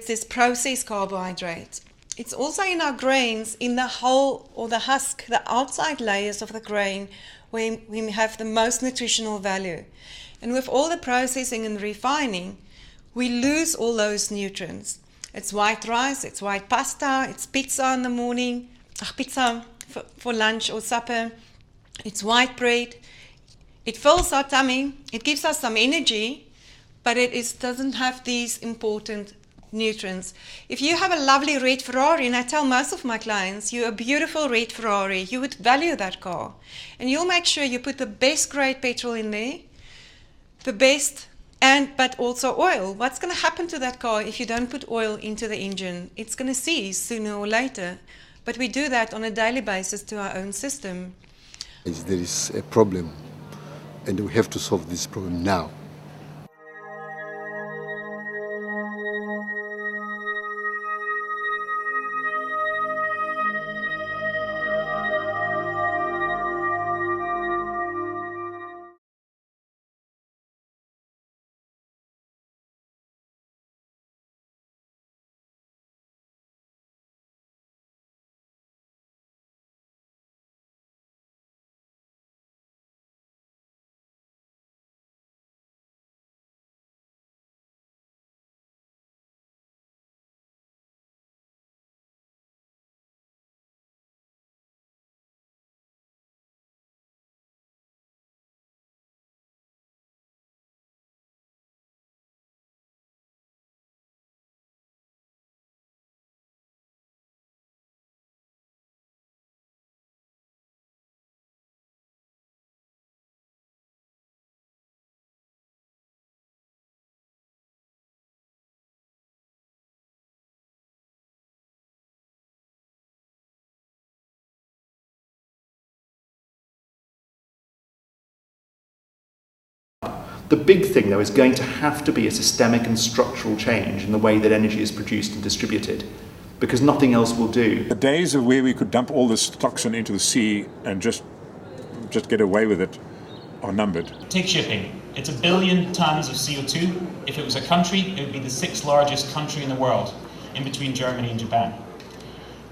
it's this processed carbohydrate. It's also in our grains, in the hull or the husk, the outside layers of the grain, where we have the most nutritional value. And with all the processing and refining, we lose all those nutrients. It's white rice, it's white pasta, it's pizza in the morning, pizza for lunch or supper. It's white bread. It fills our tummy, it gives us some energy, but it doesn't have these important nutrients. If you have a lovely red Ferrari, and I tell most of my clients, you're a beautiful red Ferrari, you would value that car. And you'll make sure you put the best grade petrol in there, the best, but also oil. What's going to happen to that car if you don't put oil into the engine? It's going to seize sooner or later. But we do that on a daily basis to our own system. There is a problem, and we have to solve this problem now. The big thing, though, is going to have to be a systemic and structural change in the way that energy is produced and distributed, because nothing else will do. The days of where we could dump all this toxin into the sea and just get away with it are numbered. Take shipping. It's 1 billion tons of CO2. If it was a country, it would be the 6th largest country in the world, in between Germany and Japan.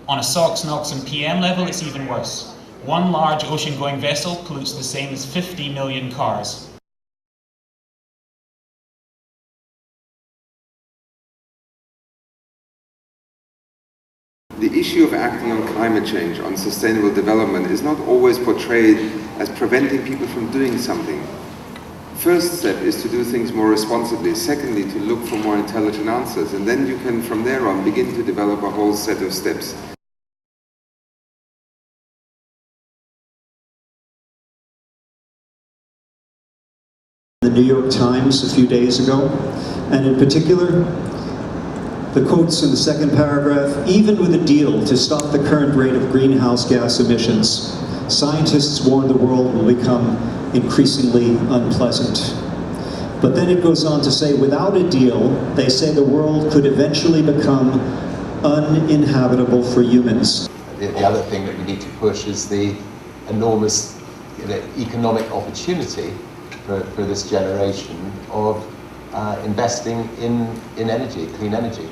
On a SOx, NOx and PM level, it's even worse. One large ocean-going vessel pollutes the same as 50 million cars. The issue of acting on climate change, on sustainable development, is not always portrayed as preventing people from doing something. First step is to do things more responsibly. Secondly, to look for more intelligent answers. And then you can, from there on, begin to develop a whole set of steps. The New York Times a few days ago, and in particular, the quotes in the second paragraph: even with a deal to stop the current rate of greenhouse gas emissions, scientists warn the world will become increasingly unpleasant. But then it goes on to say, without a deal, they say the world could eventually become uninhabitable for humans. The other thing that we need to push is the enormous economic opportunity for this generation of investing in energy, clean energy.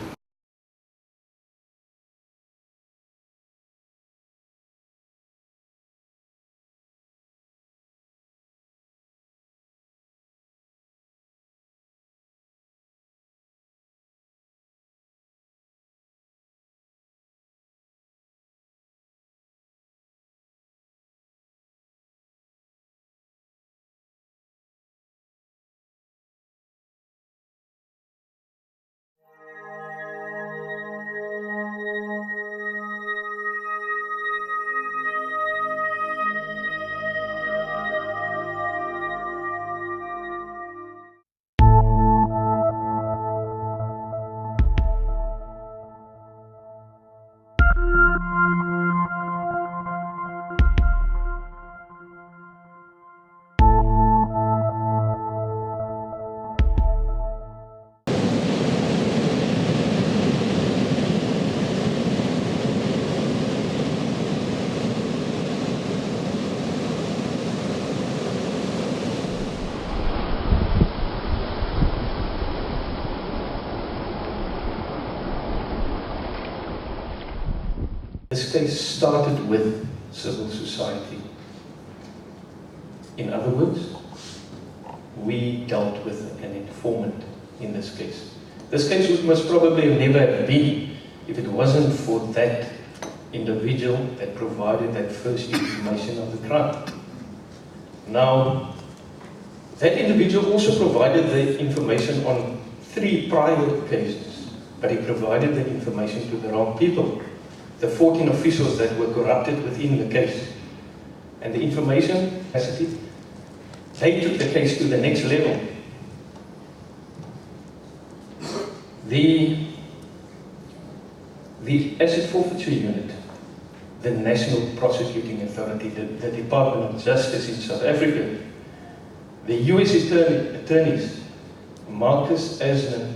This case started with civil society. In other words, we dealt with an informant in this case. This case would most probably have never have been if it wasn't for that individual that provided that first information of the crime. Now, that individual also provided the information on 3 prior cases, but he provided the information to the wrong people, the 14 officials that were corrupted within the case. And the information, they took the case to the next level. The Asset Forfeiture Unit, the National Prosecuting Authority, the Department of Justice in South Africa, the US attorneys, Marcus Asner,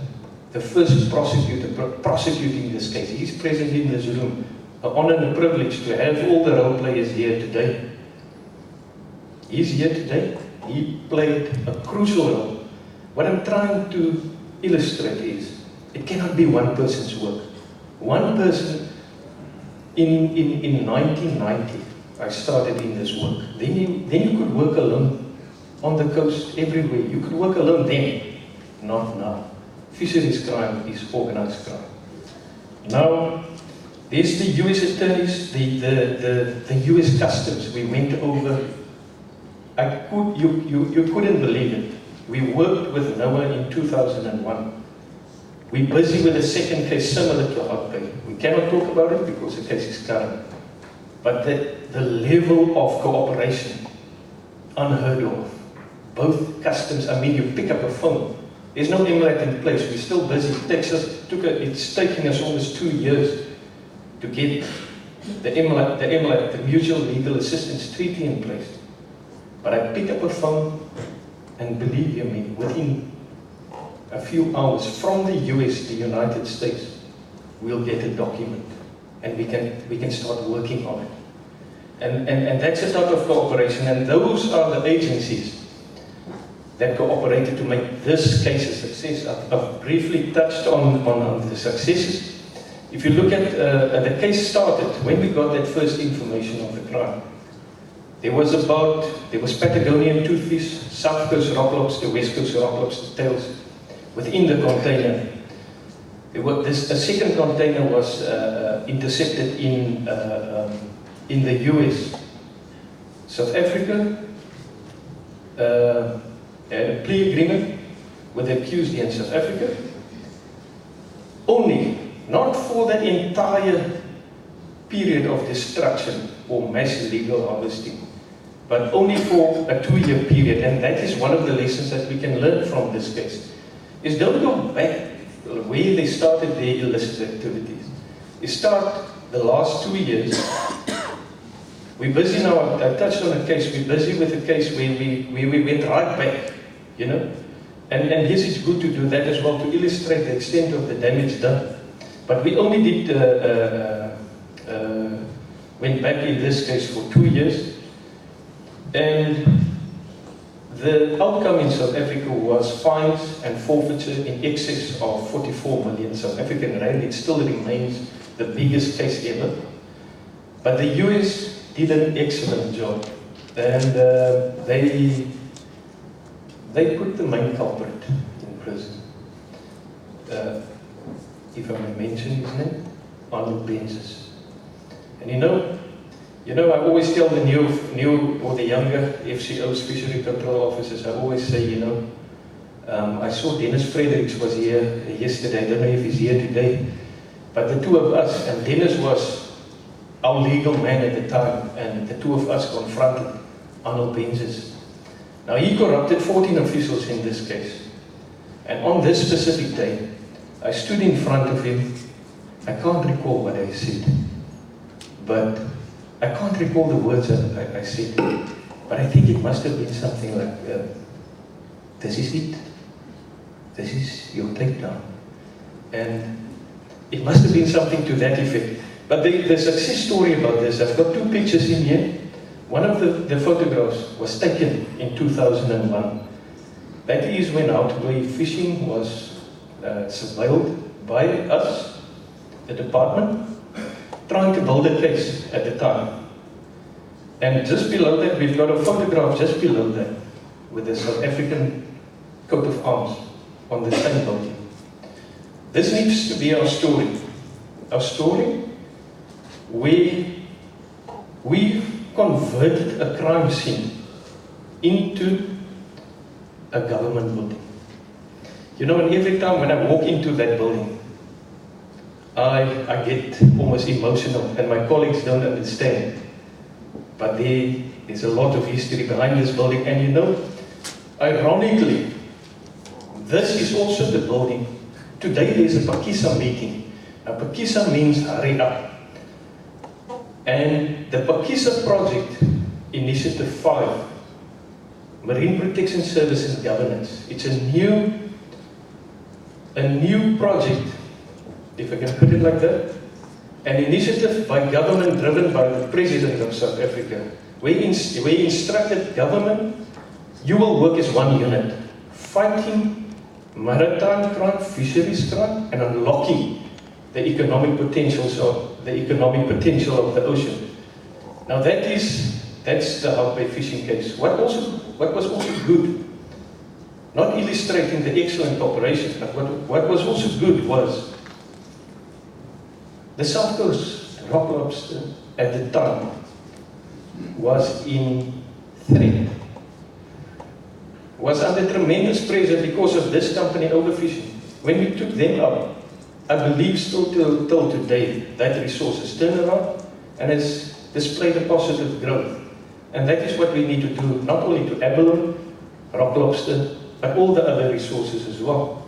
the first prosecutor prosecuting this case. He's present in this room. An honor and a privilege to have all the role players here today. He's here today. He played a crucial role. What I'm trying to illustrate is, it cannot be one person's work. One person, in 1990, I started in this work. Then you could work alone on the coast, everywhere. You could work alone then, not now. Fisheries crime is organized crime. Now, there's the US attorneys, the US customs. We went over. You couldn't believe it. We worked with NOAA in 2001. We're busy with a second case similar to Hotpay. We cannot talk about it because the case is current. But the level of cooperation, unheard of. Both customs, I mean, you pick up a phone. There's no MLAT in place. We're still busy. It's taking us almost 2 years to get the MLAT, the Mutual Legal Assistance Treaty in place. But I pick up a phone, and believe you me, within a few hours from the US, the United States, we'll get a document, and we can start working on it. And that's a type of cooperation, and those are the agencies that cooperated to make this case a success. I've briefly touched on the successes. If you look at the case started, when we got that first information of the crime, there was Patagonian toothfish, South Coast rock lobster, West Coast rock lobster tails within the container. A second container was intercepted in the US. South Africa had a plea agreement with the accused in South Africa, only, not for the entire period of destruction or mass illegal harvesting, but only for a 2-year period. And that is one of the lessons that we can learn from this case, is don't go back where they started their illicit activities. You start the last 2 years. We're busy now, I touched on a case, we're busy with a case where we went right back, you know. And yes, it's good to do that as well, to illustrate the extent of the damage done. But we only did, went back in this case for 2 years. And the outcome in South Africa was fines and forfeiture in excess of 44 million South African rand. It still remains the biggest case ever. But the US did an excellent job. And they put the main culprit in prison. If I may mention his name, Arnold Benzis. And you know, I always tell the new or the younger FCOs, fishery control officers, I always say, you know, I saw Dennis Fredericks was here yesterday. I don't know if he's here today, but the two of us, and Dennis was our legal man at the time, and the two of us confronted Arnold Benzis. Now, he corrupted 14 officials in this case. And on this specific day, I stood in front of him. I can't recall what I said, but I can't recall the words that I said, but I think it must have been something like, this is it. This is your takedown. And it must have been something to that effect. But the success story about this, I've got 2 pictures in here. One of the photographs was taken in 2001. That is when Hotpay fishing was surveilled by us, the department. trying to build a case at the time. And just below that, we've got a photograph just below that with the South African coat of arms on the same building. This needs to be our story. Our story where we converted a crime scene into a government building. You know, and every time when I walk into that building, I get almost emotional, and my colleagues don't understand. But there's a lot of history behind this building, and you know, ironically, this is also the building. Today there's a Pakisa meeting. Now Pakisa means hurry up. And the Pakisa project, Initiative 5, Marine Protection Service and Governance, it's a new project, if I can put it like that, an initiative by government driven by the President of South Africa. We instructed government, you will work as one unit, fighting maritime crime, fisheries crime, and unlocking the economic potential of the ocean. Now that's the Hout Bay fishing case. What was also good, not illustrating the excellent operations, but what was also good was the South Coast Rock Lobster at the time was in threat, was under tremendous pressure because of this company overfishing. When we took them out, I believe still till today, that resource has turned around and has displayed a positive growth. And that is what we need to do, not only to abalone, rock lobster, but all the other resources as well.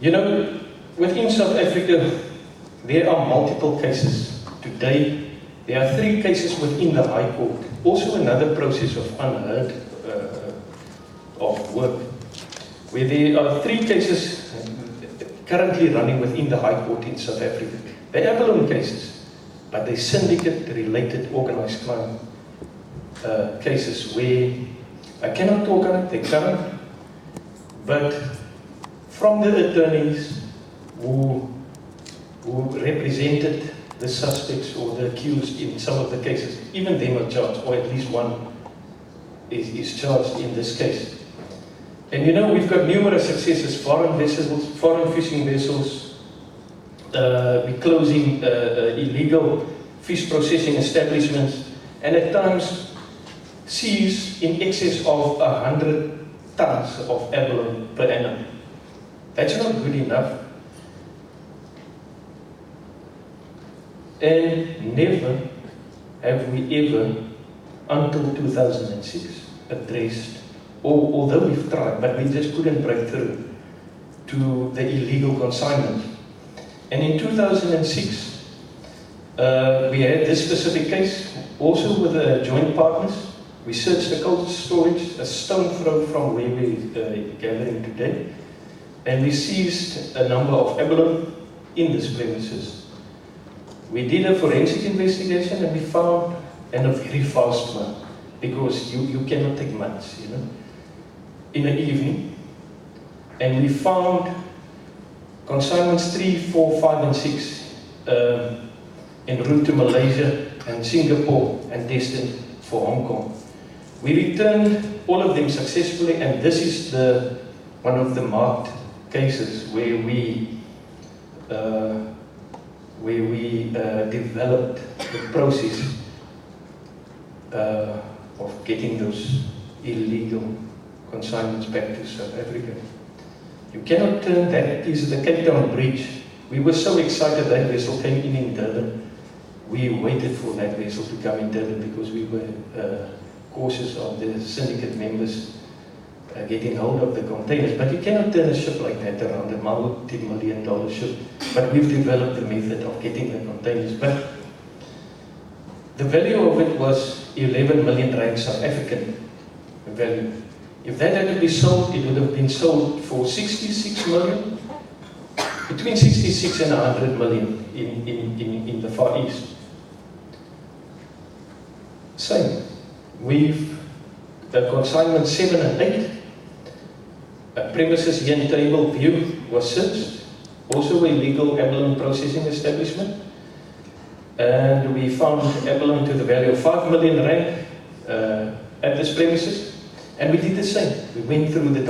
You know, within South Africa, there are multiple cases. Today, there are 3 cases within the High Court. Also another process of unheard of work, where there are 3 cases currently running within the High Court in South Africa. They are abalone cases, but they syndicate-related organized crime cases where I cannot talk on it, they're current, but from the attorneys who represented the suspects or the accused in some of the cases, even them are charged, or at least one is charged in this case. And you know, we've got numerous successes, foreign vessels, foreign fishing vessels, we're closing illegal fish processing establishments, and at times seize in excess of 100 tons of abalone per annum. That's not good enough. And never have we ever, until 2006, addressed, although we've tried, but we just couldn't break through to the illegal consignment. And in 2006, we had this specific case, also with joint partners. We searched the cold storage, a stone throw from where we're gathering today, and we seized a number of abalone in this premises. We did a forensic investigation and we found, and a very fast one, because you cannot take months, you know, in the evening. And we found consignments 3, 4, 5, and 6 en route to Malaysia and Singapore and destined for Hong Kong. We returned all of them successfully, and this is one of the marked cases where we developed the process of getting those illegal consignments back to South Africa. You cannot turn that. Is the Cape Town Bridge. We were so excited that vessel came in Durban. We waited for that vessel to come in Durban because we were cautious of the syndicate members getting hold of the containers. But you cannot turn a ship like that around, a multi-million-dollar ship. But we've developed the method of getting the containers. But the value of it was 11 million rand South African value. If that had to be sold, it would have been sold for 66 million, between 66 and 100 million in the Far East. Same. We've consignment 7 and 8. A premises here in Table View was searched, also a legal abalone processing establishment. and we found abalone to the value of 5 million rand at this premises, and we did the same. We went through the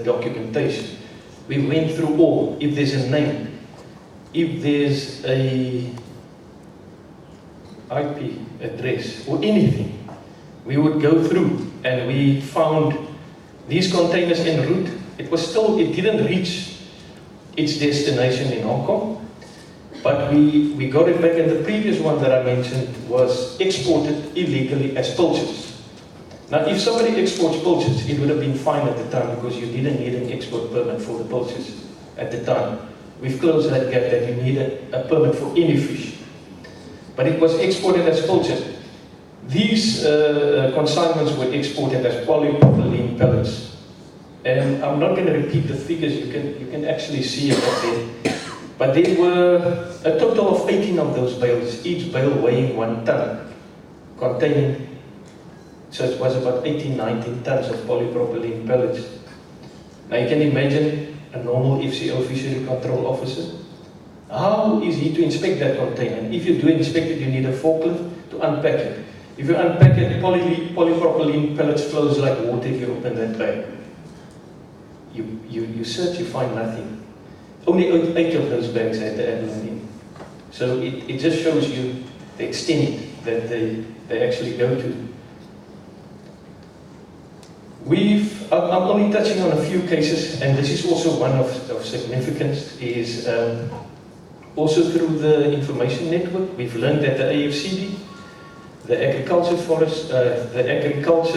documentation. We went through all. If there's a name, if there's a IP address or anything, we would go through, and we found these containers en route. It didn't reach its destination in Hong Kong, but we got it back, and the previous one that I mentioned was exported illegally as pilchards. Now, if somebody exports pilchards, it would have been fine at the time because you didn't need an export permit for the pilchards at the time. We've closed that gap that you need a permit for any fish. But it was exported as pilchard. These consignments were exported as polypropylene pellets. And I'm not going to repeat the figures, you can actually see it up there. But there were a total of 18 of those bales, each bale weighing 1 ton, containing, so it was about 18, 19 tons of polypropylene pellets. Now you can imagine a normal FCO fishery control officer. How is he to inspect that container? If you do inspect it, you need a forklift to unpack it. If you unpack it, polypropylene pellets flows like water if you open that bag. You search, you find nothing. Only 8 of those bags had the abalone in. So it just shows you the extent that they actually go to. I'm only touching on a few cases, and this is also one of significance, is also through the information network. We've learned that the AFCD, the Agriculture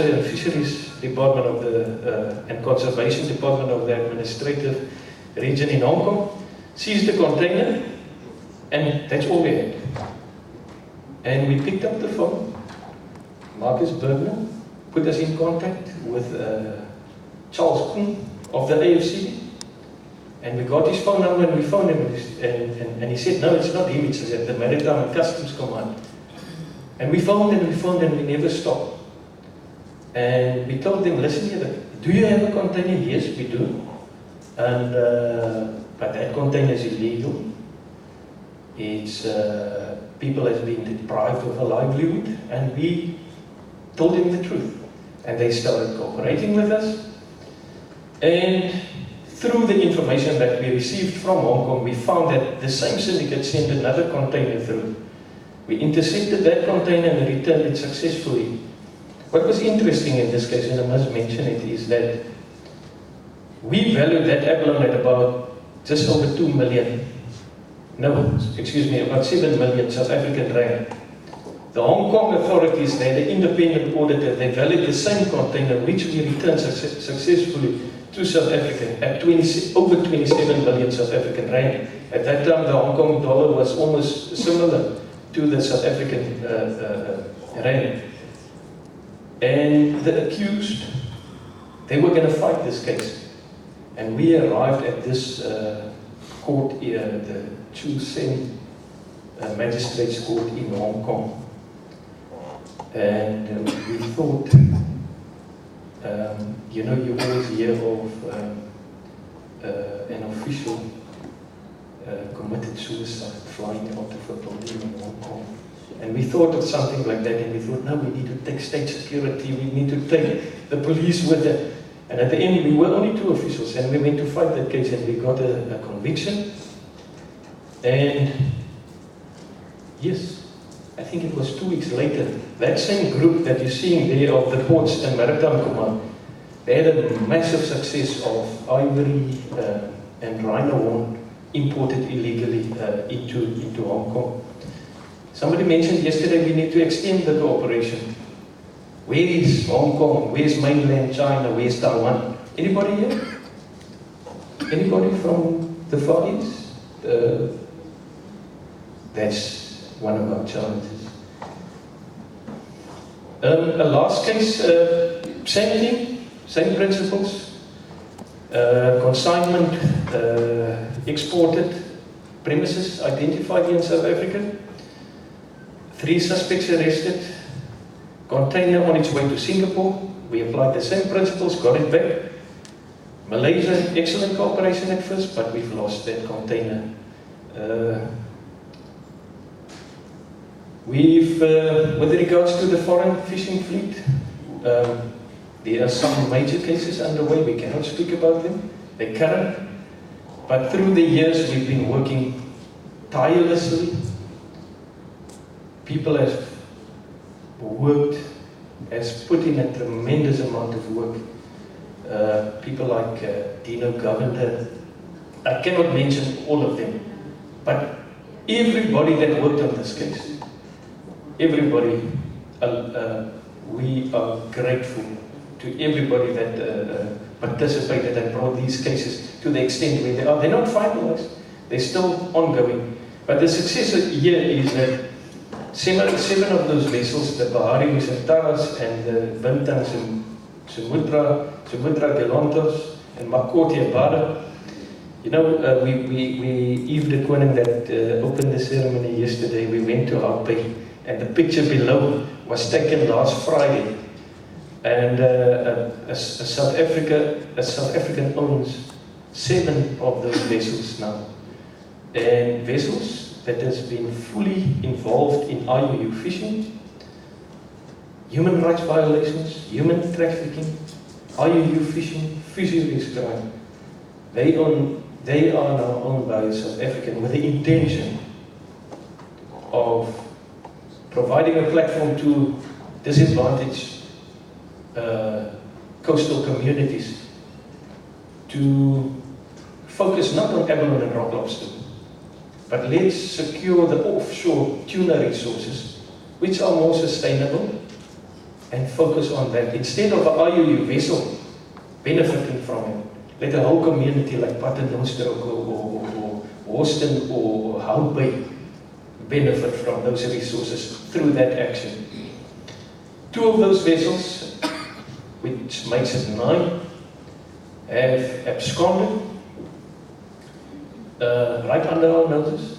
and Fisheries Department of and Conservation Department of the Administrative Region in Hong Kong, seized the container, and that's all we had. And we picked up the phone. Marcus Bergner put us in contact with Charles Kuhn of the AFCD, and we got his phone number, and we phoned him, and he said, no, it's not him, it's at the Maritime and Customs Command. And we phoned and we never stopped. And we told them, listen here, do you have a container? Yes, we do. And but that container is illegal. It's people have been deprived of a livelihood, and we told them the truth. And they started cooperating with us. And through the information that we received from Hong Kong, we found that the same syndicate sent another container through. We intercepted that container and returned it successfully. What was interesting in this case, and I must mention it, is that we valued that abalone at about just over 2 million. No, excuse me, about 7 million South African rand. The Hong Kong authorities, they had an independent auditor, they valued the same container, which we returned successfully to South Africa at over 27 million South African rand. At that time, the Hong Kong dollar was almost similar to the South African rand. And the accused, they were going to fight this case. And we arrived at this court here, the Chu Sen Magistrates Court in Hong Kong. And we thought, you know, you always hear of an official committed suicide flying out of a building in Hong Kong. And we thought of something like that, and we thought, no, we need to take state security, we need to take the police with it. And at the end, we were only 2 officials, and we went to fight that case, and we got a conviction. And yes, I think it was 2 weeks later, that same group that you're seeing there of the Ports and Maritime Command, they had a massive success of ivory and rhino horn imported illegally into Hong Kong. Somebody mentioned yesterday we need to extend the cooperation. Where is Hong Kong? Where's mainland China? Where's Taiwan? Anybody here? Anybody from the Far East? That's one of our challenges. A last case, same thing, same principles. Consignment exported, premises identified here in South Africa. 3 suspects arrested. Container on its way to Singapore. We applied the same principles, got it back. Malaysia, excellent cooperation at first, but we've lost that container. We've, with regards to the foreign fishing fleet, there are some major cases underway. We cannot speak about them. They're current. But through the years, we've been working tirelessly. People have worked, has put in a tremendous amount of work. People like Dino Govender. I cannot mention all of them, but everybody that worked on this case, everybody, we are grateful to everybody that participated and brought these cases to the extent where they are. They're not finalized, they're still ongoing. But the success here is that seven of those vessels, the Bahari Nusantara and the Bintang Samudra Galantos and Makoti Abada. You know, Yves de Koning that opened the ceremony yesterday, we went to Houtpay, and the picture below was taken last Friday. And South African owns 7 of those vessels now. And vessels that has been fully involved in IUU fishing, human rights violations, human trafficking, IUU fishing, fisheries crime. They are now owned by South African with the intention of providing a platform to disadvantaged coastal communities to focus not on abalone and rock lobster, but let's secure the offshore tuna resources, which are more sustainable, and focus on that. Instead of an IUU vessel benefiting from it, let a whole community like Paternoster or Houston or Houtpay benefit from those resources through that action. 2 of those vessels, which makes it 9, have absconded right under our noses,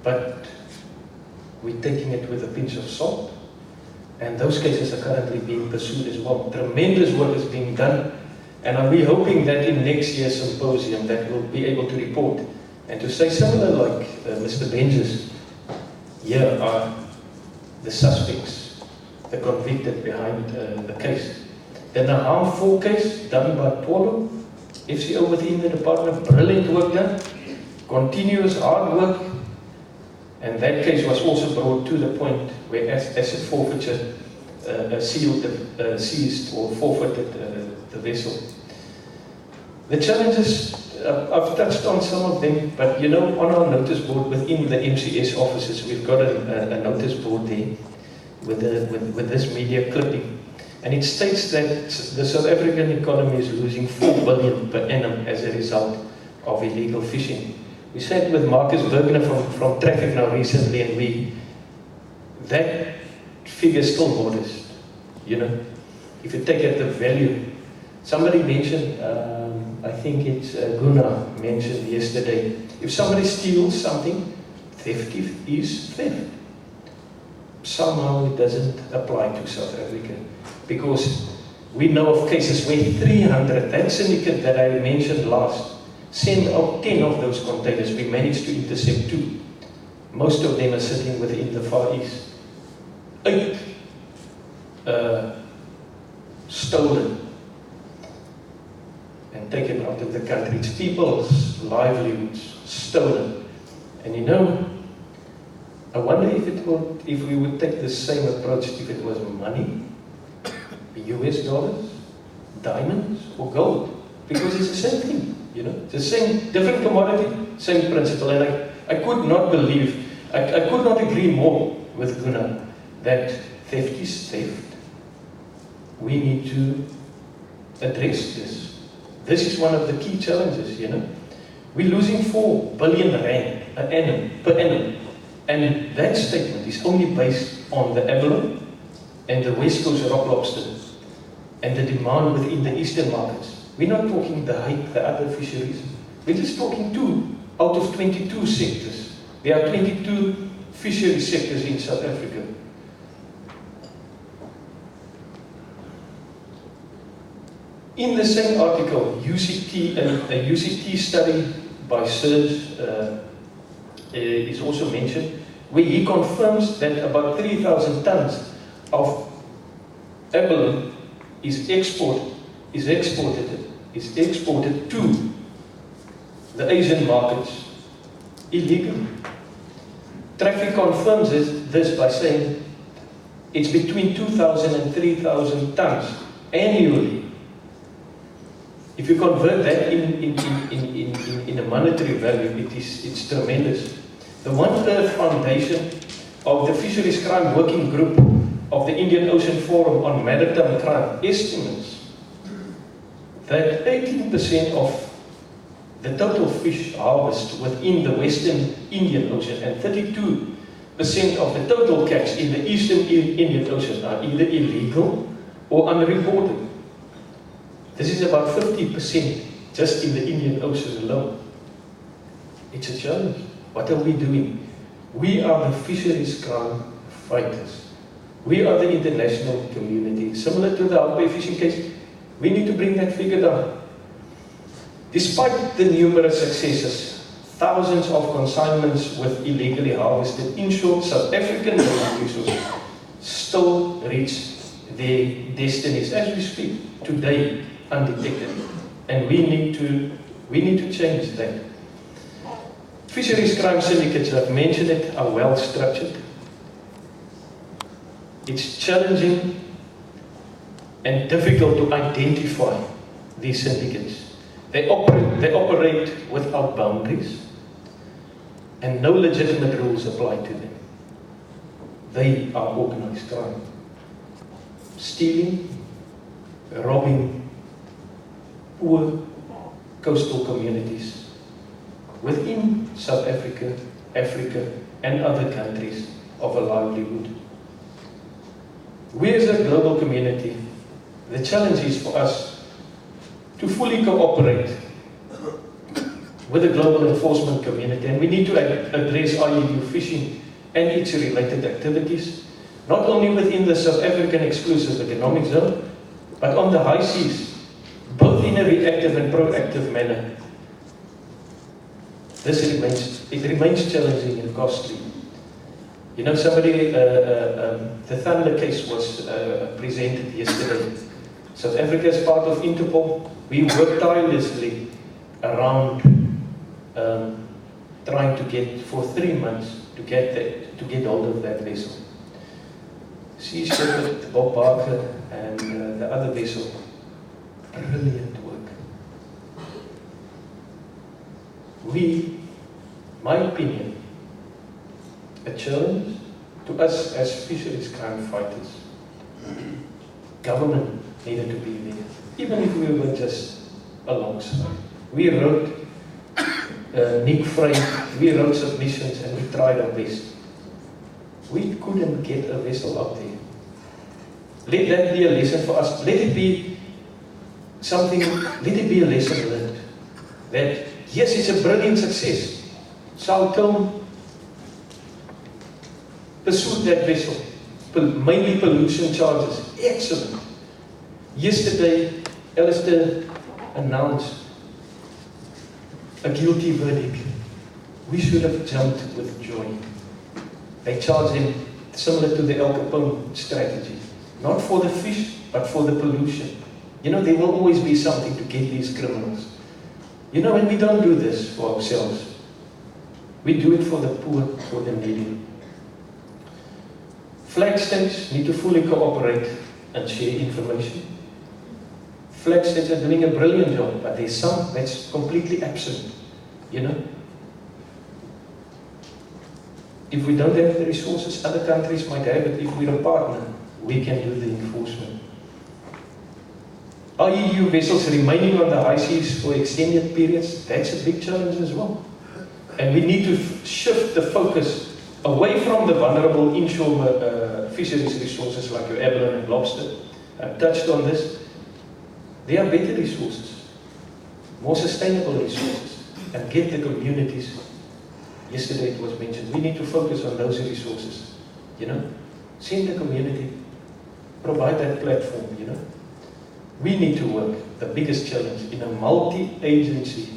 but we're taking it with a pinch of salt, and those cases are currently being pursued as well. Tremendous work is being done, and we're hoping that in next year's symposium that we'll be able to report and to say similar like Mr. Benjes, here are the suspects, the convicted behind the case. Then the Harm 4 case done by Polo, FCO within the department, brilliant work done, continuous hard work, and that case was also brought to the point where asset forfeiture seized or forfeited the vessel. The challenges, I've touched on some of them, but you know, on our notice board within the MCS offices, we've got a notice board there with this media clipping. And it states that the South African economy is losing 4 billion per annum as a result of illegal fishing. We sat with Marcus Bergner from Traffic now recently, and that figure is still modest. You know, if you take at the value, somebody mentioned, I think it's Gunnar mentioned yesterday, if somebody steals something, theft is theft. Somehow it doesn't apply to South Africa, because we know of cases where 300, that syndicate that I mentioned last, sent out 10 of those containers. We managed to intercept 2. Most of them are sitting within the Far East. 8 stolen and taken out of the country. It's people's livelihoods stolen. And you know, I wonder if we would take the same approach if it was money, US dollars, diamonds, or gold, because it's the same thing, you know, it's the same, different commodity, same principle. And I could not believe, I could not agree more with Gunnar that theft is theft. We need to address this. This is one of the key challenges, you know. We're losing 4 billion rand per annum. And that statement is only based on the abalone and the West Coast rock lobster and the demand within the eastern markets. We're not talking the hake, the other fisheries. We're just talking 2 out of 22 sectors. There are 22 fishery sectors in South Africa. In the same article, UCT, a UCT study by Serge is also mentioned. where he confirms that about 3,000 tons of abalone is exported to the Asian markets illegally. Traffic confirms this by saying it's between 2,000 and 3,000 tons annually. If you convert that in a monetary value, it's tremendous. The One Earth Foundation of the Fisheries Crime Working Group of the Indian Ocean Forum on Maritime Crime estimates that 18% of the total fish harvest within the Western Indian Ocean and 32% of the total catch in the Eastern Indian Ocean are either illegal or unreported. This is about 50% just in the Indian Ocean alone. It's a challenge. What are we doing? We are the fisheries crime fighters. We are the international community. Similar to the Hout Bay fishing case, we need to bring that figure down. Despite the numerous successes, thousands of consignments with illegally harvested inshore South African resources still reach their destinies as we speak today undetected, and we need to change that. Fisheries crime syndicates, I've mentioned it, are well structured. It's challenging and difficult to identify these syndicates. They operate without boundaries, and no legitimate rules apply to them. They are organized crime. Stealing, robbing poor coastal communities within South Africa, Africa, and other countries of a livelihood. We as a global community, the challenge is for us to fully cooperate with the global enforcement community, and we need to address IUU fishing and its related activities, not only within the South African exclusive economic zone, but on the high seas, both in a reactive and proactive manner. It remains challenging and costly. You know, the Thunder case was presented yesterday. South Africa is part of Interpol. We work tirelessly around trying to get, for 3 months, to get hold of that vessel. Sea Shepherd, Bob Barker, and the other vessel. Brilliant work. My opinion, a challenge to us as fisheries crime fighters. Government needed to be there, even if we were just alongside. We wrote Nick Frey, we wrote submissions, and we tried our best. We couldn't get a vessel out there. Let that be a lesson for us. Let it be a lesson learned. That, yes, it's a brilliant success. South Cone pursued that vessel, mainly pollution charges. Excellent. Yesterday, Alistair announced a guilty verdict. We should have jumped with joy. They charged him similar to the Al Capone strategy. Not for the fish, but for the pollution. You know, there will always be something to get these criminals. You know, and we don't do this for ourselves. We do it for the poor, for the needy. Flag states need to fully cooperate and share information. Flag states are doing a brilliant job, but there's some that's completely absent, you know. If we don't have the resources, other countries might have it. If we're a partner, we can do the enforcement. IUU vessels remaining on the high seas for extended periods, that's a big challenge as well. And we need to shift the focus away from the vulnerable inshore fisheries resources like your abalone and lobster. I've touched on this. There are better resources, more sustainable resources, and get the communities. Yesterday it was mentioned, we need to focus on those resources, you know. Send the community, provide that platform, you know. We need to work, the biggest challenge, in a multi-agency,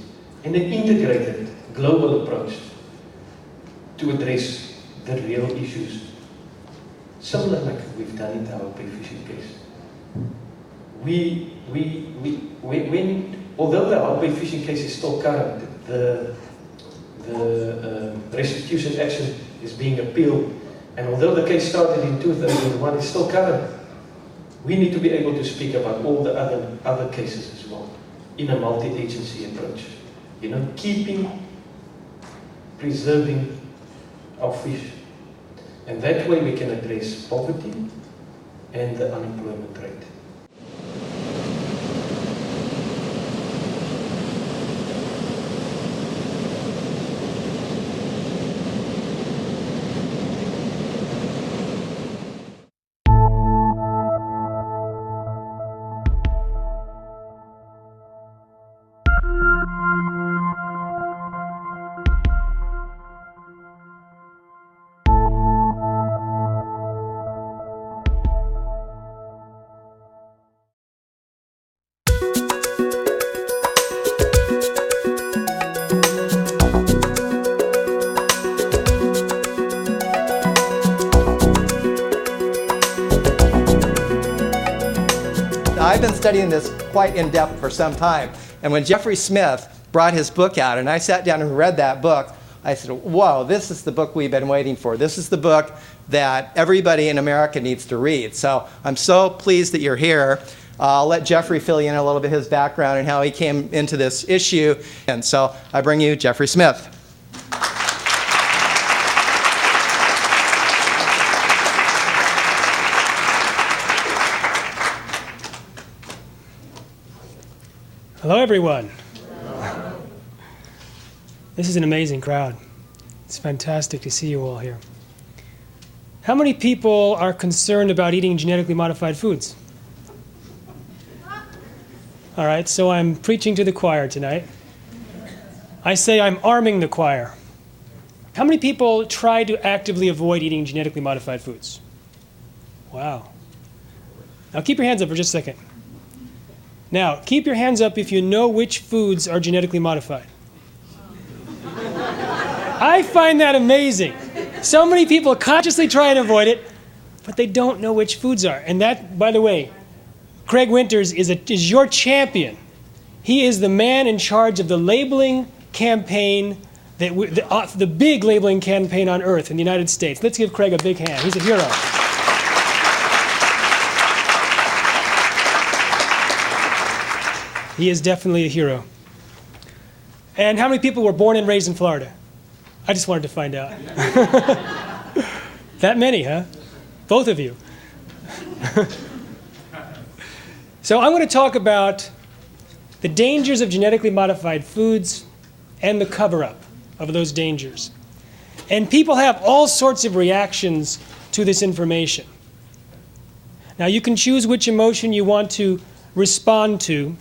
in an integrated global approach to address the real issues. Similar like we've done in our pay fishing case. Although the Hout Bay fishing case is still current, the restitution action is being appealed, and although the case started in 2001, it's still current. We need to be able to speak about all the other cases as well in a multi-agency approach. You know, preserving our fish. And that way we can address poverty and the unemployment rate. I've been studying this quite in depth for some time. And when Jeffrey Smith brought his book out and I sat down and read that book, I said, whoa, this is the book we've been waiting for. This is the book that everybody in America needs to read. So I'm so pleased that you're here. I'll let Jeffrey fill you in a little bit his background and how he came into this issue. And so I bring you Jeffrey Smith. Hello, everyone. This is an amazing crowd. It's fantastic to see you all here. How many people are concerned about eating genetically modified foods? All right, so I'm preaching to the choir tonight. I say I'm arming the choir. How many people try to actively avoid eating genetically modified foods? Wow. Now keep your hands up for just a second. Now, keep your hands up if you know which foods are genetically modified. I find that amazing. So many people consciously try and avoid it, but they don't know which foods are. And that, by the way, Craig Winters is your champion. He is the man in charge of the labeling campaign, the big labeling campaign on Earth in the United States. Let's give Craig a big hand. He's a hero. He is definitely a hero. And how many people were born and raised in Florida? I just wanted to find out. That many, huh? Both of you. So I'm going to talk about the dangers of genetically modified foods and the cover-up of those dangers. And people have all sorts of reactions to this information. Now, you can choose which emotion you want to respond to,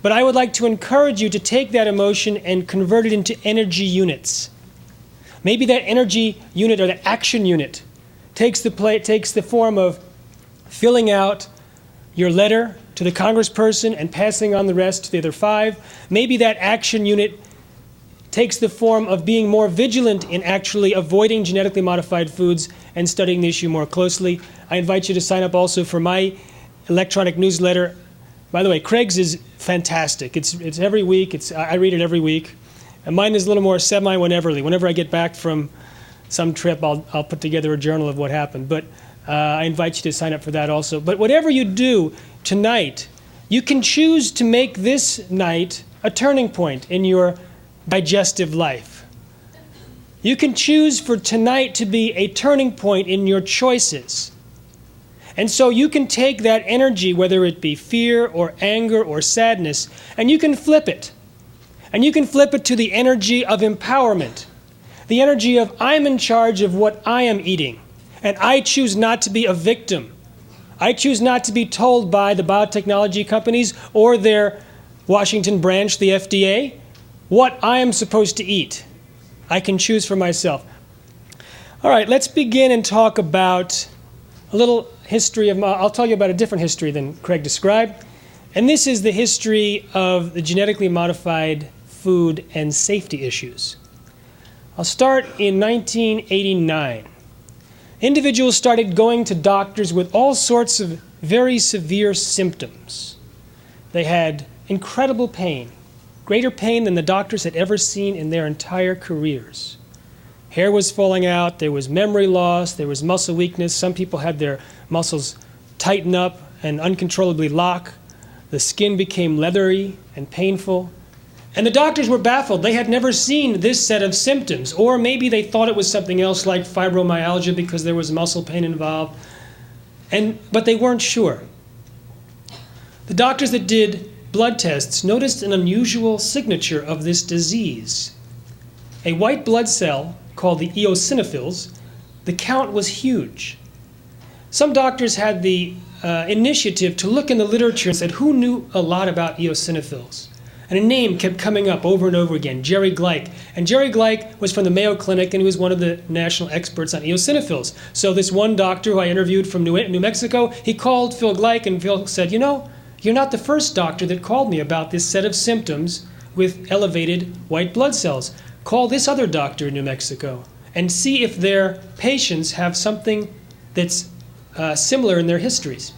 but I would like to encourage you to take that emotion and convert it into energy units. Maybe that energy unit or that action unit takes the form of filling out your letter to the congressperson and passing on the rest to the other 5. Maybe that action unit takes the form of being more vigilant in actually avoiding genetically modified foods and studying the issue more closely. I invite you to sign up also for my electronic newsletter. By the way, Craig's is fantastic. It's every week. I read it every week. And mine is a little more semi-wheneverly. Whenever I get back from some trip, I'll put together a journal of what happened. But I invite you to sign up for that also. But whatever you do tonight, you can choose to make this night a turning point in your digestive life. You can choose for tonight to be a turning point in your choices. And so you can take that energy, whether it be fear or anger or sadness, and you can flip it. And you can flip it to the energy of empowerment. The energy of I'm in charge of what I am eating. And I choose not to be a victim. I choose not to be told by the biotechnology companies or their Washington branch, the FDA, what I am supposed to eat. I can choose for myself. All right, let's begin and talk about a little history of, I'll tell you about a different history than Craig described. And this is the history of the genetically modified food and safety issues. I'll start in 1989. individuals started going to doctors with all sorts of very severe symptoms. They had incredible pain, greater pain than the doctors had ever seen in their entire careers. Hair was falling out, there was memory loss, there was muscle weakness. Some people had their muscles tighten up and uncontrollably lock. The skin became leathery and painful. And the doctors were baffled. They had never seen this set of symptoms. Or maybe they thought it was something else like fibromyalgia because there was muscle pain involved. But they weren't sure. The doctors that did blood tests noticed an unusual signature of this disease. A white blood cell called the eosinophils, the count was huge. Some doctors had the initiative to look in the literature and said, who knew a lot about eosinophils? And a name kept coming up over and over again, Jerry Gleich. And Jerry Gleich was from the Mayo Clinic, and he was one of the national experts on eosinophils. So this one doctor who I interviewed from New Mexico, he called Phil Gleich, and Phil said, you know, you're not the first doctor that called me about this set of symptoms with elevated white blood cells. Call this other doctor in New Mexico and see if their patients have something that's similar in their histories.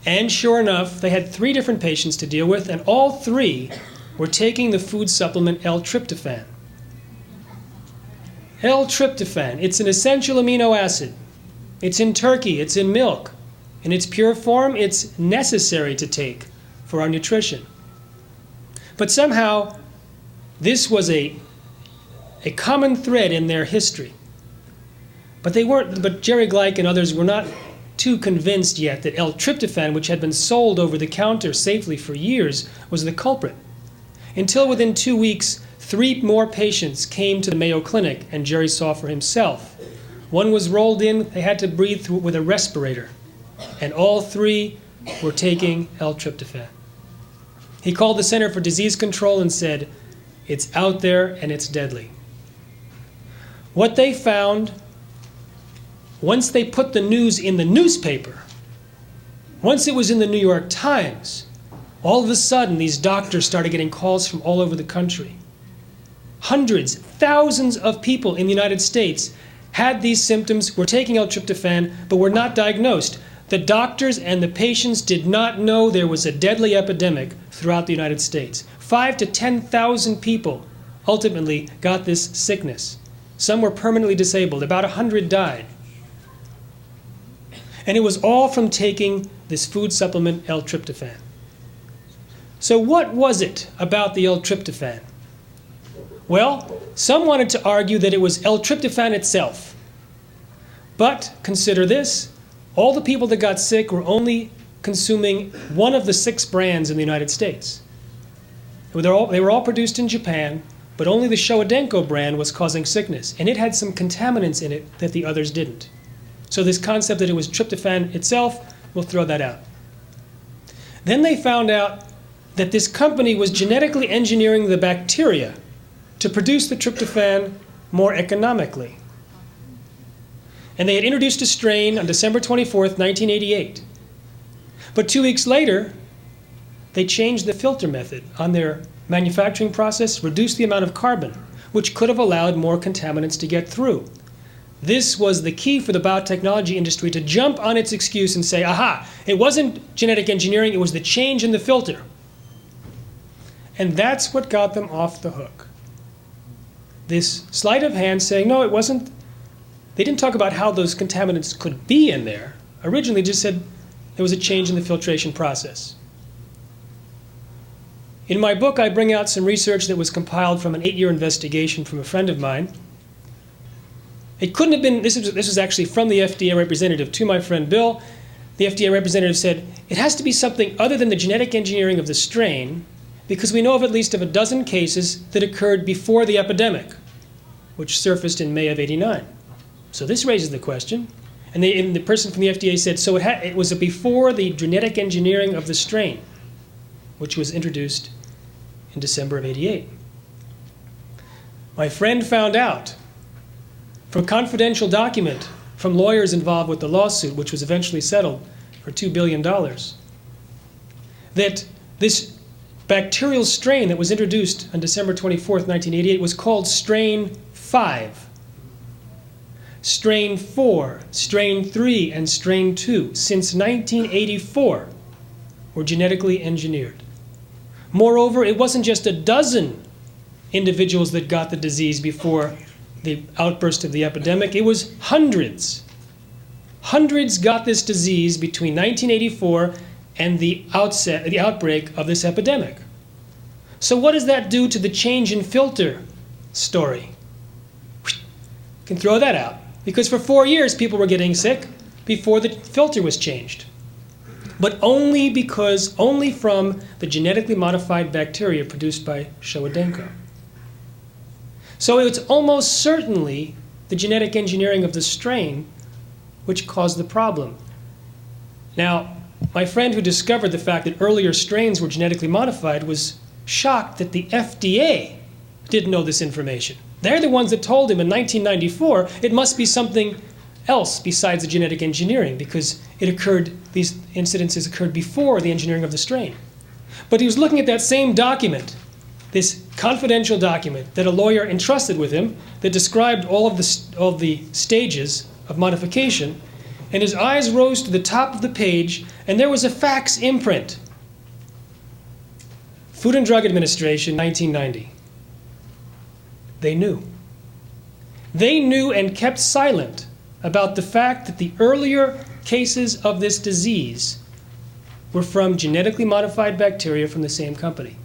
And sure enough, they had 3 different patients to deal with, and all 3 were taking the food supplement L-tryptophan. L-tryptophan, it's an essential amino acid. It's in turkey, it's in milk. In its pure form, it's necessary to take for our nutrition. But somehow, this was a common thread in their history. But Jerry Gleich and others were not too convinced yet that L-tryptophan, which had been sold over the counter safely for years, was the culprit. Until within 2 weeks, 3 more patients came to the Mayo Clinic, and Jerry saw for himself. One was rolled in, they had to breathe through with a respirator, and all 3 were taking L-tryptophan. He called the Center for Disease Control and said, it's out there and it's deadly. What they found, once they put the news in the newspaper, once it was in the New York Times, all of a sudden these doctors started getting calls from all over the country. Hundreds, thousands of people in the United States had these symptoms, were taking L-tryptophan, but were not diagnosed. The doctors and the patients did not know there was a deadly epidemic throughout the United States. 5,000 to 10,000 people ultimately got this sickness. Some were permanently disabled. About 100 died. And it was all from taking this food supplement L-tryptophan. So what was it about the L-tryptophan? Well, some wanted to argue that it was L-tryptophan itself. But consider this, all the people that got sick were only consuming one of the 6 brands in the United States. They were all produced in Japan, but only the Showa-Denko brand was causing sickness, and it had some contaminants in it that the others didn't. So this concept that it was tryptophan itself, we'll throw that out. Then they found out that this company was genetically engineering the bacteria to produce the tryptophan more economically. And they had introduced a strain on December 24th, 1988. But 2 weeks later, they changed the filter method on their manufacturing process, reduced the amount of carbon, which could have allowed more contaminants to get through. This was the key for the biotechnology industry to jump on its excuse and say, aha, it wasn't genetic engineering, it was the change in the filter. And that's what got them off the hook. This sleight of hand saying, no, it wasn't. They didn't talk about how those contaminants could be in there. Originally just said there was a change in the filtration process. In my book, I bring out some research that was compiled from an 8-year investigation from a friend of mine. It couldn't have been, this was actually from the FDA representative to my friend Bill. The FDA representative said, it has to be something other than the genetic engineering of the strain, because we know of at least of a dozen cases that occurred before the epidemic, which surfaced in May of '89. So this raises the question. And the person from the FDA said, so it was before the genetic engineering of the strain, which was introduced in December of '88. My friend found out from a confidential document from lawyers involved with the lawsuit, which was eventually settled for $2 billion, that this bacterial strain that was introduced on December 24th, 1988 was called strain 5. strain 4, strain 3, and strain 2 since 1984 were genetically engineered. Moreover, it wasn't just a dozen individuals that got the disease before the outburst of the epidemic, it was hundreds. Hundreds got this disease between 1984 and the outbreak of this epidemic. So what does that do to the change in filter story? You can throw that out, because for 4 years people were getting sick before the filter was changed. But only from the genetically modified bacteria produced by Showa-Denko. So it's almost certainly the genetic engineering of the strain which caused the problem. Now, my friend who discovered the fact that earlier strains were genetically modified was shocked that the FDA didn't know this information. They're the ones that told him in 1994 it must be something else besides the genetic engineering, because these incidences occurred before the engineering of the strain. But he was looking at that same document, this confidential document that a lawyer entrusted with him that described all of the stages of modification, and his eyes rose to the top of the page, and there was a fax imprint. Food and Drug Administration, 1990. They knew. They knew and kept silent about the fact that the earlier cases of this disease were from genetically modified bacteria from the same company.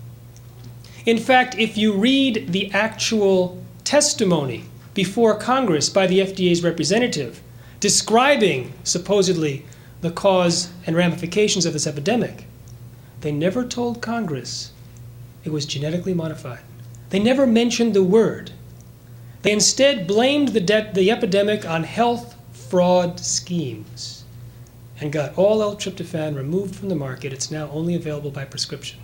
In fact, if you read the actual testimony before Congress by the FDA's representative describing supposedly the cause and ramifications of this epidemic, they never told Congress it was genetically modified. They never mentioned the word. They instead blamed the epidemic on health fraud schemes and got all L-tryptophan removed from the market. It's now only available by prescription.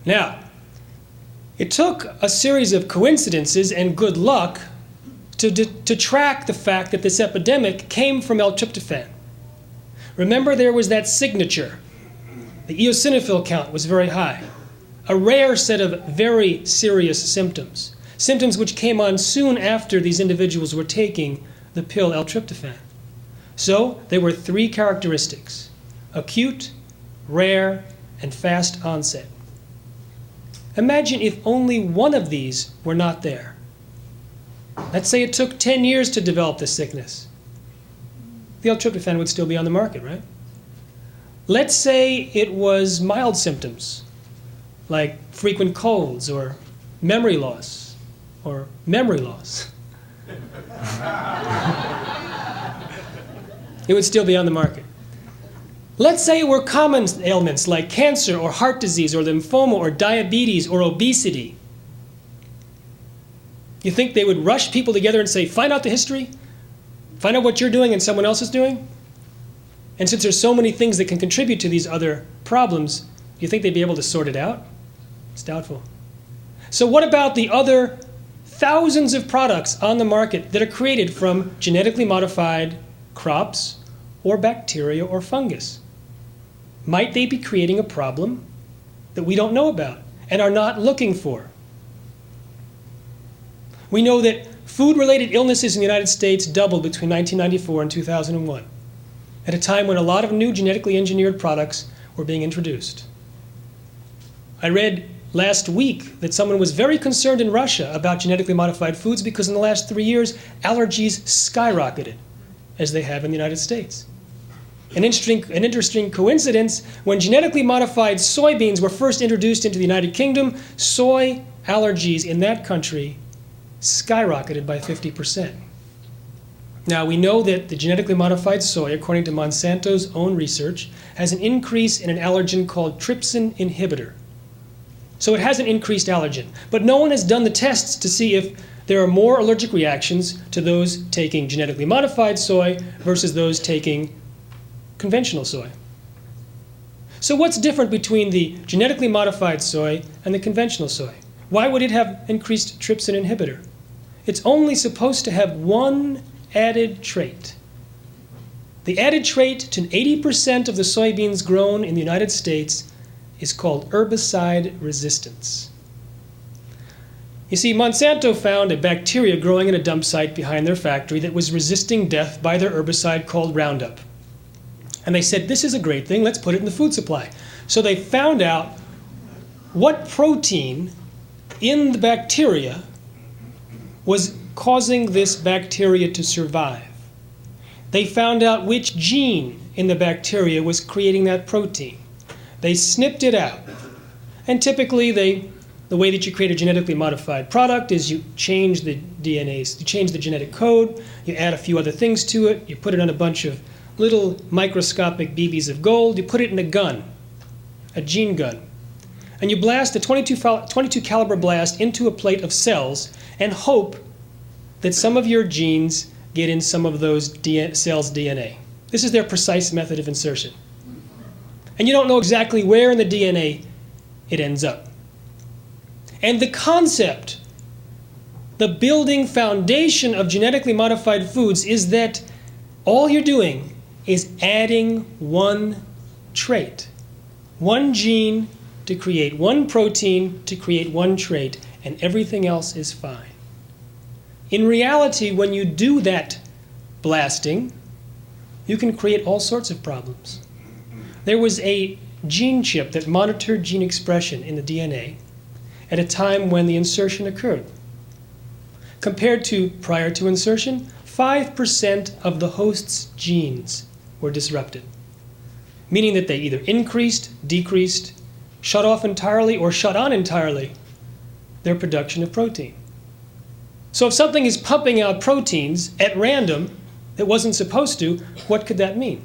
Now, it took a series of coincidences and good luck to track the fact that this epidemic came from L-tryptophan. Remember, there was that signature. The eosinophil count was very high. A rare set of very serious symptoms. Symptoms which came on soon after these individuals were taking the pill L-tryptophan. So there were 3 characteristics: acute, rare, and fast onset. Imagine if only one of these were not there. Let's say it took 10 years to develop this sickness. The L-tryptophan would still be on the market, right? Let's say it was mild symptoms, like frequent colds or memory loss. It would still be on the market. Let's say it were common ailments like cancer or heart disease or lymphoma or diabetes or obesity. You think they would rush people together and say, find out the history, find out what you're doing and someone else is doing? And since there's so many things that can contribute to these other problems, do you think they'd be able to sort it out? It's doubtful. So what about the other thousands of products on the market that are created from genetically modified crops or bacteria or fungus? Might they be creating a problem that we don't know about and are not looking for? We know that food-related illnesses in the United States doubled between 1994 and 2001, at a time when a lot of new genetically engineered products were being introduced. I read last week that someone was very concerned in Russia about genetically modified foods because in the last 3 years, allergies skyrocketed, as they have in the United States. An interesting coincidence, when genetically modified soybeans were first introduced into the United Kingdom, soy allergies in that country skyrocketed by 50%. Now, we know that the genetically modified soy, according to Monsanto's own research, has an increase in an allergen called trypsin inhibitor. So it has an increased allergen. But no one has done the tests to see if there are more allergic reactions to those taking genetically modified soy versus those taking conventional soy. So what's different between the genetically modified soy and the conventional soy? Why would it have increased trypsin inhibitor? It's only supposed to have one added trait. The added trait to 80% of the soybeans grown in the United States is called herbicide resistance. You see, Monsanto found a bacteria growing in a dump site behind their factory that was resisting death by their herbicide called Roundup. And they said, this is a great thing, let's put it in the food supply. So they found out what protein in the bacteria was causing this bacteria to survive. They found out which gene in the bacteria was creating that protein. They snipped it out. And typically, the way that you create a genetically modified product is you change the DNAs, you change the genetic code, you add a few other things to it, you put it on a bunch of little microscopic BBs of gold, you put it in a gun, a gene gun, and you blast a 22 caliber blast into a plate of cells and hope that some of your genes get in some of those cells' DNA. This is their precise method of insertion. And you don't know exactly where in the DNA it ends up. And the concept, the building foundation of genetically modified foods is that all you're doing is adding one trait, one gene to create one protein to create one trait, and everything else is fine. In reality, when you do that blasting, you can create all sorts of problems. There was a gene chip that monitored gene expression in the DNA at a time when the insertion occurred. Compared to prior to insertion, 5% of the host's genes were disrupted, meaning that they either increased, decreased, shut off entirely, or shut on entirely their production of protein. So if something is pumping out proteins at random that wasn't supposed to, what could that mean?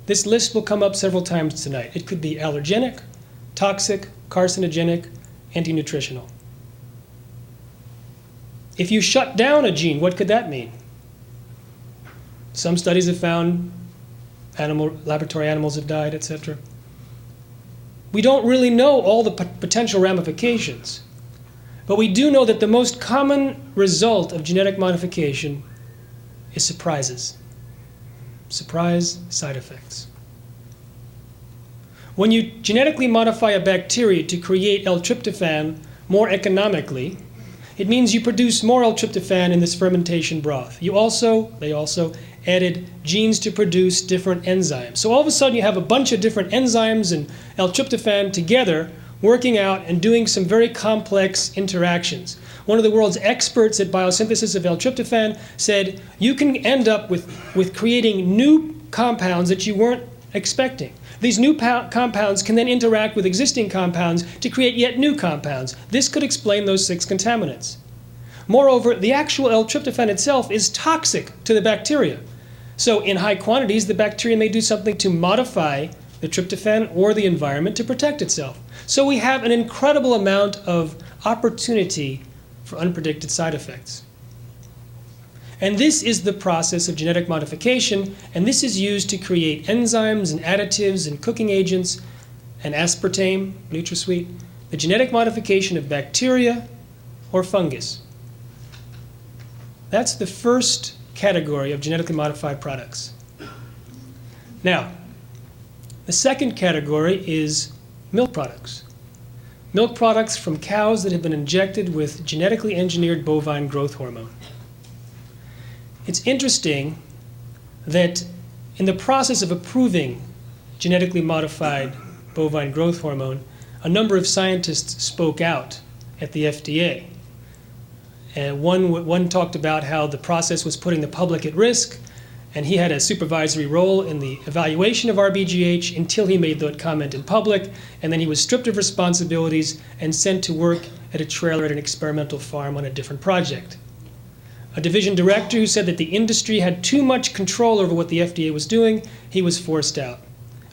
This list will come up several times tonight. It could be allergenic, toxic, carcinogenic, anti-nutritional. If you shut down a gene, what could that mean? Some studies have found laboratory animals have died, etc. We don't really know all the potential ramifications, but we do know that the most common result of genetic modification is surprises. Surprise side effects. When you genetically modify a bacteria to create L-tryptophan more economically, it means you produce more L-tryptophan in this fermentation broth. They also added genes to produce different enzymes. So all of a sudden you have a bunch of different enzymes and L-tryptophan together working out and doing some very complex interactions. One of the world's experts at biosynthesis of L-tryptophan said you can end up with creating new compounds that you weren't expecting. These new compounds can then interact with existing compounds to create yet new compounds. This could explain those 6 contaminants. Moreover, the actual L-tryptophan itself is toxic to the bacteria. So in high quantities, the bacteria may do something to modify the tryptophan or the environment to protect itself. So we have an incredible amount of opportunity for unpredicted side effects. And this is the process of genetic modification, and this is used to create enzymes and additives and cooking agents and aspartame, NutraSweet, the genetic modification of bacteria or fungus. That's the first category of genetically modified products. Now, the second category is milk products. Milk products from cows that have been injected with genetically engineered bovine growth hormone. It's interesting that in the process of approving genetically modified bovine growth hormone, a number of scientists spoke out at the FDA. And one talked about how the process was putting the public at risk, and he had a supervisory role in the evaluation of RBGH until he made that comment in public, and then he was stripped of responsibilities and sent to work at a trailer at an experimental farm on a different project. A division director who said that the industry had too much control over what the FDA was doing, he was forced out.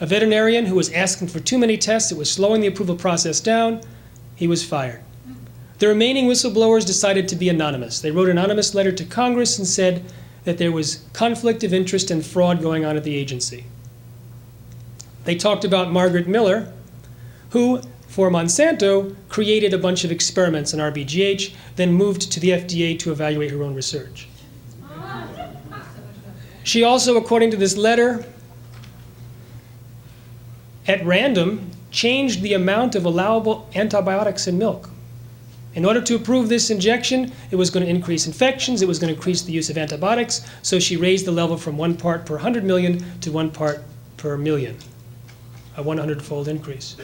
A veterinarian who was asking for too many tests, it was slowing the approval process down, he was fired. The remaining whistleblowers decided to be anonymous. They wrote an anonymous letter to Congress and said that there was conflict of interest and fraud going on at the agency. They talked about Margaret Miller, who, for Monsanto, created a bunch of experiments on RBGH, then moved to the FDA to evaluate her own research. She also, according to this letter, at random, changed the amount of allowable antibiotics in milk. In order to approve this injection, it was going to increase infections, it was going to increase the use of antibiotics, so she raised the level from 1 part per 100 million to 1 part per million, a 100-fold increase.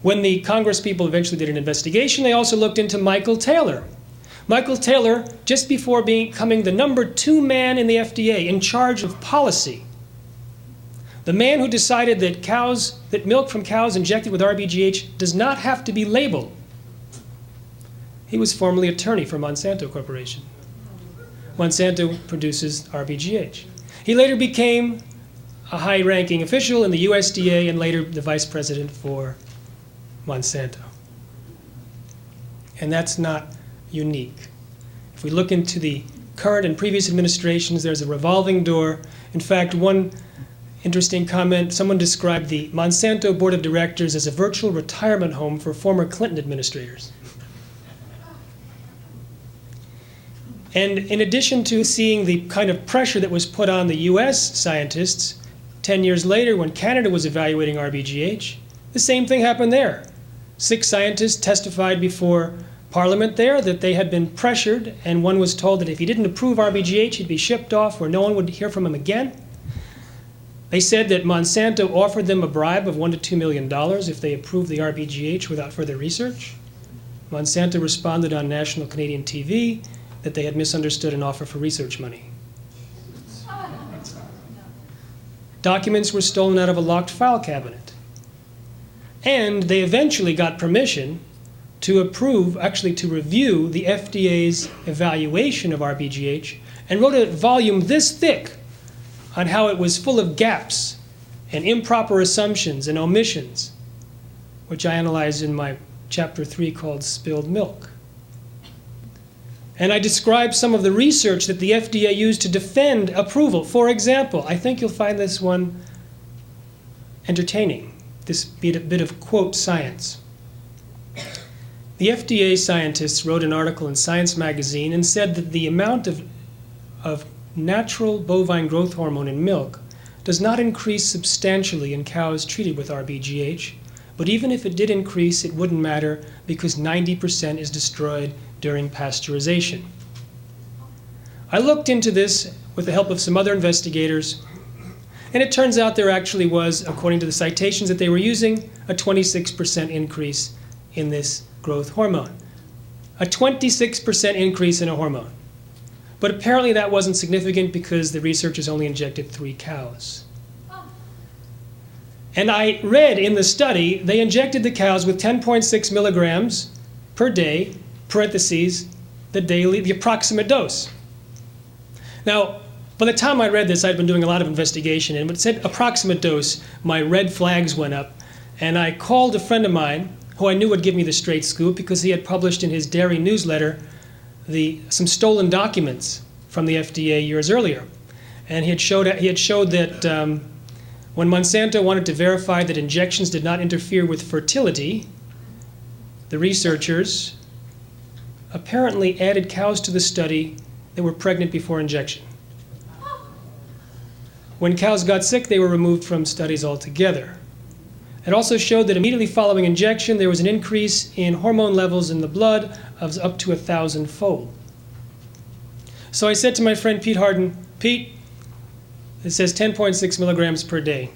When the Congress people eventually did an investigation, they also looked into Michael Taylor. Michael Taylor, just before becoming the #2 man in the FDA in charge of policy, the man who decided that milk from cows injected with RBGH does not have to be labeled. He was formerly attorney for Monsanto Corporation. Monsanto produces RBGH. He later became a high-ranking official in the USDA and later the vice president for Monsanto. And that's not unique. If we look into the current and previous administrations, there's a revolving door. In fact, one interesting comment, someone described the Monsanto Board of Directors as a virtual retirement home for former Clinton administrators. And in addition to seeing the kind of pressure that was put on the US scientists, 10 years later when Canada was evaluating RBGH, the same thing happened there. 6 scientists testified before Parliament there that they had been pressured, and one was told that if he didn't approve RBGH, he'd be shipped off where no one would hear from him again. They said that Monsanto offered them a bribe of $1 to $2 million if they approved the RBGH without further research. Monsanto responded on national Canadian TV that they had misunderstood an offer for research money. Documents were stolen out of a locked file cabinet. And they eventually got permission to approve, actually to review the FDA's evaluation of RBGH and wrote a volume this thick on how it was full of gaps and improper assumptions and omissions, which I analyzed in my chapter 3 called Spilled Milk. And I described some of the research that the FDA used to defend approval. For example, I think you'll find this one entertaining, this bit of quote science. The FDA scientists wrote an article in Science magazine and said that the amount of natural bovine growth hormone in milk does not increase substantially in cows treated with RBGH, but even if it did increase, it wouldn't matter because 90% is destroyed during pasteurization. I looked into this with the help of some other investigators, and it turns out there actually was, according to the citations that they were using, a 26% increase in this growth hormone. A 26% increase in a hormone. But apparently that wasn't significant because the researchers only injected 3 cows. And I read in the study, they injected the cows with 10.6 milligrams per day, parentheses, the approximate dose. Now, by the time I read this, I'd been doing a lot of investigation, and when it said approximate dose, my red flags went up, and I called a friend of mine who I knew would give me the straight scoop because he had published in his dairy newsletter some stolen documents from the FDA years earlier. And he had showed that when Monsanto wanted to verify that injections did not interfere with fertility, the researchers apparently added cows to the study that were pregnant before injection. When cows got sick, they were removed from studies altogether. It also showed that immediately following injection, there was an increase in hormone levels in the blood of up to 1,000-fold. So I said to my friend Pete Harden, Pete, it says 10.6 milligrams per day,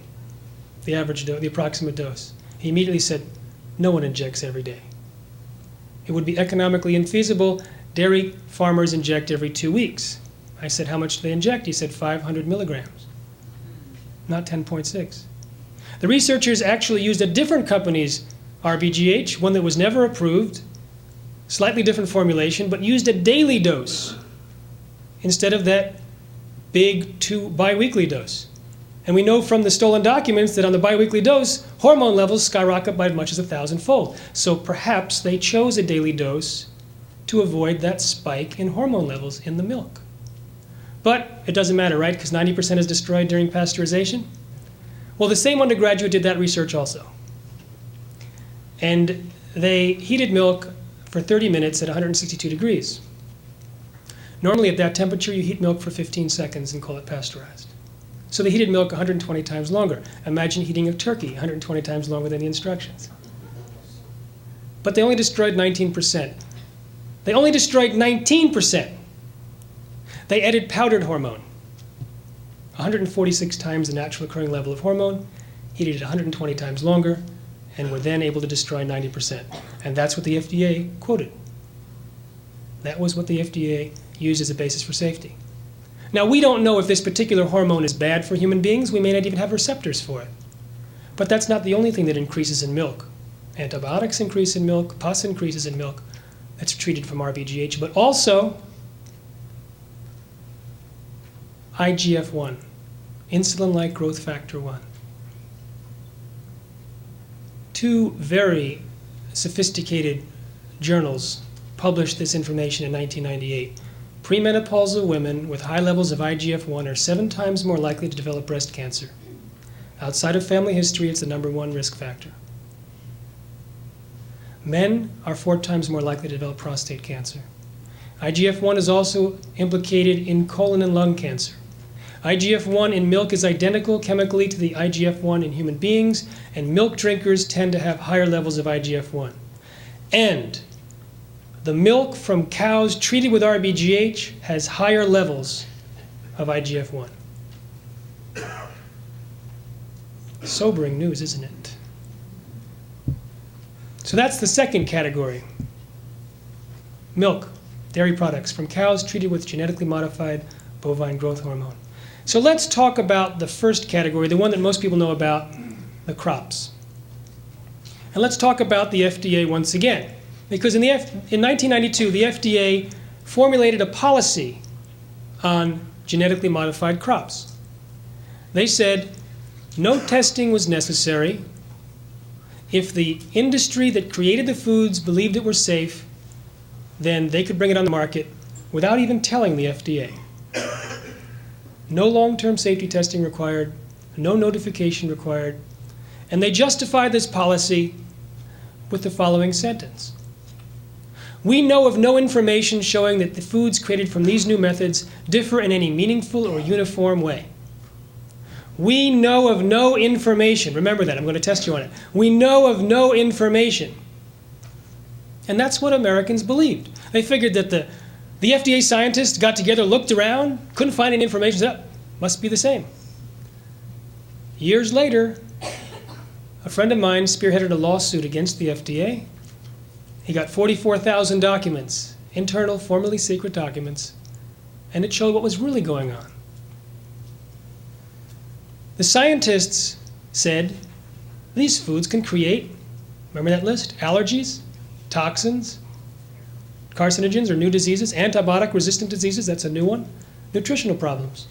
the average dose, the approximate dose. He immediately said, no one injects every day. It would be economically infeasible. Dairy farmers inject every 2 weeks. I said, how much do they inject? He said 500 milligrams, not 10.6. The researchers actually used a different company's RBGH, one that was never approved, slightly different formulation, but used a daily dose instead of that big biweekly dose. And we know from the stolen documents that on the biweekly dose, hormone levels skyrocket by as much as 1,000-fold. So perhaps they chose a daily dose to avoid that spike in hormone levels in the milk. But it doesn't matter, right? Because 90% is destroyed during pasteurization. Well, the same undergraduate did that research also. And they heated milk for 30 minutes at 162 degrees. Normally at that temperature, you heat milk for 15 seconds and call it pasteurized. So they heated milk 120 times longer. Imagine heating a turkey 120 times longer than the instructions. but they only destroyed 19%. They only destroyed 19%. They added powdered hormone, 146 times the natural occurring level of hormone, heated it 120 times longer, and were then able to destroy 90%. And that's what the FDA quoted. That was what the FDA used as a basis for safety. Now, we don't know if this particular hormone is bad for human beings. We may not even have receptors for it. But that's not the only thing that increases in milk. Antibiotics increase in milk, pus increases in milk. That's treated from RBGH, but also IGF-1, insulin-like growth factor 1. Two very sophisticated journals published this information in 1998. Premenopausal women with high levels of IGF-1 are 7 times more likely to develop breast cancer. Outside of family history, it's the #1 risk factor. Men are 4 times more likely to develop prostate cancer. IGF-1 is also implicated in colon and lung cancer. IGF-1 in milk is identical chemically to the IGF-1 in human beings, and milk drinkers tend to have higher levels of IGF-1. And the milk from cows treated with RBGH has higher levels of IGF-1. Sobering news, isn't it? So that's the second category. Milk, dairy products from cows treated with genetically modified bovine growth hormone. So let's talk about the first category, the one that most people know about, the crops. And let's talk about the FDA once again. Because in 1992, the FDA formulated a policy on genetically modified crops. They said no testing was necessary. If the industry that created the foods believed it were safe, then they could bring it on the market without even telling the FDA. No long-term safety testing required, no notification required, and they justified this policy with the following sentence. We know of no information showing that the foods created from these new methods differ in any meaningful or uniform way. We know of no information. Remember that, I'm going to test you on it. We know of no information. And that's what Americans believed. They figured that the FDA scientists got together, looked around, couldn't find any information, said, must be the same. Years later, a friend of mine spearheaded a lawsuit against the FDA. He got 44,000 documents, internal, formerly secret documents, and it showed what was really going on. The scientists said these foods can create, remember that list? Allergies, toxins, carcinogens or new diseases, antibiotic-resistant diseases, that's a new one, nutritional problems.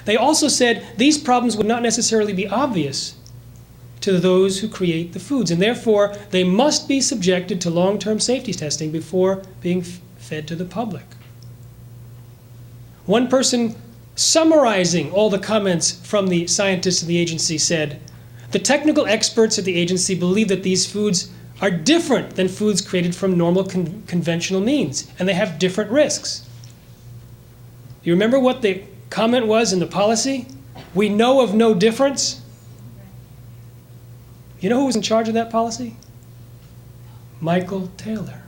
They also said these problems would not necessarily be obvious to those who create the foods, and therefore they must be subjected to long-term safety testing before being fed to the public. One person summarizing all the comments from the scientists of the agency said, the technical experts at the agency believe that these foods are different than foods created from normal conventional means, and they have different risks. You remember what the comment was in the policy? We know of no difference. You know who was in charge of that policy? Michael Taylor,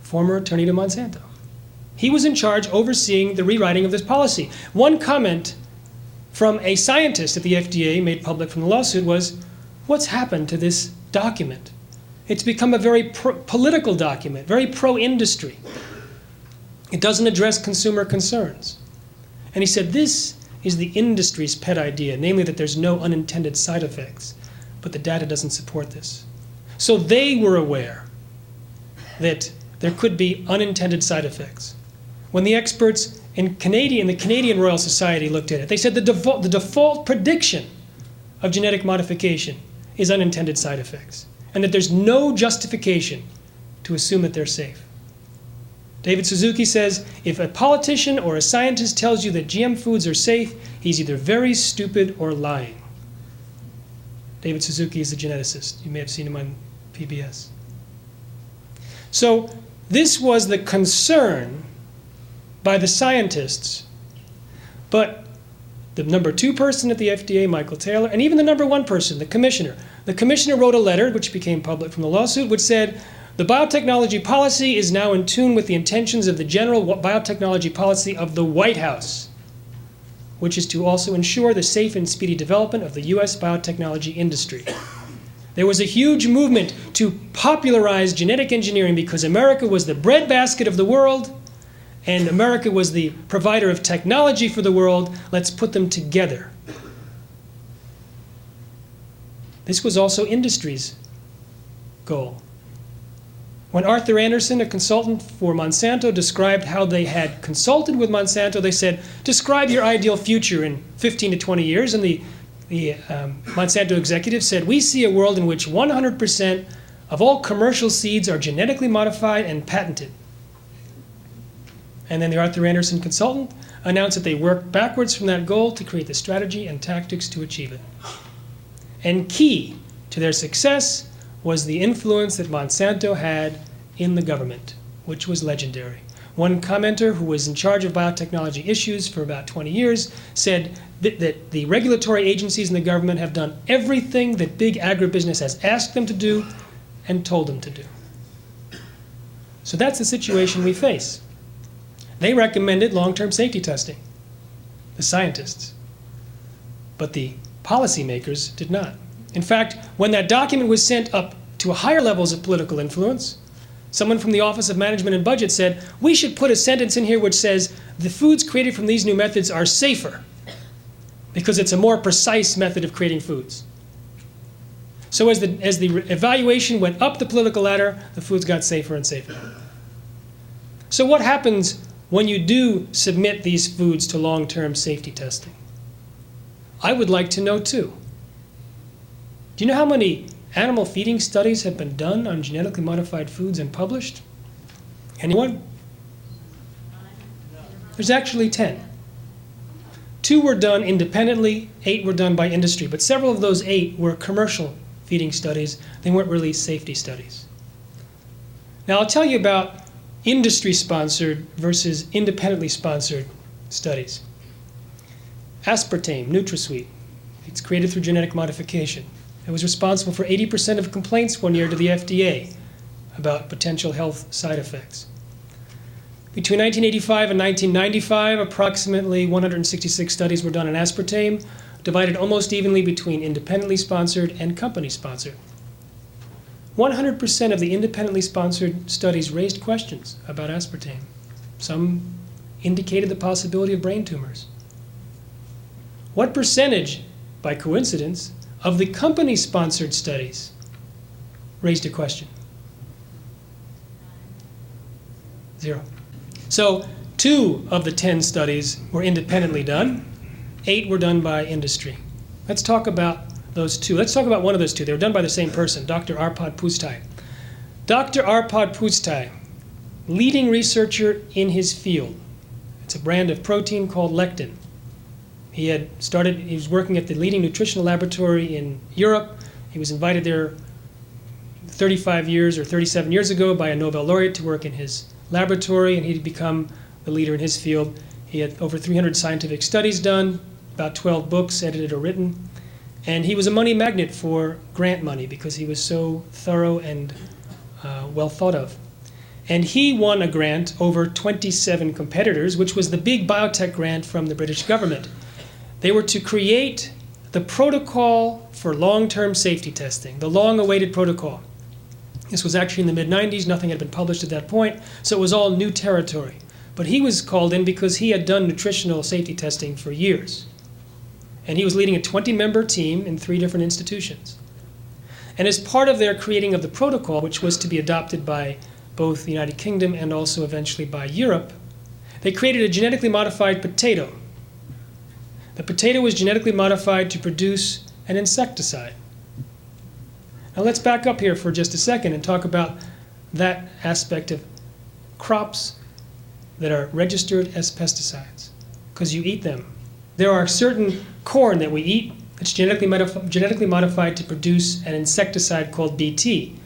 former attorney to Monsanto. He was in charge overseeing the rewriting of this policy. One comment from a scientist at the FDA made public from the lawsuit was, what's happened to this document? It's become a very political document, very pro-industry. It doesn't address consumer concerns. And he said this is the industry's pet idea, namely that there's no unintended side effects, but the data doesn't support this. So they were aware that there could be unintended side effects. When the experts in the Canadian Royal Society looked at it, they said the default prediction of genetic modification is unintended side effects, and that there's no justification to assume that they're safe. David Suzuki says, if a politician or a scientist tells you that GM foods are safe, he's either very stupid or lying. David Suzuki is a geneticist. You may have seen him on PBS. So this was the concern by the scientists, but the number 2 person at the FDA, Michael Taylor, and even the number 1 person, the commissioner, the commissioner wrote a letter, which became public from the lawsuit, which said, the biotechnology policy is now in tune with the intentions of the general biotechnology policy of the White House, which is to also ensure the safe and speedy development of the U.S. biotechnology industry. There was a huge movement to popularize genetic engineering because America was the breadbasket of the world and America was the provider of technology for the world. Let's put them together. This was also industry's goal. When Arthur Anderson, a consultant for Monsanto, described how they had consulted with Monsanto, they said, describe your ideal future in 15 to 20 years. And the Monsanto executive said, we see a world in which 100% of all commercial seeds are genetically modified and patented. And then the Arthur Anderson consultant announced that they worked backwards from that goal to create the strategy and tactics to achieve it. And key to their success was the influence that Monsanto had in the government, which was legendary. One commenter who was in charge of biotechnology issues for about 20 years said that the regulatory agencies in the government have done everything that big agribusiness has asked them to do and told them to do. So that's the situation we face. They recommended long-term safety testing, the scientists, but the policymakers did not. In fact, when that document was sent up to higher levels of political influence, someone from the Office of Management and Budget said, we should put a sentence in here which says the foods created from these new methods are safer because it's a more precise method of creating foods. So as the evaluation went up the political ladder, the foods got safer and safer. So what happens when you do submit these foods to long-term safety testing? I would like to know too. Do you know how many animal feeding studies have been done on genetically modified foods and published? Anyone? There's actually 10. 2 were done independently, 8 were done by industry, but several of those 8 were commercial feeding studies. They weren't really safety studies. Now I'll tell you about industry-sponsored versus independently sponsored studies. Aspartame, NutraSweet. It's created through genetic modification. It was responsible for 80% of complaints one year to the FDA about potential health side effects. Between 1985 and 1995, approximately 166 studies were done on aspartame, divided almost evenly between independently sponsored and company sponsored. 100% of the independently sponsored studies raised questions about aspartame. Some indicated the possibility of brain tumors. What percentage, by coincidence, of the company-sponsored studies raised a question? 0. So 2 of the 10 studies were independently done. 8 were done by industry. Let's talk about those 2. Let's talk about one of those 2. They were done by the same person, Dr. Arpad Pusztai. Dr. Arpad Pusztai, leading researcher in his field. It's a brand of protein called lectin. He was working at the leading nutritional laboratory in Europe. He was invited there 35 years or 37 years ago by a Nobel laureate to work in his laboratory, and he'd become the leader in his field. He had over 300 scientific studies done, about 12 books edited or written, and he was a money magnet for grant money because he was so thorough and well thought of. And he won a grant over 27 competitors, which was the big biotech grant from the British government. They were to create the protocol for long-term safety testing, the long-awaited protocol. This was actually in the mid-90s. Nothing had been published at that point, so it was all new territory. But he was called in because he had done nutritional safety testing for years. And he was leading a 20-member team in 3 different institutions. And as part of their creating of the protocol, which was to be adopted by both the United Kingdom and also eventually by Europe, they created a genetically modified potato. The potato was genetically modified to produce an insecticide. Now let's back up here for just a second and talk about that aspect of crops that are registered as pesticides, because you eat them. There are certain corn that we eat that's genetically modified to produce an insecticide called Bt.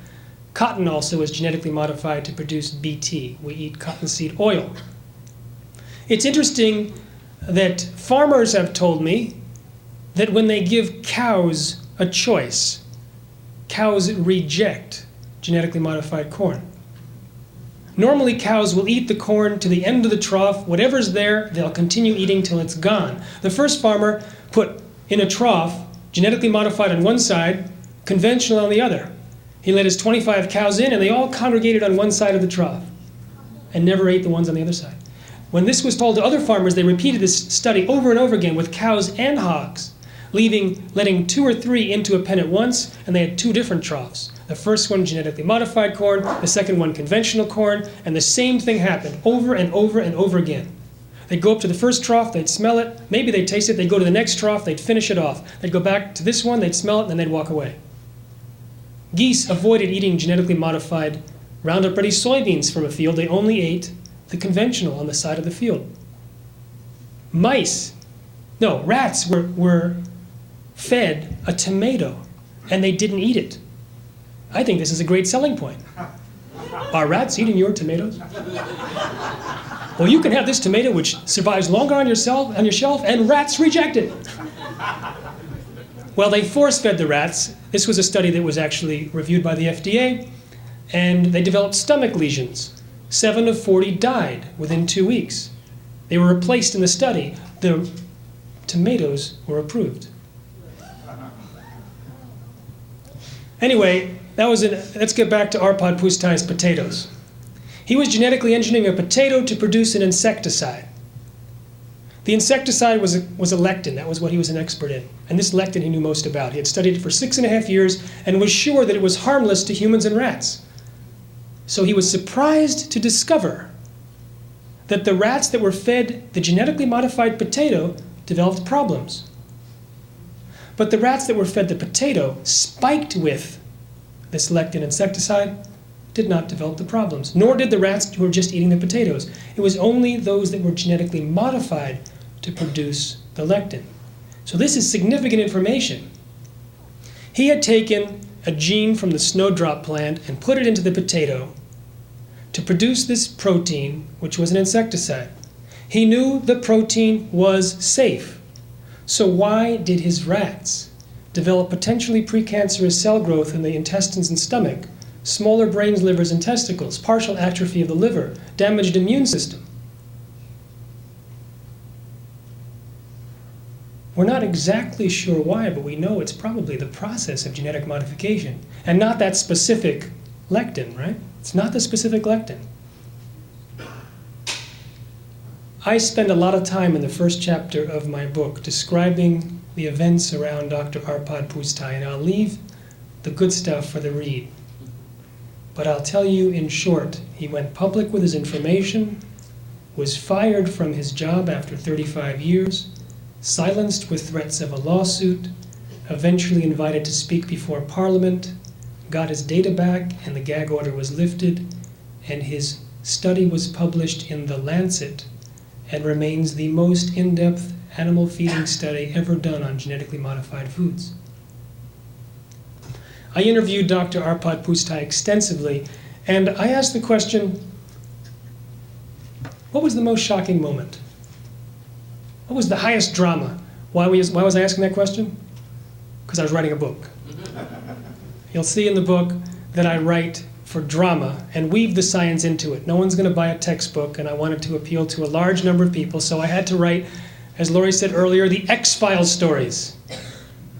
Cotton also is genetically modified to produce Bt. We eat cottonseed oil. It's interesting that farmers have told me that when they give cows a choice cows reject genetically modified corn. Normally, cows will eat the corn to the end of the trough. Whatever's there, they'll continue eating till it's gone. The first farmer put in a trough genetically modified on one side, conventional on the other. He let his 25 cows in, and they all congregated on one side of the trough and never ate the ones on the other side. When this was told to other farmers, they repeated this study over and over again with cows and hogs, letting 2 or 3 into a pen at once, and they had 2 different troughs. The first one, genetically modified corn, the second one, conventional corn, and the same thing happened over and over and over again. They'd go up to the first trough, they'd smell it, maybe they'd taste it, they'd go to the next trough, they'd finish it off. They'd go back to this one, they'd smell it, and then they'd walk away. Geese avoided eating genetically modified Roundup Ready soybeans from a field. They only ate the conventional on the side of the field. Rats were fed a tomato, and they didn't eat it. I think this is a great selling point. Are rats eating your tomatoes? Well, you can have this tomato which survives longer on your shelf, and rats reject it. Well, they force-fed the rats. This was a study that was actually reviewed by the FDA, and they developed stomach lesions. 7 of 40 died within 2 weeks. They were replaced in the study. The tomatoes were approved. Anyway, let's get back to Arpad Pusztai's potatoes. He was genetically engineering a potato to produce an insecticide. The insecticide was a lectin. That was what he was an expert in. And this lectin he knew most about. He had studied it for 6.5 years and was sure that it was harmless to humans and rats. So he was surprised to discover that the rats that were fed the genetically modified potato developed problems. But the rats that were fed the potato spiked with this lectin insecticide did not develop the problems, nor did the rats who were just eating the potatoes. It was only those that were genetically modified to produce the lectin. So this is significant information. He had taken a gene from the snowdrop plant and put it into the potato to produce this protein, which was an insecticide. He knew the protein was safe. So why did his rats develop potentially precancerous cell growth in the intestines and stomach, smaller brains, livers, and testicles, partial atrophy of the liver, damaged immune system? We're not exactly sure why, but we know it's probably the process of genetic modification, and not that specific lectin, right? It's not the specific lectin. I spend a lot of time in the first chapter of my book describing the events around Dr. Arpad Pusztai, and I'll leave the good stuff for the read. But I'll tell you in short, he went public with his information, was fired from his job after 35 years, silenced with threats of a lawsuit, eventually invited to speak before Parliament, got his data back, and the gag order was lifted, and his study was published in The Lancet, and remains the most in-depth animal feeding study ever done on genetically modified foods. I interviewed Dr. Arpad Pusztai extensively, and I asked the question, what was the most shocking moment? What was the highest drama? Why was I asking that question? Because I was writing a book. You'll see in the book that I write for drama and weave the science into it. No one's going to buy a textbook, and I wanted to appeal to a large number of people, so I had to write, as Laurie said earlier, the X-Files stories.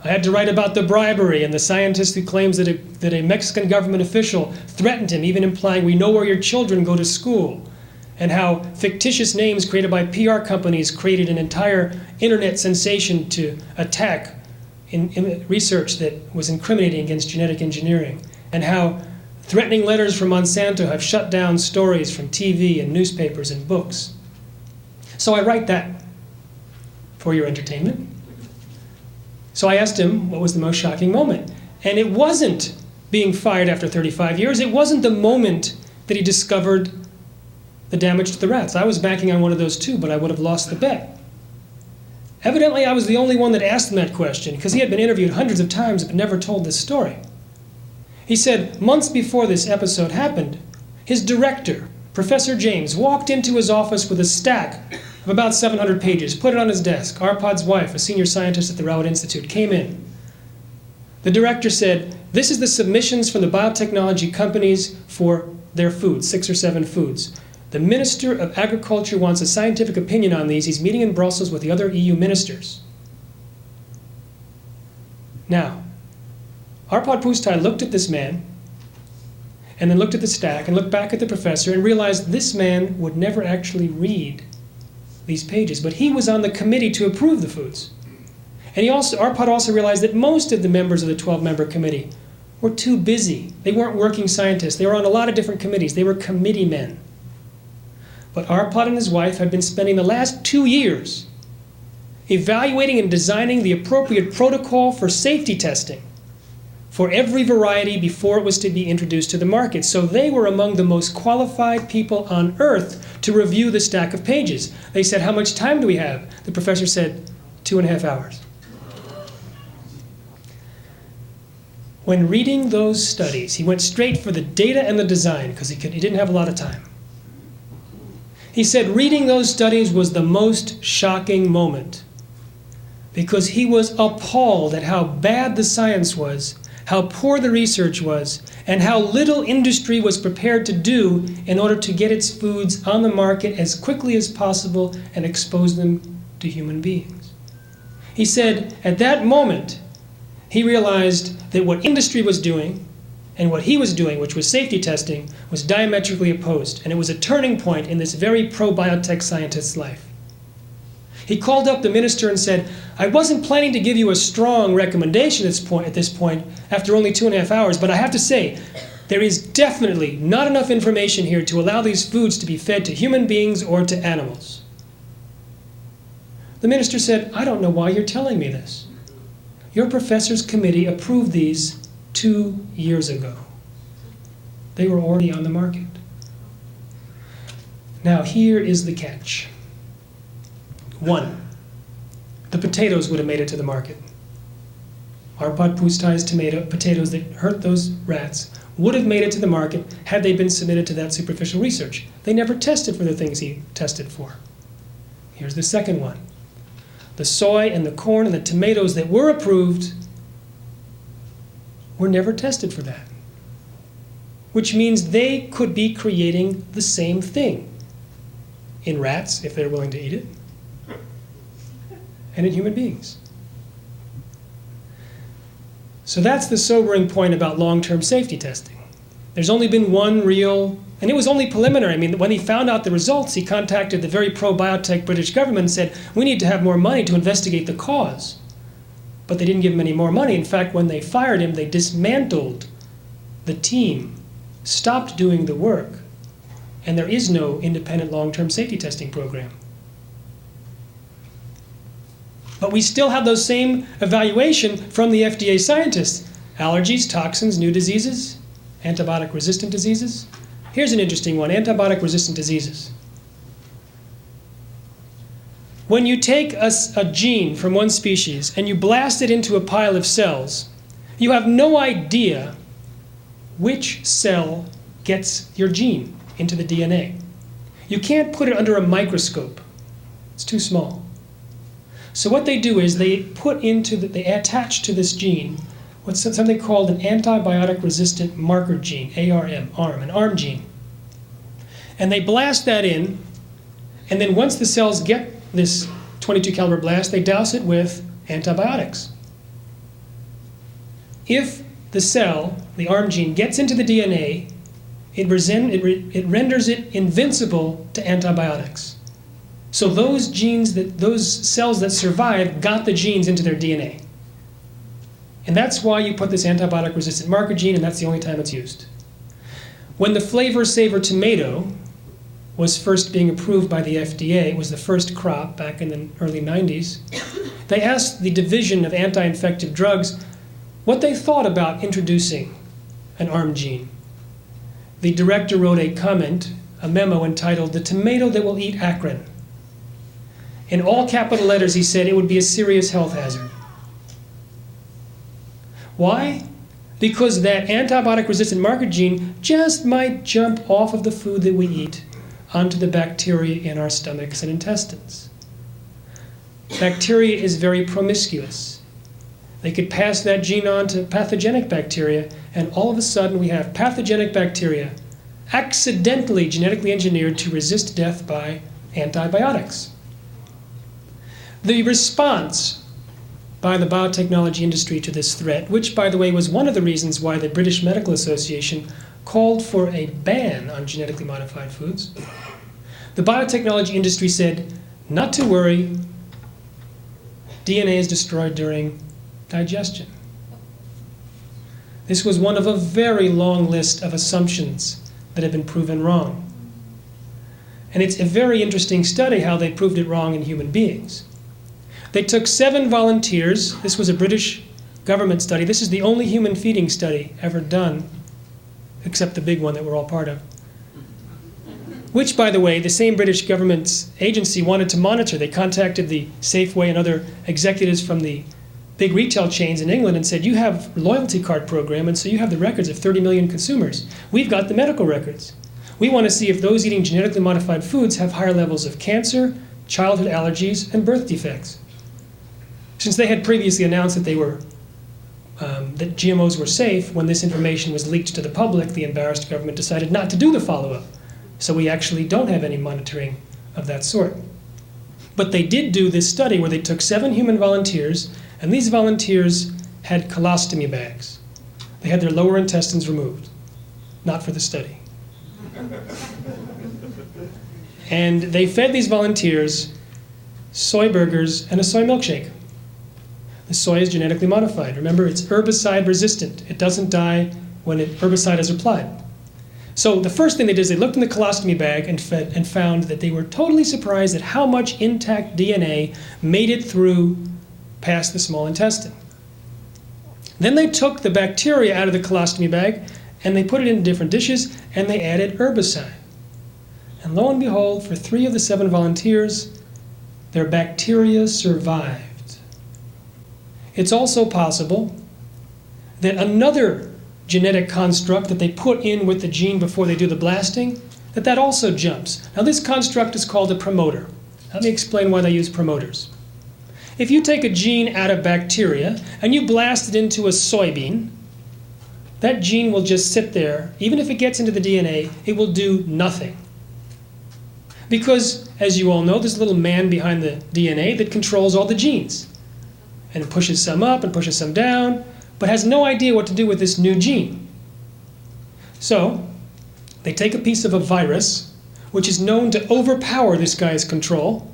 I had to write about the bribery and the scientist who claims that a Mexican government official threatened him, even implying, "We know where your children go to school," and how fictitious names created by PR companies created an entire internet sensation to attack in research that was incriminating against genetic engineering, and how threatening letters from Monsanto have shut down stories from TV and newspapers and books. So I write that for your entertainment. So I asked him what was the most shocking moment. And it wasn't being fired after 35 years. It wasn't the moment that he discovered the damage to the rats. I was banking on one of those too, but I would have lost the bet. Evidently, I was the only one that asked him that question, because he had been interviewed hundreds of times but never told this story. He said months before this episode happened, his director, Professor James, walked into his office with a stack of about 700 pages, put it on his desk. Arpad's wife, a senior scientist at the Raoult Institute, came in. The director said, this is the submissions from the biotechnology companies for their foods, 6 or 7 foods. The Minister of Agriculture wants a scientific opinion on these. He's meeting in Brussels with the other EU ministers. Now, Arpad Pusztai looked at this man, and then looked at the stack, and looked back at the professor, and realized this man would never actually read these pages. But he was on the committee to approve the foods. And Arpad also realized that most of the members of the 12-member committee were too busy. They weren't working scientists. They were on a lot of different committees. They were committee men. But Arpad and his wife had been spending the last 2 years evaluating and designing the appropriate protocol for safety testing for every variety before it was to be introduced to the market. So they were among the most qualified people on earth to review the stack of pages. They said, how much time do we have? The professor said, 2.5 hours. When reading those studies, he went straight for the data and the design because he didn't have a lot of time. He said reading those studies was the most shocking moment because he was appalled at how bad the science was, how poor the research was, and how little industry was prepared to do in order to get its foods on the market as quickly as possible and expose them to human beings. He said at that moment, he realized that what industry was doing and what he was doing, which was safety testing, was diametrically opposed, and it was a turning point in this very pro-biotech scientist's life. He called up the minister and said, I wasn't planning to give you a strong recommendation at this point after only 2.5 hours, but I have to say, there is definitely not enough information here to allow these foods to be fed to human beings or to animals. The minister said, I don't know why you're telling me this. Your professor's committee approved these 2 years ago. They were already on the market. Now here is the catch. 1, the potatoes would have made it to the market. Arpad Pusztai's potatoes that hurt those rats would have made it to the market had they been submitted to that superficial research. They never tested for the things he tested for. Here's the second one. The soy and the corn and the tomatoes that were approved were never tested for that, which means they could be creating the same thing in rats, if they're willing to eat it, and in human beings. So that's the sobering point about long-term safety testing. There's only been one real, and it was only preliminary. I mean, when he found out the results, he contacted the very pro-biotech British government and said, we need to have more money to investigate the cause. But they didn't give him any more money. In fact, when they fired him, they dismantled the team, stopped doing the work, and there is no independent long-term safety testing program. But we still have those same evaluation from the FDA scientists. Allergies, toxins, new diseases, antibiotic-resistant diseases. Here's an interesting one, antibiotic-resistant diseases. When you take a gene from one species and you blast it into a pile of cells, you have no idea which cell gets your gene into the DNA. You can't put it under a microscope. It's too small. So what they do is they attach to this gene what's something called an antibiotic-resistant marker gene, ARM, an ARM gene. And they blast that in, and then once the cells get this 22 caliber blast, they douse it with antibiotics. If the cell, the ARM gene, gets into the DNA, it renders it invincible to antibiotics. So those cells that survive got the genes into their DNA. And that's why you put this antibiotic-resistant marker gene, and that's the only time it's used. When the Flavor Savor tomato was first being approved by the FDA, it was the first crop back in the early 90s, they asked the Division of Anti-Infective Drugs what they thought about introducing an ARM gene. The director wrote a comment, a memo entitled, "The Tomato That Will Eat Akron." In all capital letters, he said it would be a serious health hazard. Why? Because that antibiotic-resistant marker gene just might jump off of the food that we eat onto the bacteria in our stomachs and intestines. Bacteria is very promiscuous. They could pass that gene on to pathogenic bacteria, and all of a sudden we have pathogenic bacteria accidentally genetically engineered to resist death by antibiotics. The response by the biotechnology industry to this threat, which, by the way, was one of the reasons why the British Medical Association called for a ban on genetically modified foods. The biotechnology industry said, not to worry, DNA is destroyed during digestion. This was one of a very long list of assumptions that have been proven wrong. And it's a very interesting study how they proved it wrong in human beings. They took 7 volunteers. This was a British government study. This is the only human feeding study ever done, except the big one that we're all part of. Which, by the way, the same British government agency wanted to monitor. They contacted the Safeway and other executives from the big retail chains in England and said, you have a loyalty card program, and so you have the records of 30 million consumers. We've got the medical records. We want to see if those eating genetically modified foods have higher levels of cancer, childhood allergies, and birth defects. Since they had previously announced that that GMOs were safe, when this information was leaked to the public, the embarrassed government decided not to do the follow-up. So we actually don't have any monitoring of that sort. But they did do this study where they took 7 human volunteers, and these volunteers had colostomy bags. They had their lower intestines removed, not for the study. And they fed these volunteers soy burgers and a soy milkshake. The soy is genetically modified. Remember, it's herbicide resistant. It doesn't die when herbicide is applied. So the first thing they did is they looked in the colostomy bag and found that they were totally surprised at how much intact DNA made it through past the small intestine. Then they took the bacteria out of the colostomy bag and they put it in different dishes and they added herbicide. And lo and behold, for 3 of the 7 volunteers, their bacteria survived. It's also possible that another genetic construct that they put in with the gene before they do the blasting, that also jumps. Now this construct is called a promoter. Let me explain why they use promoters. If you take a gene out of bacteria and you blast it into a soybean, that gene will just sit there. Even if it gets into the DNA, it will do nothing. Because, as you all know, there's a little man behind the DNA that controls all the genes. And it pushes some up and pushes some down, but has no idea what to do with this new gene. So, they take a piece of a virus, which is known to overpower this guy's control,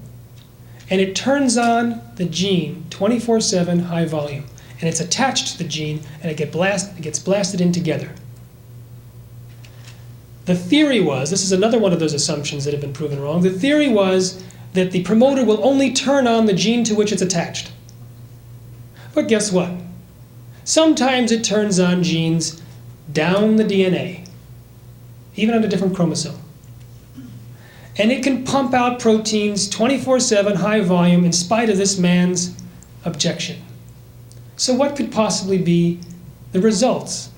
and it turns on the gene 24/7 high volume. And it's attached to the gene, and it gets blasted in together. The theory was, this is another one of those assumptions that have been proven wrong, the theory was that the promoter will only turn on the gene to which it's attached. But guess what? Sometimes it turns on genes down the DNA, even on a different chromosome. And it can pump out proteins 24/7 high volume in spite of this man's objection. So what could possibly be the results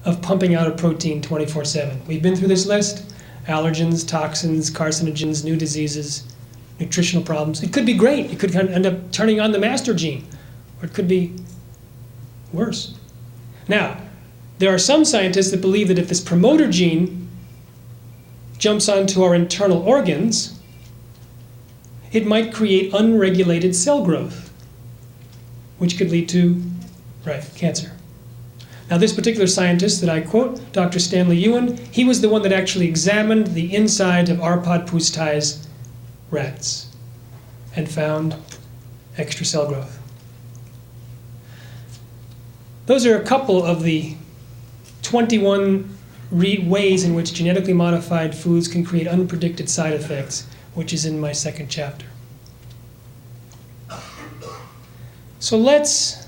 of pumping out a protein 24/7? We've been through this list: allergens, toxins, carcinogens, new diseases, nutritional problems. It could be great. It could end up turning on the master gene, or it could be worse. Now, there are some scientists that believe that if this promoter gene jumps onto our internal organs, it might create unregulated cell growth, which could lead to, cancer. Now, this particular scientist that I quote, Dr. Stanley Ewan, he was the one that actually examined the inside of Arpad Pusztai's rats and found extra cell growth. Those are a couple of the 21 ways in which genetically modified foods can create unpredicted side effects, which is in my 2nd chapter. So let's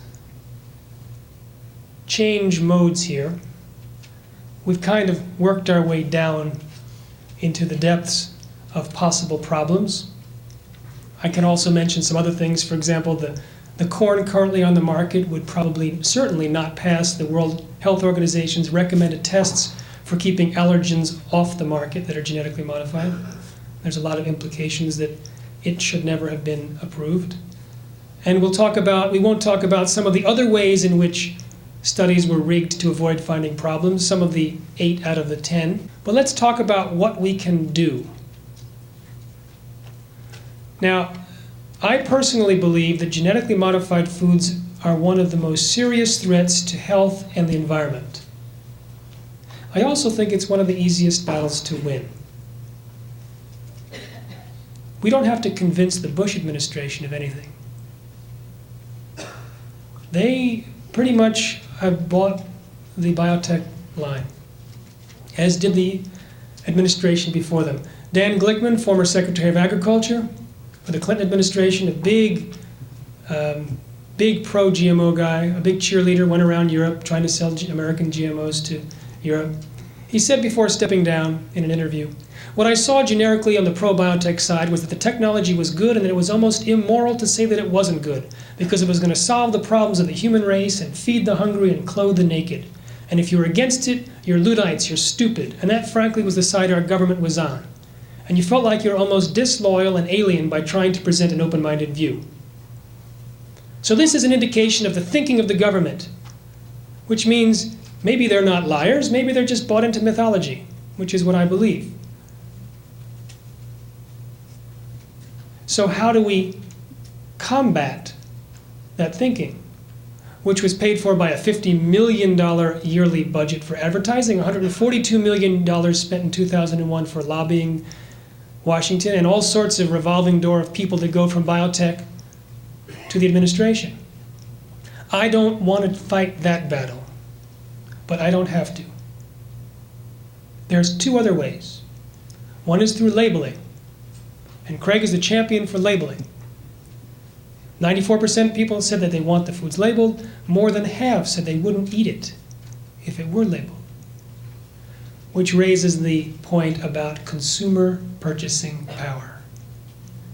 change modes here. We've kind of worked our way down into the depths of possible problems. I can also mention some other things. For example, the corn currently on the market would certainly not pass the World Health Organization's recommended tests for keeping allergens off the market that are genetically modified. There's a lot of implications that it should never have been approved. And we won't talk about some of the other ways in which studies were rigged to avoid finding problems, some of the 8 out of the 10. But let's talk about what we can do. Now, I personally believe that genetically modified foods are one of the most serious threats to health and the environment. I also think it's one of the easiest battles to win. We don't have to convince the Bush administration of anything. They pretty much have bought the biotech line, as did the administration before them. Dan Glickman, former Secretary of Agriculture for the Clinton administration, a big pro-GMO guy, a big cheerleader, went around Europe trying to sell American GMOs to Europe. He said before stepping down in an interview, "What I saw generically on the pro-biotech side was that the technology was good and that it was almost immoral to say that it wasn't good, because it was going to solve the problems of the human race and feed the hungry and clothe the naked. And if you were against it, you're Luddites, you're stupid." And that, frankly, was the side our government was on. And you felt like you're almost disloyal and alien by trying to present an open-minded view. So this is an indication of the thinking of the government, which means maybe they're not liars, maybe they're just bought into mythology, which is what I believe. So how do we combat that thinking, which was paid for by a $50 million yearly budget for advertising, $142 million spent in 2001 for lobbying Washington, and all sorts of revolving door of people that go from biotech to the administration? I don't want to fight that battle, but I don't have to. There's 2 other ways. One is through labeling, and Craig is the champion for labeling. 94% of people said that they want the foods labeled. More than half said they wouldn't eat it if it were labeled. Which raises the point about consumer purchasing power.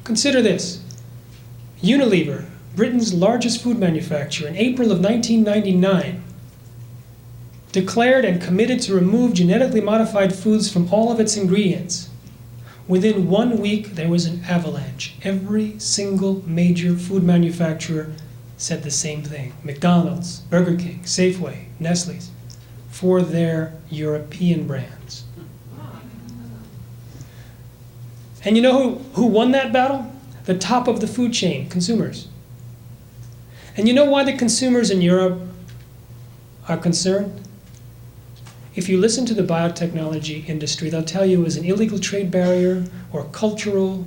Consider this. Unilever, Britain's largest food manufacturer, in April of 1999, declared and committed to remove genetically modified foods from all of its ingredients. Within 1 week, there was an avalanche. Every single major food manufacturer said the same thing. McDonald's, Burger King, Safeway, Nestle's, for their European brands. And you know who won that battle? The top of the food chain, consumers. And you know why the consumers in Europe are concerned? If you listen to the biotechnology industry, they'll tell you it was an illegal trade barrier, or cultural,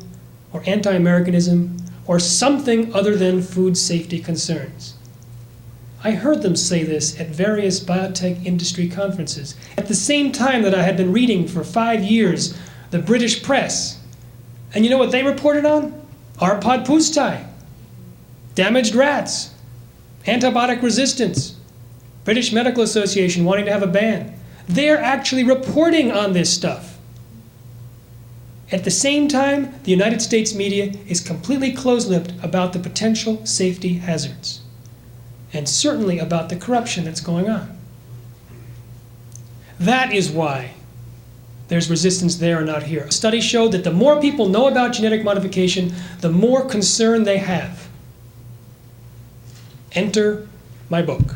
or anti-Americanism, or something other than food safety concerns. I heard them say this at various biotech industry conferences, at the same time that I had been reading for 5 years the British press. And you know what they reported on? Arpad Pusztai, damaged rats, antibiotic resistance, British Medical Association wanting to have a ban. They're actually reporting on this stuff. At the same time, the United States media is completely close-lipped about the potential safety hazards, and certainly about the corruption that's going on. That is why there's resistance there and not here. A study showed that the more people know about genetic modification, the more concern they have. Enter my book.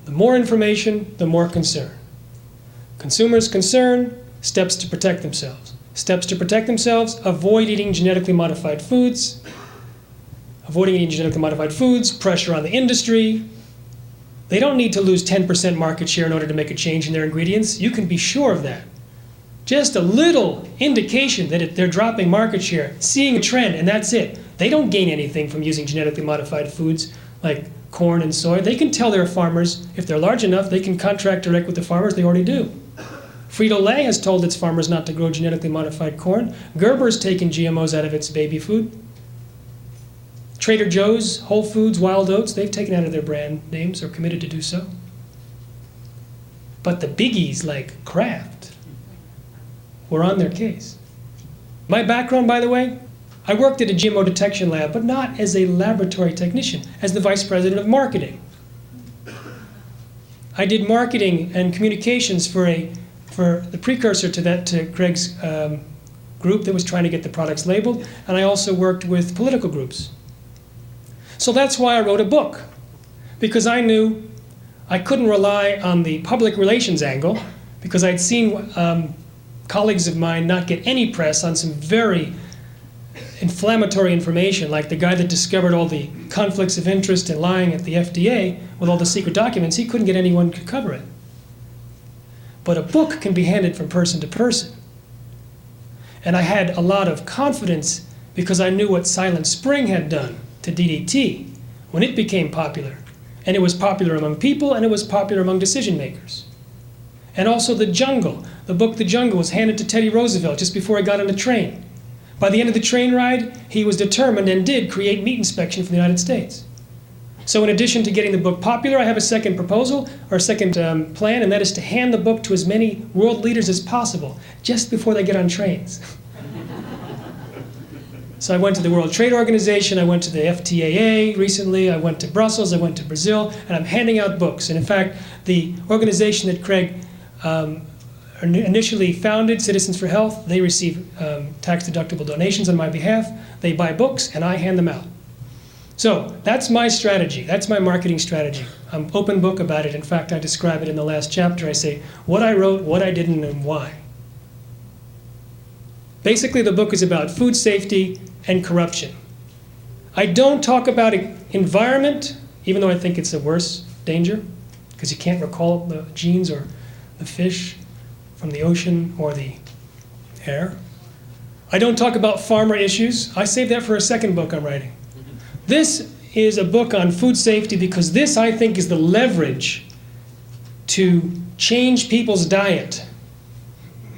The more information, the more concern. Consumers' concern, steps to protect themselves. Steps to protect themselves, avoid eating genetically modified foods. Avoiding eating genetically modified foods, pressure on the industry. They don't need to lose 10% market share in order to make a change in their ingredients. You can be sure of that. Just a little indication that they're dropping market share, seeing a trend, and that's it. They don't gain anything from using genetically modified foods like corn and soy. They can tell their farmers, if they're large enough, they can contract direct with the farmers. They already do. Frito-Lay has told its farmers not to grow genetically modified corn. Gerber's taken GMOs out of its baby food. Trader Joe's, Whole Foods, Wild Oats, they've taken out of their brand names or committed to do so. But the biggies like Kraft were on their case. My background, by the way, I worked at a GMO detection lab, but not as a laboratory technician, as the vice president of marketing. I did marketing and communications for the precursor to Craig's group that was trying to get the products labeled, and I also worked with political groups So that's why I wrote a book, because I knew I couldn't rely on the public relations angle, because I'd seen colleagues of mine not get any press on some very inflammatory information, like the guy that discovered all the conflicts of interest and lying at the FDA with all the secret documents. He couldn't get anyone to cover it. But a book can be handed from person to person. And I had a lot of confidence because I knew what Silent Spring had done to DDT when it became popular. And it was popular among people, and it was popular among decision makers. And also The Jungle. The book The Jungle was handed to Teddy Roosevelt just before he got on the train. By the end of the train ride, he was determined and did create meat inspection for the United States. So in addition to getting the book popular, I have a second proposal, or a second plan, and that is to hand the book to as many world leaders as possible, just before they get on trains. So I went to the World Trade Organization, I went to the FTAA recently, I went to Brussels, I went to Brazil, and I'm handing out books. And in fact, the organization that Craig initially founded, Citizens for Health, they receive tax-deductible donations on my behalf. They buy books, and I hand them out. So that's my strategy. That's my marketing strategy. I'm an open book about it. In fact, I describe it in the last chapter. I say what I wrote, what I didn't, and why. Basically, the book is about food safety and corruption. I don't talk about environment, even though I think it's a worse danger, because you can't recall the genes or the fish from the ocean or the air. I don't talk about farmer issues. I save that for a second book I'm writing. This is a book on food safety because this, I think, is the leverage to change people's diet.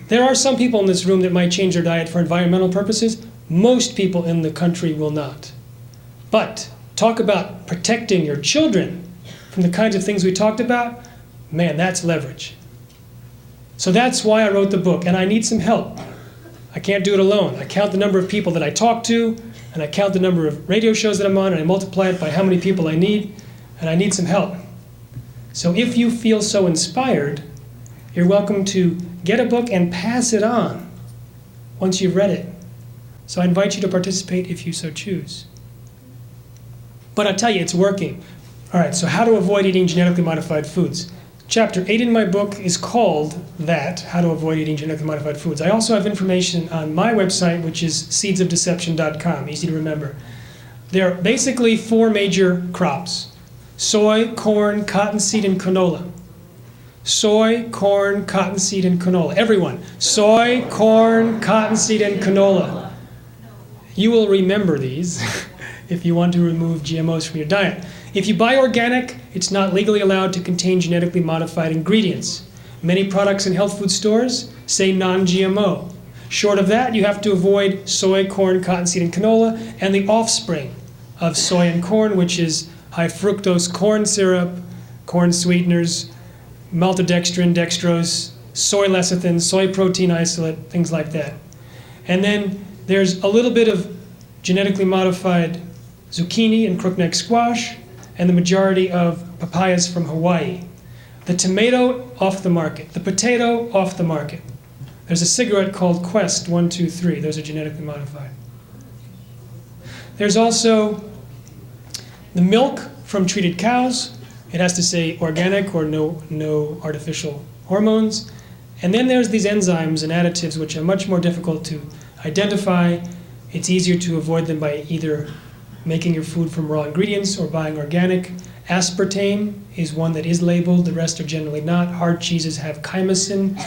There are some people in this room that might change their diet for environmental purposes. Most people in the country will not. But talk about protecting your children from the kinds of things we talked about, man, that's leverage. So that's why I wrote the book, and I need some help. I can't do it alone. I count the number of people that I talk to, and I count the number of radio shows that I'm on, and I multiply it by how many people I need, and I need some help. So if you feel so inspired, you're welcome to get a book and pass it on once you've read it. So I invite you to participate if you so choose. But I'll tell you, it's working. All right, so how to avoid eating genetically modified foods. Chapter 8 in my book is called that, How to Avoid Eating Genetically Modified Foods. I also have information on my website, which is seedsofdeception.com, easy to remember. There are basically 4 major crops: soy, corn, cottonseed, and canola. Soy, corn, cottonseed, and canola. Everyone, soy, corn, cottonseed, and canola. You will remember these if you want to remove GMOs from your diet. If you buy organic, it's not legally allowed to contain genetically modified ingredients. Many products in health food stores say non-GMO. Short of that, you have to avoid soy, corn, cottonseed, and canola, and the offspring of soy and corn, which is high fructose corn syrup, corn sweeteners, maltodextrin, dextrose, soy lecithin, soy protein isolate, things like that. And then there's a little bit of genetically modified zucchini and crookneck squash, and the majority of papayas from Hawaii. The tomato, off the market. The potato, off the market. There's a cigarette called Quest 123. Those are genetically modified. There's also the milk from treated cows. It has to say organic or no artificial hormones. And then there's these enzymes and additives which are much more difficult to identify. It's easier to avoid them by either making your food from raw ingredients or buying organic. Aspartame is one that is labeled, the rest are generally not. Hard cheeses have chymosin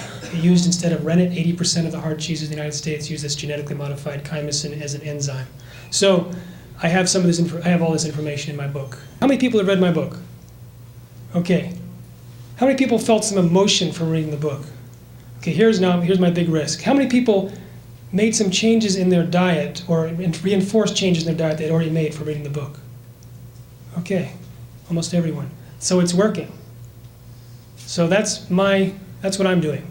used instead of rennet. 80% of the hard cheeses in the United States use this genetically modified chymosin as an enzyme. So I have I have all this information in my book. How many people have read my book? Okay. How many people felt some emotion from reading the book? Okay, here's my big risk. How many people made some changes in their diet or reinforced changes in their diet they had already made from reading the book? Okay, almost everyone. So it's working. So that's what I'm doing.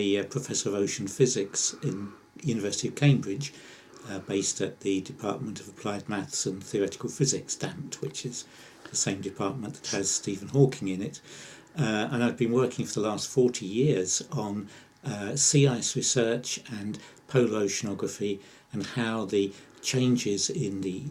the Professor of Ocean Physics in University of Cambridge, based at the Department of Applied Maths and Theoretical Physics, DAMT, which is the same department that has Stephen Hawking in it. And I've been working for the last 40 years on sea ice research and polar oceanography, and how the changes in the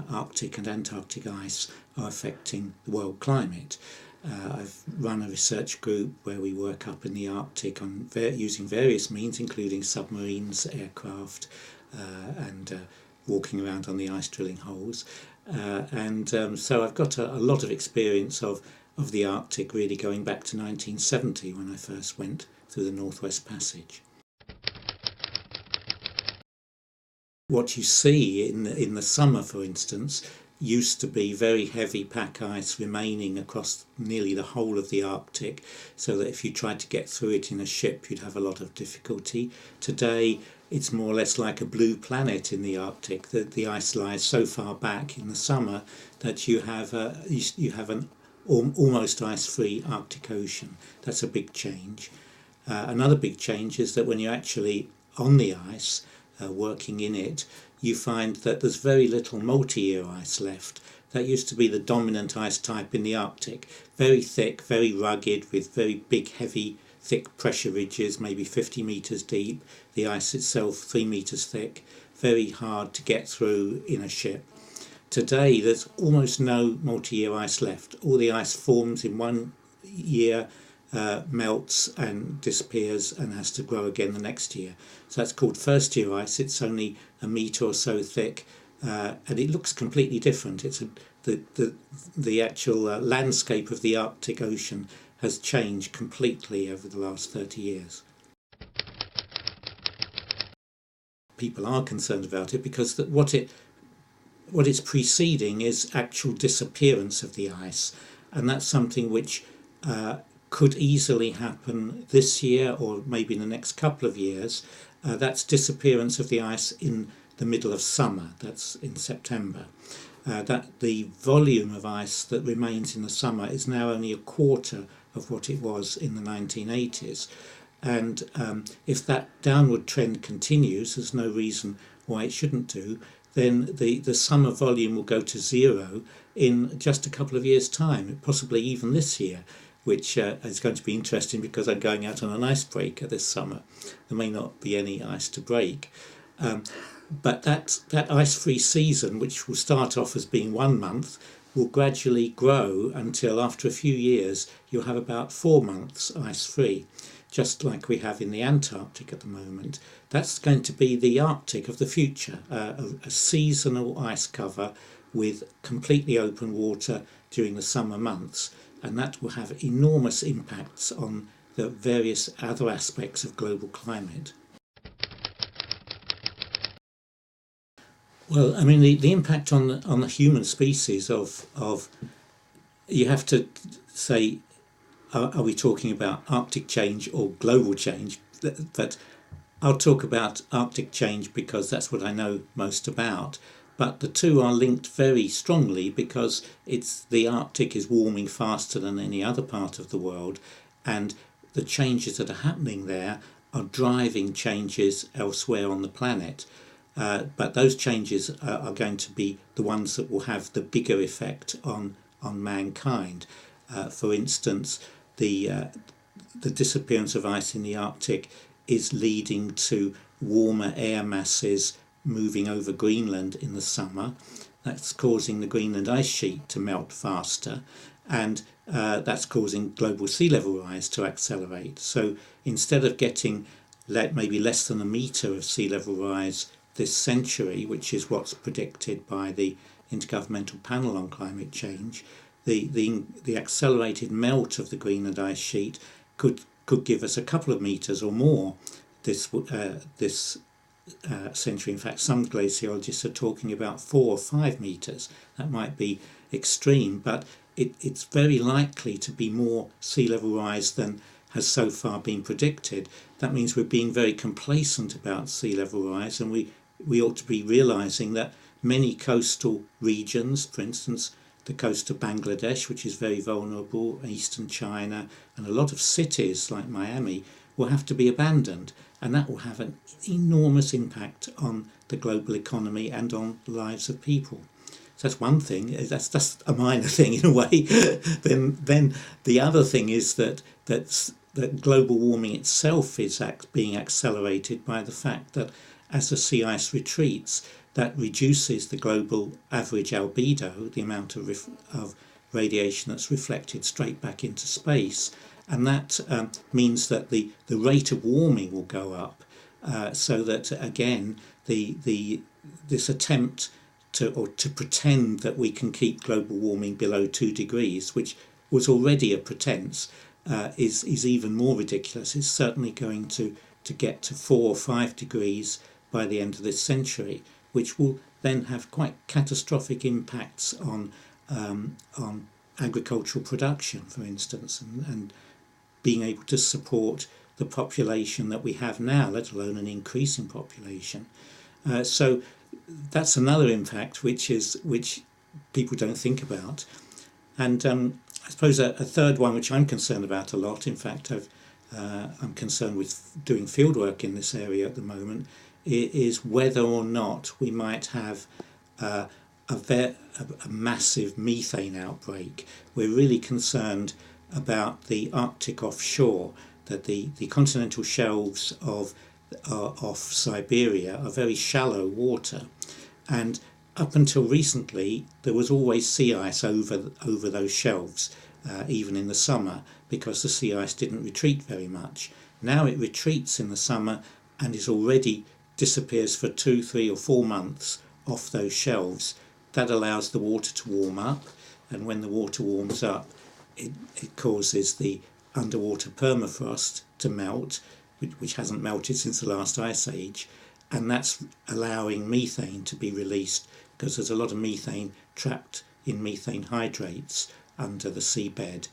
Arctic and Antarctic ice are affecting the world climate. I've run a research group where we work up in the Arctic on using various means, including submarines, aircraft, and walking around on the ice drilling holes. So I've got a lot of experience of the Arctic, really going back to 1970 when I first went through the Northwest Passage. What you see in the summer, for instance, used to be very heavy pack ice remaining across nearly the whole of the Arctic, so that if you tried to get through it in a ship you'd have a lot of difficulty. Today it's more or less like a blue planet in the Arctic. The ice lies so far back in the summer that you have an almost ice-free Arctic Ocean. That's a big change. Another big change is that when you're actually on the ice, working in it, you find that there's very little multi-year ice left. That used to be the dominant ice type in the Arctic. Very thick, very rugged, with very big, heavy, thick pressure ridges, maybe 50 metres deep. The ice itself 3 metres thick. Very hard to get through in a ship. Today there's almost no multi-year ice left. All the ice forms in 1 year, melts and disappears and has to grow again the next year. So that's called first year ice. It's only a metre or so thick, and it looks completely different. It's the actual landscape of the Arctic Ocean has changed completely over the last 30 years. People are concerned about it because what it's preceding is actual disappearance of the ice, and that's something which could easily happen this year or maybe in the next couple of years. That's disappearance of the ice in the middle of summer, that's in September. That the volume of ice that remains in the summer is now only a quarter of what it was in the 1980s. And if that downward trend continues, there's no reason why it shouldn't do, then the summer volume will go to zero in just a couple of years' time, possibly even this year, which is going to be interesting because I'm going out on an icebreaker this summer. There may not be any ice to break. But that ice-free season, which will start off as being 1 month, will gradually grow until after a few years you'll have about 4 months ice-free, just like we have in the Antarctic at the moment. That's going to be the Arctic of the future, a seasonal ice cover with completely open water during the summer months, and that will have enormous impacts on the various other aspects of global climate. Well, I mean, the impact on the human species of you have to say, are we talking about Arctic change or global change? But I'll talk about Arctic change because that's what I know most about. But the two are linked very strongly because the Arctic is warming faster than any other part of the world, and the changes that are happening there are driving changes elsewhere on the planet. But those changes are going to be the ones that will have the bigger effect on mankind. For instance, the disappearance of ice in the Arctic is leading to warmer air masses moving over Greenland in the summer. That's causing the Greenland ice sheet to melt faster, and that's causing global sea level rise to accelerate. So instead of getting maybe less than a metre of sea level rise this century, which is what's predicted by the Intergovernmental Panel on Climate Change, the accelerated melt of the Greenland ice sheet could give us a couple of metres or more this century. In fact, some glaciologists are talking about 4 or 5 metres. That might be extreme, but it's very likely to be more sea level rise than has so far been predicted. That means we're being very complacent about sea level rise, and we ought to be realising that many coastal regions, for instance the coast of Bangladesh, which is very vulnerable, eastern China, and a lot of cities like Miami will have to be abandoned, and that will have an enormous impact on the global economy and on the lives of people. So that's one thing. That's just a minor thing in a way. then the other thing is that global warming itself is being accelerated by the fact that as the sea ice retreats, that reduces the global average albedo, the amount of radiation that's reflected straight back into space, and that means that the rate of warming will go up, so that again this attempt to pretend that we can keep global warming below 2 degrees, which was already a pretense, is even more ridiculous. It's certainly going to get to 4 or 5 degrees by the end of this century, which will then have quite catastrophic impacts on agricultural production, for instance, and being able to support the population that we have now, let alone an increasing population. So that's another impact which people don't think about. And I suppose a third one which I'm concerned about a lot, in fact I'm concerned with doing fieldwork in this area at the moment, is whether or not we might have a massive methane outbreak. We're really concerned about the Arctic offshore, that the continental shelves off Siberia are very shallow water, and up until recently there was always sea ice over those shelves, even in the summer, because the sea ice didn't retreat very much. Now it retreats in the summer and is already disappears for 2, 3 or 4 months off those shelves. That allows the water to warm up, and when the water warms up, it causes the underwater permafrost to melt, which hasn't melted since the last ice age, and that's allowing methane to be released, because there's a lot of methane trapped in methane hydrates under the seabed.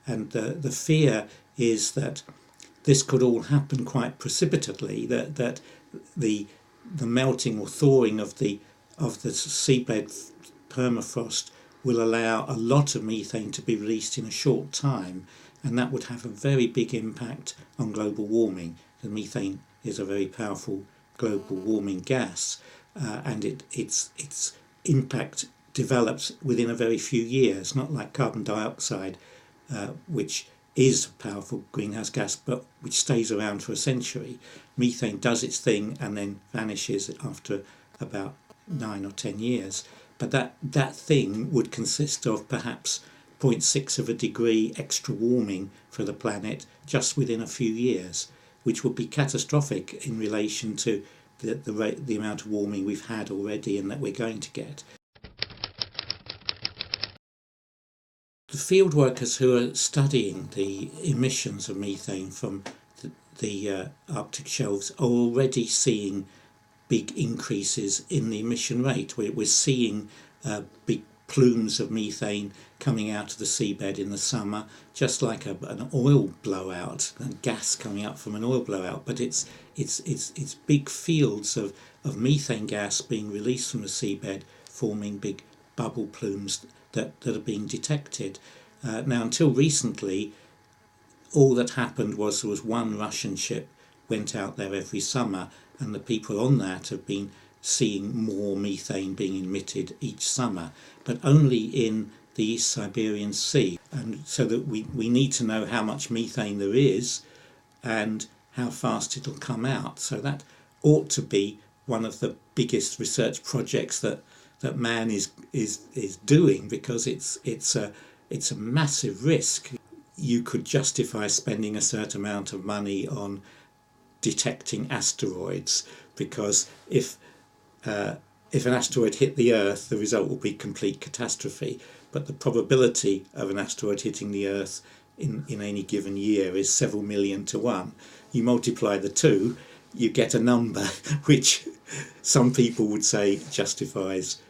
And the fear is that this could all happen quite precipitately, that the melting or thawing of the seabed permafrost will allow a lot of methane to be released in a short time, and that would have a very big impact on global warming. The methane is a very powerful global warming gas, and its impact develops within a very few years, not like carbon dioxide, which is a powerful greenhouse gas but which stays around for a century. Methane does its thing and then vanishes after about 9 or 10 years. But that thing would consist of perhaps 0.6 of a degree extra warming for the planet just within a few years, which would be catastrophic in relation to the amount of warming we've had already and that we're going to get. The field workers who are studying the emissions of methane from the Arctic shelves are already seeing big increases in the emission rate. We're seeing big plumes of methane coming out of the seabed in the summer, just like an oil blowout, and gas coming up from an oil blowout. But it's big fields of methane gas being released from the seabed, forming big bubble plumes that are being detected. Now, until recently, all that happened was there was one Russian ship went out there every summer, and the people on that have been seeing more methane being emitted each summer, but only in the East Siberian Sea. And so that we need to know how much methane there is and how fast it'll come out. So that ought to be one of the biggest research projects that man is doing, because it's a massive risk. You could justify spending a certain amount of money on detecting asteroids, because if an asteroid hit the Earth, the result will be complete catastrophe. But the probability of an asteroid hitting the Earth in any given year is several million to 1. You multiply the two, you get a number which some people would say justifies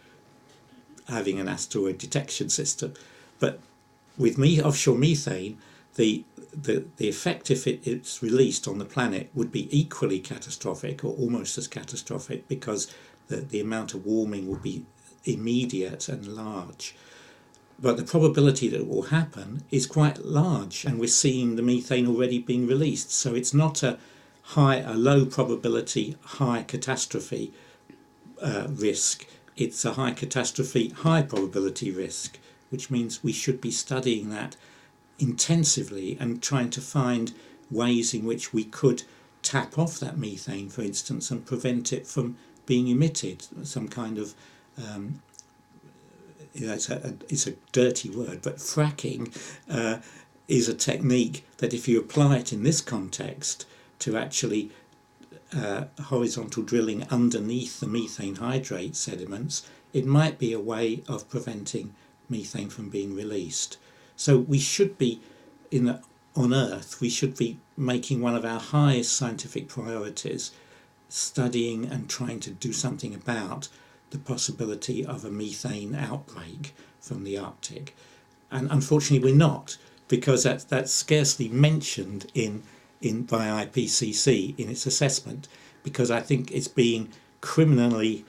having an asteroid detection system. But with offshore methane, the effect if it's released on the planet would be equally catastrophic, or almost as catastrophic, because the amount of warming would be immediate and large. but the probability that it will happen is quite large, and we're seeing the methane already being released. So it's not a low probability, high catastrophe risk. It's a high catastrophe, high probability risk, which means we should be studying that intensively and trying to find ways in which we could tap off that methane, for instance, and prevent it from being emitted. Some kind of it's a dirty word, but fracking is a technique that, if you apply it in this context to actually horizontal drilling underneath the methane hydrate sediments, it might be a way of preventing methane from being released. So we should be, on Earth, we should be making one of our highest scientific priorities studying and trying to do something about the possibility of a methane outbreak from the Arctic. And unfortunately we're not, because that's scarcely mentioned by IPCC in its assessment, because I think it's being criminally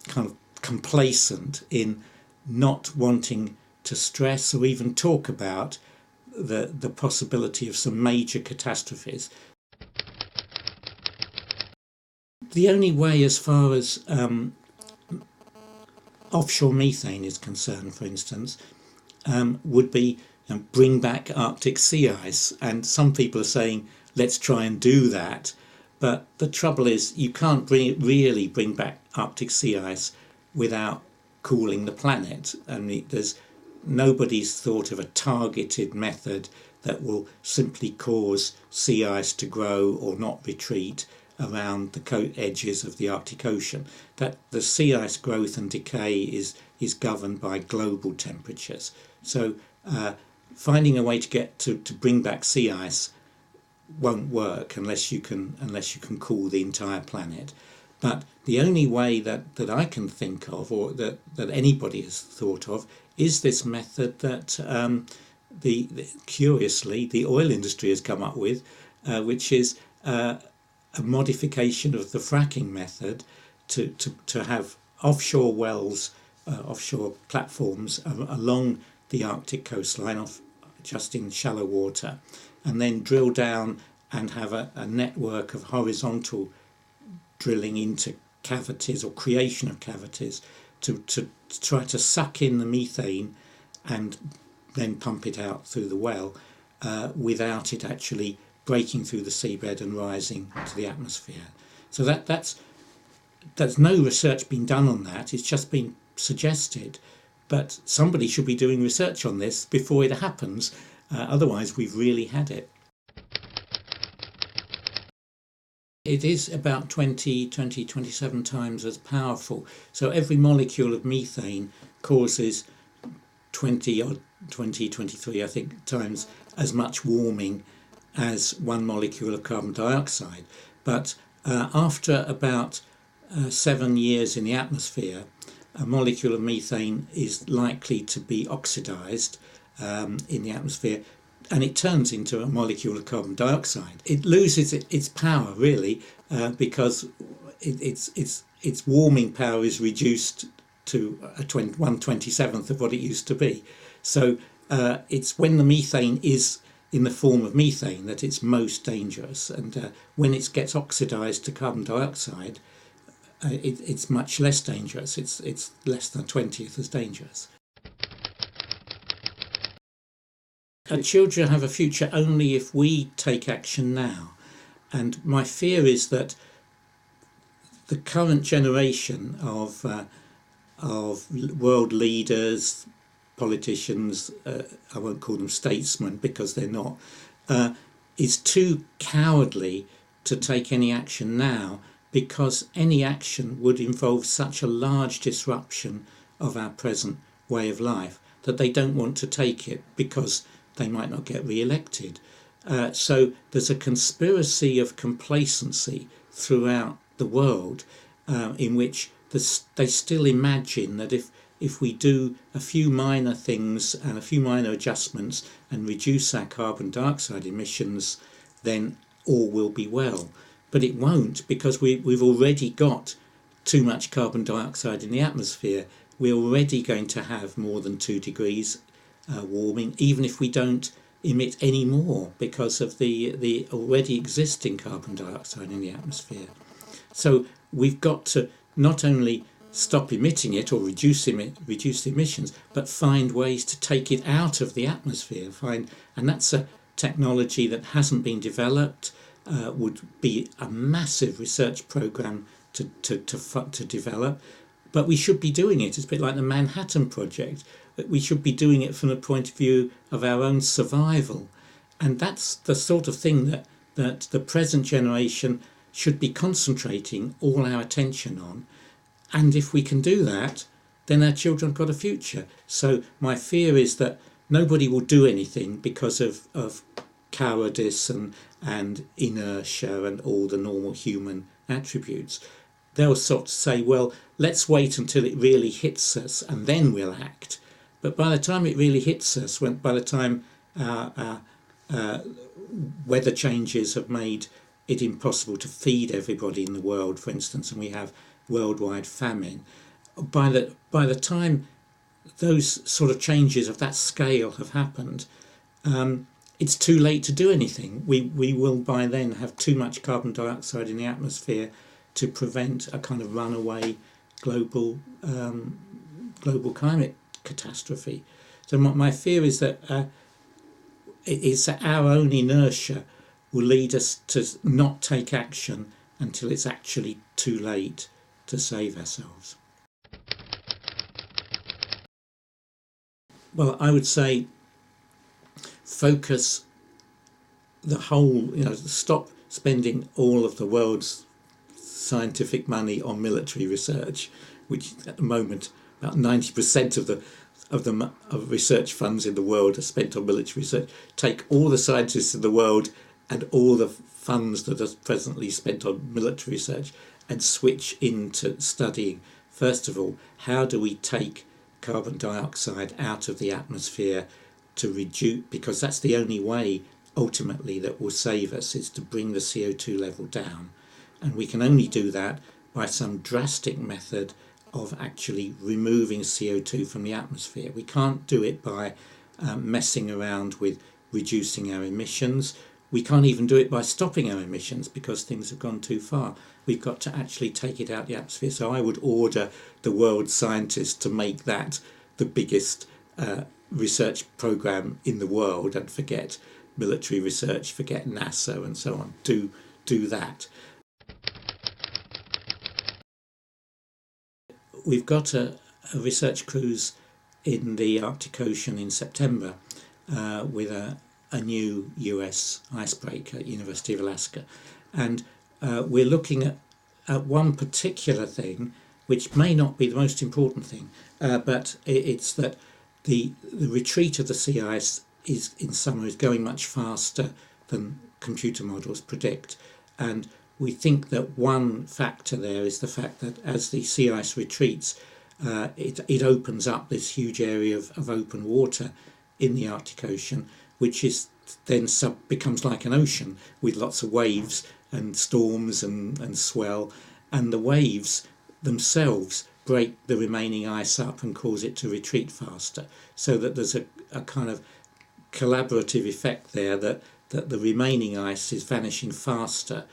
kind of complacent in not wanting to stress or even talk about the possibility of some major catastrophes. The only way, as far as offshore methane is concerned, for instance, would be bring back Arctic sea ice. And some people are saying, let's try and do that. But the trouble is, you can't really bring back Arctic sea ice without cooling the planet. And nobody's thought of a targeted method that will simply cause sea ice to grow or not retreat around the edges of the Arctic Ocean. That the sea ice growth and decay is governed by global temperatures. So finding a way to bring back sea ice won't work unless you can cool the entire planet. But the only way that I can think of, or that anybody has thought of, is this method that curiously the oil industry has come up with, which is a modification of the fracking method to have offshore wells, offshore platforms along the Arctic coastline, just in shallow water, and then drill down and have a network of horizontal drilling into cavities or creation of cavities to try to suck in the methane and then pump it out through the well without it actually breaking through the seabed and rising to the atmosphere. So that's no research been done on that. It's just been suggested, but somebody should be doing research on this before it happens. Otherwise, we've really had it. It is about 27 times as powerful. So every molecule of methane causes 23, I think, times as much warming as one molecule of carbon dioxide. But after about 7 years in the atmosphere, a molecule of methane is likely to be oxidized in the atmosphere, and it turns into a molecule of carbon dioxide. It loses its power, really, because its warming power is reduced to 1/27th of what it used to be. So it's when the methane is in the form of methane that it's most dangerous, and when it gets oxidized to carbon dioxide, it's much less dangerous. It's less than 20th as dangerous. Our children have a future only if we take action now, and my fear is that the current generation of world leaders, politicians, I won't call them statesmen because they're not, is too cowardly to take any action now, because any action would involve such a large disruption of our present way of life that they don't want to take it because they might not get re-elected. So there's a conspiracy of complacency throughout the world in which they still imagine that if we do a few minor things and a few minor adjustments and reduce our carbon dioxide emissions, then all will be well. But it won't, because we've already got too much carbon dioxide in the atmosphere. We're already going to have more than 2 degrees warming, even if we don't emit any more because of the already existing carbon dioxide in the atmosphere. So we've got to not only stop emitting it or reduce emissions, but find ways to take it out of the atmosphere. And that's a technology that hasn't been developed. Would be a massive research program to develop, but we should be doing it. It's a bit like the Manhattan Project. We should be doing it from the point of view of our own survival, and that's the sort of thing that the present generation should be concentrating all our attention on. And if we can do that, then our children have got a future. So my fear is that nobody will do anything because of cowardice and inertia and all the normal human attributes. They'll sort of say, well, let's wait until it really hits us and then we'll act. But by the time it really hits us, by the time weather changes have made it impossible to feed everybody in the world, for instance, and we have worldwide famine, by the time those sort of changes of that scale have happened, it's too late to do anything. We will by then have too much carbon dioxide in the atmosphere to prevent a kind of runaway global climate catastrophe. So my fear is that it's that our own inertia will lead us to not take action until it's actually too late to save ourselves. Well, I would say focus the whole, stop spending all of the world's scientific money on military research, which at the moment about 90% of research funds in the world are spent on military research. Take all the scientists in the world and all the funds that are presently spent on military research and switch into studying, first of all, how do we take carbon dioxide out of the atmosphere to reduce, because that's the only way ultimately that will save us, is to bring the CO2 level down. And we can only do that by some drastic method of actually removing CO2 from the atmosphere. We can't do it by messing around with reducing our emissions. We can't even do it by stopping our emissions because things have gone too far. We've got to actually take it out the atmosphere. So I would order the world scientists to make that the biggest research program in the world and forget military research, forget NASA and so on. Do that. We've got a research cruise in the Arctic Ocean in September with a new US icebreaker at University of Alaska. And we're looking at one particular thing, which may not be the most important thing, but it's that the retreat of the sea ice is in summer is going much faster than computer models predict. And we think that one factor there is the fact that as the sea ice retreats, it opens up this huge area of open water in the Arctic Ocean, which is then becomes like an ocean with lots of waves and storms and swell, and the waves themselves break the remaining ice up and cause it to retreat faster, so that there's a kind of collaborative effect there that the remaining ice is vanishing faster.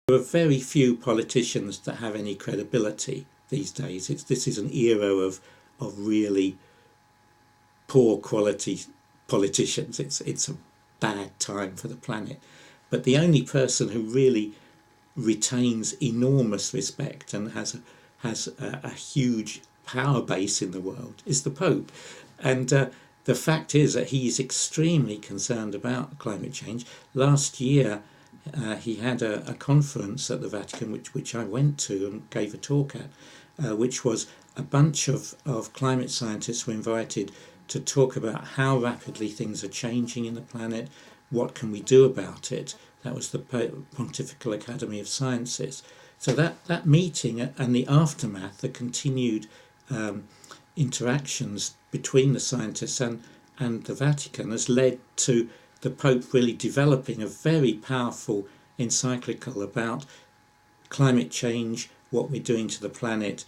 There are very few politicians that have any credibility these days. This is an era of really poor quality politicians. It's a bad time for the planet. But the only person who really retains enormous respect and has a huge power base in the world is the Pope. And the fact is that he's extremely concerned about climate change. Last year, he had a conference at the Vatican, which I went to and gave a talk at, which was a bunch of climate scientists were invited to talk about how rapidly things are changing in the planet, what can we do about it. That was the Pontifical Academy of Sciences. So that meeting and the aftermath, the continued interactions between the scientists and the Vatican has led to the Pope really developing a very powerful encyclical about climate change, what we're doing to the planet,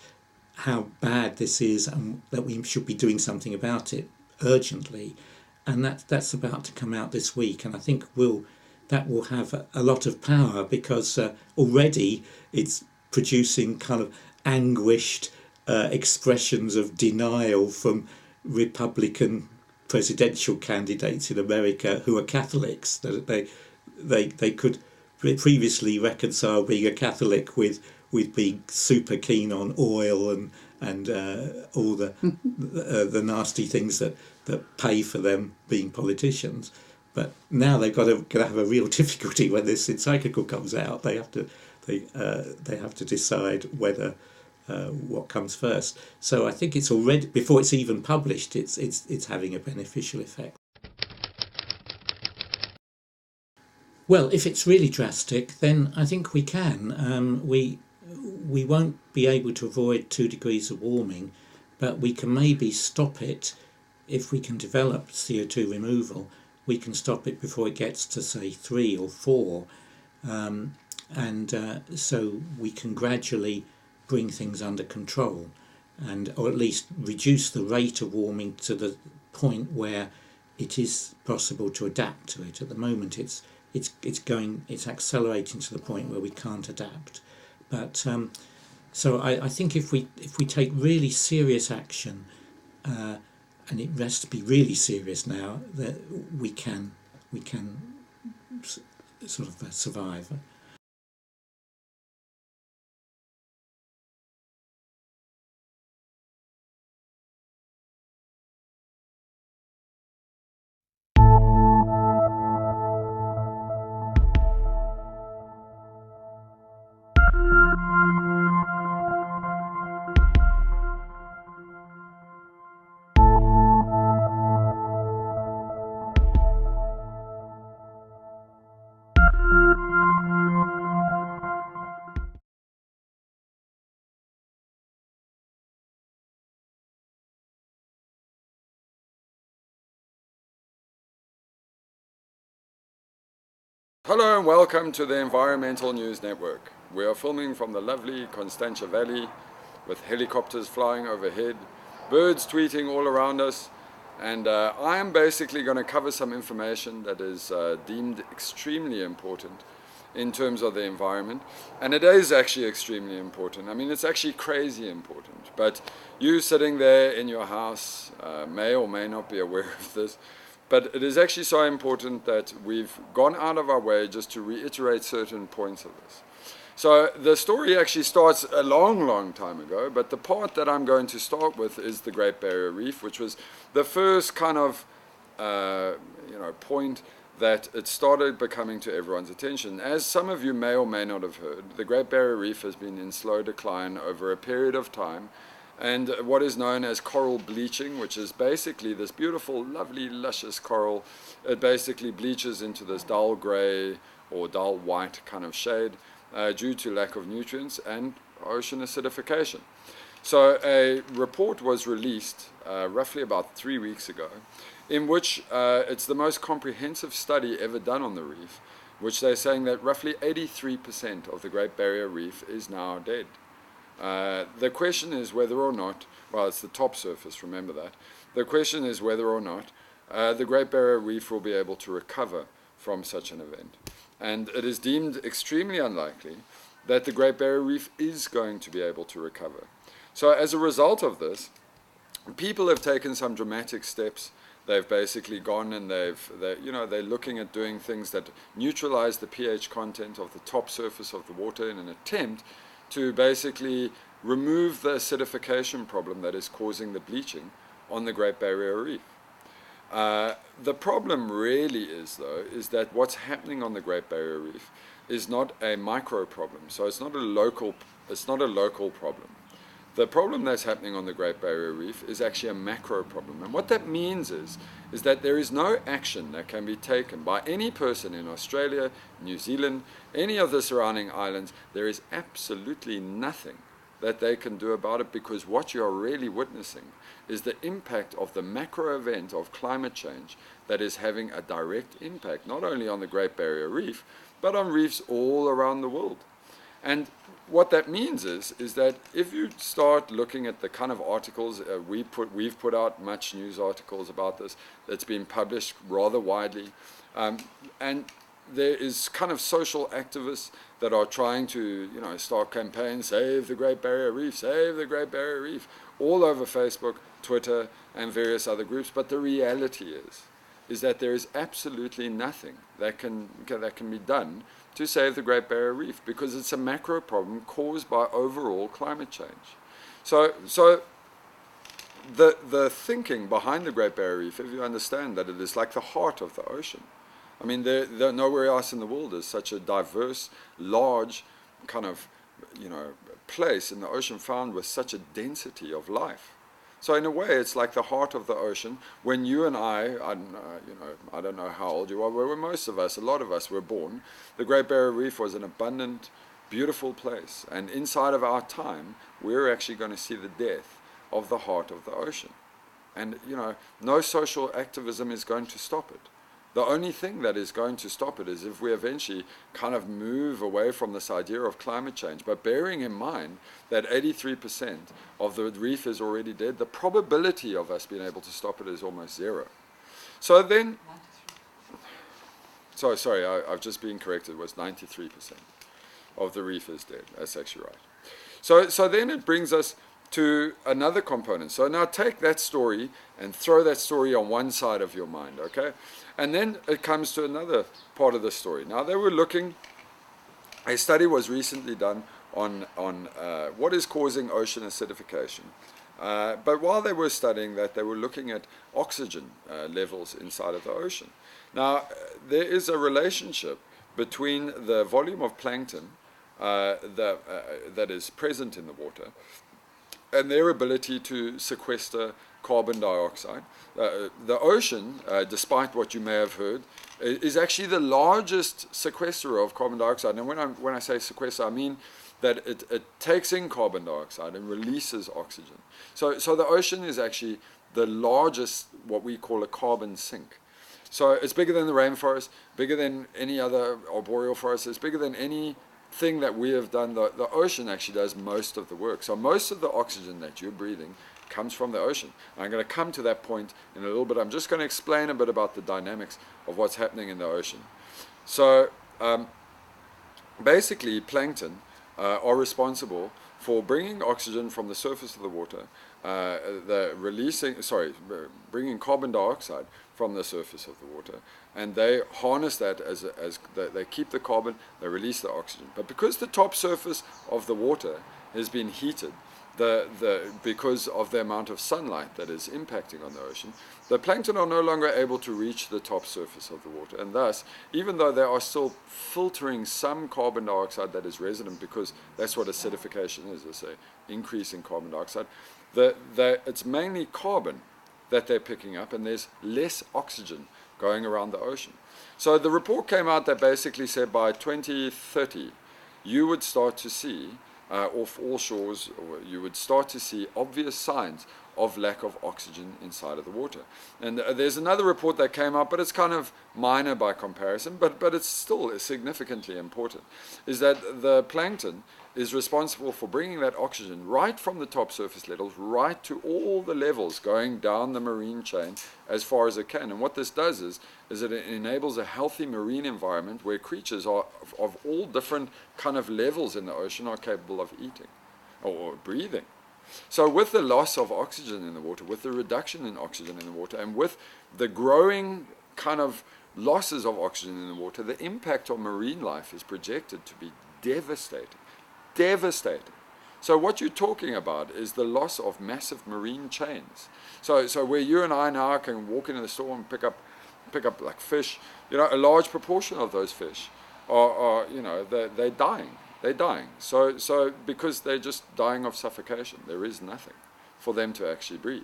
how bad this is and that we should be doing something about it urgently. And that's about to come out this week, and I think that will have a lot of power, because already it's producing kind of anguished expressions of denial from Republican presidential candidates in America who are Catholics. That they could previously reconcile being a Catholic with being super keen on oil and all the nasty things that pay for them being politicians. But now they've got to have a real difficulty when this encyclical comes out. They have to decide whether what comes first. So I think it's already, before it's even published, it's having a beneficial effect. Well, if it's really drastic, then I think we can. We won't be able to avoid 2 degrees of warming, but we can maybe stop it if we can develop CO2 removal. We can stop it before it gets to, say, 3 or 4, so we can gradually bring things under control, or at least reduce the rate of warming to the point where it is possible to adapt to it. At the moment, it's accelerating to the point where we can't adapt. But so I think if we take really serious action, and it has to be really serious now, that we can sort of survive. Hello and welcome to the Environmental News Network. We are filming from the lovely Constantia Valley with helicopters flying overhead, birds tweeting all around us, and I am basically going to cover some information that is deemed extremely important in terms of the environment, and it is actually extremely important. I mean, it's actually crazy important, but you sitting there in your house may or may not be aware of this. But it is actually so important that we've gone out of our way just to reiterate certain points of this. So the story actually starts a long time ago, but the part that I'm going to start with is the Great Barrier Reef, which was the first kind of point that it started becoming to everyone's attention. As some of you may or may not have heard, the Great Barrier Reef has been in slow decline over a period of time. And what is known as coral bleaching, which is basically this beautiful, lovely, luscious coral, it basically bleaches into this dull grey or dull white kind of shade due to lack of nutrients and ocean acidification. So a report was released roughly about 3 weeks ago, in which it's the most comprehensive study ever done on the reef, which they're saying that roughly 83% of the Great Barrier Reef is now dead. The question is whether or not, well, it's the top surface, remember that. The question is whether or not the Great Barrier Reef will be able to recover from such an event. And it is deemed extremely unlikely that the Great Barrier Reef is going to be able to recover. So as a result of this, people have taken some dramatic steps. They've basically gone and they're looking at doing things that neutralize the pH content of the top surface of the water in an attempt to basically remove the acidification problem that is causing the bleaching on the Great Barrier Reef. The problem really is, though, is that what's happening on the Great Barrier Reef is not a micro problem. So it's not a local problem. The problem that's happening on the Great Barrier Reef is actually a macro problem. And what that means is that there is no action that can be taken by any person in Australia, New Zealand, any of the surrounding islands. There is absolutely nothing that they can do about it, because what you are really witnessing is the impact of the macro event of climate change that is having a direct impact not only on the Great Barrier Reef, but on reefs all around the world. And what that means is that if you start looking at the kind of articles we've put out much news articles about this that's been published rather widely, and there is kind of social activists that are trying to start campaigns, save the Great Barrier Reef, save the Great Barrier Reef, all over Facebook, Twitter, and various other groups. But the reality is that there is absolutely nothing that can be done to save the Great Barrier Reef, because it's a macro problem caused by overall climate change. So the thinking behind the Great Barrier Reef, if you understand that it is like the heart of the ocean. I mean, there nowhere else in the world is such a diverse, large kind of place in the ocean found with such a density of life. So in a way, it's like the heart of the ocean. When you and I don't know how old you are, where most of us, a lot of us were born, the Great Barrier Reef was an abundant, beautiful place. And inside of our time, we're actually going to see the death of the heart of the ocean. And, no social activism is going to stop it. The only thing that is going to stop it is if we eventually kind of move away from this idea of climate change. But bearing in mind that 83% of the reef is already dead, the probability of us being able to stop it is almost zero. So then, sorry, I've just been corrected, it was 93% of the reef is dead. That's actually right. So then it brings us to another component. So now take that story and throw that story on one side of your mind, okay? And then it comes to another part of the story. Now they were looking, a study was recently done on what is causing ocean acidification. But while they were studying that, they were looking at oxygen levels inside of the ocean. Now there is a relationship between the volume of plankton that is present in the water and their ability to sequester carbon dioxide. The ocean, despite what you may have heard, is actually the largest sequesterer of carbon dioxide. And when I say sequester, I mean that it takes in carbon dioxide and releases oxygen. So the ocean is actually the largest, what we call a carbon sink. So it's bigger than the rainforest, bigger than any other arboreal forest, it's bigger than any thing that we have done. The ocean actually does most of the work. So most of the oxygen that you're breathing comes from the ocean. I'm going to come to that point in a little bit. I'm just going to explain a bit about the dynamics of what's happening in the ocean. So basically plankton are responsible for bringing oxygen from the surface of the water, bringing carbon dioxide from the surface of the water, and they harness that as they keep the carbon, they release the oxygen. But because the top surface of the water has been heated, because of the amount of sunlight that is impacting on the ocean, the plankton are no longer able to reach the top surface of the water, and thus, even though they are still filtering some carbon dioxide that is resident, because that's what acidification is, it's an increase in carbon dioxide, it's mainly carbon that they're picking up, and there's less oxygen going around the ocean. So the report came out that basically said by 2030, you would start to see off all shores, or you would start to see obvious signs of lack of oxygen inside of the water. And there's another report that came out, but it's kind of minor by comparison, but it's still significantly important, is that the plankton is responsible for bringing that oxygen right from the top surface levels right to all the levels going down the marine chain as far as it can. And what this does is that it enables a healthy marine environment where creatures of all different kind of levels in the ocean are capable of eating or breathing. So with the loss of oxygen in the water, with the reduction in oxygen in the water, and with the growing kind of losses of oxygen in the water, the impact on marine life is projected to be devastating. Devastating. So what you're talking about is the loss of massive marine chains. So where you and I now can walk into the store and pick up like fish, a large proportion of those fish are they're dying. They're dying. So because they're just dying of suffocation, there is nothing for them to actually breathe.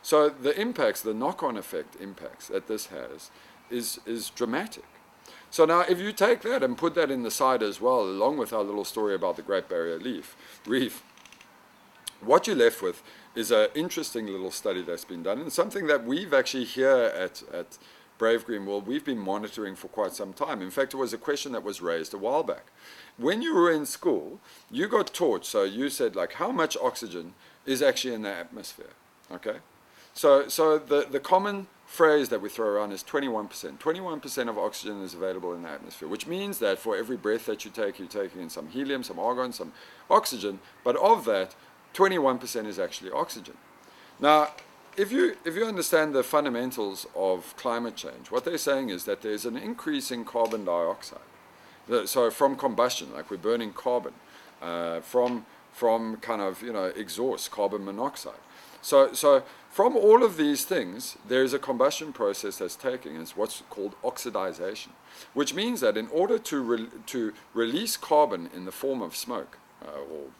So the impacts, the knock-on effect impacts that this has is dramatic. So now if you take that and put that in the side as well, along with our little story about the Great Barrier Reef, what you're left with is an interesting little study that's been done, and something that we've actually here at Brave Green World, we've been monitoring for quite some time. In fact, it was a question that was raised a while back. When you were in school, you got taught, so you said, like, how much oxygen is actually in the atmosphere, okay? So the common phrase that we throw around is 21%. 21% of oxygen is available in the atmosphere, which means that for every breath that you take, you're taking in some helium, some argon, some oxygen, but of that, 21% is actually oxygen. Now, if you understand the fundamentals of climate change, what they're saying is that there's an increase in carbon dioxide. So from combustion, like we're burning carbon, from kind of, exhaust, carbon monoxide. So from all of these things, there's a combustion process that's taking. It's what's called oxidization, which means that in order to release carbon in the form of smoke or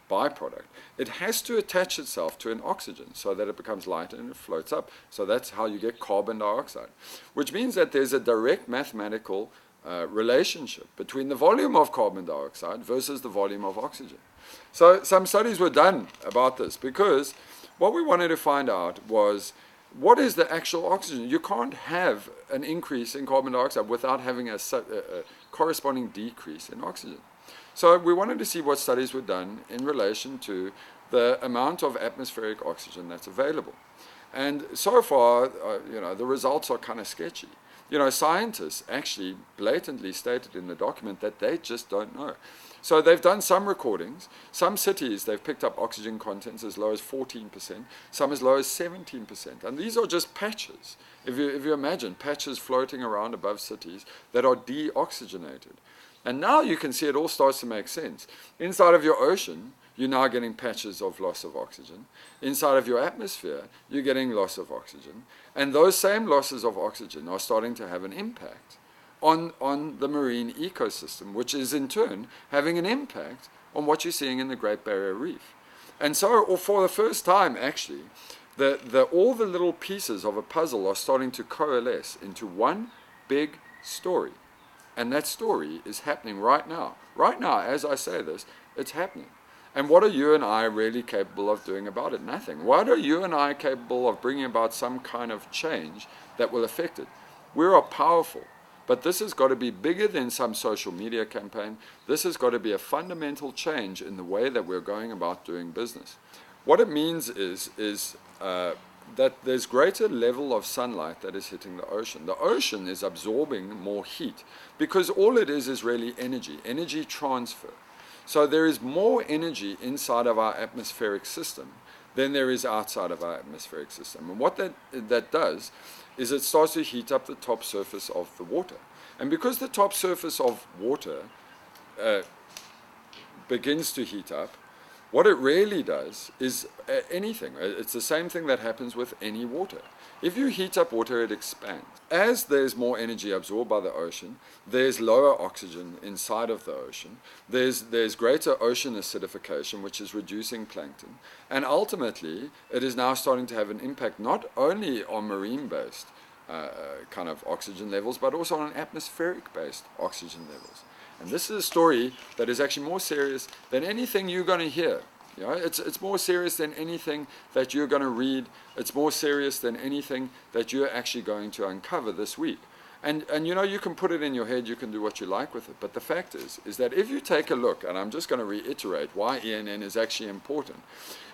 byproduct, it has to attach itself to an oxygen so that it becomes lighter and it floats up. So that's how you get carbon dioxide, which means that there's a direct mathematical relationship between the volume of carbon dioxide versus the volume of oxygen. So some studies were done about this because what we wanted to find out was what is the actual oxygen. You can't have an increase in carbon dioxide without having a corresponding decrease in oxygen. So we wanted to see what studies were done in relation to the amount of atmospheric oxygen that's available. And so far, the results are kind of sketchy. Scientists actually blatantly stated in the document that they just don't know. So they've done some recordings. Some cities, they've picked up oxygen contents as low as 14%, some as low as 17%. And these are just patches. If you imagine patches floating around above cities that are deoxygenated. And now you can see it all starts to make sense. Inside of your ocean, you're now getting patches of loss of oxygen. Inside of your atmosphere, you're getting loss of oxygen. And those same losses of oxygen are starting to have an impact on the marine ecosystem, which is in turn having an impact on what you're seeing in the Great Barrier Reef. And so, for the first time, actually, all the little pieces of a puzzle are starting to coalesce into one big story. And that story is happening right now. Right now, as I say this, it's happening. And what are you and I really capable of doing about it? Nothing. What are you and I capable of bringing about some kind of change that will affect it? We are powerful. But this has got to be bigger than some social media campaign. This has got to be a fundamental change in the way that we're going about doing business. What it means is that there's greater level of sunlight that is hitting the ocean. The ocean is absorbing more heat because all it is really energy transfer. So there is more energy inside of our atmospheric system than there is outside of our atmospheric system. And what that does is it starts to heat up the top surface of the water. And because the top surface of water begins to heat up, what it really does is anything. It's the same thing that happens with any water. If you heat up water, it expands. As there's more energy absorbed by the ocean, there's lower oxygen inside of the ocean. There's greater ocean acidification, which is reducing plankton. And ultimately, it is now starting to have an impact not only on marine-based kind of oxygen levels, but also on atmospheric-based oxygen levels. And this is a story that is actually more serious than anything you're going to hear. It's more serious than anything that you're going to read. It's more serious than anything that you're actually going to uncover this week. And you can put it in your head, you can do what you like with it. But the fact is that if you take a look, and I'm just going to reiterate why ENN is actually important.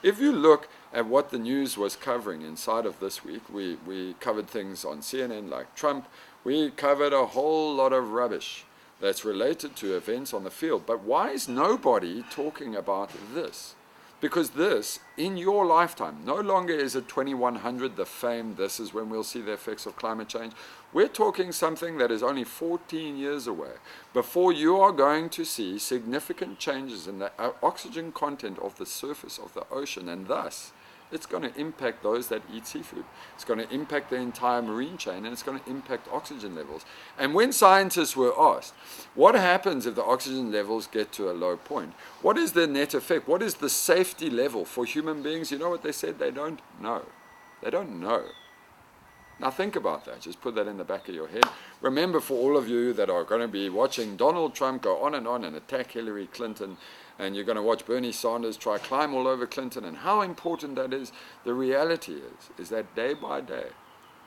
If you look at what the news was covering inside of this week, we covered things on CNN like Trump. We covered a whole lot of rubbish that's related to events on the field. But why is nobody talking about this? Because this, in your lifetime, no longer is it 2100, the fame, this is when we'll see the effects of climate change. We're talking something that is only 14 years away before you are going to see significant changes in the oxygen content of the surface of the ocean, and thus it's going to impact those that eat seafood. It's going to impact the entire marine chain, and it's going to impact oxygen levels. And when scientists were asked, what happens if the oxygen levels get to a low point? What is the net effect? What is the safety level for human beings? You know what they said? They don't know. They don't know. Now think about that. Just put that in the back of your head. Remember, for all of you that are going to be watching Donald Trump go on and attack Hillary Clinton, and you're going to watch Bernie Sanders try to climb all over Clinton and how important that is, the reality is that day by day,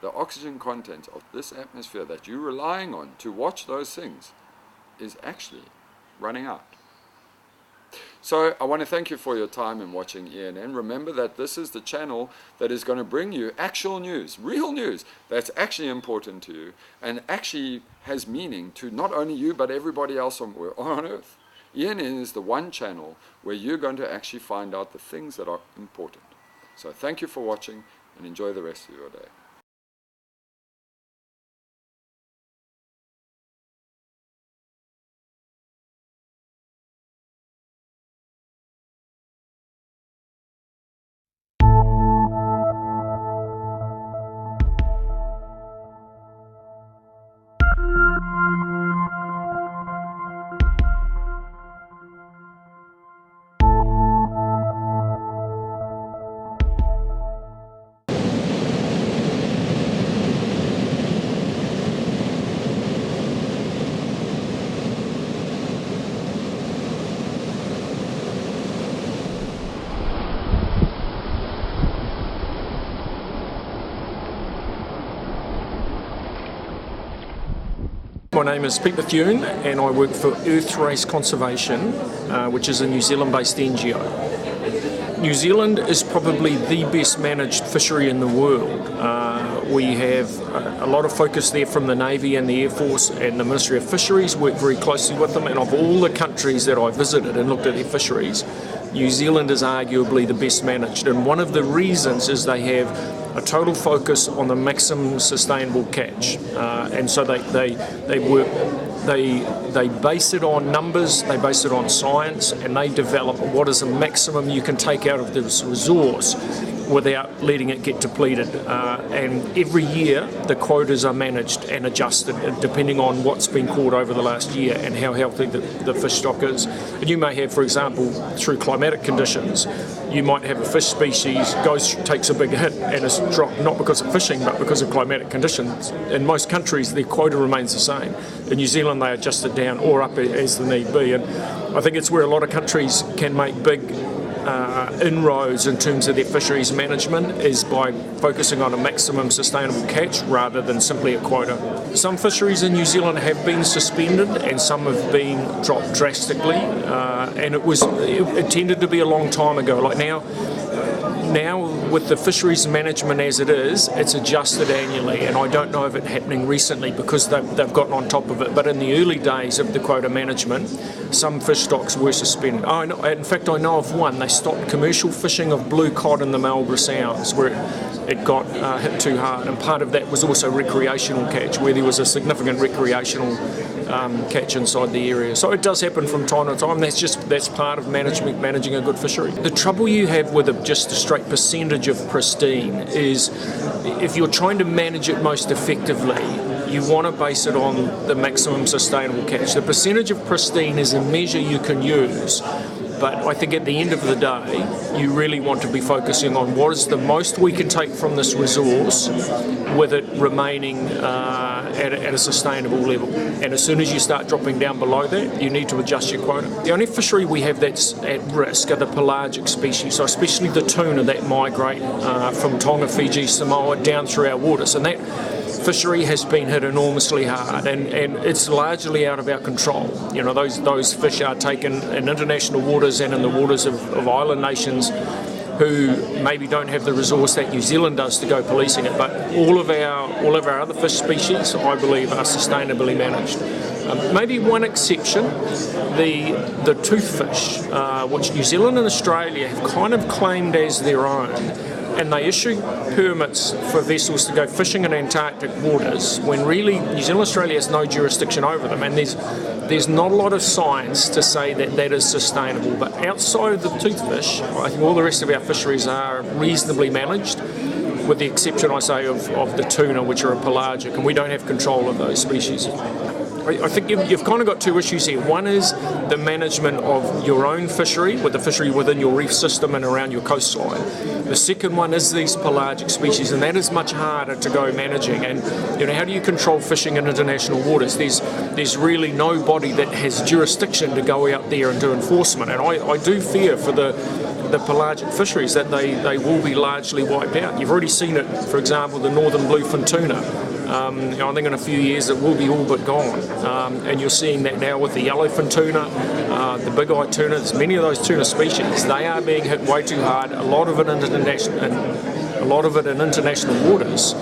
the oxygen content of this atmosphere that you're relying on to watch those things is actually running out. So I want to thank you for your time in watching ENN. Remember that this is the channel that is going to bring you actual news, real news, that's actually important to you and actually has meaning to not only you but everybody else on Earth. ENN is the one channel where you're going to actually find out the things that are important. So thank you for watching and enjoy the rest of your day. My name is Pete Bethune and I work for Earthrace Conservation, which is a New Zealand-based NGO. New Zealand is probably the best managed fishery in the world. We have a lot of focus there from the Navy and the Air Force, and the Ministry of Fisheries work very closely with them, and of all the countries that I visited and looked at their fisheries, New Zealand is arguably the best managed, and one of the reasons is they have a total focus on the maximum sustainable catch, and so they base it on numbers, they base it on science, and they develop what is the maximum you can take out of this resource without letting it get depleted. And every year the quotas are managed and adjusted depending on what's been caught over the last year and how healthy the fish stock is. And you may have, for example, through climatic conditions, you might have a fish species takes a big hit and is dropped not because of fishing but because of climatic conditions. In most countries their quota remains the same. In New Zealand they adjust it down or up as the need be, and I think it's where a lot of countries can make big inroads in terms of their fisheries management is by focusing on a maximum sustainable catch rather than simply a quota. Some fisheries in New Zealand have been suspended and some have been dropped drastically, and it tended to be a long time ago. Like now with the fisheries management as it is, it's adjusted annually, and I don't know of it happening recently because they've gotten on top of it, but in the early days of the quota management some fish stocks were suspended. In fact I know of one. They stopped commercial fishing of blue cod in the Marlborough Sounds where it got hit too hard, and part of that was also recreational catch where there was a significant recreational catch inside the area. So it does happen from time to time. That's part of managing a good fishery. The trouble you have with just a straight percentage of pristine is if you're trying to manage it most effectively, you want to base it on the maximum sustainable catch. The percentage of pristine is a measure you can use, but I think at the end of the day you really want to be focusing on what is the most we can take from this resource with it remaining at a sustainable level. And as soon as you start dropping down below that, you need to adjust your quota. The only fishery we have that's at risk are the pelagic species, so especially the tuna that migrate from Tonga, Fiji, Samoa down through our waters, and that fishery has been hit enormously hard, and it's largely out of our control. You know, those fish are taken in international waters and in the waters of island nations who maybe don't have the resource that New Zealand does to go policing it, but all of our other fish species, I believe, are sustainably managed. Maybe one exception, the toothfish, which New Zealand and Australia have kind of claimed as their own, and they issue permits for vessels to go fishing in Antarctic waters when really New Zealand and Australia has no jurisdiction over them, and there's not a lot of science to say that is sustainable. But outside of the toothfish, I think all the rest of our fisheries are reasonably managed, with the exception, I say, of the tuna, which are a pelagic, and we don't have control of those species. I think you've kind of got two issues here. One is the management of your own fishery, with the fishery within your reef system and around your coastline. The second one is these pelagic species, and that is much harder to go managing. And how do you control fishing in international waters? There's really nobody that has jurisdiction to go out there and do enforcement. And I do fear for the the pelagic fisheries, that they will be largely wiped out. You've already seen it, for example, the northern bluefin tuna. I think in a few years it will be all but gone. And you're seeing that now with the yellowfin tuna, the big-eyed tuna. There's many of those tuna species. They are being hit way too hard. A lot of it in international waters,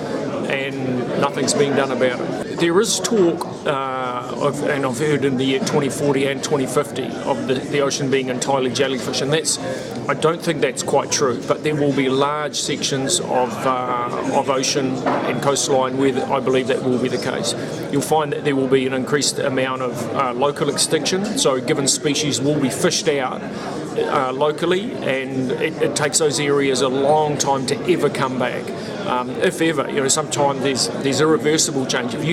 and nothing's being done about it. There is talk, and I've heard in the year 2040 and 2050, of the ocean being entirely jellyfish, and I don't think that's quite true. But there will be large sections of ocean and coastline where I believe that will be the case. You'll find that there will be an increased amount of local extinction, so given species will be fished out locally, and it takes those areas a long time to ever come back. If ever, sometimes there's irreversible change. If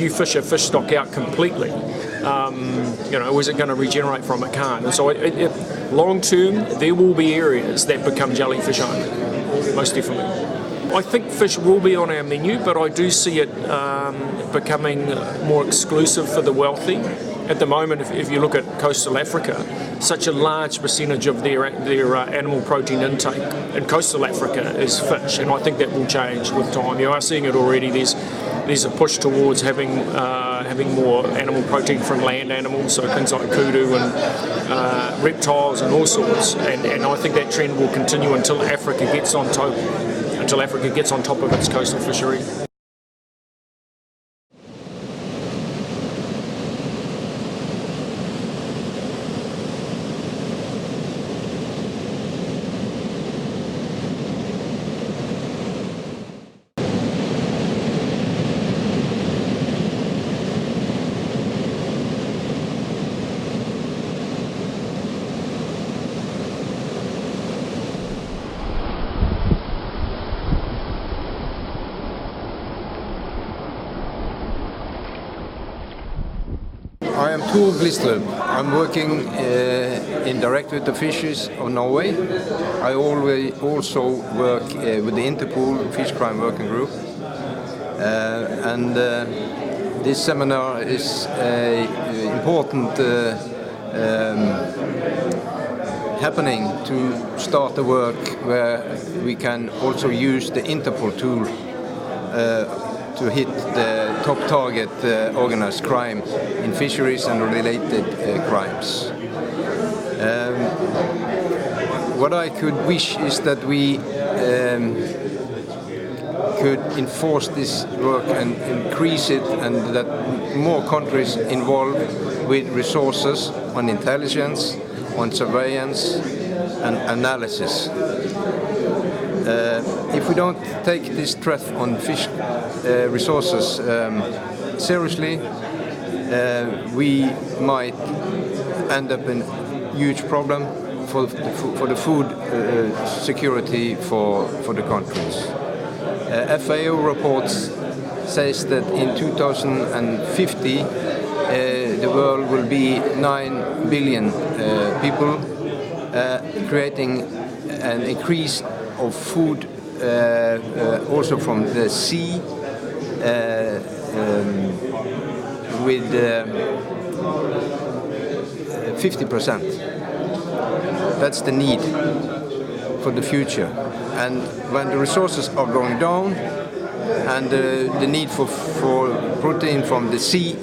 you fish a fish stock out completely, is it going to regenerate from it? Can't. And so long term, there will be areas that become jellyfish only, most definitely. I think fish will be on our menu, but I do see it becoming more exclusive for the wealthy. At the moment, if you look at coastal Africa, such a large percentage of their animal protein intake in coastal Africa is fish, and I think that will change with time. You are seeing it already. There's a push towards having more animal protein from land animals, so things like kudu and reptiles and all sorts. And I think that trend will continue until Africa gets on top of its coastal fishery. I am Tor Glistrup. I'm working in Directorate of Fisheries of Norway. I also work with the Interpol Fish Crime Working Group. This seminar is an important happening to start the work where we can also use the Interpol tool to hit the top target organized crime in fisheries and related crimes. What I could wish is that we could enforce this work and increase it, and that more countries involved with resources on intelligence, on surveillance and analysis. If we don't take this threat on fish resources seriously, we might end up in a huge problem for the food security for the countries. FAO reports says that in 2050 the world will be 9 billion people, creating an increase of food also from the sea with 50%. That's the need for the future. And when the resources are going down and the need for protein from the sea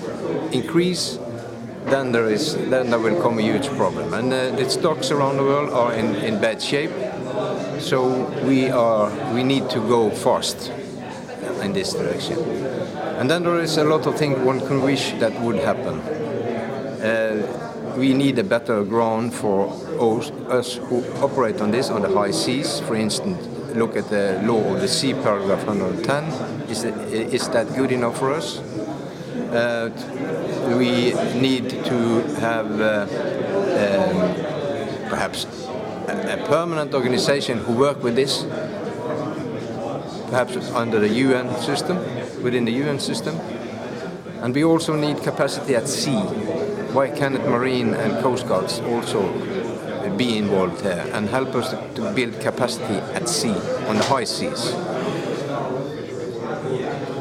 increase, then there will come a huge problem. And the stocks around the world are in bad shape. So we need to go fast in this direction. And then there is a lot of things one can wish that would happen. We need a better ground for us who operate on this, on the high seas. For instance, look at the law of the sea, paragraph 110. Is that good enough for us? We need to have perhaps a permanent organization who work with this, perhaps under the UN system, within the UN system. And we also need capacity at sea. Why cannot Marine and Coast Guards also be involved here and help us to build capacity at sea, on the high seas?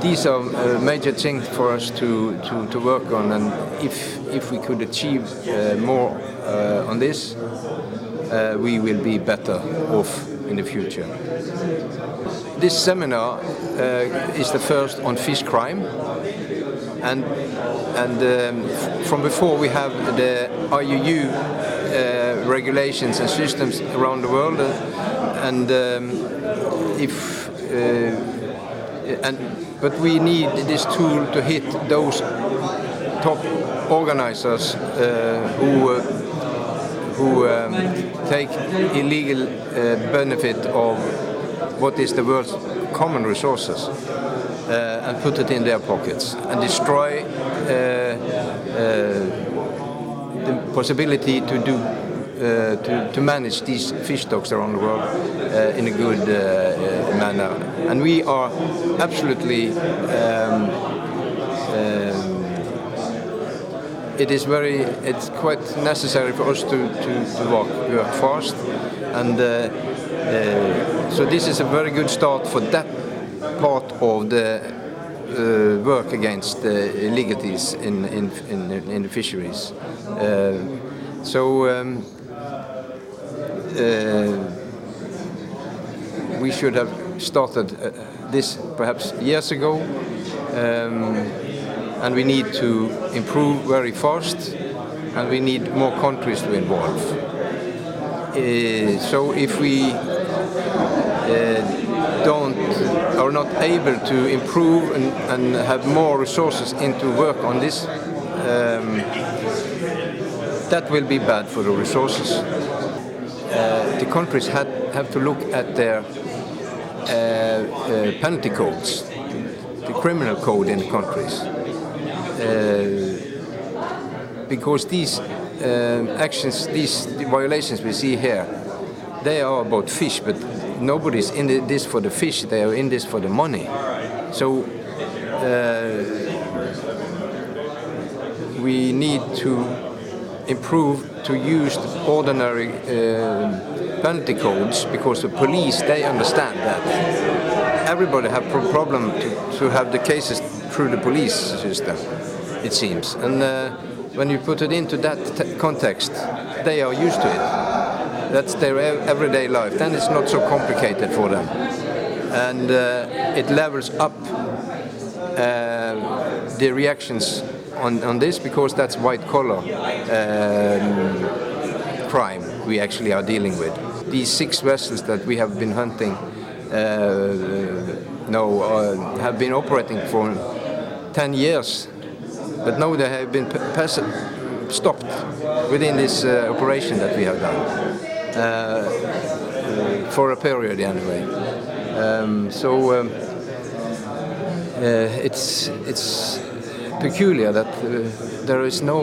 These are major things for us to work on, and if we could achieve more on this, we will be better off in the future. This seminar is the first on fish crime, and from before we have the IUU regulations and systems around the world, but we need this tool to hit those top organizers who take illegal benefit of what is the world's common resources and put it in their pockets and destroy the possibility to do to manage these fish stocks around the world in a good manner. And we are absolutely it's quite necessary for us to work fast, and so this is a very good start for that part of the work against illegalities in the fisheries. We should have started this perhaps years ago, and we need to improve very fast, and we need more countries to involve. So if we are not able to improve and have more resources into work on this, that will be bad for the resources. The countries have to look at their penalty codes, the criminal code in the countries, because these actions, these violations we see here, they are about fish, but nobody's in this for the fish, they are in this for the money. So we need to improve to use the ordinary penalty codes, because the police, they understand that. Everybody have a problem to have the cases through the police system, it seems. And when you put it into that context, they are used to it. That's their everyday life. Then it's not so complicated for them. And it levels up the reactions on this, because that's white-collar crime we actually are dealing with. These 6 vessels that we have been hunting have been operating for 10 years, but now they have been stopped within this operation that we have done, for a period anyway. It's peculiar that there is no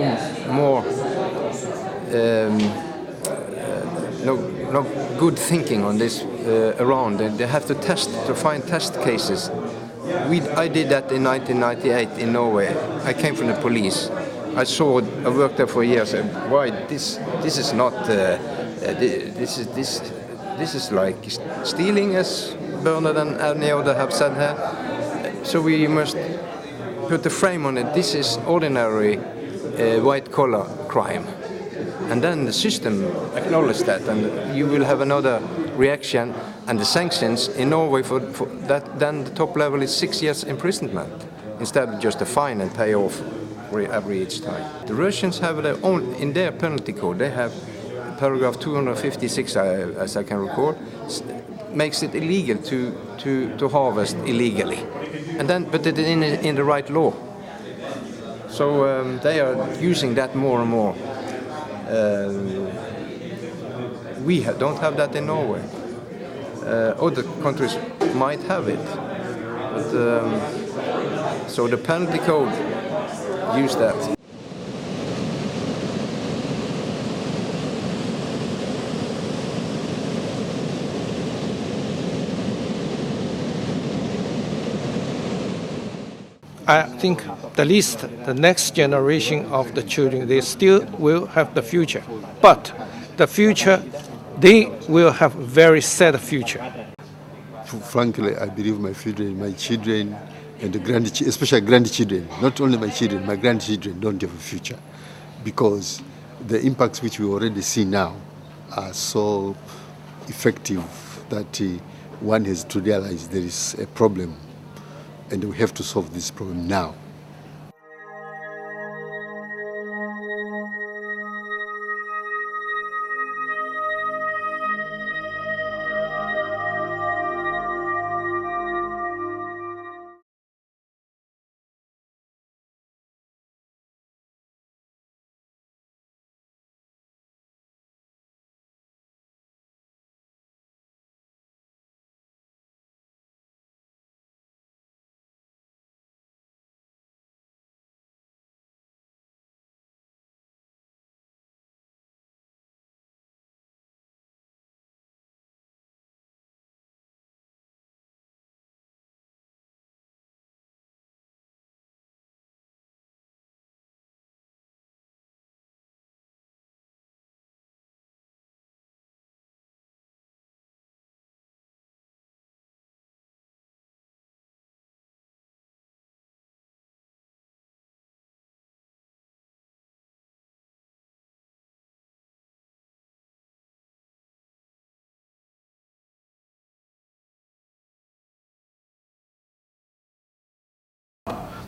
more no good thinking on this around. They have to find test cases. I did that in 1998 in Norway. I came from the police. I worked there for years. Why this is not this is like stealing, as Bernard and any other have said here. So we must put the frame on it. This is ordinary white-collar crime. And then the system acknowledges that, and you will have another reaction. And the sanctions in Norway for that, then the top level is 6 years imprisonment, instead of just a fine and pay off each time. The Russians have their own, in their penalty code, they have paragraph 256, as I can recall, makes it illegal to harvest illegally, and then but it in the right law. So they are using that more and more. We don't have that in Norway. Other countries might have it, but so the penalty code use that. I think at least the next generation of the children, they still will have the future. But the future, they will have a very sad future. Frankly, I believe my children and the grandchildren, especially grandchildren, not only my children, my grandchildren don't have a future, because the impacts which we already see now are so effective that one has to realize there is a problem and we have to solve this problem now.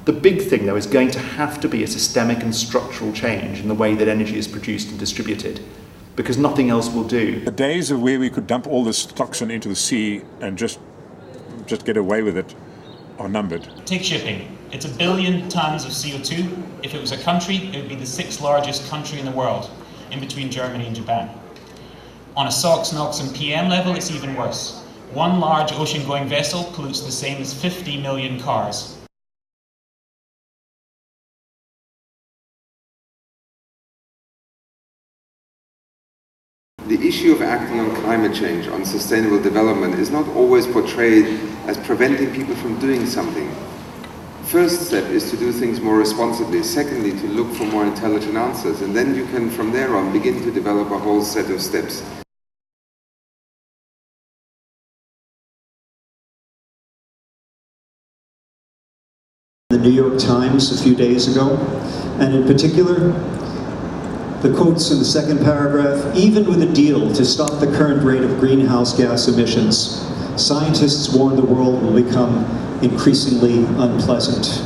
The big thing, though, is going to have to be a systemic and structural change in the way that energy is produced and distributed, because nothing else will do. The days of where we could dump all this toxin into the sea and just get away with it are numbered. Take shipping. It's 1 billion tons of CO2. If it was a country, it would be the 6th largest country in the world, in between Germany and Japan. On a SOx, NOx and PM level, it's even worse. One large ocean-going vessel pollutes the same as 50 million cars. The issue of acting on climate change, on sustainable development, is not always portrayed as preventing people from doing something. First step is to do things more responsibly. Secondly, to look for more intelligent answers. And then you can, from there on, begin to develop a whole set of steps. The New York Times a few days ago, and in particular, the quotes in the second paragraph: even with a deal to stop the current rate of greenhouse gas emissions, scientists warn the world will become increasingly unpleasant.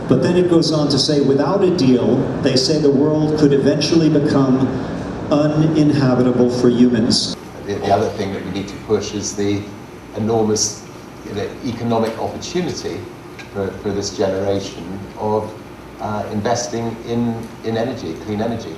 But then it goes on to say, without a deal, they say the world could eventually become uninhabitable for humans. The other thing that we need to push is the enormous economic opportunity for this generation of investing in energy, clean energy.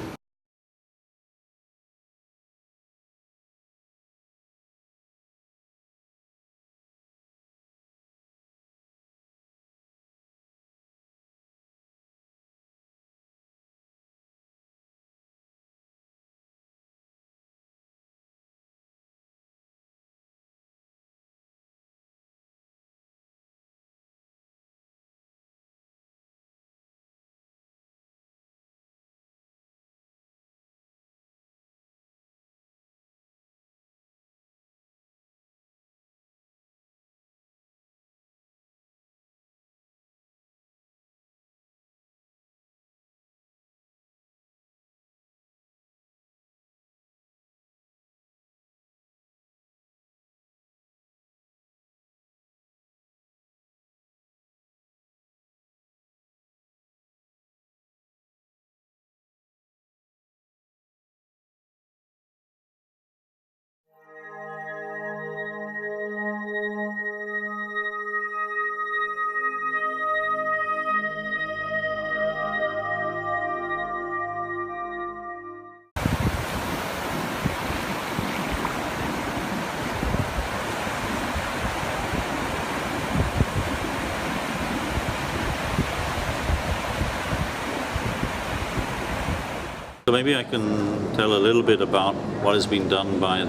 So maybe I can tell a little bit about what has been done by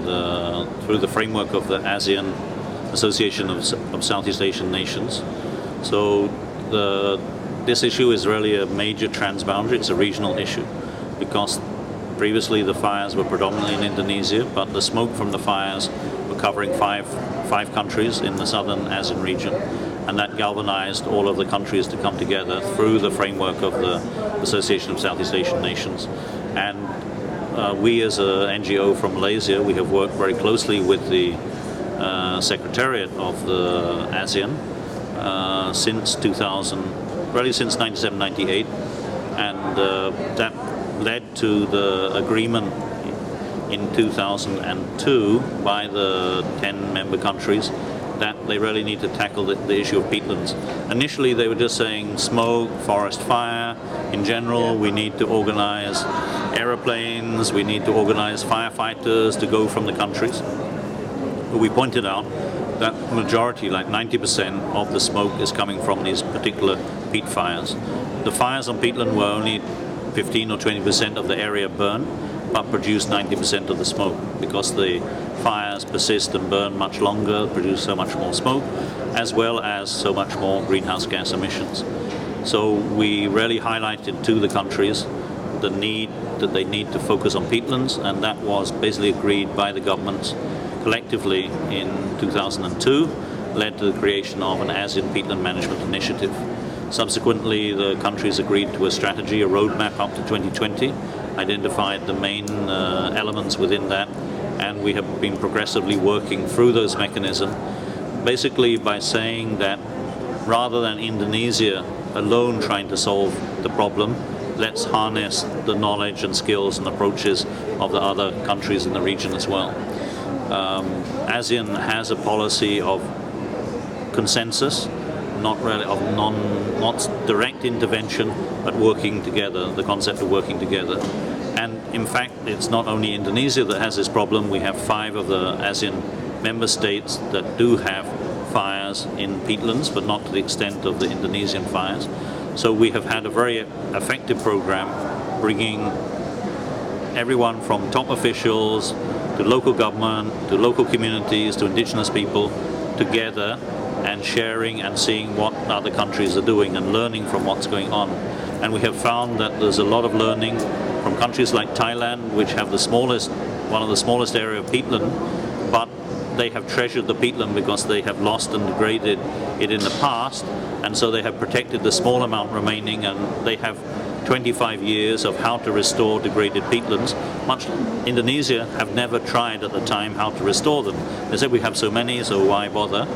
through the framework of the ASEAN Association of Southeast Asian Nations. So this issue is really a major transboundary, it's a regional issue, because previously the fires were predominantly in Indonesia, but the smoke from the fires were covering five countries in the southern ASEAN region, and that galvanized all of the countries to come together through the framework of the Association of Southeast Asian Nations. And we as an NGO from Malaysia, we have worked very closely with the Secretariat of the ASEAN since 1997-98, and that led to the agreement in 2002 by the 10 member countries that they really need to tackle the issue of peatlands. Initially they were just saying smoke, forest fire, in general we need to organize aeroplanes, we need to organize firefighters to go from the countries. But we pointed out that majority, like 90% of the smoke is coming from these particular peat fires. The fires on peatland were only 15 or 20% of the area burned, but produce 90% of the smoke because the fires persist and burn much longer, produce so much more smoke, as well as so much more greenhouse gas emissions. So we really highlighted to the countries the need that they need to focus on peatlands, and that was basically agreed by the governments collectively in 2002, led to the creation of an ASEAN Peatland Management Initiative. Subsequently, the countries agreed to a strategy, a roadmap up to 2020, identified the main elements within that, and we have been progressively working through those mechanisms, basically by saying that rather than Indonesia alone trying to solve the problem, let's harness the knowledge and skills and approaches of the other countries in the region as well. ASEAN has a policy of consensus, not really of not direct intervention, but working together, the concept of working together. And in fact, it's not only Indonesia that has this problem. We have 5 of the ASEAN member states that do have fires in peatlands, but not to the extent of the Indonesian fires. So we have had a very effective program bringing everyone from top officials to local government, to local communities, to indigenous people together and sharing and seeing what other countries are doing and learning from what's going on. And we have found that there's a lot of learning from countries like Thailand, which have the smallest, one of the smallest area of peatland, but they have treasured the peatland because they have lost and degraded it in the past, and so they have protected the small amount remaining, and they have 25 years of how to restore degraded peatlands. Much Indonesia have never tried at the time how to restore them. They said we have so many, so why bother?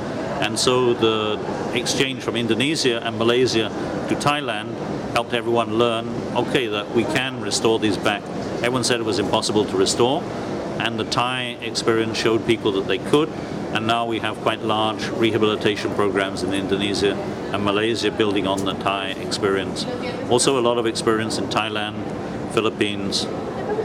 And so the exchange from Indonesia and Malaysia to Thailand helped everyone learn, okay, that we can restore these back. Everyone said it was impossible to restore, and the Thai experience showed people that they could, and now we have quite large rehabilitation programs in Indonesia and Malaysia building on the Thai experience. Also a lot of experience in Thailand, Philippines,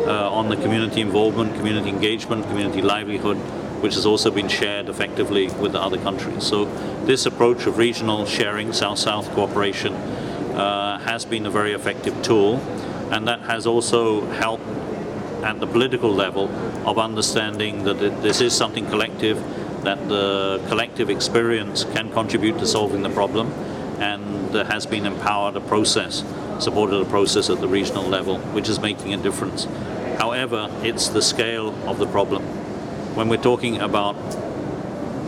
on the community involvement, community engagement, community livelihood, which has also been shared effectively with the other countries. So this approach of regional sharing, South-South cooperation, has been a very effective tool, and that has also helped at the political level of understanding that this is something collective, that the collective experience can contribute to solving the problem, and there has been empowered a process, supported a process at the regional level, which is making a difference. However, it's the scale of the problem. When we're talking about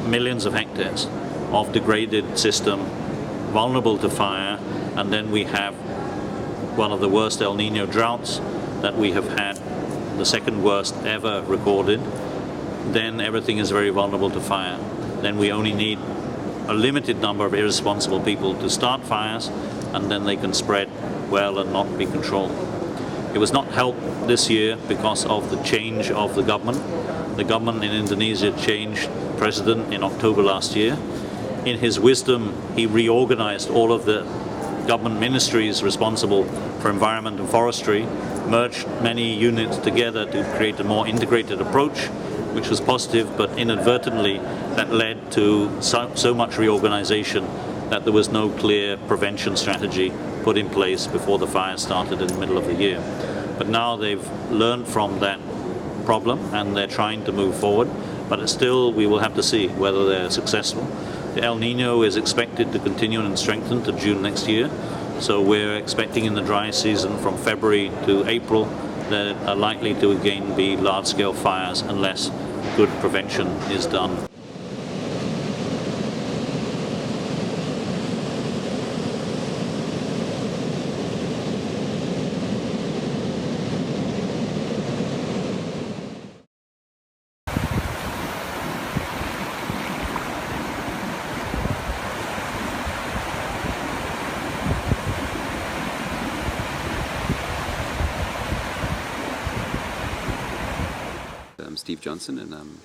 millions of hectares of degraded system, vulnerable to fire, and then we have one of the worst El Nino droughts that we have had, the second worst ever recorded, then everything is very vulnerable to fire. Then we only need a limited number of irresponsible people to start fires, and then they can spread well and not be controlled. It was not helped this year because of the change of the government. The government in Indonesia changed president in October last year. In his wisdom, he reorganized all of the government ministries responsible for environment and forestry, merged many units together to create a more integrated approach, which was positive, but inadvertently that led to so much reorganization that there was no clear prevention strategy put in place before the fire started in the middle of the year. But now they've learned from that problem and they're trying to move forward, but still we will have to see whether they're successful. The El Nino is expected to continue and strengthen to June next year, so we're expecting in the dry season from February to April there are likely to again be large-scale fires unless good prevention is done. Steve Johnson, and I'm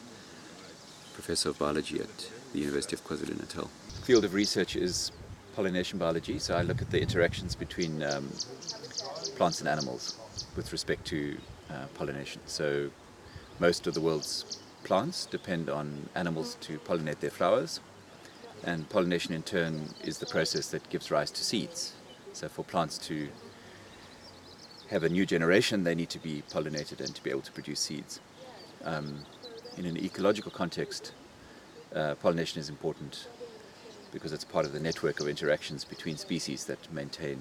Professor of Biology at the University of KwaZulu-Natal. The field of research is pollination biology, so I look at the interactions between plants and animals with respect to pollination. So most of the world's plants depend on animals to pollinate their flowers, and pollination in turn is the process that gives rise to seeds. So for plants to have a new generation, they need to be pollinated and to be able to produce seeds. In an ecological context, pollination is important because it's part of the network of interactions between species that maintain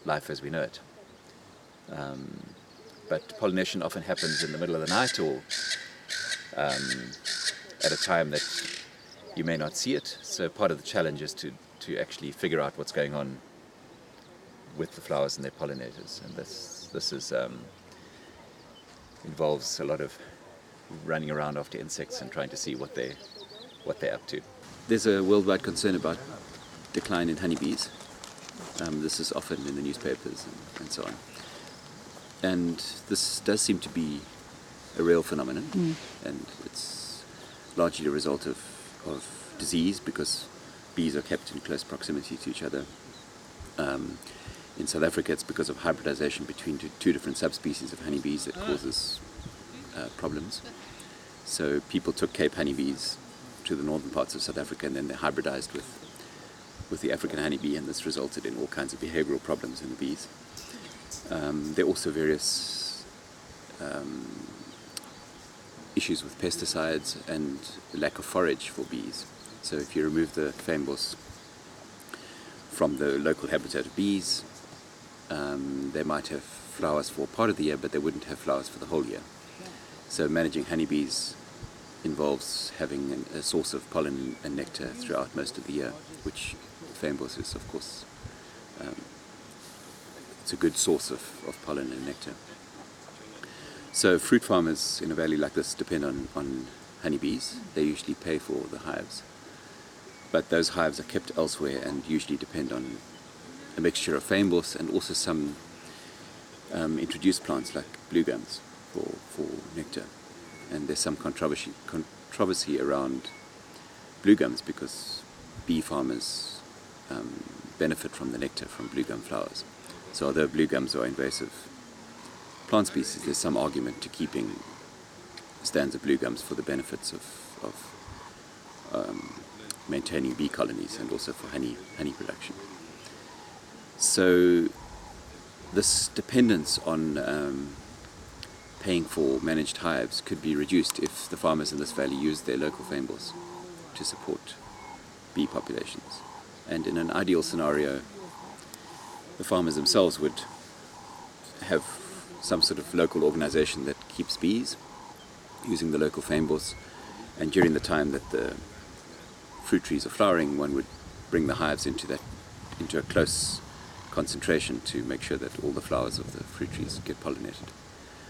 life as we know it. But pollination often happens in the middle of the night or at a time that you may not see it. So part of the challenge is to actually figure out what's going on with the flowers and their pollinators. And this is involves a lot of running around after insects and trying to see what they're up to. There's a worldwide concern about decline in honeybees. This is often in the newspapers and so on. And this does seem to be a real phenomenon, and it's largely a result of disease because bees are kept in close proximity to each other. In South Africa, it's because of hybridization between two different subspecies of honeybees that causes problems. So people took Cape honeybees to the northern parts of South Africa, and then they hybridized with the African honeybee, and this resulted in all kinds of behavioral problems in the bees. There are also various issues with pesticides and the lack of forage for bees. So if you remove the fynbos from the local habitat of bees, they might have flowers for part of the year, but they wouldn't have flowers for the whole year. So managing honeybees involves having a source of pollen and nectar throughout most of the year, which fynbos is, of course, it's a good source of pollen and nectar. So fruit farmers in a valley like this depend on honeybees. They usually pay for the hives, but those hives are kept elsewhere and usually depend on a mixture of fynbos and also some introduced plants like blue gums for nectar. And there's some controversy around blue gums because bee farmers benefit from the nectar from blue gum flowers. So although blue gums are invasive plant species, there's some argument to keeping stands of blue gums for the benefits of maintaining bee colonies and also for honey production. So this dependence on paying for managed hives could be reduced if the farmers in this valley used their local fynbos to support bee populations. And in an ideal scenario, the farmers themselves would have some sort of local organization that keeps bees using the local fynbos, and during the time that the fruit trees are flowering, one would bring the hives into a close concentration to make sure that all the flowers of the fruit trees get pollinated.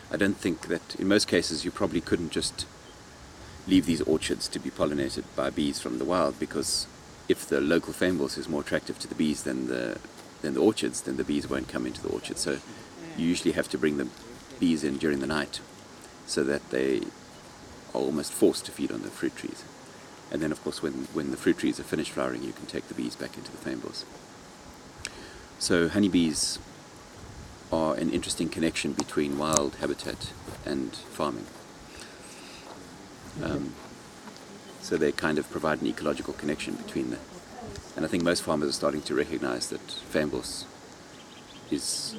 I don't think that, in most cases, you probably couldn't just leave these orchards to be pollinated by bees from the wild, because if the local fynbos is more attractive to the bees than the orchards, then the bees won't come into the orchard. So you usually have to bring the bees in during the night so that they are almost forced to feed on the fruit trees. And then, of course, when the fruit trees are finished flowering, you can take the bees back into the fynbos. So honeybees are an interesting connection between wild habitat and farming. So they kind of provide an ecological connection between them. And I think most farmers are starting to recognize that fynbos is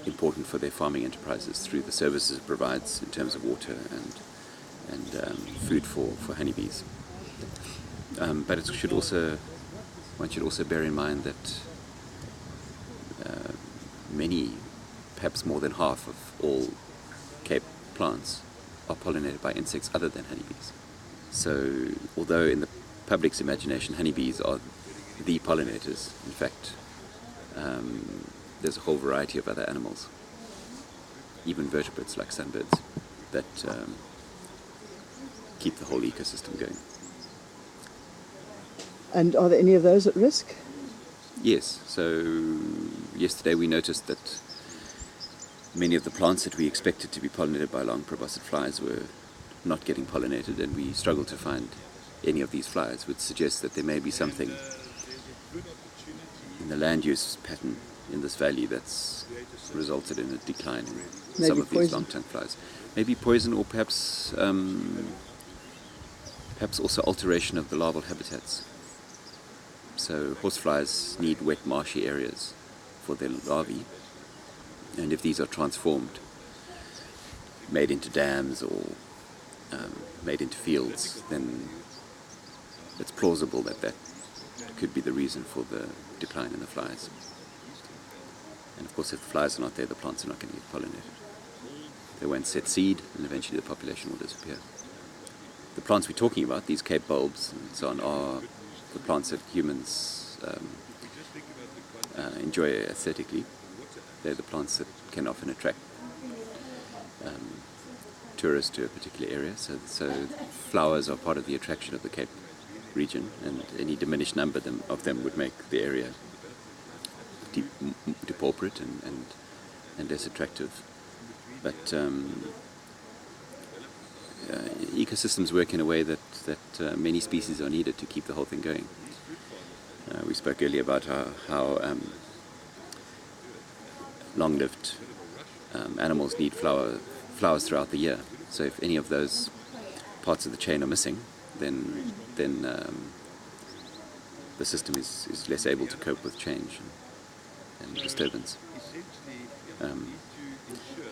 important for their farming enterprises through the services it provides in terms of water and food for honeybees. But one should also bear in mind that many, perhaps more than half of all Cape plants are pollinated by insects other than honeybees. So although in the public's imagination honeybees are the pollinators, in fact there's a whole variety of other animals, even vertebrates like sunbirds, that keep the whole ecosystem going. And are there any of those at risk? Yes, so yesterday we noticed that many of the plants that we expected to be pollinated by long proboscis flies were not getting pollinated, and we struggle to find any of these flies, would suggest that there may be something in the land use pattern in this valley that's resulted in a decline in some of these long-tongued flies. Maybe poison, or perhaps also alteration of the larval habitats. So horseflies need wet, marshy areas for their larvae, and if these are transformed, made into dams or made into fields, then it's plausible that that could be the reason for the decline in the flies. And of course, if the flies are not there, the plants are not going to get pollinated. They won't set seed, and eventually the population will disappear. The plants we're talking about, these Cape bulbs and so on, are the plants that humans enjoy aesthetically. They're the plants that can often attract tourists to a particular area. So flowers are part of the attraction of the Cape region, and any diminished number of them would make the area depauperate and less attractive. But ecosystems work in a way that many species are needed to keep the whole thing going. We spoke earlier about how long-lived animals need flowers throughout the year. So if any of those parts of the chain are missing, then the system is less able to cope with change and disturbance.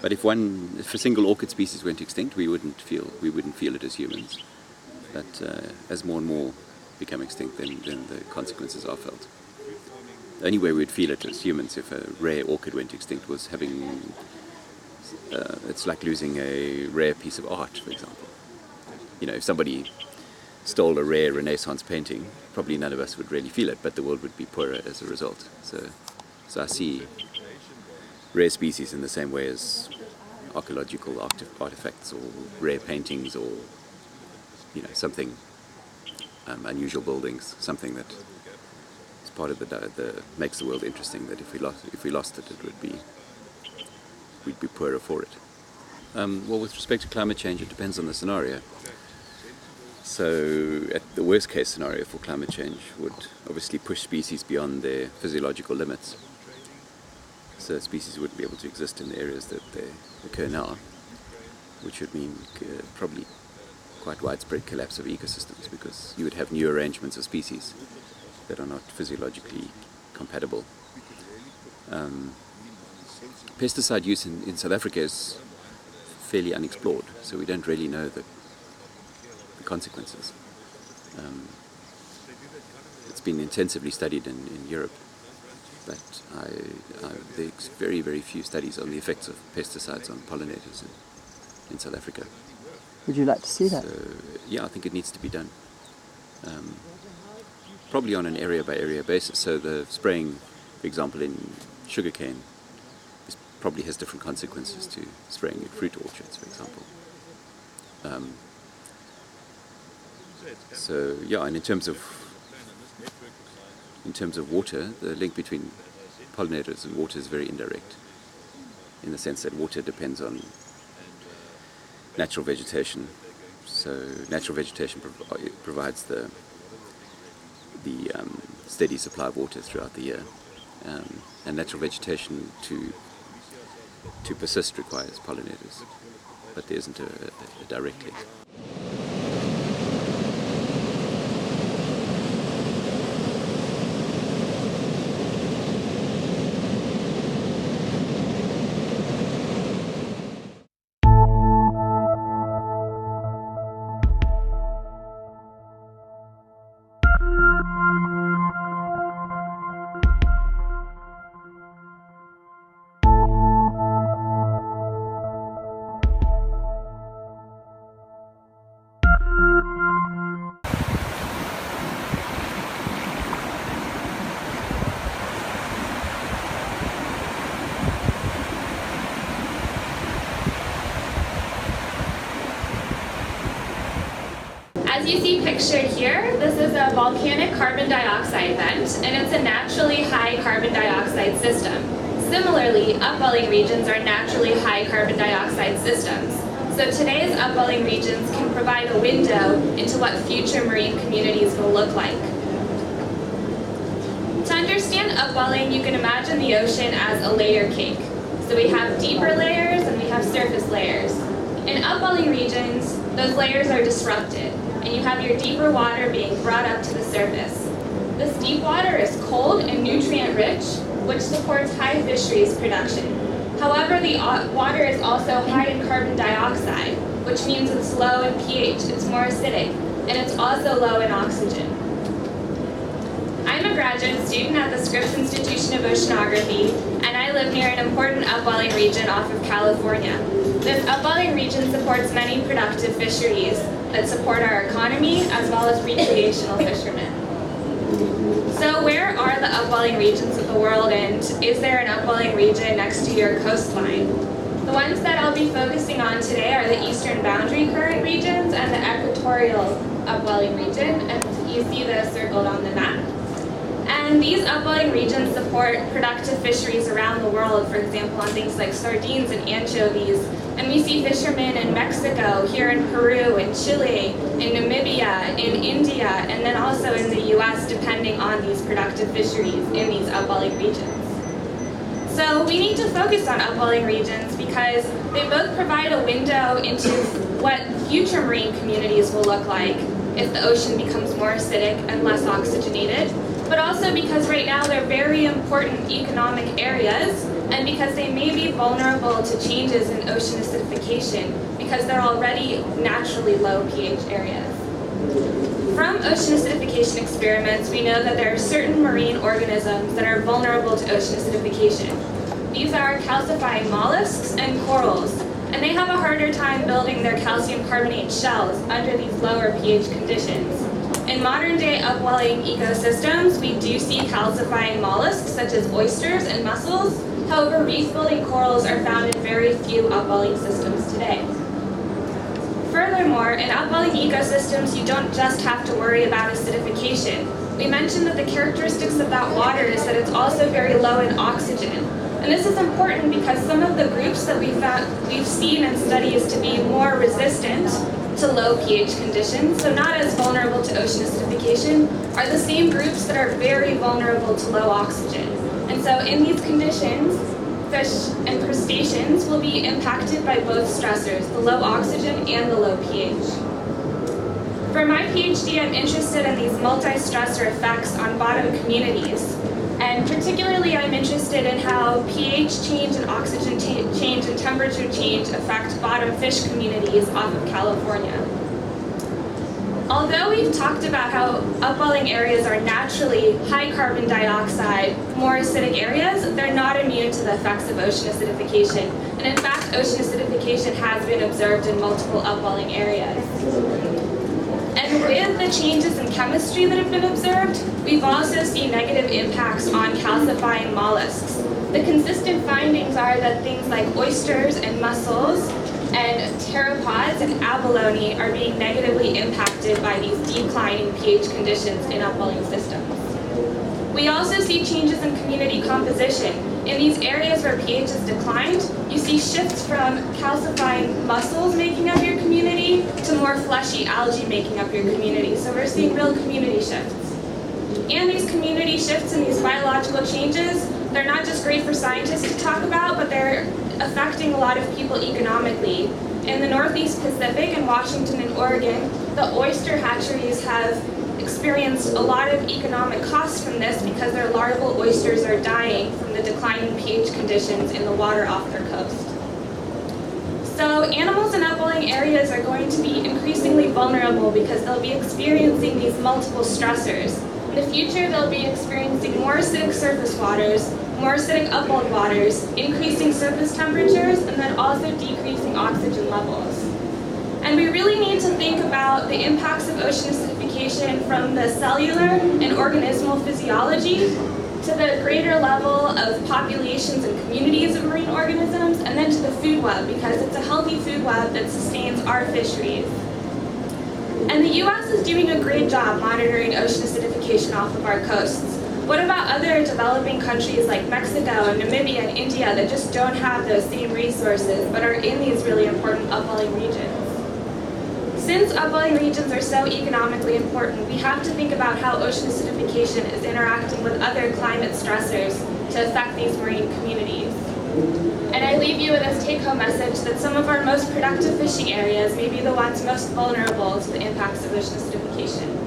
But if a single orchid species went extinct, we wouldn't feel it as humans. But as more and more become extinct, then the consequences are felt. The only way we'd feel it as humans if a rare orchid went extinct was having it's like losing a rare piece of art, for example. You know, if somebody stole a rare Renaissance painting, probably none of us would really feel it, but the world would be poorer as a result. So I see rare species in the same way as archaeological artifacts or rare paintings, or something unusual buildings, something that is part of the makes the world interesting. That if we lost it, we'd be poorer for it. Well, with respect to climate change, it depends on the scenario. So, at the worst case scenario for climate change would obviously push species beyond their physiological limits. So species wouldn't be able to exist in the areas that they occur now, which would mean probably quite widespread collapse of ecosystems, because you would have new arrangements of species that are not physiologically compatible. Pesticide use in South Africa is fairly unexplored, so we don't really know the consequences. It's been intensively studied in Europe, but there's very, very few studies on the effects of pesticides on pollinators in South Africa. Would you like to see that? So, yeah, I think it needs to be done. Probably on an area-by-area basis. So the spraying, for example, in sugarcane probably has different consequences to spraying in fruit orchards, for example. So, yeah, and in terms of water, the link between pollinators and water is very indirect, in the sense that water depends on natural vegetation. So natural vegetation provides the steady supply of water throughout the year, and natural vegetation to persist requires pollinators, but there isn't a direct link. As you see pictured here, this is a volcanic carbon dioxide vent, and it's a naturally high carbon dioxide system. Similarly, upwelling regions are naturally high carbon dioxide systems. So today's upwelling regions can provide a window into what future marine communities will look like. To understand upwelling, you can imagine the ocean as a layer cake. So we have deeper layers and we have surface layers. In upwelling regions, those layers are disrupted, and you have your deeper water being brought up to the surface. This deep water is cold and nutrient-rich, which supports high fisheries production. However, the water is also high in carbon dioxide, which means it's low in pH, it's more acidic, and it's also low in oxygen. I'm a graduate student at the Scripps Institution of Oceanography, and I live near an important upwelling region off of California. This upwelling region supports many productive fisheries that support our economy as well as recreational fishermen. So where are the upwelling regions of the world, and is there an upwelling region next to your coastline? The ones that I'll be focusing on today are the eastern boundary current regions and the equatorial upwelling region, and you see those circled on the map. And these upwelling regions support productive fisheries around the world, for example, on things like sardines and anchovies. And we see fishermen in Mexico, here in Peru, in Chile, in Namibia, in India, and then also in the US, depending on these productive fisheries in these upwelling regions. So we need to focus on upwelling regions because they both provide a window into what future marine communities will look like if the ocean becomes more acidic and less oxygenated, but also because right now they're very important economic areas, and because they may be vulnerable to changes in ocean acidification because they're already naturally low pH areas. From ocean acidification experiments, we know that there are certain marine organisms that are vulnerable to ocean acidification. These are calcifying mollusks and corals, and they have a harder time building their calcium carbonate shells under these lower pH conditions. In modern-day upwelling ecosystems, we do see calcifying mollusks such as oysters and mussels. However, reef-building corals are found in very few upwelling systems today. Furthermore, in upwelling ecosystems, you don't just have to worry about acidification. We mentioned that the characteristics of that water is that it's also very low in oxygen. And this is important because some of the groups that we've seen in studies to be more resistant to low pH conditions, so not as vulnerable to ocean acidification, are the same groups that are very vulnerable to low oxygen. And so in these conditions, fish and crustaceans will be impacted by both stressors, the low oxygen and the low pH. For my PhD, I'm interested in these multi-stressor effects on bottom communities. And particularly, I'm interested in how pH change and oxygen change and temperature change affect bottom fish communities off of California. Although we've talked about how upwelling areas are naturally high carbon dioxide, more acidic areas, they're not immune to the effects of ocean acidification. And in fact, ocean acidification has been observed in multiple upwelling areas. And with the changes in chemistry that have been observed, we've also seen negative impacts on calcifying mollusks. The consistent findings are that things like oysters and mussels and pteropods and abalone are being negatively impacted by these declining pH conditions in upwelling systems. We also see changes in community composition. In these areas where pH has declined, you see shifts from calcifying mussels making up your community to more fleshy algae making up your community. So we're seeing real community shifts. And these community shifts and these biological changes, they're not just great for scientists to talk about, but they're affecting a lot of people economically. In the Northeast Pacific, in Washington and Oregon, the oyster hatcheries have experienced a lot of economic costs from this because their larval oysters are dying from the declining pH conditions in the water off their coast. So animals in upwelling areas are going to be increasingly vulnerable because they'll be experiencing these multiple stressors. In the future, they'll be experiencing more acidic surface waters, more acidic upwelled waters, increasing surface temperatures, and then also decreasing oxygen levels. And we really need to think about the impacts of ocean acidification from the cellular and organismal physiology to the greater level of populations and communities of marine organisms, and then to the food web, because it's a healthy food web that sustains our fisheries. And the US is doing a great job monitoring ocean acidification off of our coasts. What about other developing countries like Mexico and Namibia and India that just don't have those same resources but are in these really important upwelling regions? Since upwelling regions are so economically important, we have to think about how ocean acidification is interacting with other climate stressors to affect these marine communities. And I leave you with this take-home message that some of our most productive fishing areas may be the ones most vulnerable to the impacts of ocean acidification.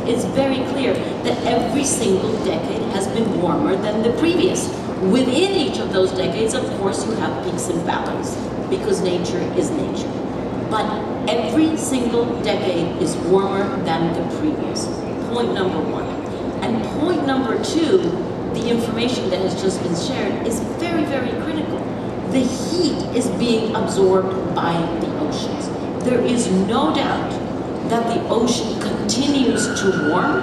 It's very clear that every single decade has been warmer than the previous. Within each of those decades, of course, you have peaks and valleys, because nature is nature. But every single decade is warmer than the previous. Point number one. And point number two, the information that has just been shared is very, very critical. The heat is being absorbed by the oceans. There is no doubt that the ocean continues to warm,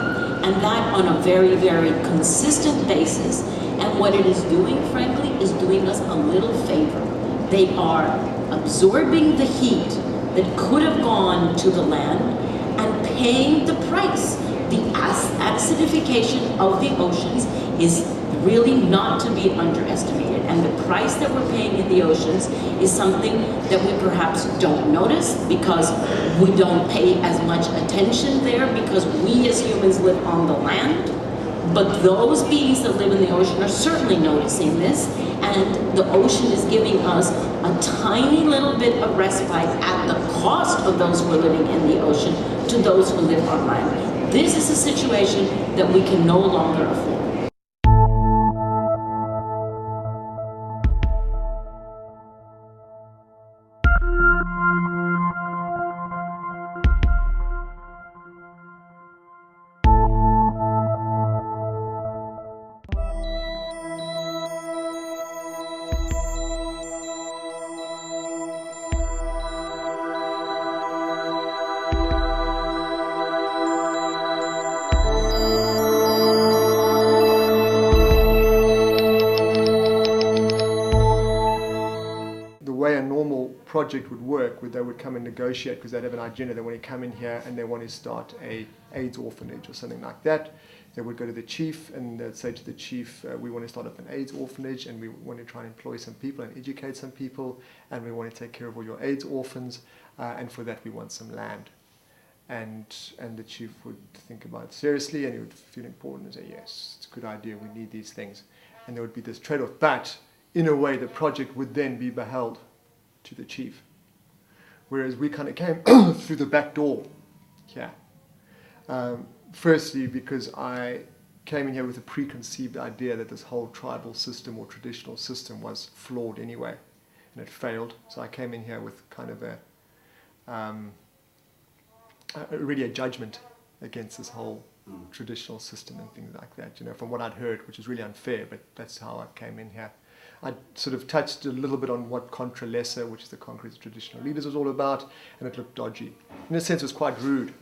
and that on a very, very consistent basis. And what it is doing, frankly, is doing us a little favor. They are absorbing the heat that could have gone to the land and paying the price. The acidification of the oceans is really not to be underestimated. And the price that we're paying in the oceans is something that we perhaps don't notice because we don't pay as much attention there because we as humans live on the land. But those beings that live in the ocean are certainly noticing this, and the ocean is giving us a tiny little bit of respite at the cost of those who are living in the ocean to those who live on land. This is a situation that we can no longer afford. Project would work, where they would come and negotiate because they'd have an agenda. They want to come in here and they want to start a AIDS orphanage or something like that. They would go to the chief and they'd say to the chief, we want to start up an AIDS orphanage and we want to try and employ some people and educate some people and we want to take care of all your AIDS orphans and for that we want some land. And the chief would think about it seriously and he would feel important and say, yes, it's a good idea, we need these things. And there would be this trade-off, but in a way the project would then be beheld to the chief. Whereas we kind of came through the back door here. Firstly, because I came in here with a preconceived idea that this whole tribal system or traditional system was flawed anyway, and it failed. So I came in here with kind of really a judgment against this whole traditional system and things like that, you know, from what I'd heard, which is really unfair, but that's how I came in here. I sort of touched a little bit on what Contra Lesser, which is the Concrete Traditional Leaders, was all about, and it looked dodgy. In a sense, it was quite rude.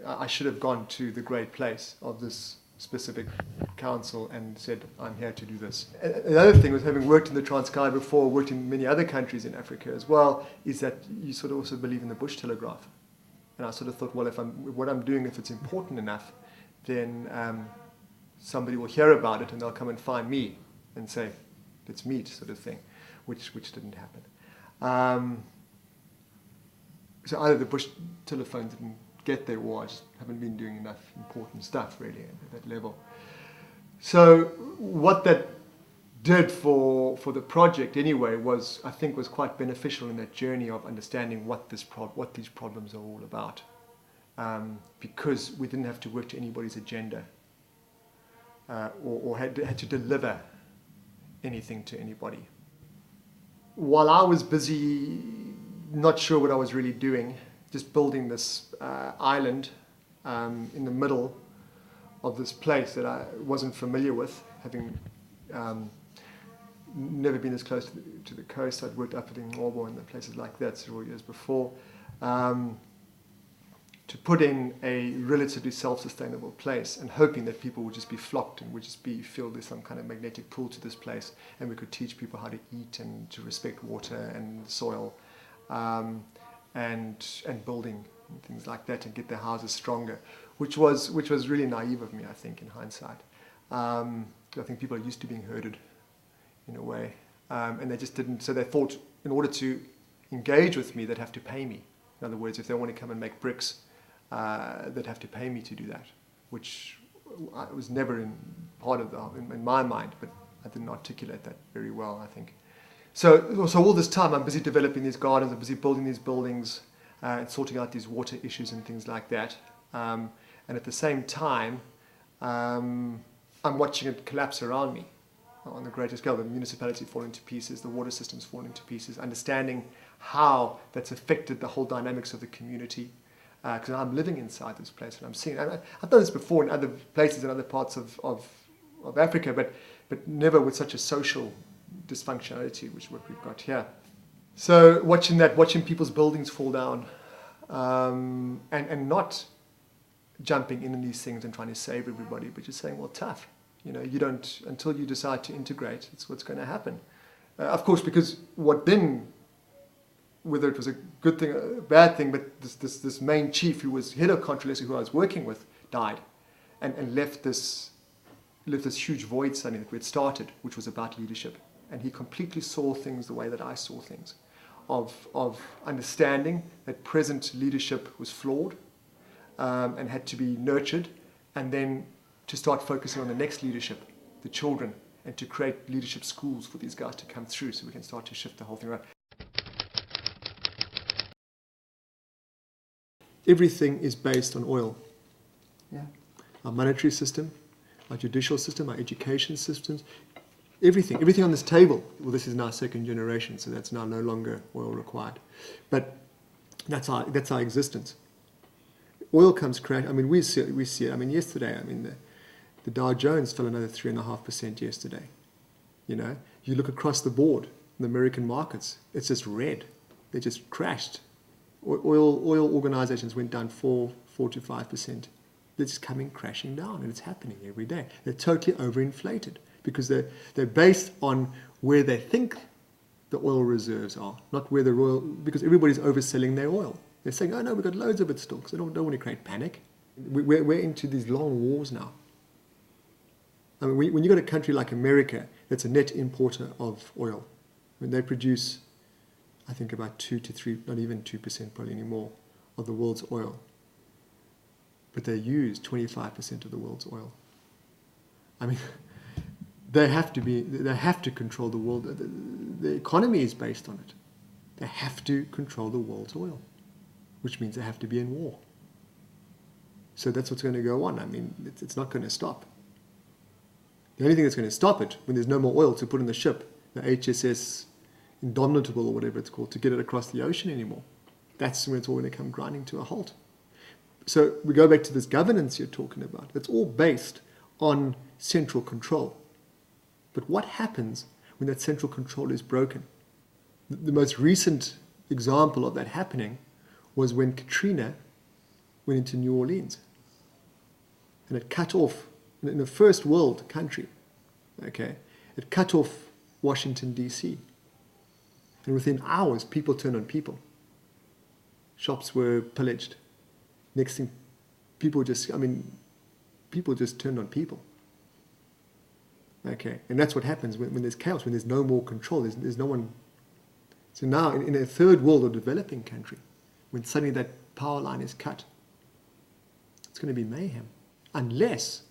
I should have gone to the great place of this specific council and said, I'm here to do this. Another thing was, having worked in the Transkei before, worked in many other countries in Africa as well, is that you sort of also believe in the bush telegraph. And I sort of thought, well, what I'm doing, if it's important enough, then somebody will hear about it and they'll come and find me and say, let's meet, sort of thing, which didn't happen. So either the bush telephone didn't get there or I just haven't been doing enough important stuff really at that level. So what that did for the project anyway was, I think, was quite beneficial in that journey of understanding what these problems are all about, because we didn't have to work to anybody's agenda or had to deliver anything to anybody. While I was busy, not sure what I was really doing, just building this island in the middle of this place that I wasn't familiar with, having never been as close to the coast. I'd worked up in Ngcobo and places like that several years before. to put in a relatively self-sustainable place and hoping that people would just be flocked and would just feel there's some kind of magnetic pull to this place, and we could teach people how to eat and to respect water and soil, and building and things like that, and get their houses stronger, which was really naive of me, I think, in hindsight. I think people are used to being herded in a way, and they just didn't. So they thought in order to engage with me, they'd have to pay me. In other words, if they want to come and make bricks, they'd have to pay me to do that, which was never in my mind, but I didn't articulate that very well, I think. So all this time I'm busy developing these gardens, I'm busy building these buildings, and sorting out these water issues and things like that. And at the same time, I'm watching it collapse around me on the greater scale, the municipality falling to pieces, the water systems falling to pieces, understanding how that's affected the whole dynamics of the community. Because I'm living inside this place and I'm seeing, I've done this before in other places in other parts of Africa, but never with such a social dysfunctionality, which is what we've got here. So watching people's buildings fall down, and not jumping in these things and trying to save everybody, but just saying, well, tough. You know, you don't, until you decide to integrate, it's what's going to happen. Of course, because what then, whether it was a good thing or a bad thing, but this main chief who was head of Controlesa, who I was working with, died, and left this huge void suddenly that we had started, which was about leadership. And he completely saw things the way that I saw things, of understanding that present leadership was flawed, and had to be nurtured, and then to start focusing on the next leadership, the children, and to create leadership schools for these guys to come through so we can start to shift the whole thing around. Everything is based on oil. Yeah. Our monetary system, our judicial system, our education systems, everything on this table. Well, this is now second generation, so that's now no longer oil required. But that's our existence. Oil comes crash. I mean, we see it. I mean, yesterday, I mean, the Dow Jones fell another 3.5% yesterday. You know, you look across the board, the American markets, it's just red. They just crashed. Oil organizations went down 4 to 5%. They're just coming crashing down, and it's happening every day. They're totally overinflated because they're based on where they think the oil reserves are, not where the oil, because everybody's overselling their oil. They're saying, oh no, we've got loads of it still, because they don't want to create panic. We're into these long wars now. I mean, when you've got a country like America that's a net importer of oil, when they produce, I think about 2 to 3, not even 2% probably anymore, of the world's oil. But they use 25% of the world's oil. I mean, they have to control the world. The economy is based on it. They have to control the world's oil, which means they have to be in war. So that's what's going to go on. I mean, it's not going to stop. The only thing that's going to stop it, when there's no more oil to put in the ship, the HSS Indomitable or whatever it's called, to get it across the ocean anymore, that's when it's all going to come grinding to a halt. So we go back to this governance you're talking about. It's all based on central control. But what happens when that central control is broken? The most recent example of that happening was when Katrina went into New Orleans. And it cut off, in a first world country, okay, it cut off Washington, D.C. And within hours, people turned on people. Shops were pillaged. Next thing, people just turned on people. Okay, and that's what happens when there's chaos, when there's no more control, there's no one. So now, in a third world or developing country, when suddenly that power line is cut, it's going to be mayhem. Unless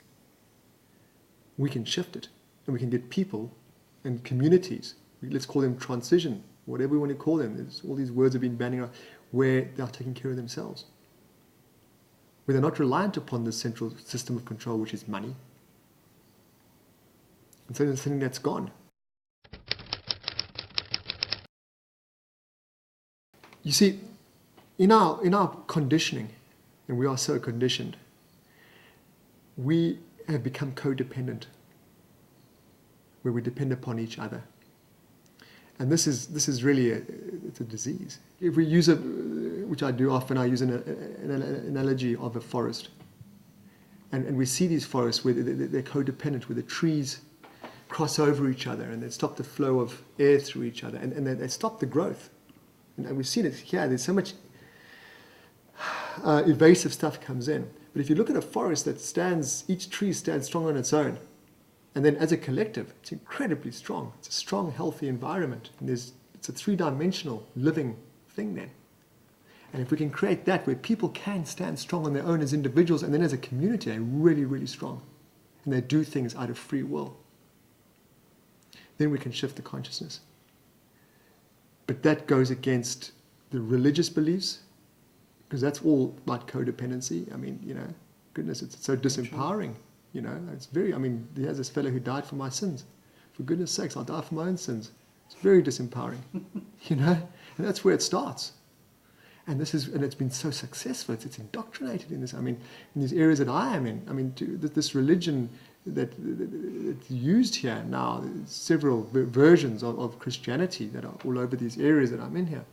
we can shift it, and we can get people and communities, let's call them transition, whatever we want to call them, all these words have been banning around, where they are taking care of themselves. Where they're not reliant upon the central system of control, which is money. And so there's something that's gone. You see, in our conditioning, and we are so conditioned, we have become codependent, where we depend upon each other. And this is really it's a disease. If we use which I do often, I use an analogy of a forest. And we see these forests where they're codependent, where the trees cross over each other and they stop the flow of air through each other, and they stop the growth. And we've seen it here. There's so much evasive stuff comes in. But if you look at a forest that stands, each tree stands strong on its own, and then as a collective, it's incredibly strong. It's a strong, healthy environment. And it's a three-dimensional living thing then. And if we can create that where people can stand strong on their own as individuals, and then as a community, they're really, really strong. And they do things out of free will. Then we can shift the consciousness. But that goes against the religious beliefs, because that's all about codependency. I mean, goodness, it's so disempowering. It's very, there's this fellow who died for my sins. For goodness sakes, I'll die for my own sins. It's very disempowering, and that's where it starts. And it's been so successful. It's indoctrinated in this. In these areas that I am in. This religion that's used here now, several versions of Christianity that are all over these areas that I'm in here.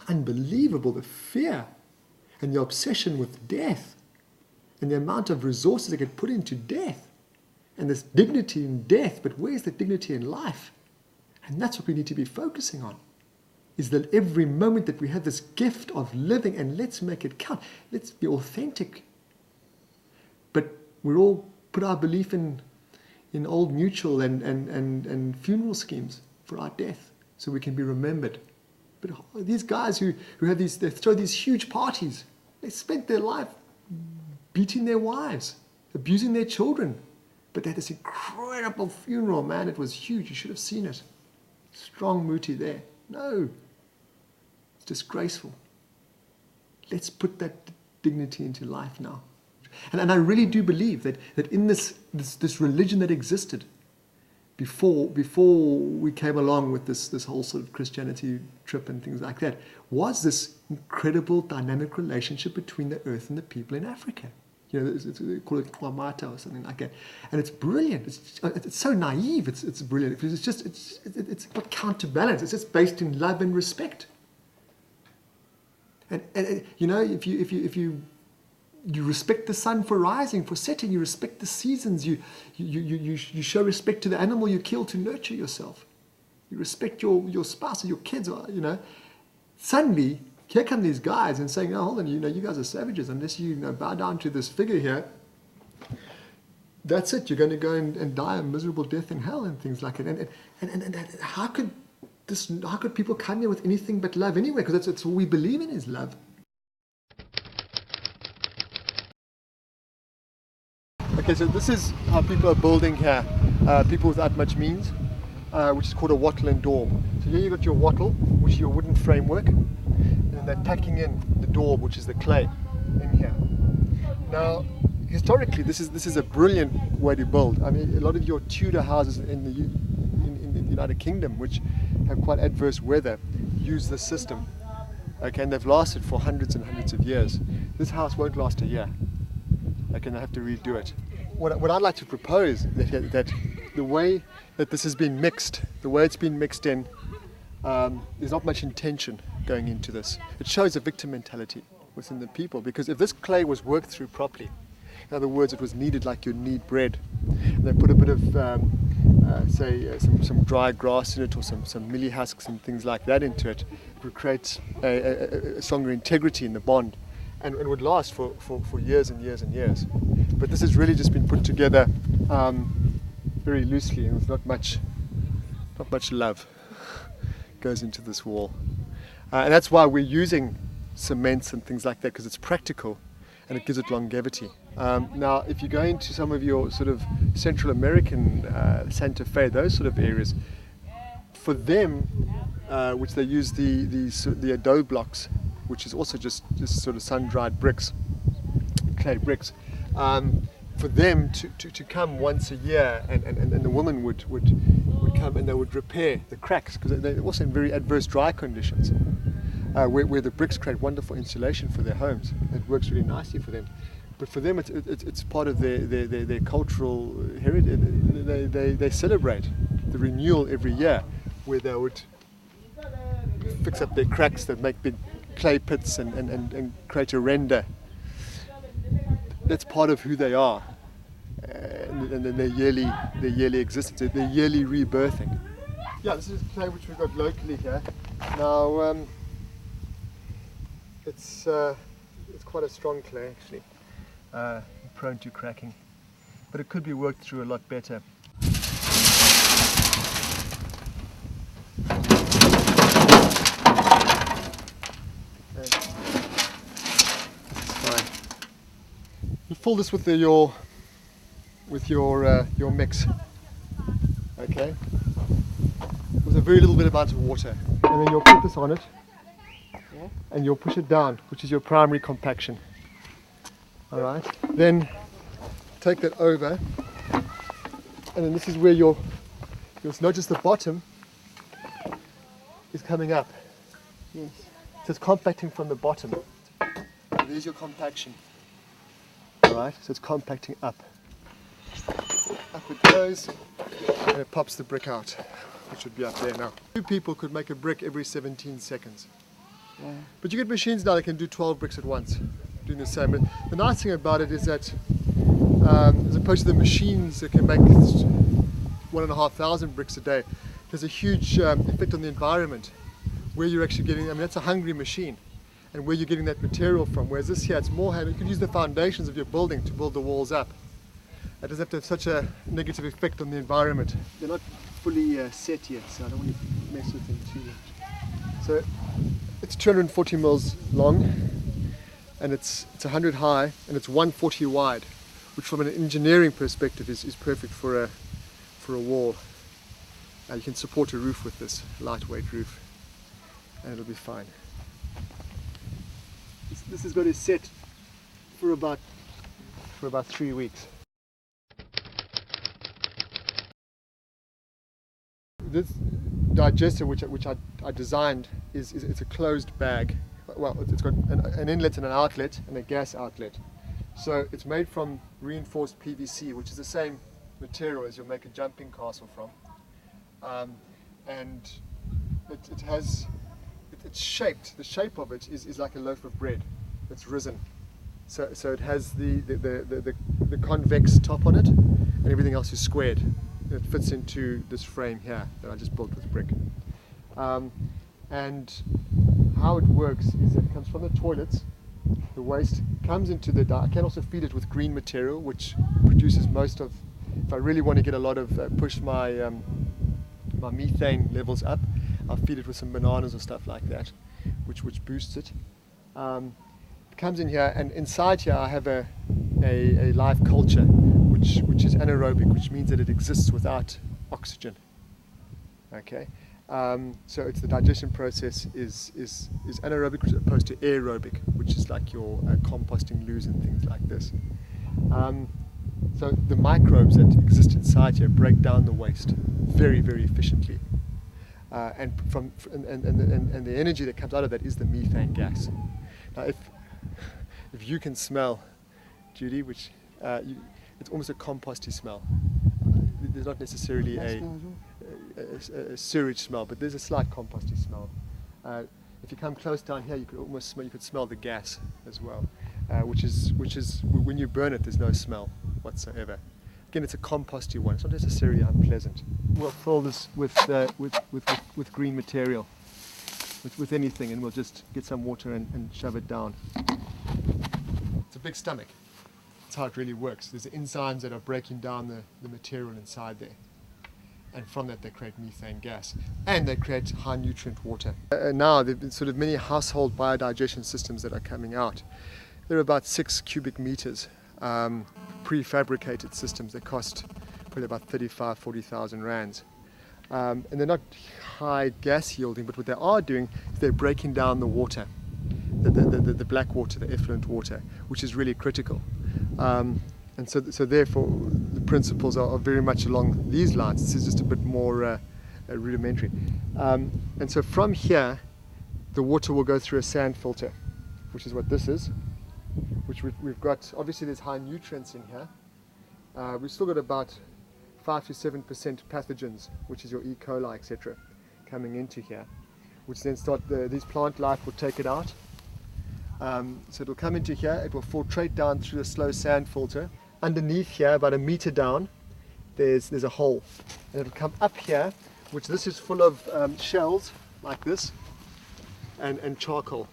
Unbelievable, the fear and the obsession with death and the amount of resources that get put into death and this dignity in death, but where's the dignity in life? And that's what we need to be focusing on, is that every moment that we have this gift of living, and let's make it count. Let's be authentic. But we're all put our belief in old mutual and funeral schemes for our death so we can be remembered. But these guys who have they throw these huge parties. They spent their life beating their wives, abusing their children. But they had this incredible funeral, man. It was huge. You should have seen it. Strong Muti there. No. It's disgraceful. Let's put that dignity into life now. And I really do believe that in this religion that existed before we came along with this whole sort of Christianity trip and things like that, was this incredible dynamic relationship between the earth and the people in Africa. They call it Kwamata or something like that. And it's brilliant. It's so naive. It's brilliant. It's got counterbalance. It's just based in love and respect. And if you respect the sun for rising, for setting, you respect the seasons, you show respect to the animal you kill to nurture yourself. You respect your spouse or your kids, Suddenly, here come these guys and saying, oh, hold on, you guys are savages unless you bow down to this figure here. That's it, you're going to go and die a miserable death in hell and things like it. And how could people come here with anything but love anyway? Because that's all we believe in is love. Okay, so this is how people are building here. People without much means, which is called a wattle and daub. So here you've got your wattle, which is your wooden framework, and then they're packing in the daub, which is the clay, in here. Now, historically, this is a brilliant way to build. A lot of your Tudor houses in the United Kingdom, which have quite adverse weather, use this system. Okay, and they've lasted for hundreds and hundreds of years. This house won't last a year. Okay, and they have to redo it. What I'd like to propose that the way that this has been mixed, the way it's been mixed in, there's not much intention going into this. It shows a victim mentality within the people, because if this clay was worked through properly, in other words, it was kneaded like you knead bread, and they put a bit of, some dry grass in it, or some millie husks and things like that into it, it would create a stronger integrity in the bond, and it would last for years and years and years. But this has really just been put together very loosely, and with not much love goes into this wall. And that's why we're using cements and things like that, because it's practical and it gives it longevity. Now, if you go into some of your sort of Central American, Santa Fe, those sort of areas, for them, which they use the adobe blocks, which is also just sort of sun-dried bricks, clay bricks. For them to come once a year, and the woman would come and they would repair the cracks, because they're also in very adverse dry conditions, where the bricks create wonderful insulation for their homes. It works really nicely for them. But for them, it's part of their cultural heritage. They celebrate the renewal every year, where they would fix up their cracks that make big clay pits and create a render. That's part of who they are, and their yearly existence, their yearly rebirthing. Yeah, this is clay which we've got locally here. Now, it's quite a strong clay actually, prone to cracking, but it could be worked through a lot better. You fill this with your mix, okay, with a very little bit amount of water, and then you'll put this on it, and you'll push it down, which is your primary compaction. All right. Then take that over, and then this is where you'll notice the bottom is coming up. Yes. So it's compacting from the bottom. There's your compaction. Alright, so it's compacting up. Up it goes, and it pops the brick out, which should be up there now. 2 people could make a brick every 17 seconds. Yeah. But you get machines now that can do 12 bricks at once, doing the same. But the nice thing about it is that, as opposed to the machines that can make 1,500 bricks a day, there's a huge effect on the environment, where you're actually getting, I mean, that's a hungry machine, and where you're getting that material from. Whereas this here, it's more hand. You can use the foundations of your building to build the walls up. It doesn't have to have such a negative effect on the environment. They're not fully set yet, so I don't want to mess with them too much. So it's 240 mils long, and it's 100 high, and it's 140 wide, which from an engineering perspective is perfect for a wall. You can support a roof with this, lightweight roof, and it'll be fine. This is going to set for about 3 weeks. This digester, which I designed, it's a closed bag. Well, it's got an inlet and an outlet and a gas outlet. So it's made from reinforced PVC, which is the same material as you'll make a jumping castle from. And it's shaped. The shape of it is like a loaf of bread. It's risen. So it has the convex top on it, and everything else is squared. It fits into this frame here that I just built with brick. And how it works is that it comes from the toilets. The waste comes into the I can also feed it with green material, which produces most of. If I really want to get a lot of push my my methane levels up, I'll feed it with some bananas or stuff like that, which boosts it. It comes in here, and inside here I have a live culture, which is anaerobic, which means that it exists without oxygen. Okay, so it's the digestion process is anaerobic as opposed to aerobic, which is like your composting loos and things like this. So the microbes that exist inside here break down the waste very, very efficiently, and the energy that comes out of that is the methane gas. Now, if you can smell, Judy, which it's almost a composty smell. There's not necessarily a sewage smell, but there's a slight composty smell. If you come close down here, you could almost smell. You could smell the gas as well, which is when you burn it, there's no smell whatsoever. Again, it's a composty one. It's not necessarily unpleasant. We'll fill this with green material, with anything, and we'll just get some water and shove it down. It's a big stomach. That's how it really works. There's enzymes that are breaking down the material inside there, and from that they create methane gas, and they create high nutrient water. Now there have been sort of many household biodigestion systems that are coming out. They're about 6 cubic meters, prefabricated systems that cost probably about 40,000 rands. And they're not high gas yielding, but what they are doing is they're breaking down the water, the black water, the effluent water, which is really critical. And so therefore the principles are very much along these lines. This is just a bit more rudimentary. And so from here, the water will go through a sand filter, which is what this is, which we've got. Obviously there's high nutrients in here. We've still got about 5 to 7% pathogens, which is your E. coli, etc., coming into here, which then these plant life will take it out, So it'll come into here, it will filtrate down through a slow sand filter. Underneath here, about a meter down, there's a hole. And it'll come up here, which this is full of shells, like this, and charcoal,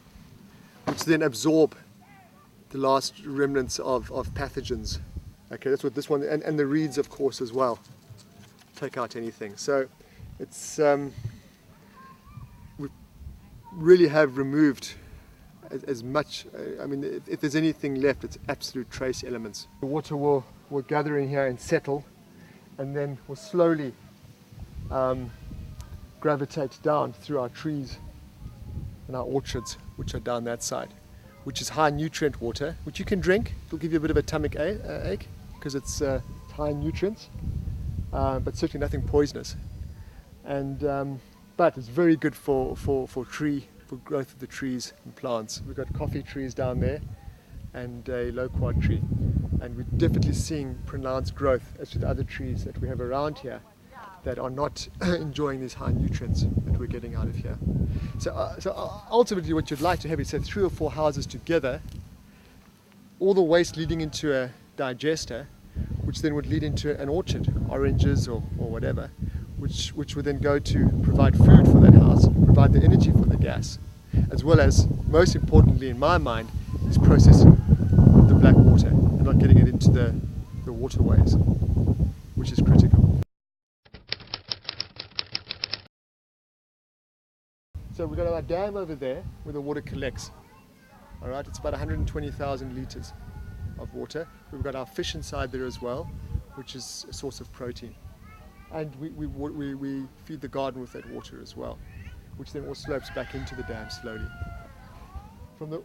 which then absorb the last remnants of pathogens. Okay, that's what this one, and the reeds, of course, as well. Take out anything. So it's, we really have removed as much, I mean, if there's anything left, it's absolute trace elements. The water will gather in here and settle, and then will slowly gravitate down through our trees and our orchards, which are down that side, which is high nutrient water, which you can drink. It'll give you a bit of a stomach ache because it's high in nutrients, but certainly nothing poisonous. And but it's very good for growth of the trees and plants. We've got coffee trees down there and a loquat tree, and we're definitely seeing pronounced growth as to the other trees that we have around here that are not enjoying these high nutrients that we're getting out of here. So ultimately what you'd like to have is, say, 3 or 4 houses together, all the waste leading into a digester, which then would lead into an orchard, oranges or whatever, which would then go to provide food for that house, provide the energy for the gas, as well as, most importantly in my mind, is processing the black water and not getting it into the waterways, which is critical. So we've got our dam over there where the water collects. All right, it's about 120,000 litres of water. We've got our fish inside there as well, which is a source of protein. And we feed the garden with that water as well, which then all slopes back into the dam slowly.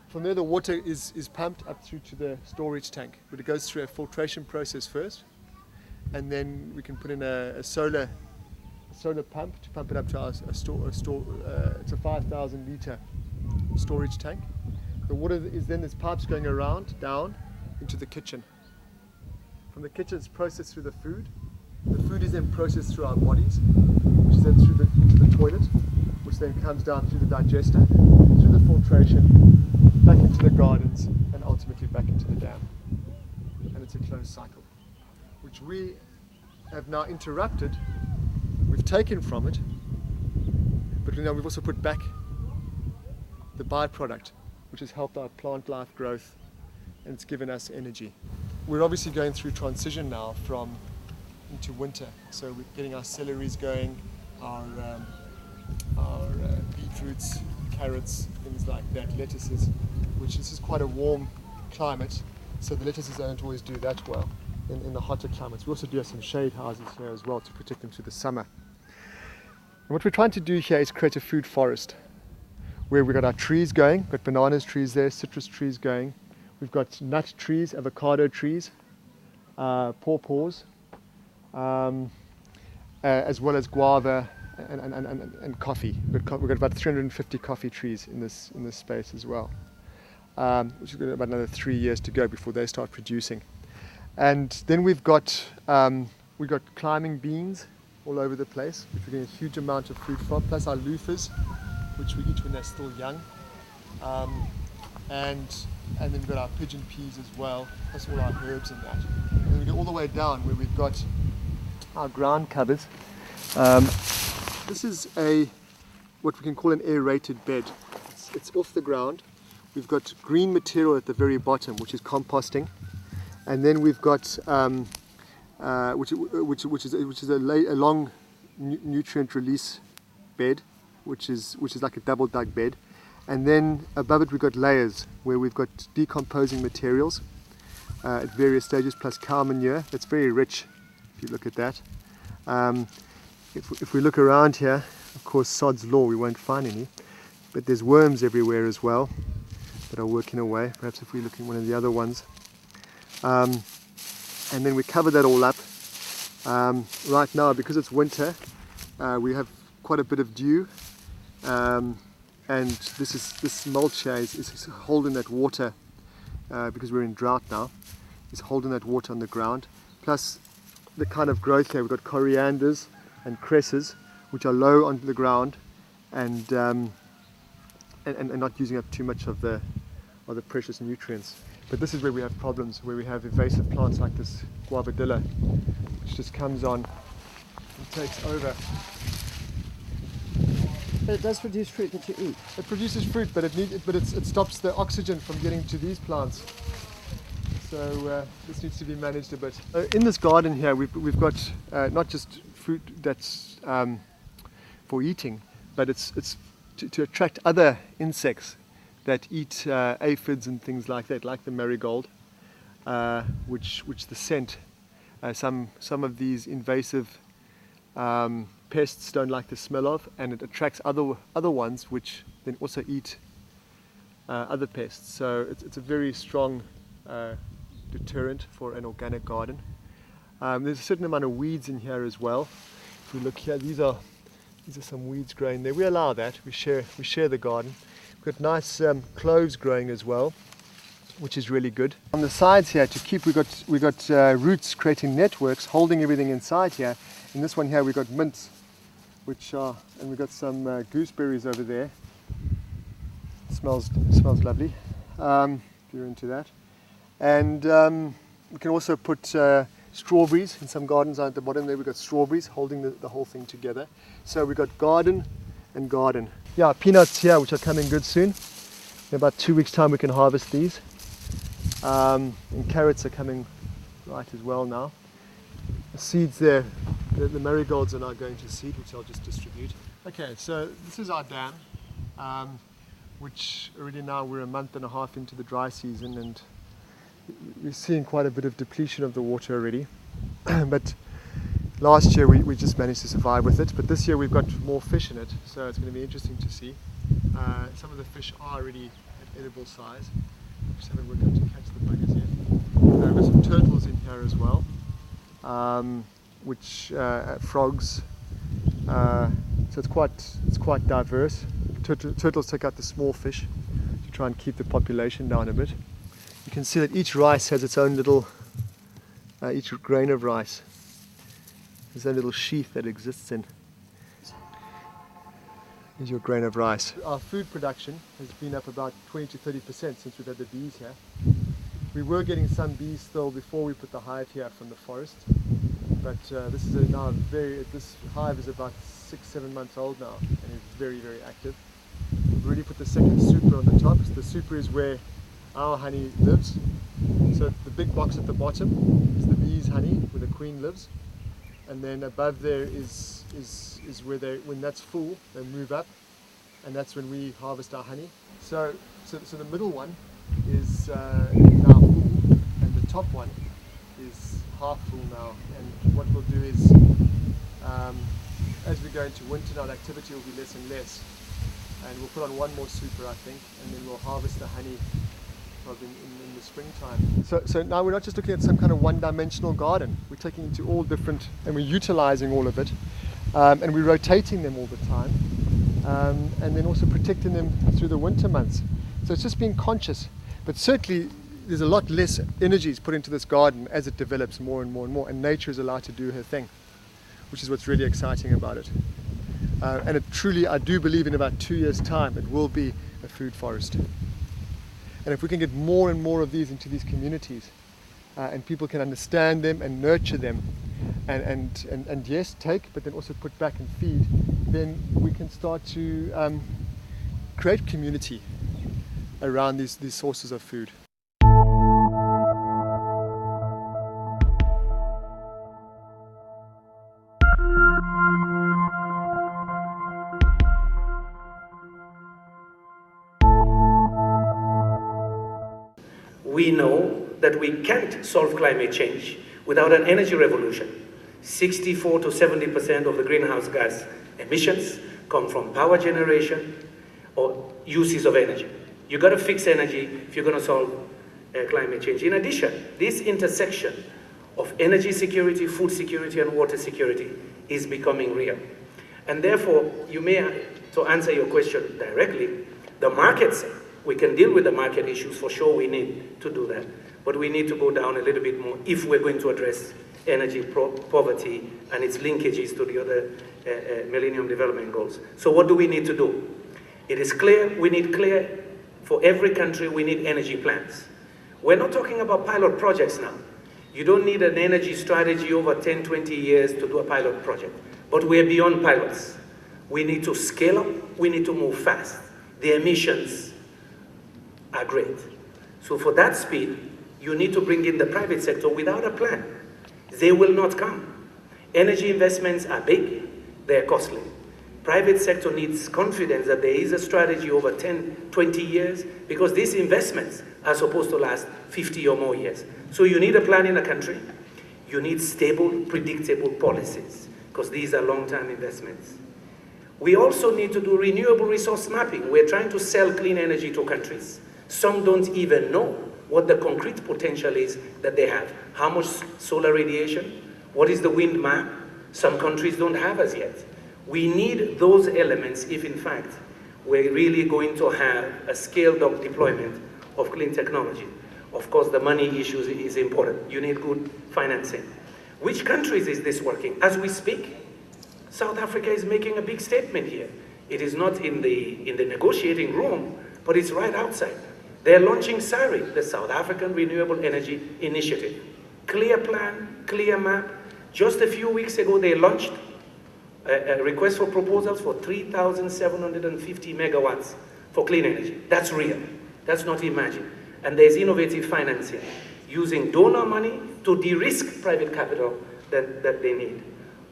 From there the water is pumped up through to the storage tank, but it goes through a filtration process first, and then we can put in a solar pump to pump it up to it's a 5,000 litre storage tank. The water is then, there's pipes going around, down into the kitchen. From the kitchen it's processed through the food. The food is then processed through our bodies, which is then into the toilet, which then comes down through the digester, through the filtration, back into the gardens, and ultimately back into the dam. And it's a closed cycle, which we have now interrupted. We've taken from it, but we've also put back the byproduct, which has helped our plant life growth, and it's given us energy. We're obviously going through transition now into winter, so we're getting our celeries going, our beetroots, carrots, things like that, lettuces, which this is quite a warm climate, so the lettuces don't always do that well in the hotter climates. We also do have some shade houses here as well to protect them through the summer. And what we're trying to do here is create a food forest where we've got our trees going, we've got bananas trees there, citrus trees going, we've got nut trees, avocado trees, pawpaws, as well as guava and coffee. We've got about 350 coffee trees in this space as well, which is got about another 3 years to go before they start producing. And then we've got climbing beans all over the place, which we're getting a huge amount of food from, plus our loofahs, which we eat when they're still young. And then we've got our pigeon peas as well, plus all our herbs and that. And then we go all the way down where we've got our ground covers. This is what we can call an aerated bed. It's off the ground. We've got green material at the very bottom, which is composting, and then we've got which is a long nutrient release bed, which is like a double dug bed, and then above it we've got layers where we've got decomposing materials at various stages, plus cow manure. That's very rich if you look at that. If we look around here, of course, sod's law, we won't find any, but there's worms everywhere as well that are working away. Perhaps if we look at one of the other ones. And then we cover that all up. Right now, because it's winter, we have quite a bit of dew, and this mulch here is holding that water, because we're in drought now, is holding that water on the ground. Plus the kind of growth here, we've got corianders and cresses, which are low onto the ground and not using up too much of the the precious nutrients. But this is where we have problems, where we have invasive plants like this guavadilla, which just comes on and takes over. But it does produce fruit that you eat. It produces fruit, but it stops the oxygen from getting to these plants. So this needs to be managed a bit. In this garden here, we've got not just fruit that's for eating, but it's to attract other insects that eat aphids and things like that, like the marigold, which the scent. Some of these invasive pests don't like the smell of, and it attracts other ones which then also eat other pests. So it's a very strong deterrent for an organic garden. There's a certain amount of weeds in here as well. If we look here, these are some weeds growing there. We allow that. We share the garden. We've got nice cloves growing as well, which is really good. On the sides here, we got roots creating networks, holding everything inside here. In this one here, we got mints, and we got some gooseberries over there. It smells lovely. If you're into that. And we can also put strawberries in some gardens. At the bottom there we've got strawberries holding the whole thing together. So we've got garden and garden. Yeah, peanuts here, which are coming good soon. In about 2 weeks' time we can harvest these. And carrots are coming right as well now. The seeds there, the marigolds are now going to seed, which I'll just distribute. Okay, so this is our dam, which already now we're a month and a half into the dry season, and we're seeing quite a bit of depletion of the water already. But last year we just managed to survive with it, but this year we've got more fish in it, so it's going to be interesting to see. Some of the fish are already at edible size. Just haven't worked out to catch the buggers yet. There's some turtles in here as well, frogs. So it's quite diverse. Turtles take out the small fish to try and keep the population down a bit. You can see that each rice has its own little, each grain of rice has a little sheath that exists in. Here's your grain of rice. Our food production has been up about 20 to 30% since we've had the bees here. We were getting some bees still before we put the hive here from the forest, but this hive is about 6-7 months old now and is very, very active. We've already put the second super on the top. So the super is where our honey lives. So the big box at the bottom is the bees' honey, where the queen lives, and then above there is where when that's full, they move up, and that's when we harvest our honey. So the middle one is now full, and the top one is half full now. And what we'll do is, as we go into winter now, the activity will be less and less, and we'll put on one more super, I think, and then we'll harvest the honey probably in the springtime. So now we're not just looking at some kind of one-dimensional garden. We're taking it to all different, and we're utilizing all of it, and we're rotating them all the time, and then also protecting them through the winter months. So it's just being conscious, but certainly there's a lot less energy put into this garden as it develops more and more and more, and nature is allowed to do her thing, which is what's really exciting about it. And it truly, I do believe in about 2 years' time, it will be a food forest. And if we can get more and more of these into these communities, and people can understand them and nurture them, and yes, take, but then also put back and feed, then we can start to create community around these sources of food. We know that we can't solve climate change without an energy revolution. 64 to 70% of the greenhouse gas emissions come from power generation or uses of energy. You've got to fix energy if you're going to solve climate change. In addition, this intersection of energy security, food security, and water security is becoming real. And therefore, to answer your question directly, the markets, we can deal with the market issues, for sure we need to do that. But we need to go down a little bit more if we're going to address energy poverty and its linkages to the other Millennium Development Goals. So what do we need to do? It is clear we need clear For every country, we need energy plans. We're not talking about pilot projects now. You don't need an energy strategy over 10, 20 years to do a pilot project. But we're beyond pilots. We need to scale up, we need to move fast. The emissions are great. So for that speed, you need to bring in the private sector without a plan. They will not come. Energy investments are big, they're costly. Private sector needs confidence that there is a strategy over 10, 20 years, because these investments are supposed to last 50 or more years. So you need a plan in a country. You need stable, predictable policies, because these are long-term investments. We also need to do renewable resource mapping. We're trying to sell clean energy to countries. Some don't even know what the concrete potential is that they have. How much solar radiation? What is the wind map? Some countries don't have as yet. We need those elements if, in fact, we're really going to have a scaled-up deployment of clean technology. Of course, the money issue is important. You need good financing. Which countries is this working? As we speak, South Africa is making a big statement here. It is not in the negotiating room, but it's right outside. They're launching SARI, the South African Renewable Energy Initiative. Clear plan, clear map. Just a few weeks ago, they launched a request for proposals for 3,750 megawatts for clean energy. That's real. That's not imagined. And there's innovative financing, using donor money to de-risk private capital that they need.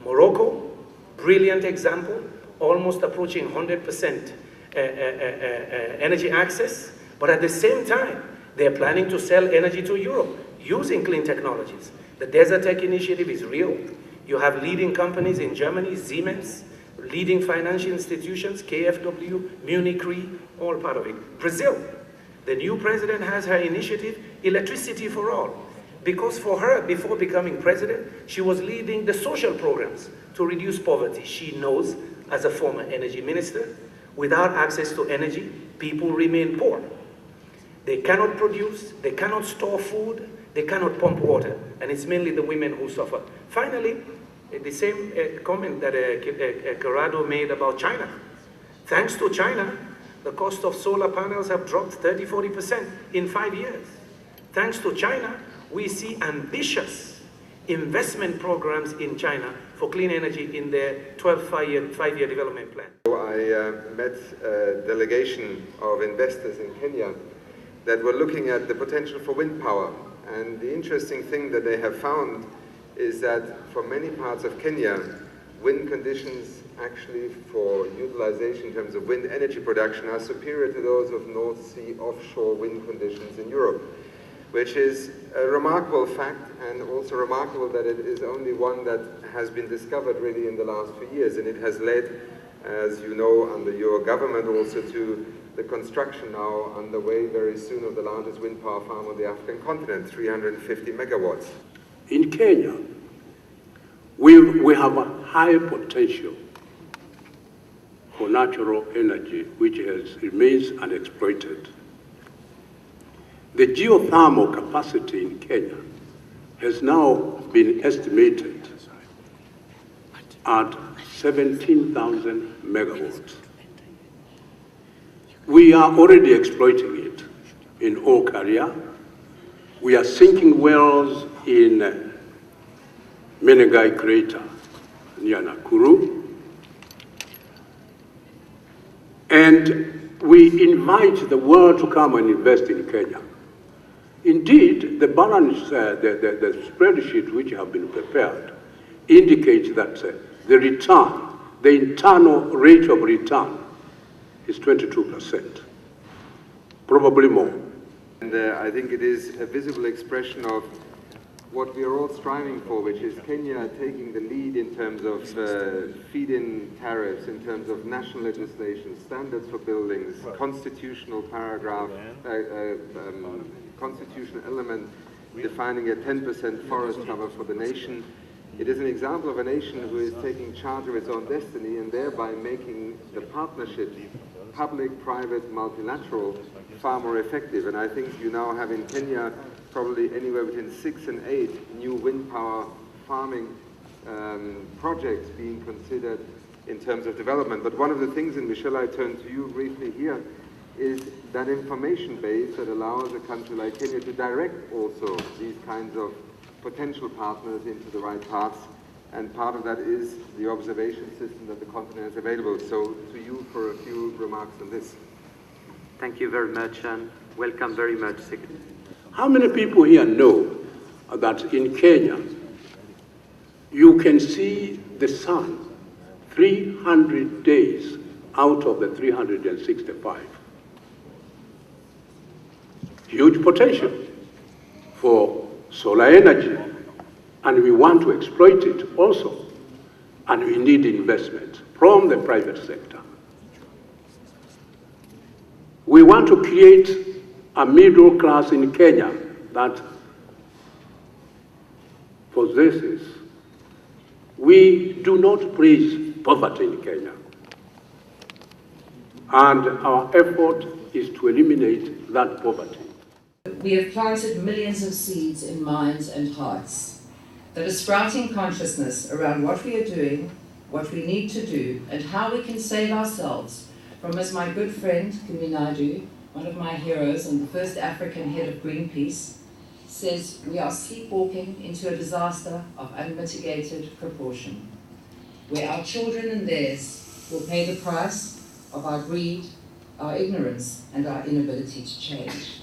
Morocco, brilliant example, almost approaching 100% energy access, but at the same time, they're planning to sell energy to Europe using clean technologies. The Desertec initiative is real. You have leading companies in Germany, Siemens, leading financial institutions, KfW, Munich Re, all part of it. Brazil, the new president has her initiative, Electricity for All. Because for her, before becoming president, she was leading the social programs to reduce poverty. She knows, as a former energy minister, without access to energy, people remain poor. They cannot produce, they cannot store food, they cannot pump water, and it's mainly the women who suffer. Finally, the same comment that Corrado made about China. Thanks to China, the cost of solar panels have dropped 30–40% in 5 years. Thanks to China, we see ambitious investment programs in China for clean energy in their 12th five-year development plan. I met a delegation of investors in Kenya that were looking at the potential for wind power. And the interesting thing that they have found is that for many parts of Kenya, wind conditions actually for utilization in terms of wind energy production are superior to those of North Sea offshore wind conditions in Europe, which is a remarkable fact, and also remarkable that it is only one that has been discovered really in the last few years, and it has led, as you know, under your government also to the construction now underway very soon of the largest wind power farm on the African continent, 350 megawatts. In Kenya, we have a high potential for natural energy which remains unexploited. The geothermal capacity in Kenya has now been estimated at 17,000 megawatts. We are already exploiting it in Okaria. We are sinking wells in Menengai Crater near Nakuru. And we invite the world to come and invest in Kenya. Indeed, the balance, the spreadsheet which have been prepared indicates that the return, the internal rate of return is 22%, probably more. And I think it is a visible expression of what we are all striving for, which is Kenya taking the lead in terms of feed-in tariffs, in terms of national legislation, standards for buildings, constitutional paragraph, constitutional element defining a 10% forest cover for the nation. It is an example of a nation who is taking charge of its own destiny and thereby making the partnership, public, private, multilateral, far more effective. And I think you now have in Kenya probably anywhere between 6 and 8 new wind power farming projects being considered in terms of development. But one of the things, and Michelle, I turn to you briefly here, is that information base that allows a country like Kenya to direct also these kinds of potential partners into the right paths. And part of that is the observation system that the continent has available. So to you for a few remarks on this. Thank you very much and welcome very much, Secretary. How many people here know that in Kenya you can see the sun 300 days out of the 365? Huge potential for solar energy, and we want to exploit it also, and we need investment from the private sector. We want to create a middle class in Kenya that possesses. We do not praise poverty in Kenya, and our effort is to eliminate that poverty. We have planted millions of seeds in minds and hearts that are sprouting consciousness around what we are doing, what we need to do, and how we can save ourselves from, as my good friend Kumi Naidoo, one of my heroes and the first African head of Greenpeace, says, we are sleepwalking into a disaster of unmitigated proportion, where our children and theirs will pay the price of our greed, our ignorance, and our inability to change.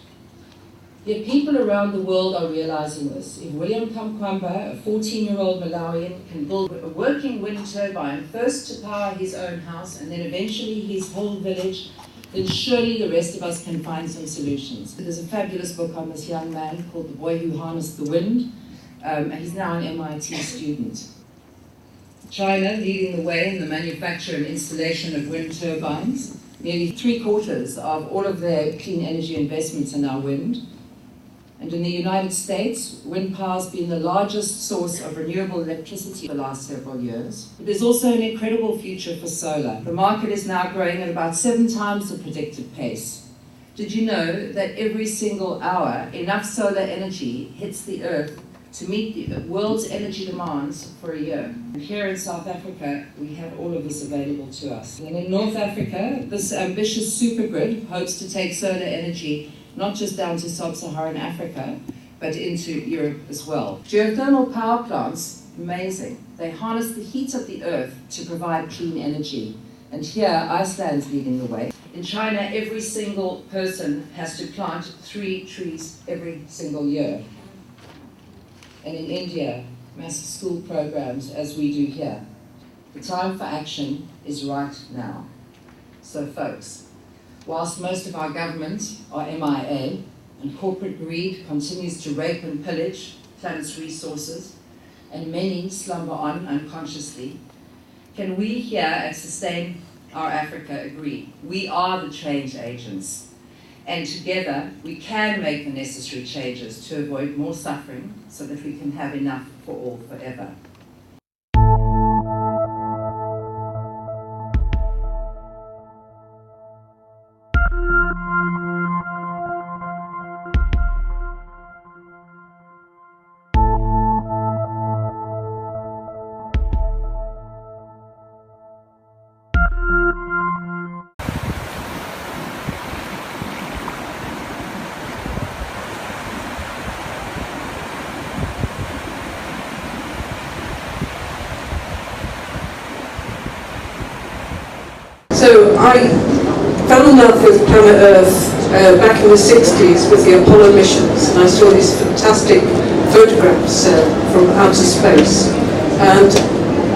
Yet people around the world are realizing this. If William Kamkwamba, a 14-year-old Malawian, can build a working wind turbine, first to power his own house and then eventually his whole village, then surely the rest of us can find some solutions. There's a fabulous book on this young man called The Boy Who Harnessed the Wind. He's now an MIT student. China leading the way in the manufacture and installation of wind turbines. Nearly 3/4 of all of their clean energy investments are now wind. And in the United States, wind power has been the largest source of renewable electricity for the last several years. But there's also an incredible future for solar. The market is now growing at about 7 times the predicted pace. Did you know that every single hour, enough solar energy hits the Earth to meet the world's energy demands for a year? And here in South Africa, we have all of this available to us. And in North Africa, this ambitious supergrid hopes to take solar energy not just down to sub-Saharan Africa, but into Europe as well. Geothermal power plants, amazing. They harness the heat of the earth to provide clean energy. And here, Iceland's leading the way. In China, every single person has to plant 3 trees every single year. And in India, massive school programs, as we do here. The time for action is right now. So folks, whilst most of our governments are MIA and corporate greed continues to rape and pillage planet's resources, and many slumber on unconsciously, can we here at Sustain Our Africa agree? We are the change agents, and together we can make the necessary changes to avoid more suffering so that we can have enough for all forever. So I fell in love with Planet Earth back in the 60s with the Apollo missions, and I saw these fantastic photographs from outer space. And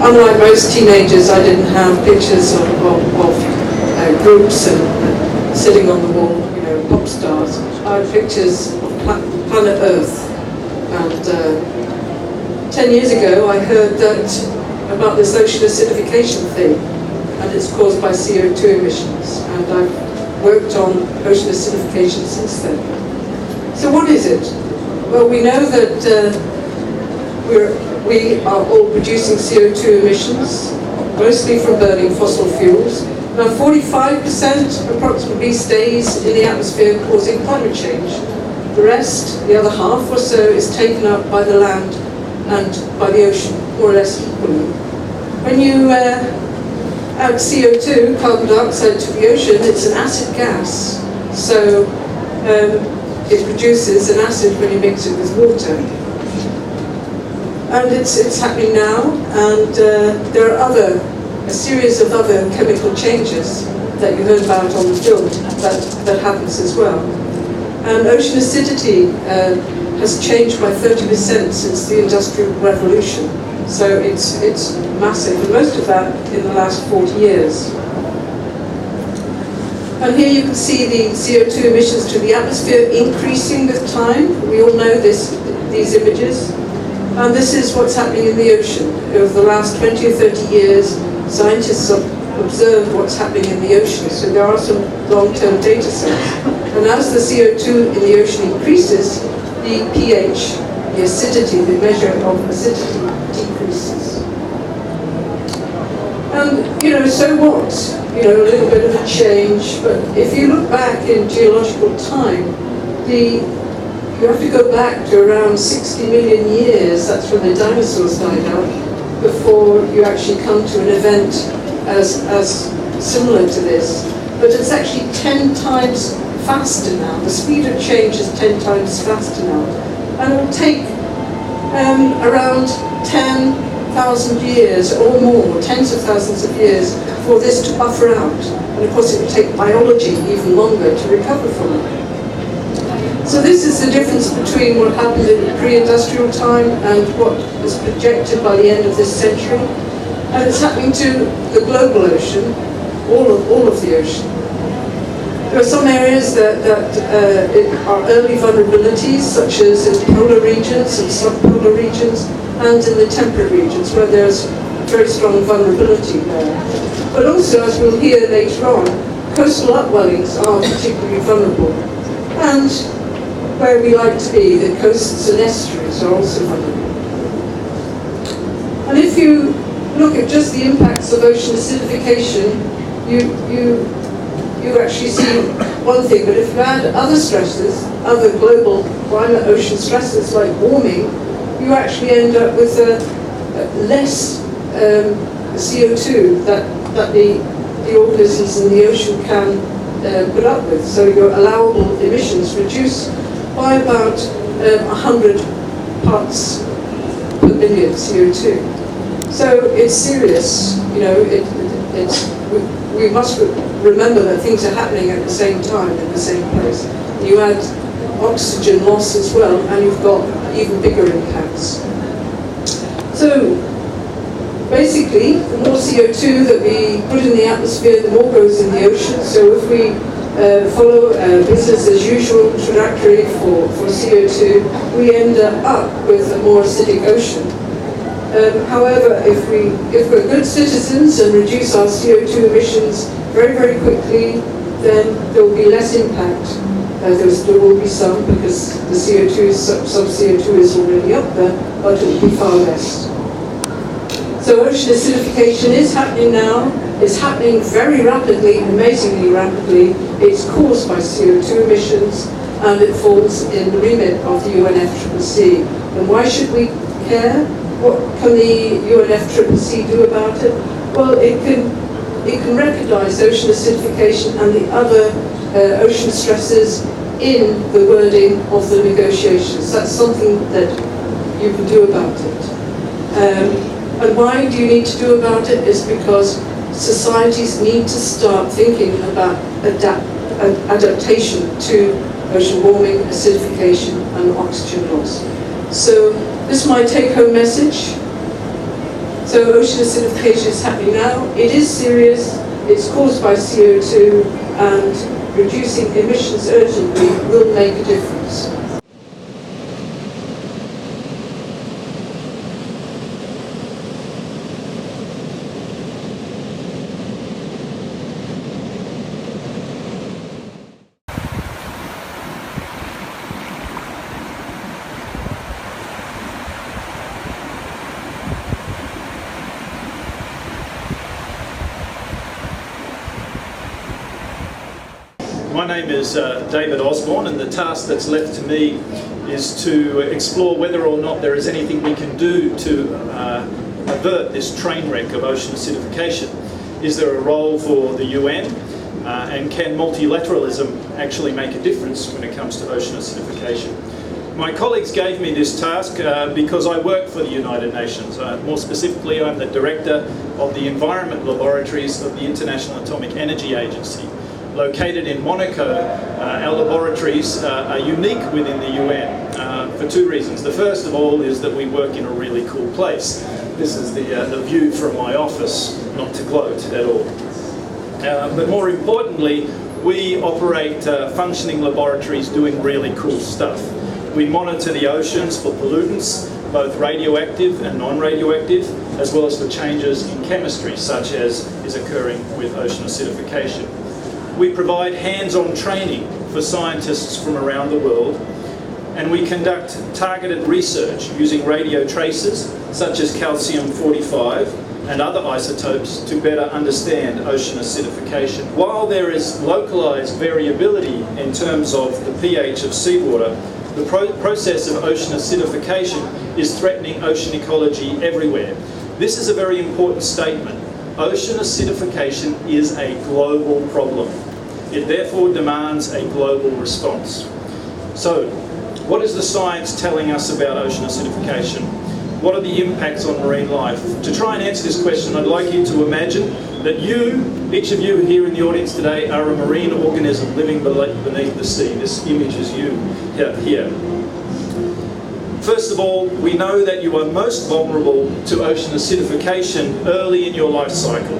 unlike most teenagers, I didn't have pictures of groups and sitting on the wall, you know, pop stars. I had pictures of Planet Earth. And 10 years ago, I heard about this ocean acidification thing, and it's caused by CO2 emissions. And I've worked on ocean acidification since then. So what is it? Well, we know that we are all producing CO2 emissions, mostly from burning fossil fuels. Now 45% approximately stays in the atmosphere causing climate change. The rest, the other half or so, is taken up by the land and by the ocean, more or less equally. When you add CO2, carbon dioxide, to the ocean, it's an acid gas. So it produces an acid when you mix it with water. And it's happening now, and there are a series of other chemical changes that you heard about on the film that happens as well. And ocean acidity has changed by 30% since the Industrial Revolution. So it's massive, and most of that in the last 40 years. And here you can see the CO2 emissions to the atmosphere increasing with time. We all know these images. And this is what's happening in the ocean. Over the last 20 or 30 years, scientists have observed what's happening in the ocean. So there are some long-term data sets. And as the CO2 in the ocean increases, the pH, the acidity, the measure of acidity decreases. And, so what? A little bit of a change, but if you look back in geological time, you have to go back to around 60 million years, that's when the dinosaurs died out, before you actually come to an event as similar to this. But it's actually 10 times faster now. The speed of change is 10 times faster now. And it will take around 10,000 years or more, tens of thousands of years, for this to buffer out. And of course it will take biology even longer to recover from it. So this is the difference between what happened in the pre-industrial time and what is projected by the end of this century. And it's happening to the global ocean, all of the ocean. There are some areas that are early vulnerabilities, such as in polar regions and subpolar regions, and in the temperate regions, where there's very strong vulnerability there. But also, as we'll hear later on, coastal upwellings are particularly vulnerable. And where we like to be, the coasts and estuaries are also vulnerable. And if you look at just the impacts of ocean acidification, you actually see one thing, but if you add other stresses, other global climate ocean stresses like warming, you actually end up with less CO2 that the organisms in the ocean can put up with. So your allowable emissions reduce by about 100 parts per million CO2. So it's serious, we must remember that things are happening at the same time in the same place. You add oxygen loss as well, and you've got even bigger impacts. So basically, the more CO2 that we put in the atmosphere, the more goes in the ocean. So if we follow a business as usual trajectory for CO2, we end up with a more acidic ocean. However, if we're good citizens and reduce our CO2 emissions very, very quickly, then there will be less impact. There still will be some, because the CO2, some CO2 is already up there, but it will be far less. So ocean acidification is happening now. It's happening very rapidly, amazingly rapidly. It's caused by CO2 emissions, and it falls in the remit of the UNFCCC. And why should we care? What can the UNFCCC do about it? Well, it can recognise ocean acidification and the other ocean stresses in the wording of the negotiations. That's something that you can do about it. And why do you need to do about it? Is because societies need to start thinking about adaptation to ocean warming, acidification, and oxygen loss. So this is my take-home message. So ocean acidification is happening now. It is serious. It's caused by CO2, and reducing emissions urgently will make a difference. My name is David Osborne, and the task that's left to me is to explore whether or not there is anything we can do to avert this train wreck of ocean acidification. Is there a role for the UN? And can multilateralism actually make a difference when it comes to ocean acidification? My colleagues gave me this task because I work for the United Nations. More specifically, I'm the director of the Environment Laboratories of the International Atomic Energy Agency. Located in Monaco, our laboratories are unique within the UN for two reasons. The first of all is that we work in a really cool place. This is the view from my office, not to gloat at all. But more importantly, we operate functioning laboratories doing really cool stuff. We monitor the oceans for pollutants, both radioactive and non-radioactive, as well as for changes in chemistry, such as is occurring with ocean acidification. We provide hands-on training for scientists from around the world, and we conduct targeted research using radio tracers, such as calcium-45, and other isotopes to better understand ocean acidification. While there is localized variability in terms of the pH of seawater, the process of ocean acidification is threatening ocean ecology everywhere. This is a very important statement. Ocean acidification is a global problem. It therefore demands a global response. So, what is the science telling us about ocean acidification? What are the impacts on marine life? To try and answer this question, I'd like you to imagine that each of you here in the audience today, are a marine organism living beneath the sea. This image is you here. First of all, we know that you are most vulnerable to ocean acidification early in your life cycle.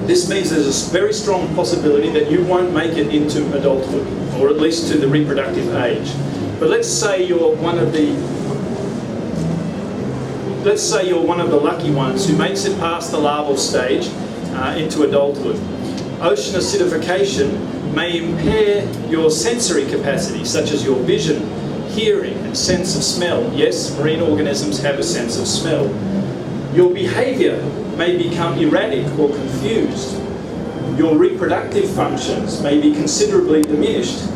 This means there's a very strong possibility that you won't make it into adulthood, or at least to the reproductive age. But let's say you're one of the lucky ones who makes it past the larval stage into adulthood. Ocean acidification may impair your sensory capacity, such as your vision, hearing, and sense of smell. Yes, marine organisms have a sense of smell. Your behaviour may become erratic or confused. Your reproductive functions may be considerably diminished.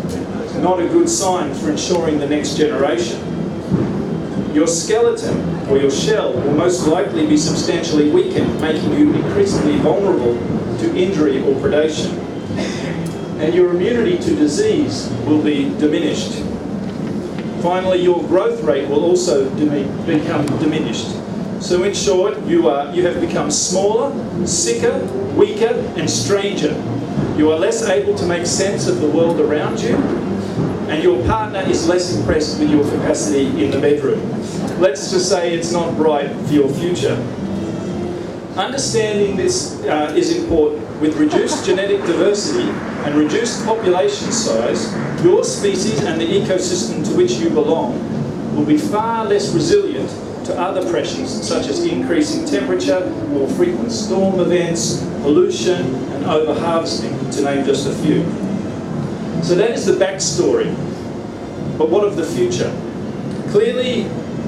Not a good sign for ensuring the next generation. Your skeleton or your shell will most likely be substantially weakened, making you increasingly vulnerable to injury or predation. And your immunity to disease will be diminished. Finally, your growth rate will also become diminished. So in short, you have become smaller, sicker, weaker, and stranger. You are less able to make sense of the world around you, and your partner is less impressed with your capacity in the bedroom. Let's just say it's not bright for your future. Understanding this is important. With reduced genetic diversity and reduced population size, your species and the ecosystem to which you belong will be far less resilient to other pressures such as increasing temperature, more frequent storm events, pollution, and over-harvesting, to name just a few. So that is the backstory. But what of the future? Clearly,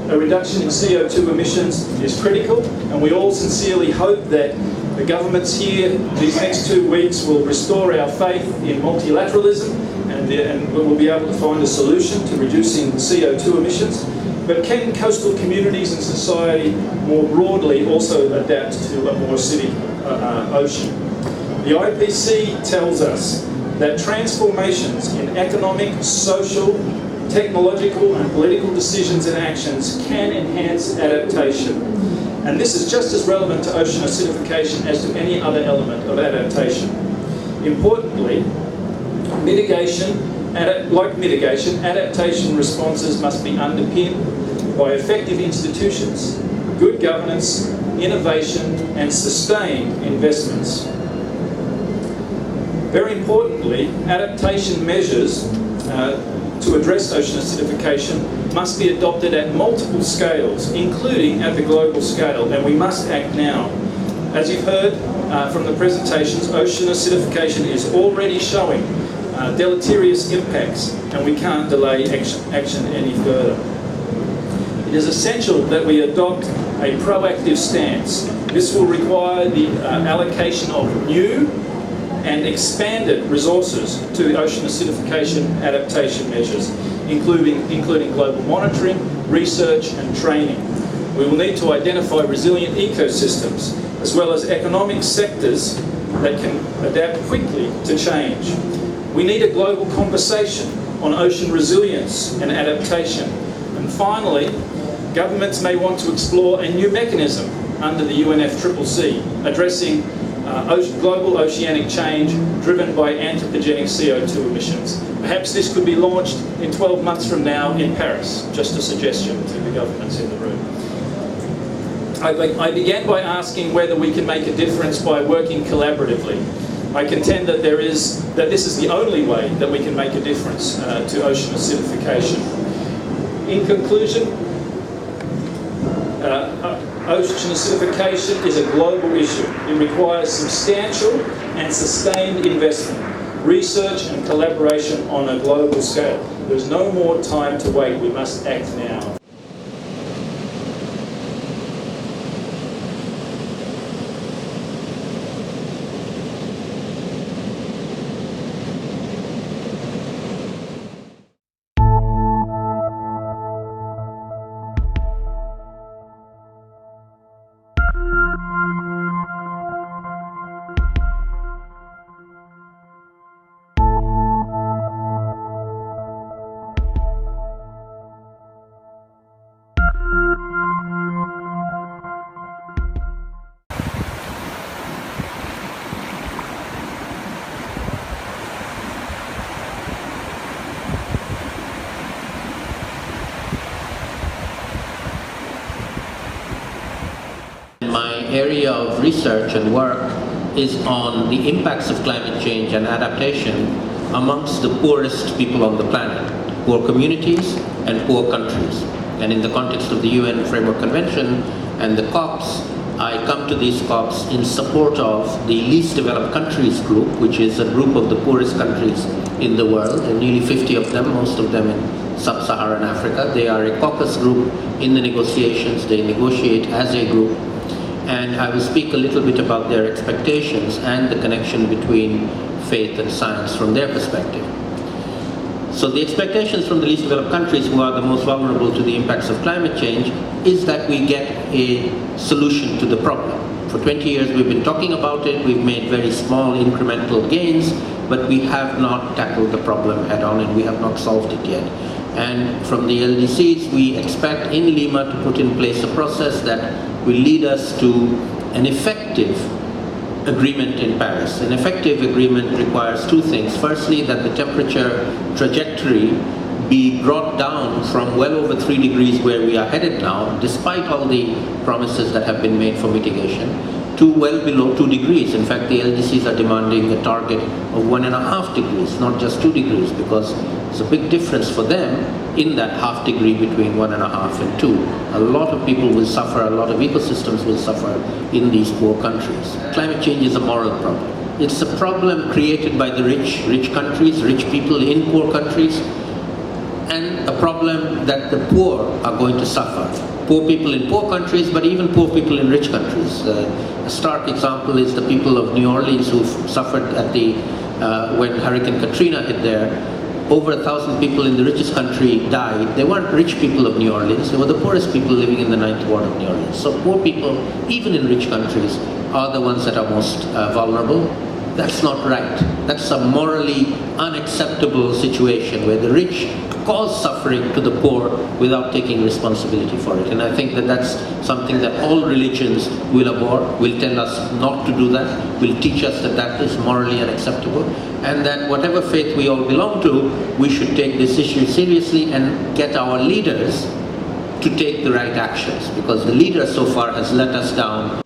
a reduction in CO2 emissions is critical, and we all sincerely hope that the governments here these next 2 weeks will restore our faith in multilateralism and we'll be able to find a solution to reducing CO2 emissions. But can coastal communities and society more broadly also adapt to a more acidic ocean? The IPC tells us that transformations in economic, social, technological and political decisions and actions can enhance adaptation. And this is just as relevant to ocean acidification as to any other element of adaptation. Importantly, adaptation responses must be underpinned by effective institutions, good governance, innovation and sustained investments. Very importantly, adaptation measures to address ocean acidification must be adopted at multiple scales, including at the global scale, and we must act now. As you've heard from the presentations, ocean acidification is already showing deleterious impacts, and we can't delay action any further. It is essential that we adopt a proactive stance. This will require the allocation of new and expanded resources to the ocean acidification adaptation measures, including global monitoring, research and training. We will need to identify resilient ecosystems as well as economic sectors that can adapt quickly to change. We need a global conversation on ocean resilience and adaptation. And finally, governments may want to explore a new mechanism under the UNFCCC addressing global oceanic change driven by anthropogenic CO2 emissions. Perhaps this could be launched in 12 months from now in Paris. Just a suggestion to the governments in the room. I began by asking whether we can make a difference by working collaboratively. I contend that this is the only way that we can make a difference to ocean acidification. In conclusion, ocean acidification is a global issue. It requires substantial and sustained investment, research and collaboration on a global scale. There's no more time to wait. We must act now. My area of research and work is on the impacts of climate change and adaptation amongst the poorest people on the planet, poor communities and poor countries. And in the context of the UN Framework Convention and the COPs, I come to these COPs in support of the Least Developed Countries Group, which is a group of the poorest countries in the world, and nearly 50 of them, most of them in sub-Saharan Africa. They are a caucus group in the negotiations. They negotiate as a group. And I will speak a little bit about their expectations and the connection between faith and science from their perspective. So the expectations from the least developed countries, who are the most vulnerable to the impacts of climate change, is that we get a solution to the problem. For 20 years we've been talking about it, we've made very small incremental gains, but we have not tackled the problem head on and we have not solved it yet. And from the LDCs, we expect in Lima to put in place a process that will lead us to an effective agreement in Paris. An effective agreement requires two things. Firstly, that the temperature trajectory be brought down from well over 3 degrees where we are headed now, despite all the promises that have been made for mitigation, to well below 2 degrees. In fact, the LDCs are demanding a target of 1.5 degrees, not just 2 degrees, because there's a big difference for them in that half degree between 1.5 and 2. A lot of people will suffer, a lot of ecosystems will suffer in these poor countries. Climate change is a moral problem. It's a problem created by the rich countries, rich people in poor countries, and a problem that the poor are going to suffer. Poor people in poor countries, but even poor people in rich countries. A stark example is the people of New Orleans who suffered at when Hurricane Katrina hit there. Over 1,000 people in the richest country died. They weren't rich people of New Orleans, they were the poorest people living in the 9th ward of New Orleans. So poor people, even in rich countries, are the ones that are most vulnerable. That's not right. That's a morally unacceptable situation where the rich cause suffering to the poor without taking responsibility for it. And I think that that's something that all religions will abhor, will tell us not to do that, will teach us that that is morally unacceptable, and that whatever faith we all belong to, we should take this issue seriously and get our leaders to take the right actions, because the leader so far has let us down.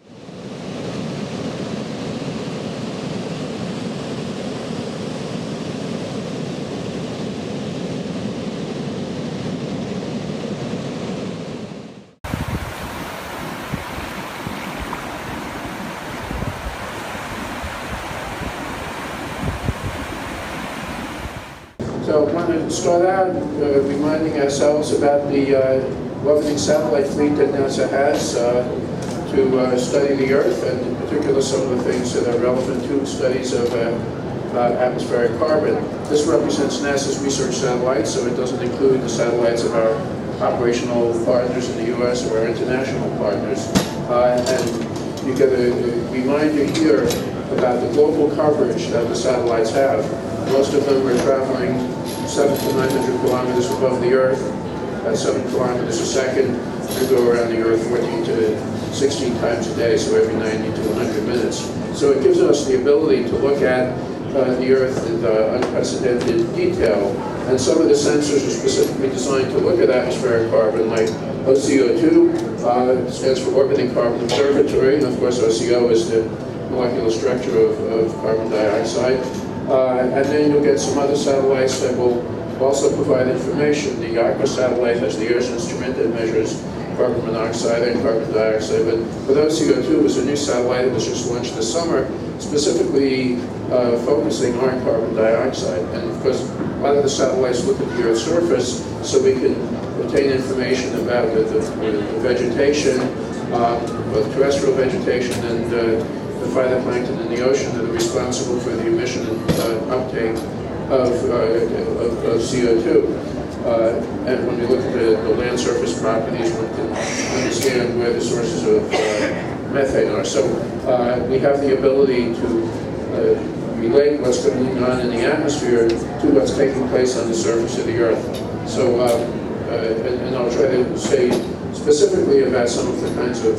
So I want to start out reminding ourselves about the orbiting satellite fleet that NASA has to study the Earth, and in particular some of the things that are relevant to studies of atmospheric carbon. This represents NASA's research satellites, so it doesn't include the satellites of our operational partners in the U.S. or our international partners. And you get a reminder here about the global coverage that the satellites have. Most of them are traveling 700 to 900 kilometers above the Earth at 7 kilometers a second. They go around the Earth 14 to 16 times a day, so every 90 to 100 minutes. So it gives us the ability to look at the Earth in unprecedented detail. And some of the sensors are specifically designed to look at atmospheric carbon, like OCO2, stands for Orbiting Carbon Observatory, and of course OCO is the molecular structure of carbon dioxide. And then you'll get some other satellites that will also provide information. The ICRA satellite has the EARS instrument that measures carbon monoxide and carbon dioxide, but OCO2 is a new satellite that was just launched this summer, specifically focusing on carbon dioxide. And of course, a lot of the satellites look at the Earth's surface, so we can obtain information about the vegetation, both terrestrial vegetation and the phytoplankton in the ocean that are responsible for the emission and uptake of CO2. And when we look at the land surface properties, one can understand where the sources of methane are. So we have the ability to relate what's going on in the atmosphere to what's taking place on the surface of the Earth. So, and I'll try to say specifically about some of the kinds of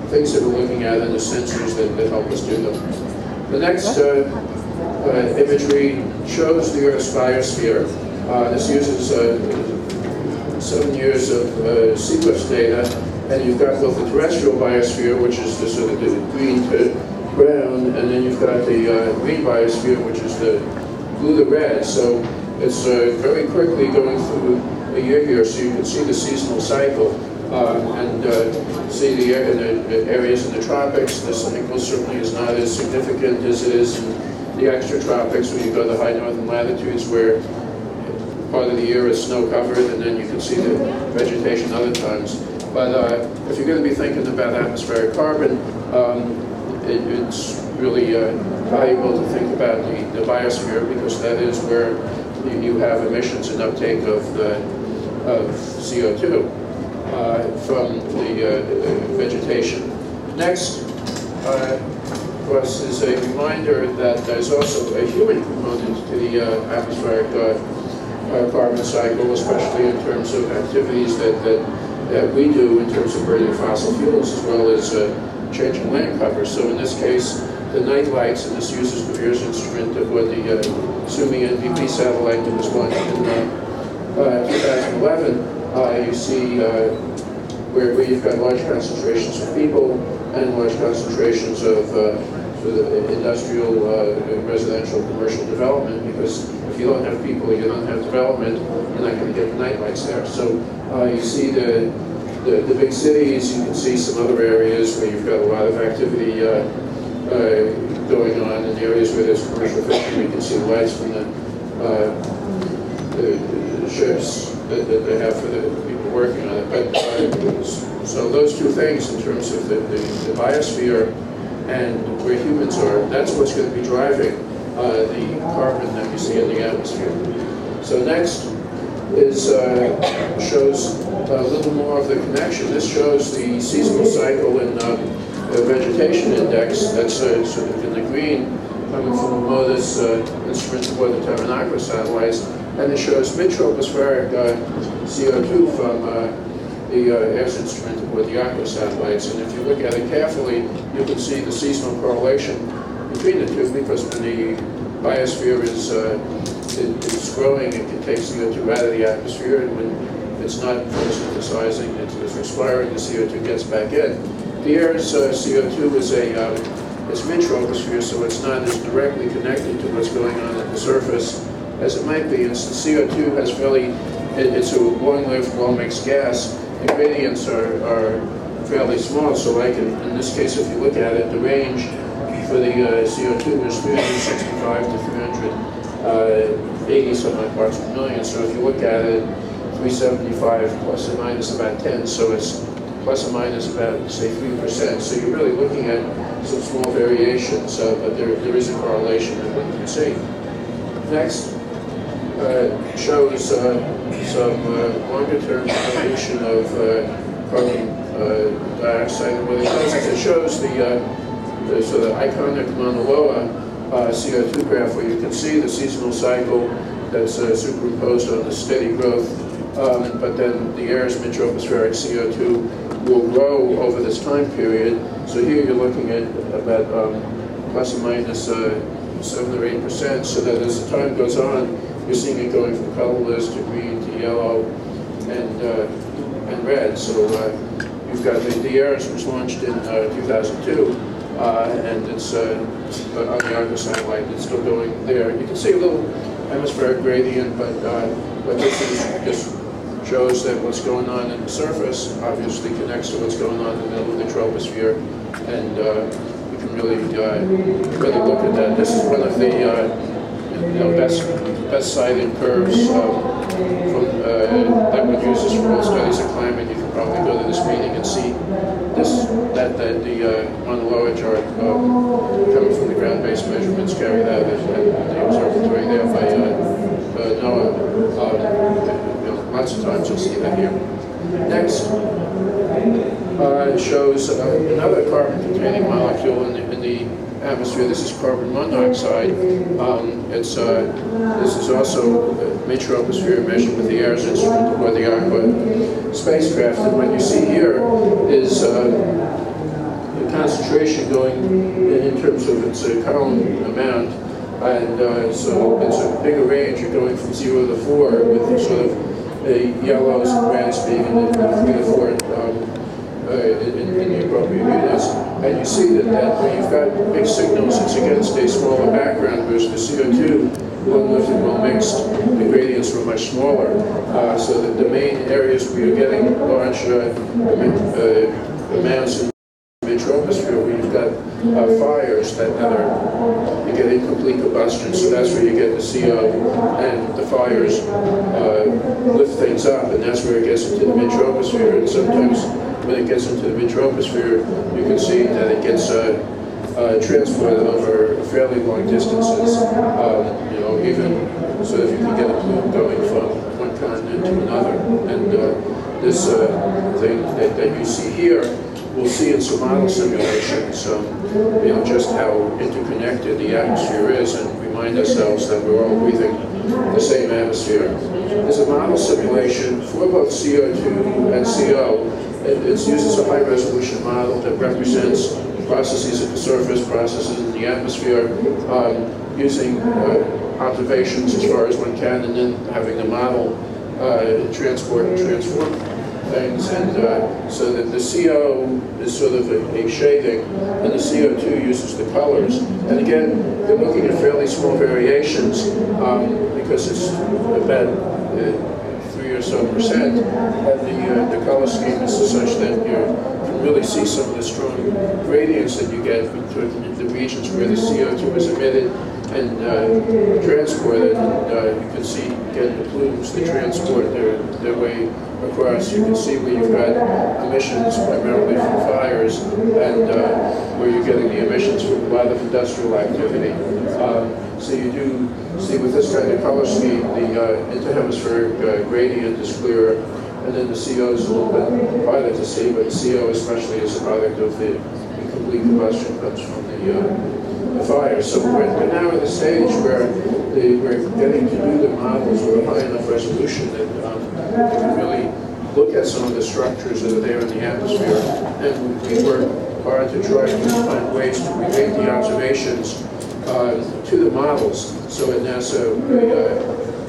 things that we're looking at and the sensors that help us do them. The next imagery shows the Earth's biosphere. This uses 7 years of sequence data, and you've got both the terrestrial biosphere, which is the sort of the green to brown, and then you've got the green biosphere, which is the blue to red. So it's very quickly going through a year here, so you can see the seasonal cycle and see the areas in the tropics. The cycle certainly is not as significant as it is in the extratropics, when you go to high northern latitudes where part of the year is snow covered, and then you can see the vegetation other times. But if you're going to be thinking about atmospheric carbon, it's really valuable to think about the biosphere, because that is where you have emissions and uptake of CO2 from the vegetation. Next, of course, is a reminder that there's also a human component to the atmospheric carbon cycle, especially in terms of activities that we do in terms of burning fossil fuels, as well as changing land cover. So in this case, the night lights, and this uses the EARS instrument of what the Suomi NVP satellite that was launched in 2011. You see where you've got large concentrations of people and large concentrations of industrial, residential, commercial development, because if you don't have people, you don't have development, you're not going to get the night lights there. So you see the big cities, you can see some other areas where you've got a lot of activity going on. In the areas where there's commercial fishing, you can see the lights from the ships that they have for the people working on it. But so those two things in terms of the biosphere and where humans are, that's what's going to be driving the carbon that you see in the atmosphere. So next is shows a little more of the connection. This shows the seasonal cycle in the vegetation index. That's sort of in the green, coming from the MODIS instrument aboard the Terra satellites, and it shows mid-tropospheric CO2 from the EARS instrument aboard the ICRA satellites. And if you look at it carefully, you can see the seasonal correlation between the two, because when the biosphere is growing, it can take CO2 out of the atmosphere, and when it's not photosynthesizing, it's respiring, the CO2 gets back in. The EARS CO2 is it's mid-troposphere, so it's not as directly connected to what's going on at the surface as it might be. And since CO2 has it's a long-lived, well-mixed gas, the gradients are fairly small. So like in this case, if you look at it, the range for the CO2 is 365 to 380 some odd parts per million. So if you look at it, 375 plus or minus about 10, so it's plus or minus about, say, 3%. So you're really looking at some small variations, but there is a correlation that one can see. Next shows some longer-term evolution of carbon dioxide. And what it does is it shows the sort of iconic Mauna Loa CO2 graph, where you can see the seasonal cycle that's superimposed on the steady growth, but then the air's mid-tropospheric CO2 will grow over this time period. So here you're looking at about plus or minus 7 or 8%, so that as the time goes on, you're seeing it going from colorless to green to yellow and red. So you've got the AIRS, was launched in 2002, and it's on the Argus satellite. It's still going there. You can see a little atmospheric gradient, but what this just shows that what's going on in the surface obviously connects to what's going on in the middle of the troposphere, and you can really look at that. This is one of the best cited curves that one uses for all studies of climate. You can probably go to this meeting and see that the Mauna Loa chart coming from the ground-based measurements carried out at the observatory there by NOAA. Lots of times you'll see that here. Next shows another carbon-containing molecule in the atmosphere. This is carbon monoxide. This is also mid-troposphere measured with the AIRS instrument or the Aqua spacecraft. And what you see here is the concentration going in terms of its column amount. And so it's a bigger range. You're going from 0 to 4 with the sort of yellows and reds being in the 3 to 4 in the appropriate units. And you see that when you've got big signals, it's against a smaller background, whereas the CO2, well lifted, well mixed, the gradients were much smaller. So that the main areas where you're getting large amounts in the troposphere, where you've got fires that you get incomplete combustion, so that's where you get the CO, and the fires lift things up, and that's where it gets into the mid-troposphere. And sometimes when it gets into the mid-troposphere, you can see that it gets transported over fairly long distances, even so that you can get a plume going from one continent to another. And this thing that you see here, we'll see in some model simulations, just how interconnected the atmosphere is, and remind ourselves that we're all breathing the same atmosphere. There's a model simulation for both CO2 and CO. It uses a high-resolution model that represents processes at the surface, processes in the atmosphere, using observations as far as one can, and then having the model transport and transform things. And so that the CO is sort of a shading, and the CO2 uses the colors. And again, they're looking at fairly small variations because it's about 3 or so percent, and the color scheme is such that you can really see some of the strong gradients that you get between the regions where the CO2 is emitted and transported, and you can see again the plumes that transport their way across. You can see where you've got emissions primarily from fires, and where you're getting the emissions from a lot of industrial activity. So you do see with this kind of color scheme, the interhemispheric gradient is clearer, and then the CO is a little bit harder to see, but CO especially is a product of the incomplete combustion comes from the fire. So we're now at the stage where we're getting to do the models with a high enough resolution that you can really look at some of the structures that are there in the atmosphere, and we work hard to try to find ways to relate the observations to the models. So at NASA, we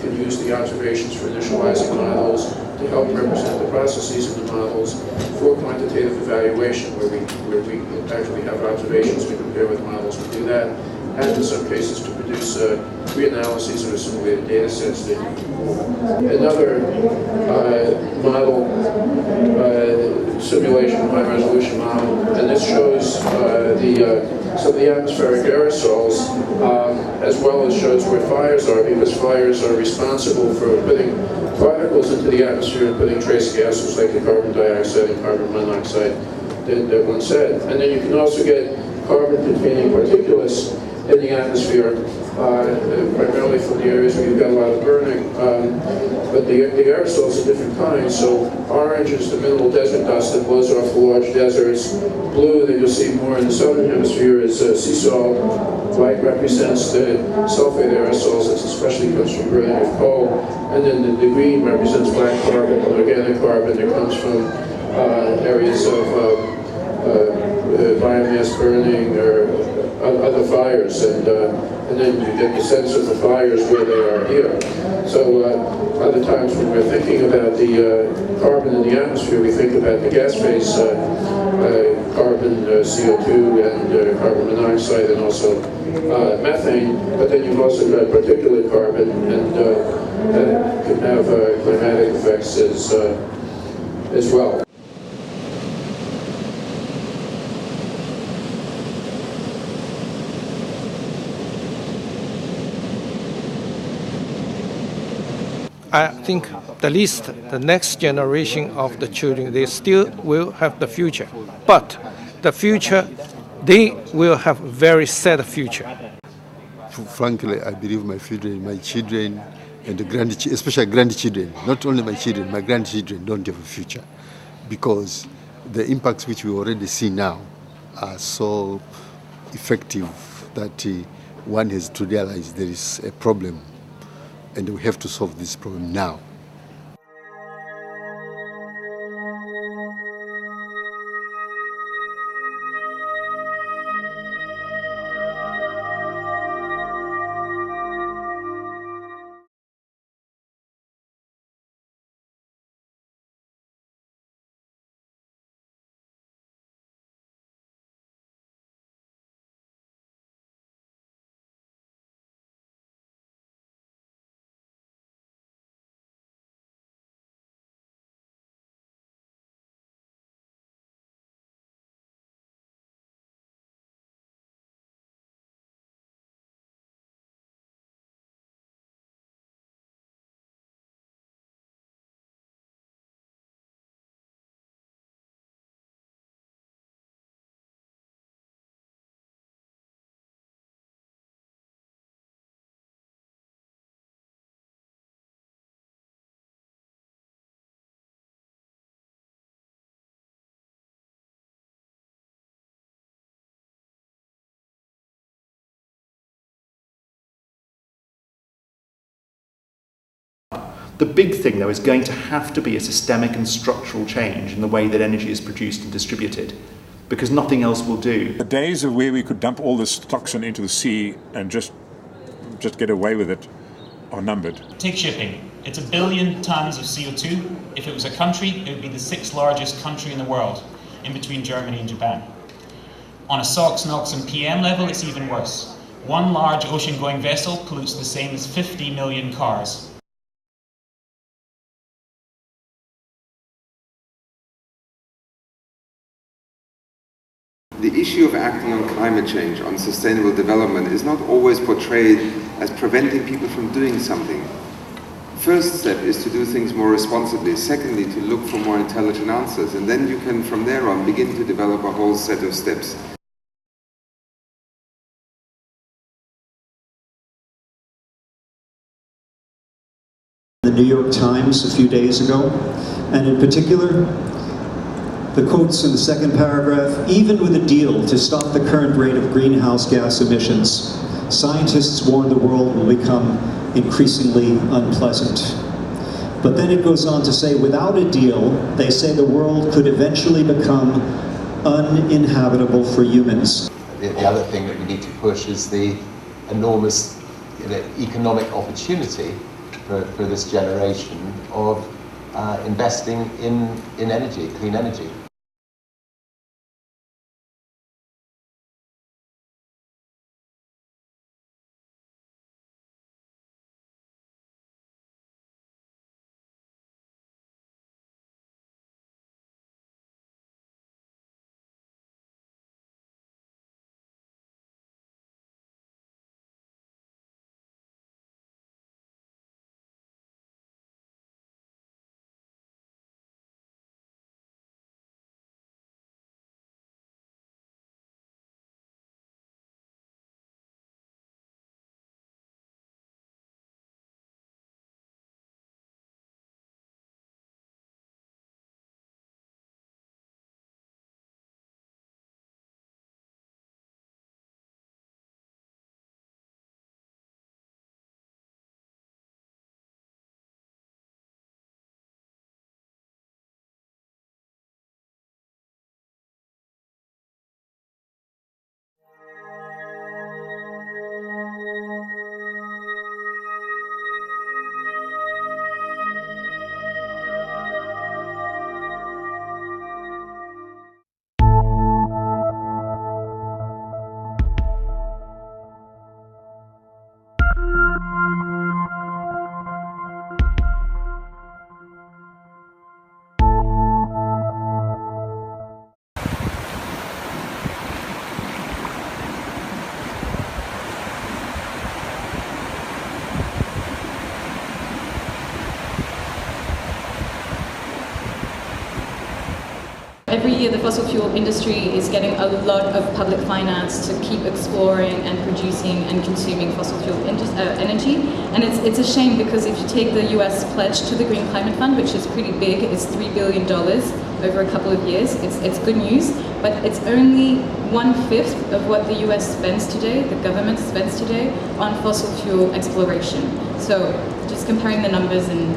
can use the observations for initializing models to help represent the processes in the models for quantitative evaluation, where we actually have observations to compare with models. We do that, and in some cases to produce reanalyses of assimilated data sets. Another model simulation, high-resolution model, and this shows some of the atmospheric aerosols, as well as shows where fires are, because fires are responsible for putting particles into the atmosphere and putting trace gases like the carbon dioxide and carbon monoxide that one said. And then you can also get carbon-containing particulates in the the atmosphere, primarily from the areas where you've got a lot of burning. But the aerosols are different kinds. So orange is the mineral desert dust that blows off the large deserts. Blue, that you'll see more in the southern hemisphere, is sea salt. White represents the sulfate aerosols, that especially comes from burning of coal. And then the green represents black carbon, organic carbon that comes from areas of biomass burning or other fires, and then you get the sense of the fires where they are here. So other times when we're thinking about the carbon in the atmosphere, we think about the gas phase carbon, CO2, and carbon monoxide, and also methane, but then you've also got particulate carbon, and that can have climatic effects as well. I think at least the next generation of the children, they still will have the future. But the future, they will have a very sad future. Frankly, I believe my children and the grandchildren, especially grandchildren, not only my children, my grandchildren don't have a future, because the impacts which we already see now are so effective that one has to realize there is a problem, and we have to solve this problem now. The big thing, though, is going to have to be a systemic and structural change in the way that energy is produced and distributed, because nothing else will do. The days of where we could dump all this toxin into the sea and just get away with it are numbered. Take shipping. It's 1 billion tons of CO2. If it was a country, it would be the 6th largest country in the world, in between Germany and Japan. On a SOx, NOx and PM level, it's even worse. One large ocean-going vessel pollutes the same as 50 million cars. The issue of acting on climate change, on sustainable development, is not always portrayed as preventing people from doing something. First step is to do things more responsibly. Secondly, to look for more intelligent answers. And then you can, from there on, begin to develop a whole set of steps. The New York Times a few days ago, and in particular, the quotes in the second paragraph: even with a deal to stop the current rate of greenhouse gas emissions, scientists warn the world will become increasingly unpleasant. But then it goes on to say, without a deal, they say the world could eventually become uninhabitable for humans. The other thing that we need to push is the enormous economic opportunity for this generation of investing in energy, clean energy. Every year the fossil fuel industry is getting a lot of public finance to keep exploring and producing and consuming fossil fuel energy. And it's a shame, because if you take the US pledge to the Green Climate Fund, which is pretty big, it's $3 billion over a couple of years, it's good news, but it's only 1/5 of what the US spends today, the government spends today, on fossil fuel exploration. So just comparing the numbers and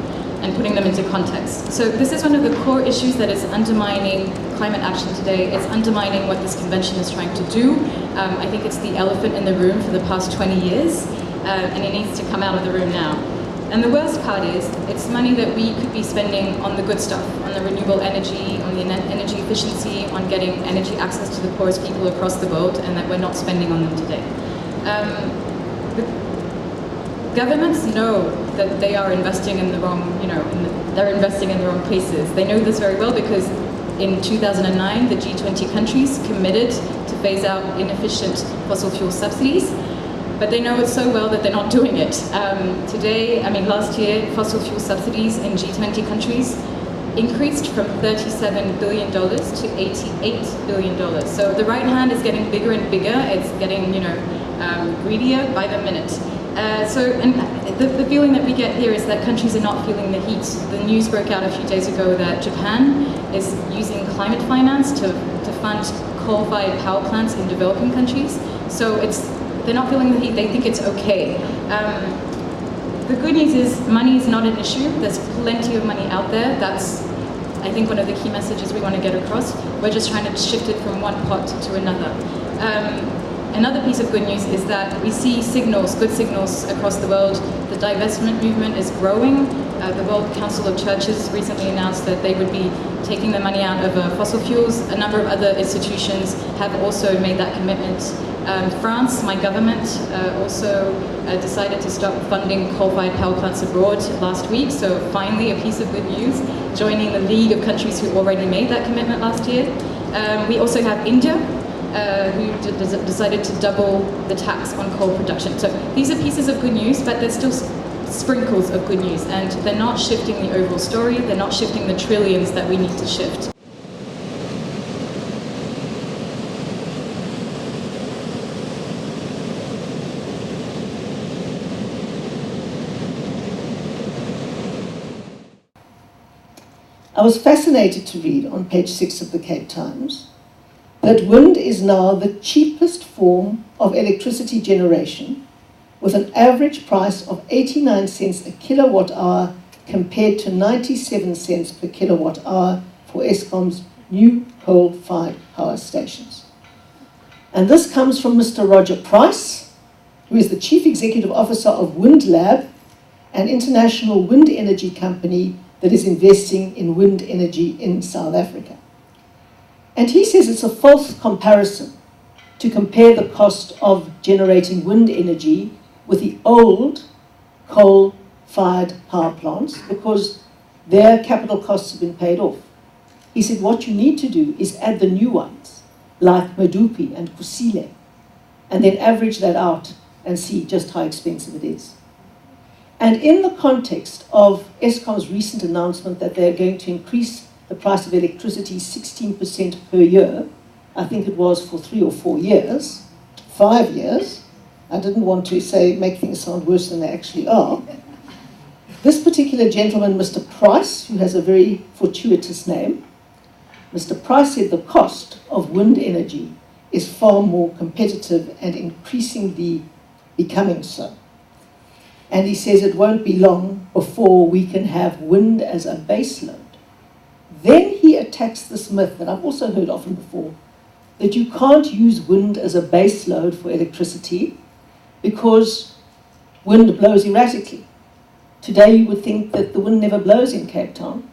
putting them into context. So this is one of the core issues that is undermining climate action today. It's undermining what this convention is trying to do. I think it's the elephant in the room for the past 20 years, and it needs to come out of the room now. And the worst part is, it's money that we could be spending on the good stuff, on the renewable energy, on the energy efficiency, on getting energy access to the poorest people across the world, and that we're not spending on them today. Governments know that they are investing in the wrong, they're investing in the wrong places. They know this very well because in 2009, the G20 countries committed to phase out inefficient fossil fuel subsidies, but they know it so well that they're not doing it. Last year, fossil fuel subsidies in G20 countries increased from $37 billion to $88 billion. So the right hand is getting bigger and bigger. It's getting, greedier by the minute. The feeling that we get here is that countries are not feeling the heat. The news broke out a few days ago that Japan is using climate finance to fund coal-fired power plants in developing countries. So they're not feeling the heat. They think it's okay. The good news is money is not an issue. There's plenty of money out there. That's, I think, one of the key messages we want to get across. We're just trying to shift it from one pot to another. Another piece of good news is that we see signals, good signals across the world. The divestment movement is growing. The World Council of Churches recently announced that they would be taking the money out of fossil fuels. A number of other institutions have also made that commitment. France, my government, also decided to stop funding coal-fired power plants abroad last week. So finally, a piece of good news, joining the league of countries who already made that commitment last year. We also have India, who decided to double the tax on coal production. So these are pieces of good news, but there's still sprinkles of good news, and they're not shifting the overall story. They're not shifting the trillions that we need to shift. I was fascinated to read on page 6 of the Cape Times that wind is now the cheapest form of electricity generation, with an average price of 89 cents a kilowatt hour compared to 97 cents per kilowatt hour for Eskom's new coal-fired power stations. And this comes from Mr. Roger Price, who is the Chief Executive Officer of WindLab, an international wind energy company that is investing in wind energy in South Africa. And he says it's a false comparison to compare the cost of generating wind energy with the old coal-fired power plants, because their capital costs have been paid off. He said what you need to do is add the new ones, like Medupi and Kusile, and then average that out and see just how expensive it is. And in the context of Eskom's recent announcement that they're going to increase the price of electricity 16% per year, I think it was for 3 or 4 years, 5 years, I didn't want to make things sound worse than they actually are. This particular gentleman, Mr. Price, who has a very fortuitous name, Mr. Price said the cost of wind energy is far more competitive and increasingly becoming so. And he says it won't be long before we can have wind as a base load. Then he attacks this myth that I've also heard often before, that you can't use wind as a base load for electricity because wind blows erratically. Today you would think that the wind never blows in Cape Town.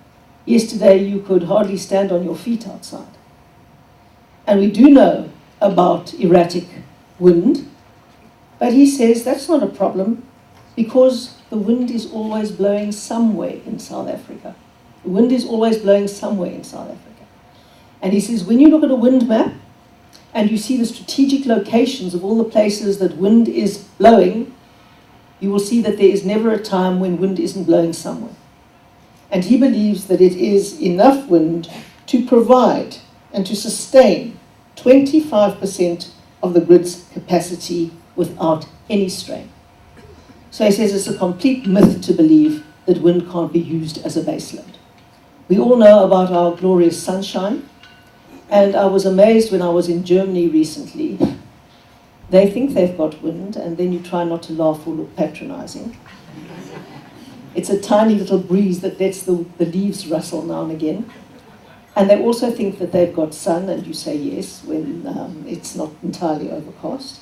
Yesterday you could hardly stand on your feet outside. And we do know about erratic wind, but he says that's not a problem because the wind is always blowing somewhere in South Africa. The wind is always blowing somewhere in South Africa. And he says when you look at a wind map and you see the strategic locations of all the places that wind is blowing, you will see that there is never a time when wind isn't blowing somewhere. And he believes that it is enough wind to provide and to sustain 25% of the grid's capacity without any strain. So he says it's a complete myth to believe that wind can't be used as a baseload. We all know about our glorious sunshine, and I was amazed when I was in Germany recently. They think they've got wind, and then you try not to laugh or look patronizing. It's a tiny little breeze that lets the leaves rustle now and again. And they also think that they've got sun, and you say yes when it's not entirely overcast.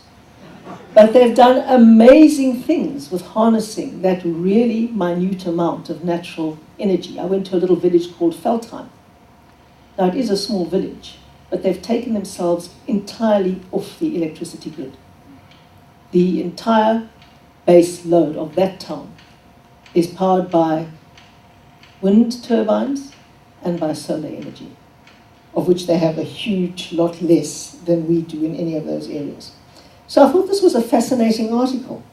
But they've done amazing things with harnessing that really minute amount of natural energy. I went to a little village called Feldheim. Now, it is a small village, but they've taken themselves entirely off the electricity grid. The entire base load of that town is powered by wind turbines and by solar energy, of which they have a huge lot less than we do in any of those areas. So I thought this was a fascinating article.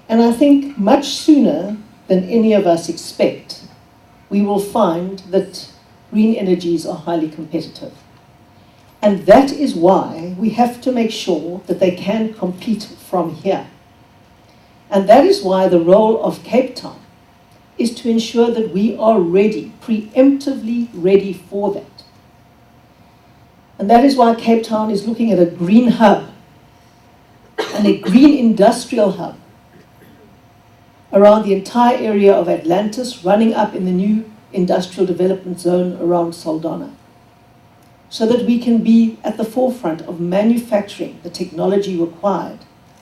And I think much sooner than any of us expect, we will find that green energies are highly competitive. And that is why we have to make sure that they can compete from here. And that is why the role of Cape Town is to ensure that we are ready, preemptively ready for that. And that is why Cape Town is looking at a green hub and a green industrial hub around the entire area of Atlantis, running up in the new industrial development zone around Saldanha, so that we can be at the forefront of manufacturing the technology required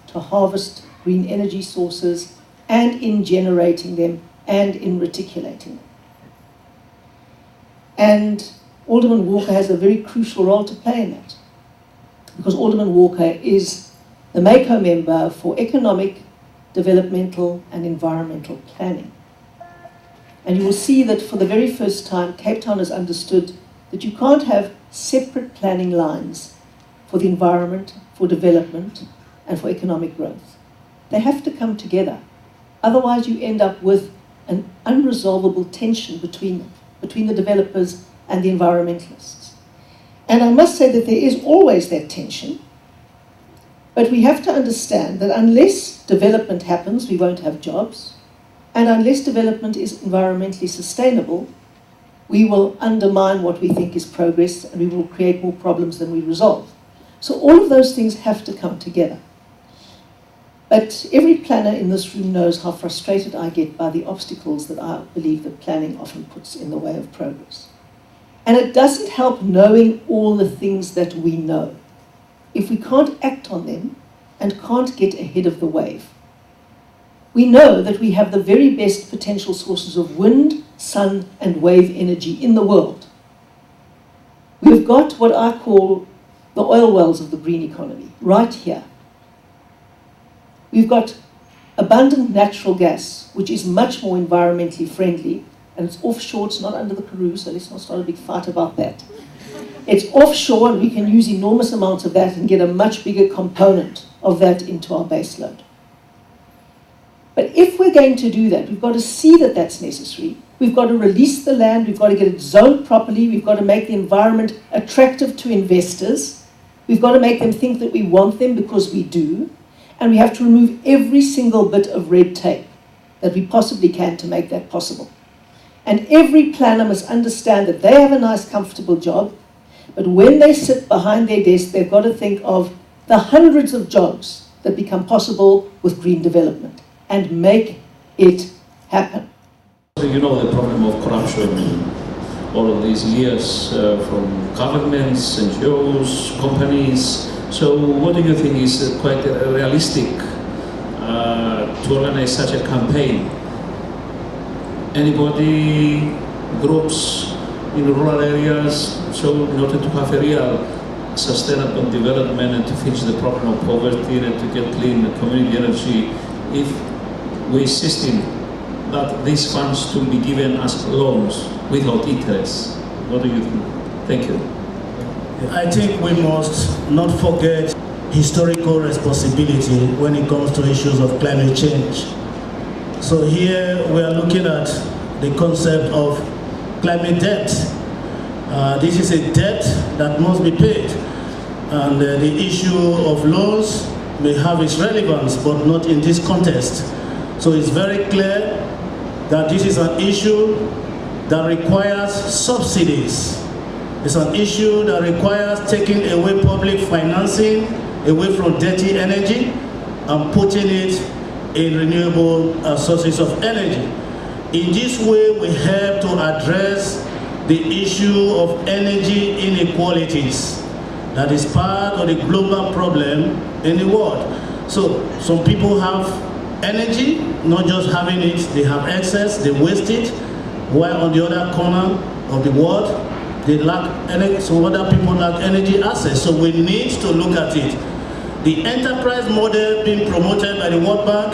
to harvest green energy sources and in generating them and in reticulating them. And Alderman Walker has a very crucial role to play in that, because Alderman Walker is the MACO member for Economic, Developmental and Environmental Planning. And you will see that for the very first time, Cape Town has understood that you can't have separate planning lines for the environment, for development, and for economic growth. They have to come together. Otherwise, you end up with an unresolvable tension between them, between the developers and the environmentalists. And I must say that there is always that tension, but we have to understand that unless development happens, we won't have jobs, and unless development is environmentally sustainable, we will undermine what we think is progress, and we will create more problems than we resolve. So all of those things have to come together. But every planner in this room knows how frustrated I get by the obstacles that I believe that planning often puts in the way of progress. And it doesn't help knowing all the things that we know if we can't act on them and can't get ahead of the wave. We know that we have the very best potential sources of wind, sun, and wave energy in the world. We've got what I call the oil wells of the green economy, right here. We've got abundant natural gas, which is much more environmentally friendly, and it's offshore, it's not under the Karoo, so let's not start a big fight about that. It's offshore, and we can use enormous amounts of that and get a much bigger component of that into our baseload. But if we're going to do that, we've got to see that that's necessary. We've got to release the land, we've got to get it zoned properly, we've got to make the environment attractive to investors, we've got to make them think that we want them because we do, and we have to remove every single bit of red tape that we possibly can to make that possible. And every planner must understand that they have a nice, comfortable job, but when they sit behind their desk, they've got to think of the hundreds of jobs that become possible with green development and make it happen. You know the problem of corruption all of these years from governments, NGOs, companies. So what do you think is quite realistic to organize such a campaign? Anybody, groups in rural areas, so in order to have a real sustainable development and to fix the problem of poverty and to get clean community energy, if we insist that these funds to be given as loans without interest. What do you think? Thank you. I think we must not forget historical responsibility when it comes to issues of climate change. So here we are looking at the concept of climate debt. This is a debt that must be paid. And the issue of loans may have its relevance, but not in this context. So it's very clear that this is an issue that requires subsidies. It's an issue that requires taking away public financing, away from dirty energy, and putting it in renewable sources of energy. In this way, we help to address the issue of energy inequalities that is part of the global problem in the world. So some people have energy, not just having it, they have excess, they waste it, while on the other corner of the world, they lack energy, so other people lack energy access. So we need to look at it. The enterprise model being promoted by the World Bank,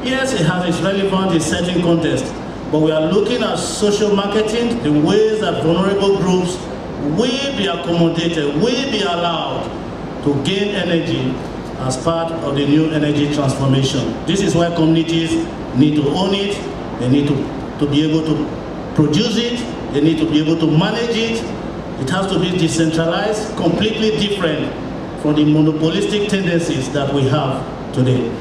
yes, it has its relevance in certain contexts, but we are looking at social marketing, the ways that vulnerable groups will be accommodated, will be allowed to gain energy as part of the new energy transformation. This is why communities need to own it, they need to be able to produce it, they need to be able to manage it. It has to be decentralized, completely different from the monopolistic tendencies that we have today.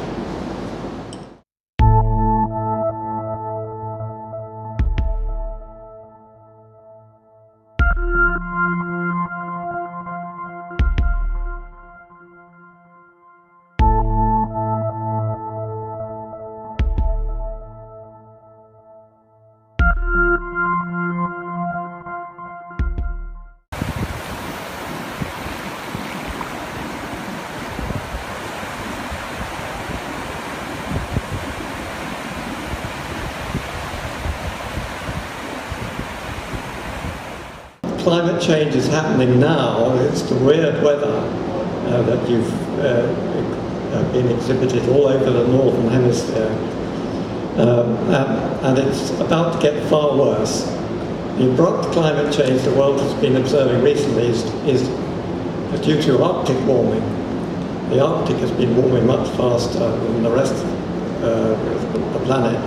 Climate change is happening now. It's the weird weather that you've been exhibited all over the northern hemisphere, and it's about to get far worse. The abrupt climate change the world has been observing recently is due to Arctic warming. The Arctic has been warming much faster than the rest of the planet.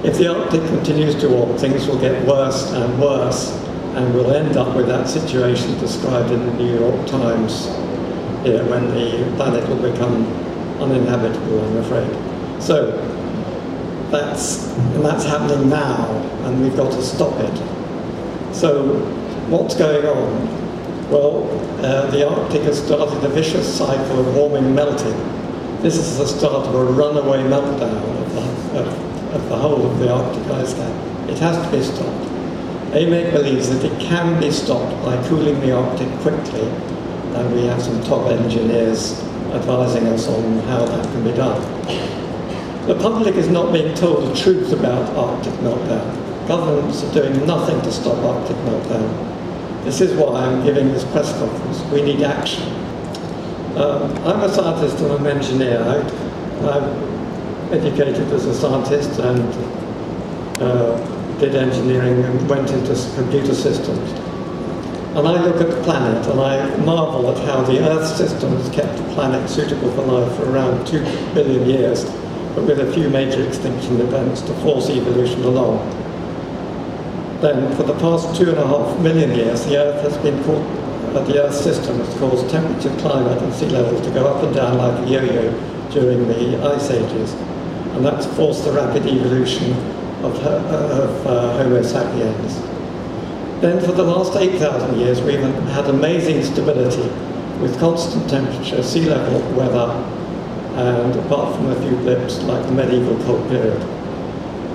If the Arctic continues to warm, things will get worse and worse, and we'll end up with that situation described in the New York Times here, when the planet will become uninhabitable, I'm afraid. So that's happening now, and we've got to stop it. So what's going on? Well, the Arctic has started a vicious cycle of warming and melting. This is the start of a runaway meltdown of the whole of the Arctic ice cap. It has to be stopped. AMEC believes that it can be stopped by cooling the Arctic quickly, and we have some top engineers advising us on how that can be done. The public is not being told the truth about Arctic meltdown. Governments are doing nothing to stop Arctic meltdown. This is why I'm giving this press conference. We need action. I'm a scientist and I'm an engineer. I'm educated as a scientist and did engineering and went into computer systems. And I look at the planet and I marvel at how the Earth system has kept the planet suitable for life for around 2 billion years, but with a few major extinction events to force evolution along. Then, for the past 2.5 million years, the Earth system has caused temperature, climate and sea levels to go up and down like a yo-yo during the ice ages. And that's forced the rapid evolution of Homo sapiens. Then for the last 8,000 years we've had amazing stability with constant temperature, sea level, weather, and apart from a few blips like the medieval cold period.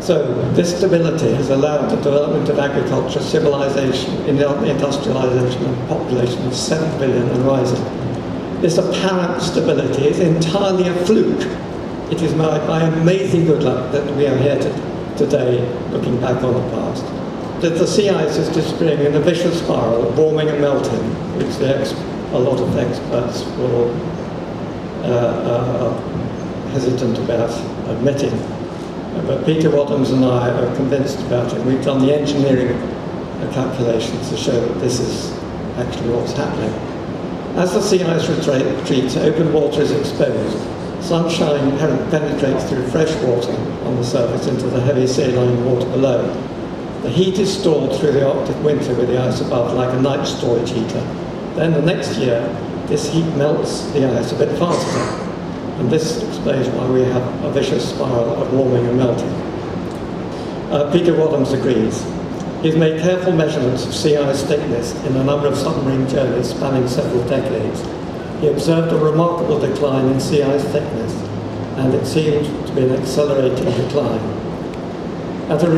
So this stability has allowed the development of agriculture, civilization, industrialization and population of 7 billion and rising. This apparent stability is entirely a fluke. It is by amazing good luck that we are here today, looking back on the past. That the sea ice is disappearing in a vicious spiral of warming and melting, which a lot of experts will are hesitant about admitting. But Peter Wadhams and I are convinced about it. We've done the engineering calculations to show that this is actually what's happening. As the sea ice retreats, open water is exposed. Sunshine penetrates through fresh water on the surface into the heavy saline water below. The heat is stored through the Arctic winter with the ice above like a night storage heater. Then the next year, this heat melts the ice a bit faster. And this explains why we have a vicious spiral of warming and melting. Peter Wadhams agrees. He's made careful measurements of sea ice thickness in a number of submarine journeys spanning several decades. He observed a remarkable decline in sea ice thickness, and it seemed to be an accelerating decline. At a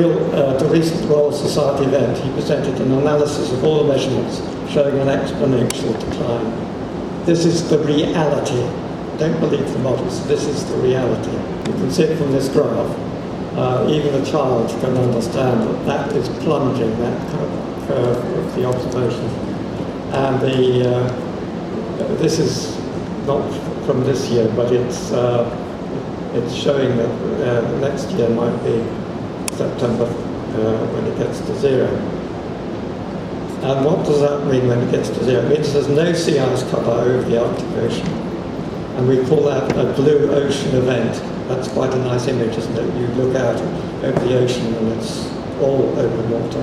recent Royal Society event, he presented an analysis of all the measurements showing an exponential decline. This is the reality. Don't believe the models, this is the reality. You can see it from this graph. Even a child can understand that that is plunging, that curve of the observation. And this is not from this year, but it's showing that next year might be September when it gets to zero. And what does that mean when it gets to zero? It means there's no sea ice cover over the Arctic Ocean. And we call that a blue ocean event. That's quite a nice image, isn't it? You look out over the ocean and it's all open water.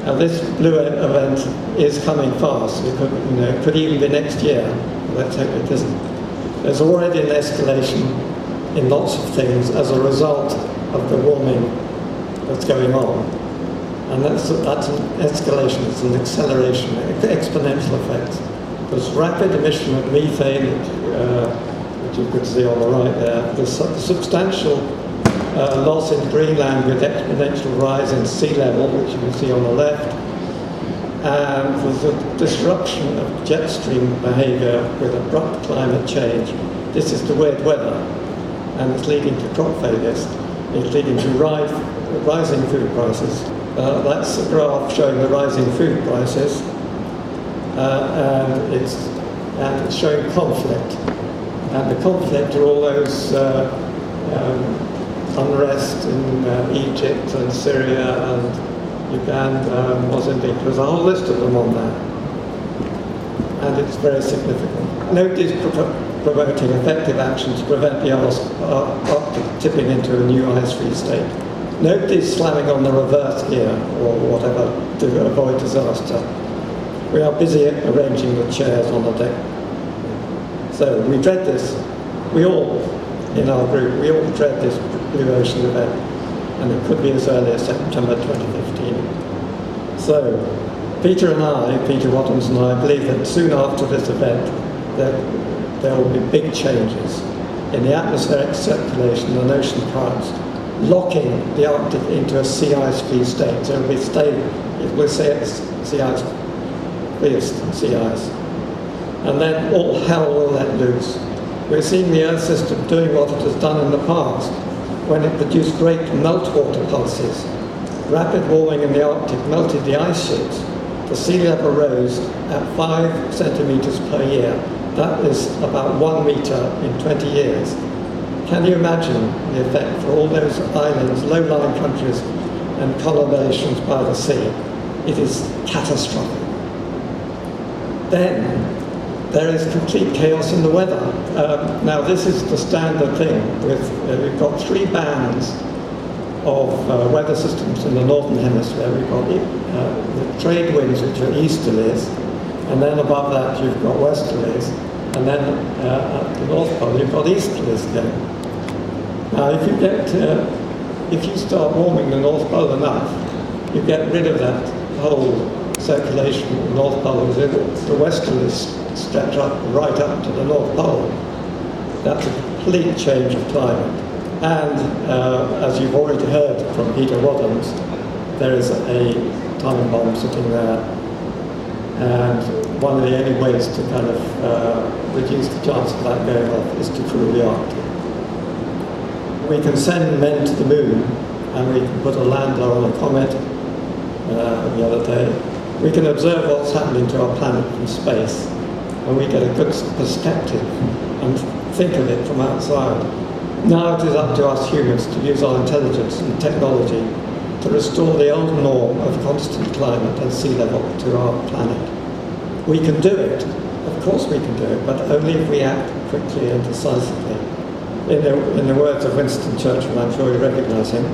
Now this blue event is coming fast. It could even be next year. Let's hope it isn't. There's already an escalation in lots of things as a result of the warming that's going on. And that's an escalation, it's an acceleration, exponential effect. There's rapid emission of methane, which you could see on the right there. There's substantial loss in Greenland with exponential rise in sea level, which you can see on the left. And there's a disruption of jet stream behaviour with abrupt climate change. This is the weird weather, and it's leading to crop failures. It's leading to rising food prices. That's a graph showing the rising food prices. And it's showing conflict. And the conflict are all those unrest in Egypt and Syria and Uganda, Mozambique. There's a whole list of them on there. And it's very significant. Nobody's promoting effective action to prevent the Arctic tipping into a new ice-free state. Nobody's slamming on the reverse gear or whatever to avoid disaster. We are busy arranging the chairs on the deck. So we dread this. We all, in our group, we all dread this blue ocean event. And it could be as early as September 2015. So Peter Wadhams and I believe that soon after this event, there will be big changes in the atmospheric circulation and ocean currents, locking the Arctic into a sea ice-free state. So it will stay sea ice, freest sea ice. And then all hell will let loose. We're seeing the Earth system doing what it has done in the past, when it produced great meltwater pulses. Rapid warming in the Arctic melted the ice sheets. The sea level rose at 5 centimeters per year. That is about 1 meter in 20 years. Can you imagine the effect for all those islands, low-lying countries, and conurbations by the sea? It is catastrophic. Then there is complete chaos in the weather. Now this is the standard thing. We've got 3 bands of weather systems in the northern hemisphere. We've got the trade winds, which are easterlies, and then above that you've got westerlies, and then at the North Pole you've got easterlies again. Now if you start warming the North Pole enough, you get rid of that whole circulation of the North Pole. The westerlies stretch right up to the North Pole. That's a complete change of climate. And as you've already heard from Peter Wadhams, there is a time bomb sitting there. And one of the only ways to kind of reduce the chance of that going off is to cool the Arctic. We can send men to the moon, and we can put a lander on a comet the other day. We can observe what's happening to our planet from space, and we get a good perspective and think of it from outside. Now it is up to us humans to use our intelligence and technology to restore the old norm of constant climate and sea level to our planet. We can do it, of course we can do it, but only if we act quickly and decisively. In the words of Winston Churchill, I'm sure you recognise him,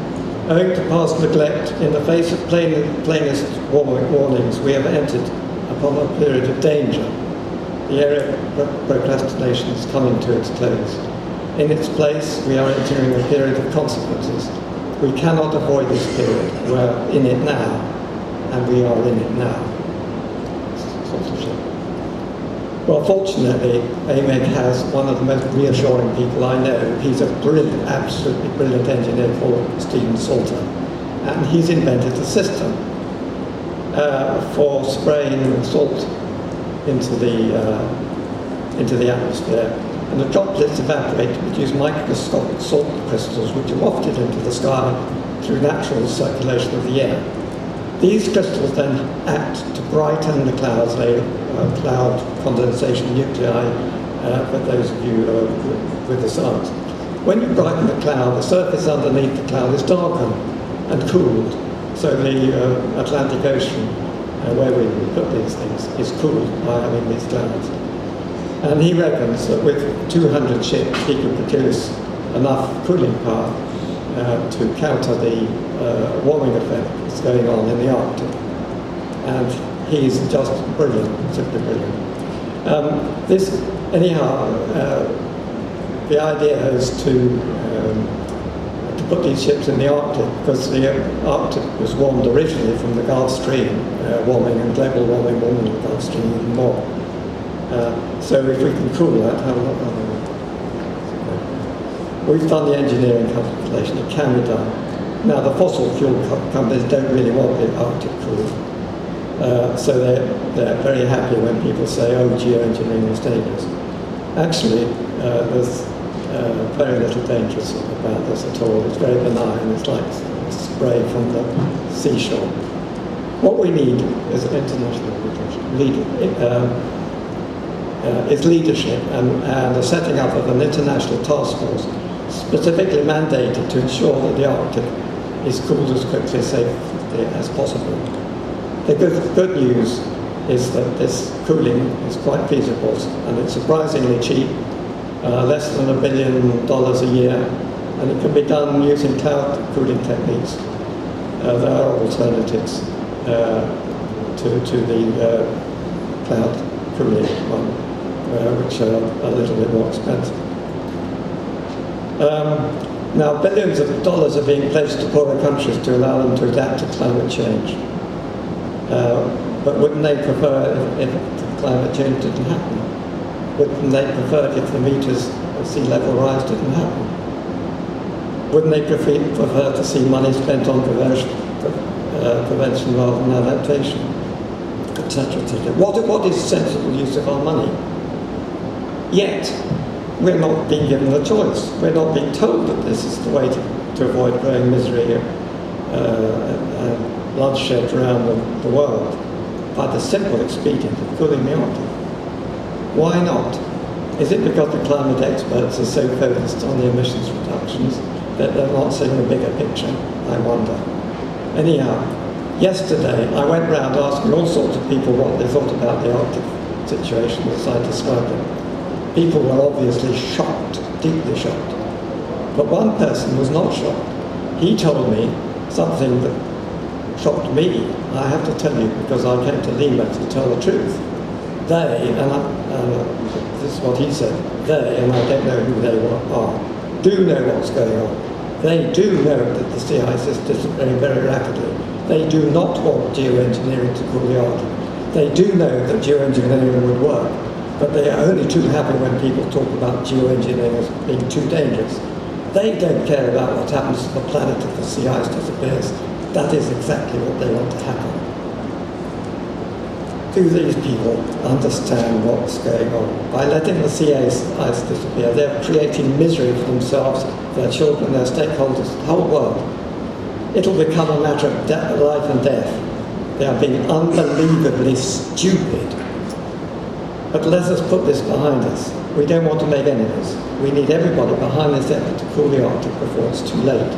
Owing to past neglect, in the face of plainest warnings, we have entered upon a period of danger. The era of procrastination is coming to its close. In its place, we are entering a period of consequences. We cannot avoid this period. We're in it now, and we are in it now. Well, fortunately, AMEC has one of the most reassuring people I know. He's a brilliant, absolutely brilliant engineer called Stephen Salter. And he's invented a system for spraying salt into the atmosphere. And the droplets evaporate to produce microscopic salt crystals which are wafted into the sky through natural circulation of the air. These crystals then act to brighten the clouds, cloud condensation nuclei, for those of you with the science. When you brighten the cloud, the surface underneath the cloud is darkened and cooled. So the Atlantic Ocean, where we put these things, is cooled by having these clouds. And he reckons that with 200 ships, he could produce enough cooling power to counter the warming effect that's going on in the Arctic. And he's just brilliant, simply brilliant. The idea is to put these ships in the Arctic, because the Arctic was warmed originally from the Gulf Stream, warming, and global warming warming the Gulf Stream even more. So if we can cool that, have a look at it. We've done the engineering calculation, it can be done. Now the fossil fuel companies don't really want the Arctic cooled, so they're very happy when people say, oh, geoengineering is dangerous. Actually, there's very little dangerous about this at all. It's very benign, it's like spray from the seashore. What we need is international leadership and the setting up of an international task force specifically mandated to ensure that the Arctic is cooled as quickly and safely as possible. The good news is that this cooling is quite feasible and it's surprisingly cheap, less than $1 billion a year, and it can be done using cloud cooling techniques. There are alternatives to the cloud cooling one, which are a little bit more expensive. Now, billions of dollars are being pledged to poorer countries to allow them to adapt to climate change. But wouldn't they prefer if climate change didn't happen? Wouldn't they prefer it if the meters of sea level rise didn't happen? Wouldn't they prefer to see money spent on prevention rather than adaptation, etc., etc.? What is sensible use of our money? Yet, we're not being given the choice. We're not being told that this is the way to avoid growing misery and bloodshed around the world by the simple expedient of cooling the Arctic. Why not? Is it because the climate experts are so focused on the emissions reductions that they're not seeing the bigger picture? I wonder. Anyhow, yesterday I went round asking all sorts of people what they thought about the Arctic situation as I described it. People were obviously shocked, deeply shocked. But one person was not shocked. He told me something that shocked me, I have to tell you, because I came to Lima to tell the truth. They, this is what he said, they, and I don't know who they are, do know what's going on. They do know that the sea ice is disappearing very rapidly. They do not want geoengineering to cool the Arctic. They do know that geoengineering would work, but they are only too happy when people talk about geoengineering as being too dangerous. They don't care about what happens to the planet if the sea ice disappears. That is exactly what they want to happen. Do these people understand what's going on? By letting the sea ice disappear, they're creating misery for themselves, their children, their stakeholders, the whole world. It'll become a matter of life and death. They are being unbelievably stupid. But let us put this behind us. We don't want to make enemies. We need everybody behind this effort to cool the Arctic before it's too late.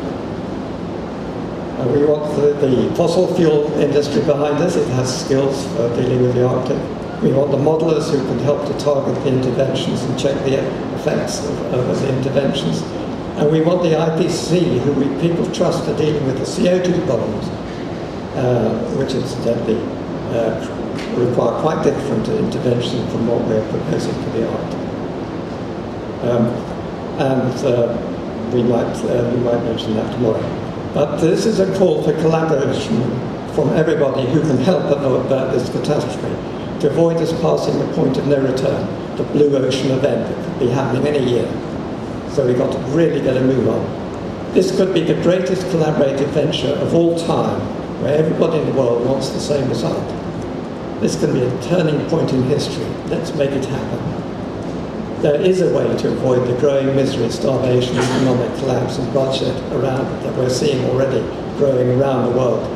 We want the fossil fuel industry behind us. It has skills for dealing with the Arctic. We want the modelers who can help to target the interventions and check the effects of the interventions. And we want the IPCC, who people trust are dealing with the CO2 problems, which incidentally require quite different intervention from what we're proposing for the Arctic. We might mention that tomorrow. But this is a call for collaboration from everybody who can help about this catastrophe to avoid us passing the point of no return, the blue ocean event that could be happening any year. So we've got to really get a move on. This could be the greatest collaborative venture of all time, where everybody in the world wants the same result. This can be a turning point in history. Let's make it happen. There is a way to avoid the growing misery, starvation, economic collapse and bloodshed that we're seeing already growing around the world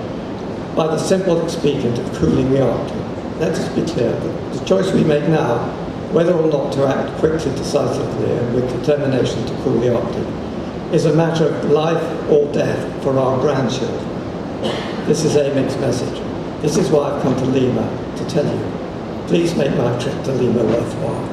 by the simple expedient of cooling the Arctic. Let us be clear, the choice we make now, whether or not to act quickly, decisively and with determination to cool the Arctic, is a matter of life or death for our grandchildren. This is AMIC's message. This is why I've come to Lima to tell you. Please make my trip to Lima worthwhile.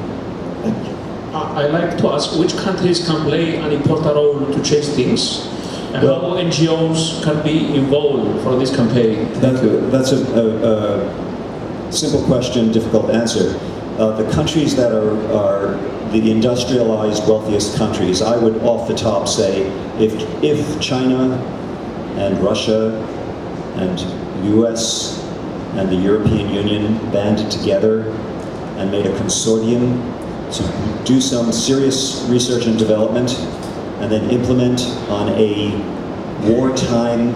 Thank you. I'd like to ask which countries can play an important role to change things, and how NGOs can be involved for this campaign. That's a simple question, difficult answer. The countries that are the industrialized, wealthiest countries, I would off the top say, if China and Russia and US and the European Union banded together and made a consortium to do some serious research and development and then implement on a wartime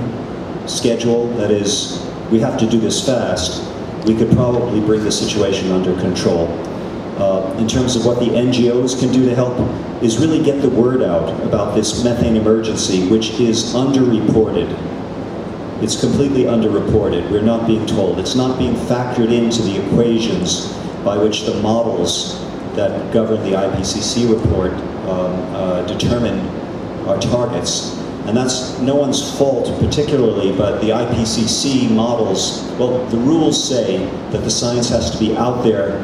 schedule, that is, we have to do this fast, we could probably bring the situation under control. In terms of what the NGOs can do to help is really get the word out about this methane emergency, which is underreported. It's completely underreported. We're not being told. It's not being factored into the equations by which the models that govern the IPCC report determine our targets. And that's no one's fault particularly, but the IPCC models, well, the rules say that the science has to be out there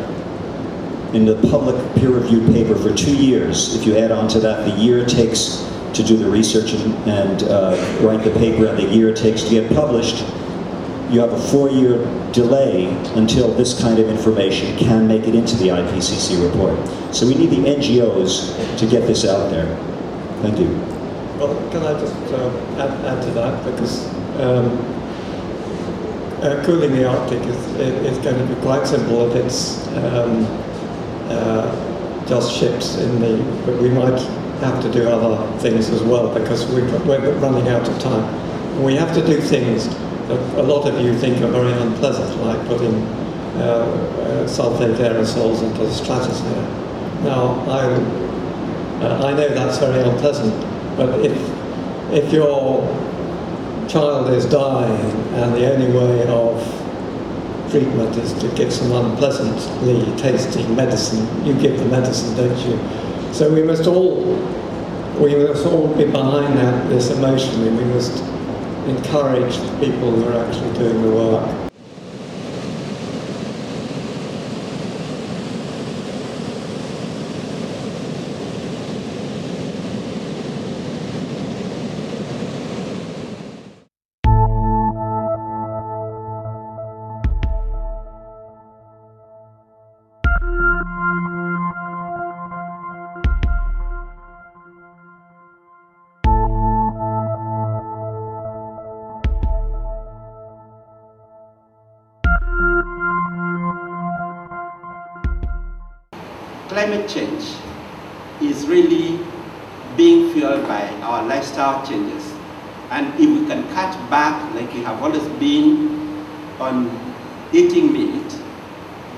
in the public peer-reviewed paper for 2 years. If you add on to that the year it takes to do the research and write the paper and the year it takes to get published, you have a 4-year delay until this kind of information can make it into the IPCC report. So we need the NGOs to get this out there. Thank you. Well, can I just add to that, because cooling the Arctic is going to be quite simple if it's just ships in the, but we might have to do other things as well, because we're running out of time. We have to do things that a lot of you think are very unpleasant, like putting sulfate aerosols into the stratosphere. Now, I know that's very unpleasant, but if your child is dying and the only way of treatment is to give some unpleasantly tasting medicine, you give the medicine, don't you? So we must all be behind this emotionally. We must encourage the people who are actually doing the work. Climate change is really being fueled by our lifestyle changes. And if we can cut back, like we have always been, on eating meat,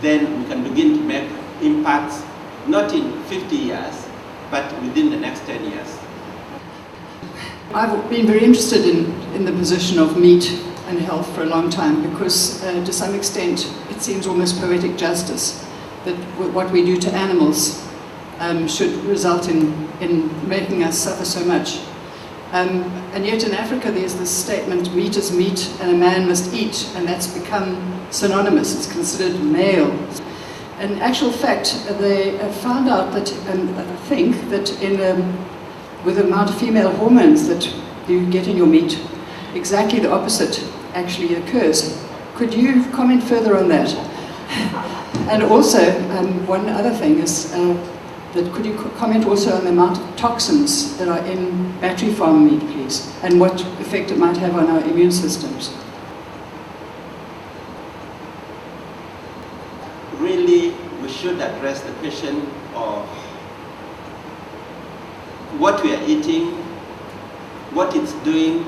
then we can begin to make impacts, not in 50 years, but within the next 10 years. I've been very interested in the position of meat and health for a long time, because to some extent it seems almost poetic justice that what we do to animals should result in making us suffer so much. And yet in Africa there's this statement, meat is meat and a man must eat, and that's become synonymous, it's considered male. In actual fact, they have found out that, I think, that in with the amount of female hormones that you get in your meat, exactly the opposite actually occurs. Could you comment further on that? And also, one other thing is that could you comment also on the amount of toxins that are in battery farm meat, please, and what effect it might have on our immune systems? Really, we should address the question of what we are eating, what it's doing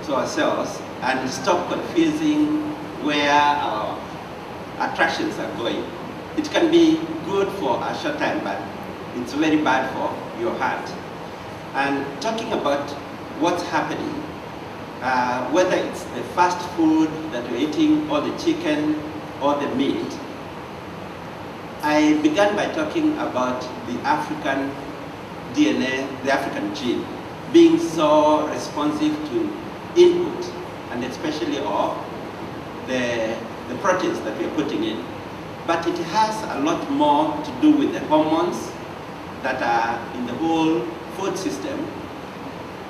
to ourselves, and stop confusing where our attractions are going. It can be good for a short time, but it's very bad for your heart. And talking about what's happening, whether it's the fast food that we're eating, or the chicken, or the meat, I began by talking about the African DNA, the African gene, being so responsive to input, and especially of the proteins that we're putting in. But it has a lot more to do with the hormones that are in the whole food system,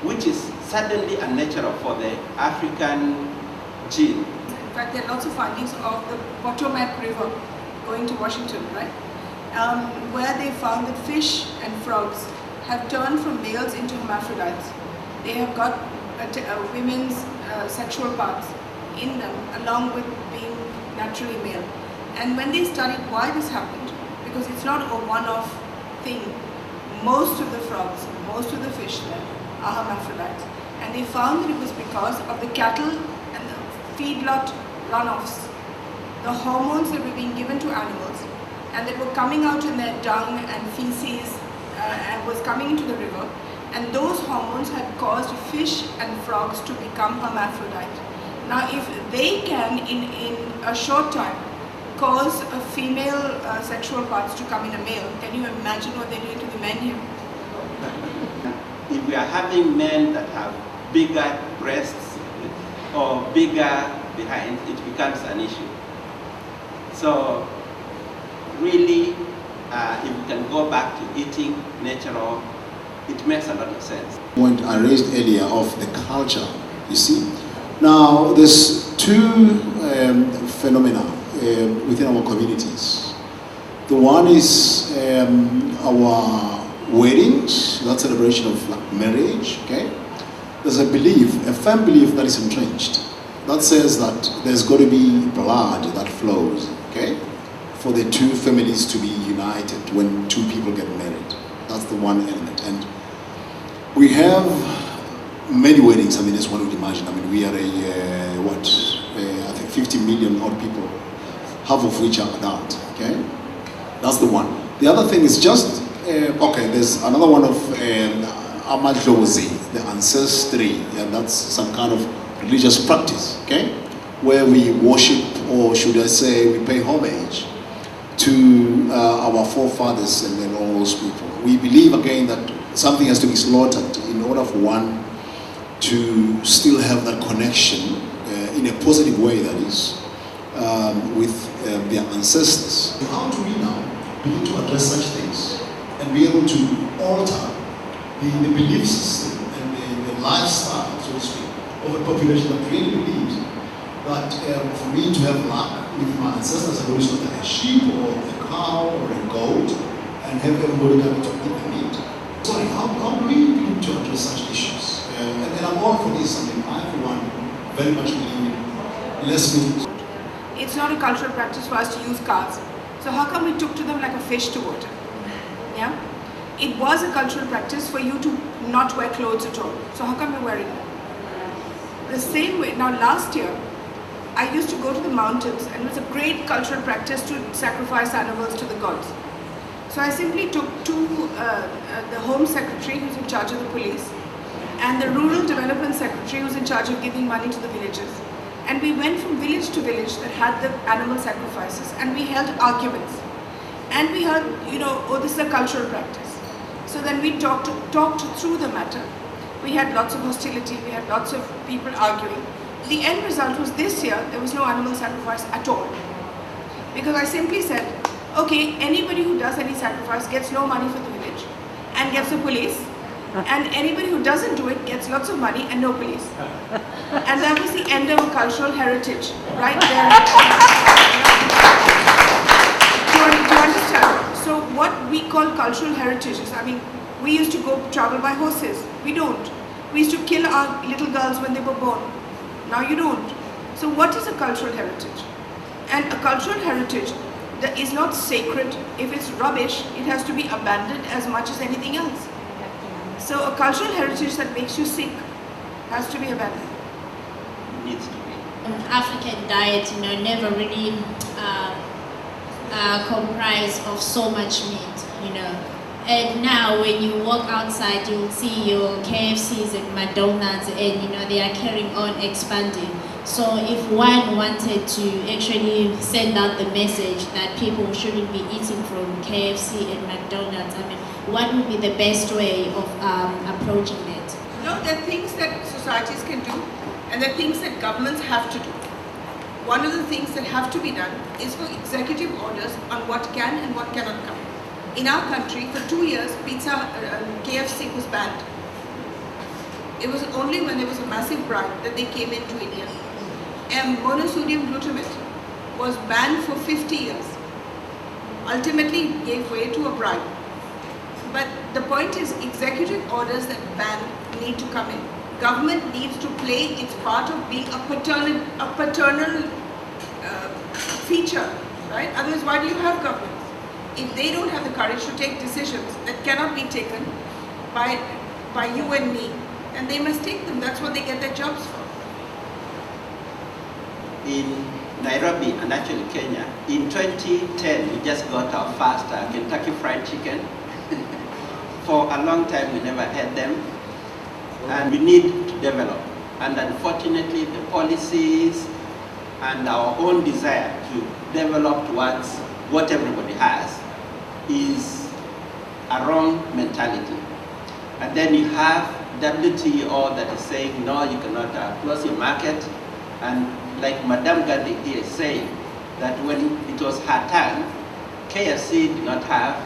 which is suddenly unnatural for the African gene. In fact, there are lots of findings of the Potomac River going to Washington, right? Where they found that fish and frogs have turned from males into hermaphrodites. They have got women's sexual parts in them, along with being naturally male. And when they studied why this happened, because it's not a one-off thing, most of the frogs, most of the fish there are hermaphrodites. And they found that it was because of the cattle and the feedlot runoffs, the hormones that were being given to animals and that were coming out in their dung and feces and was coming into the river. And those hormones had caused fish and frogs to become hermaphrodite. Now, if they can, in a short time, cause a female sexual parts to come in a male, can you imagine what they're doing to the men here? If we are having men that have bigger breasts or bigger behind, it becomes an issue. So, really, if we can go back to eating natural, it makes a lot of sense. Point I raised earlier of the culture, you see. Now, there's two phenomena within our communities. The one is our weddings, that celebration of like marriage, okay? There's a belief, a firm belief that is entrenched, that says that there's got to be blood that flows, okay? For the two families to be united when two people get married. That's the one element. And we have many weddings. I mean, as one would imagine. I mean, we are I think 50 million odd people, half of which are adult, okay? That's the one. The other thing is just, okay, there's another one of Amadlozi, the ancestry, and that's some kind of religious practice, okay? Where we worship, or should I say, we pay homage to our forefathers and then all those people. We believe again that something has to be slaughtered in order for one to still have that connection in a positive way, that is, with their ancestors. How do we now begin to address such things and be able to alter the belief system and the lifestyle, so to speak, of a population that really believes that for me to have luck with my ancestors, I've always looked at a sheep or a cow or a goat and have everybody coming to eat the meat. Sorry, how do we begin to address such issues? And I'm all for this. I mean, I, for one, very much believe in less meat. It's not a cultural practice for us to use cars. So how come we took to them like a fish to water? Yeah? It was a cultural practice for you to not wear clothes at all. So how come you're wearing them? The same way, now last year, I used to go to the mountains, and it was a great cultural practice to sacrifice animals to the gods. So I simply took the Home Secretary, who's in charge of the police, and the Rural Development Secretary, who's in charge of giving money to the villages. And we went from village to village that had the animal sacrifices, and we held arguments. And we heard, oh, this is a cultural practice. So then we talked through the matter. We had lots of hostility, we had lots of people arguing. The end result was this year, there was no animal sacrifice at all. Because I simply said, okay, anybody who does any sacrifice gets no money for the village and gets the police And anybody who doesn't do it gets lots of money and no police. And that was the end of a cultural heritage, right there. To understand, so what we call cultural heritages, I mean, we used to go travel by horses. We don't. We used to kill our little girls when they were born. Now you don't. So what is a cultural heritage? And a cultural heritage that is not sacred. If it's rubbish, it has to be abandoned as much as anything else. So a cultural heritage that makes you sick has to be abandoned. Needs to be. African diet, never really comprised of so much meat, And now when you walk outside, you'll see your KFCs and McDonald's, and they are carrying on expanding. So if one wanted to actually send out the message that people shouldn't be eating from KFC and McDonald's, what would be the best way of approaching it? There are things that societies can do, and there are things that governments have to do. One of the things that have to be done is for executive orders on what can and what cannot come. In our country, for 2 years, KFC was banned. It was only when there was a massive bribe that they came into India. And monosodium glutamate was banned for 50 years. Ultimately, it gave way to a bribe. But the point is, executive orders that ban need to come in. Government needs to play its part of being a paternal feature, right? Otherwise, why do you have government? If they don't have the courage to take decisions that cannot be taken by you and me, then they must take them. That's what they get their jobs for. In Nairobi and actually Kenya, in 2010, we just got our first Kentucky Fried Chicken. For a long time, we never had them. And we need to develop. And unfortunately, the policies and our own desire to develop towards what everybody has is a wrong mentality. And then you have WTO that is saying, no, you cannot close your market. And like Madame Gandhi here is saying, that when it was her turn, KFC did not have,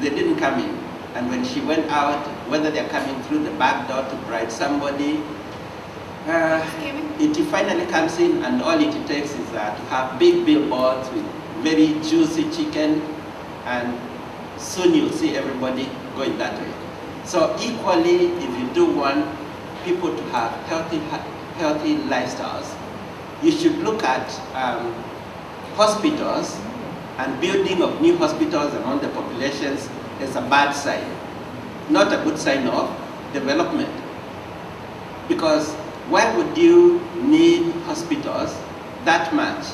they didn't come in. And when she went out, whether they're coming through the back door to bribe somebody, it finally comes in, and all it takes is to have big billboards with very juicy chicken, and soon you'll see everybody going that way. So equally, if you do want people to have healthy lifestyles, you should look at hospitals and building of new hospitals among the populations is a bad sign, not a good sign of development. Because why would you need hospitals that much?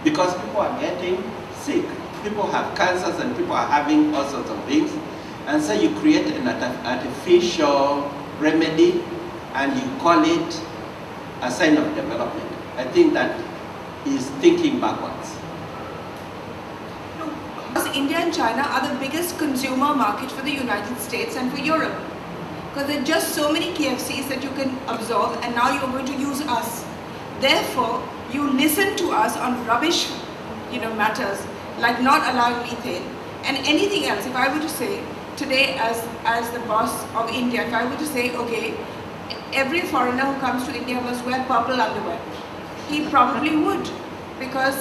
Because people are getting sick. People have cancers and people are having all sorts of things. And so you create an artificial remedy and you call it a sign of development. I think that is thinking backwards. India and China are the biggest consumer market for the United States and for Europe. Because there are just so many KFCs that you can absorb, and now you're going to use us. Therefore, you listen to us on rubbish, matters, like not allowing methane and anything else. If I were to say, today as the boss of India, if I were to say, okay, every foreigner who comes to India must wear purple underwear, he probably would. Because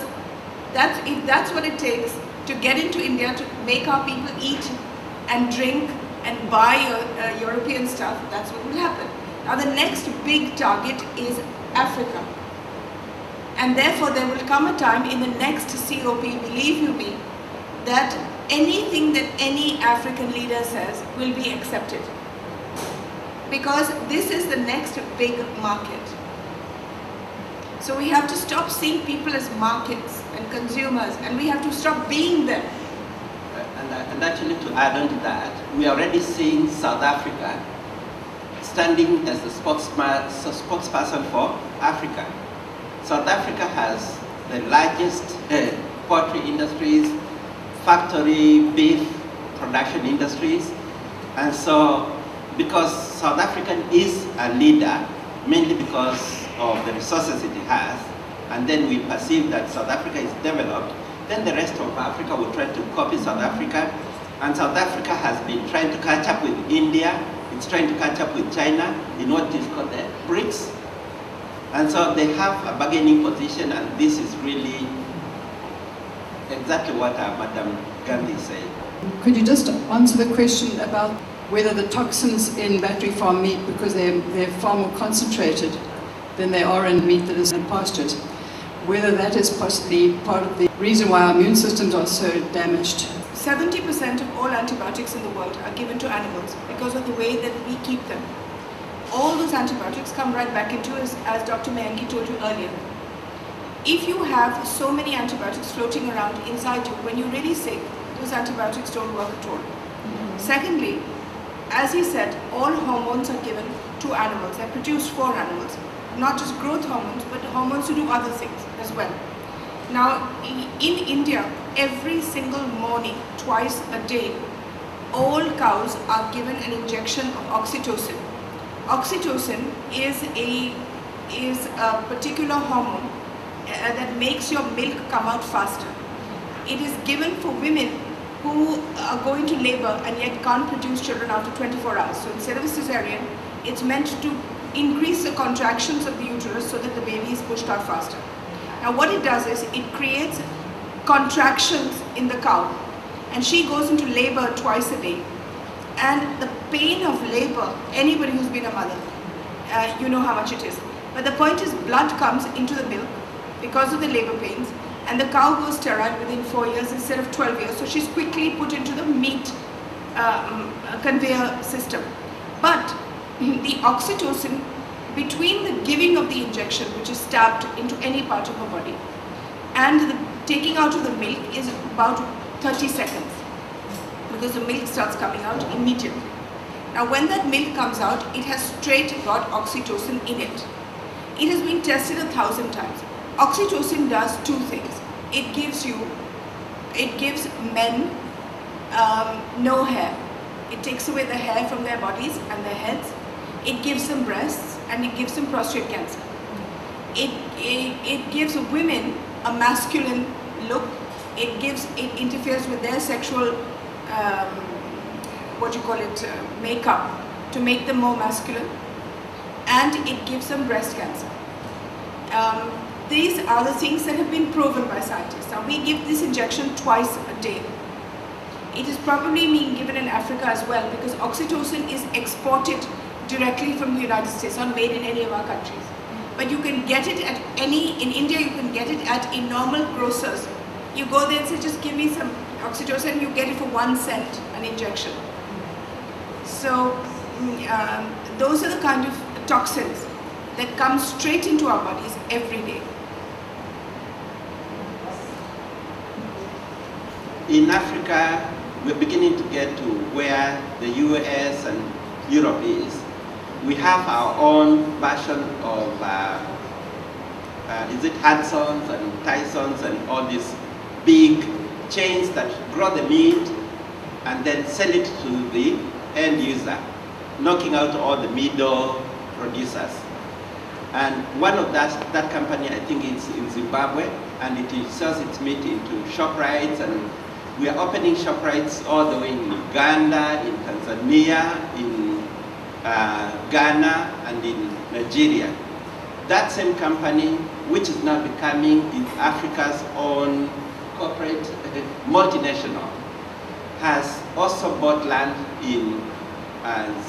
if that's what it takes to get into India, to make our people eat and drink and buy European stuff, that's what will happen. Now the next big target is Africa. And therefore there will come a time in the next COP, believe you me, that anything that any African leader says will be accepted. Because this is the next big market. So we have to stop seeing people as markets and consumers, and we have to stop being them. And actually, to add on to that, we are already seeing South Africa standing as the spokesperson for Africa. South Africa has the largest poultry industries, factory beef production industries, and so because South Africa is a leader, mainly because of the resources it has, and then we perceive that South Africa is developed, then the rest of Africa will try to copy South Africa, And South Africa has been trying to catch up with India. It's trying to catch up with China in what is called the BRICS. And so they have a bargaining position, and this is really exactly what Madam Gandhi said. Could you just answer the question about whether the toxins in battery farm meat, because they're far more concentrated than they are in meat that is pastured, whether that is possibly part of the reason why our immune systems are so damaged? 70% of all antibiotics in the world are given to animals because of the way that we keep them. All those antibiotics come right back into us, as Dr. Mayanki told you earlier. If you have so many antibiotics floating around inside you, when you're really sick, those antibiotics don't work at all. Secondly, as he said, all hormones are given to animals. They're produced for animals. Not just growth hormones, but hormones to do other things as well. Now, in India, every single morning, twice a day, all cows are given an injection of oxytocin. Oxytocin is a particular hormone that makes your milk come out faster. It is given for women who are going to labor and yet can't produce children after 24 hours. So instead of a cesarean, it's meant to increase the contractions of the uterus so that the baby is pushed out faster. Now what it does is it creates contractions in the cow, and she goes into labor twice a day. And the pain of labor, anybody who's been a mother, you know how much it is. But the point is, blood comes into the milk because of the labor pains, and the cow goes sterile within 4 years instead of 12 years. So she's quickly put into the meat conveyor system. But the oxytocin, between the giving of the injection, which is stabbed into any part of her body, and the taking out of the milk is about 30 seconds, because the milk starts coming out immediately. Now when that milk comes out, it has straight got oxytocin in it. It has been tested 1,000 times. Oxytocin does two things. It gives men no hair. It takes away the hair from their bodies and their heads. It gives them breasts, and it gives them prostate cancer. It gives women a masculine look. It interferes with their sexual makeup to make them more masculine, and it gives them breast cancer. These are the things that have been proven by scientists. Now we give this injection twice a day. It is probably being given in Africa as well, because oxytocin is exported directly from the United States, not made in any of our countries. But you can get it at in India you can get it at a normal grocers. You go there and say, just give me some oxytocin, you get it for 1 cent an injection. So those are the kind of toxins that come straight into our bodies every day. In Africa, we're beginning to get to where the US and Europe is. We have our own version of, is it Hudson's and Tyson's and all these big chains that grow the meat and then sell it to the end user, knocking out all the middle producers. And one of that company, I think it's in Zimbabwe, and it sells its meat into ShopRites, and we are opening ShopRites all the way in Uganda, in Tanzania, in Ghana, and in Nigeria. That same company, which is now becoming Africa's own corporate multinational, has also bought land in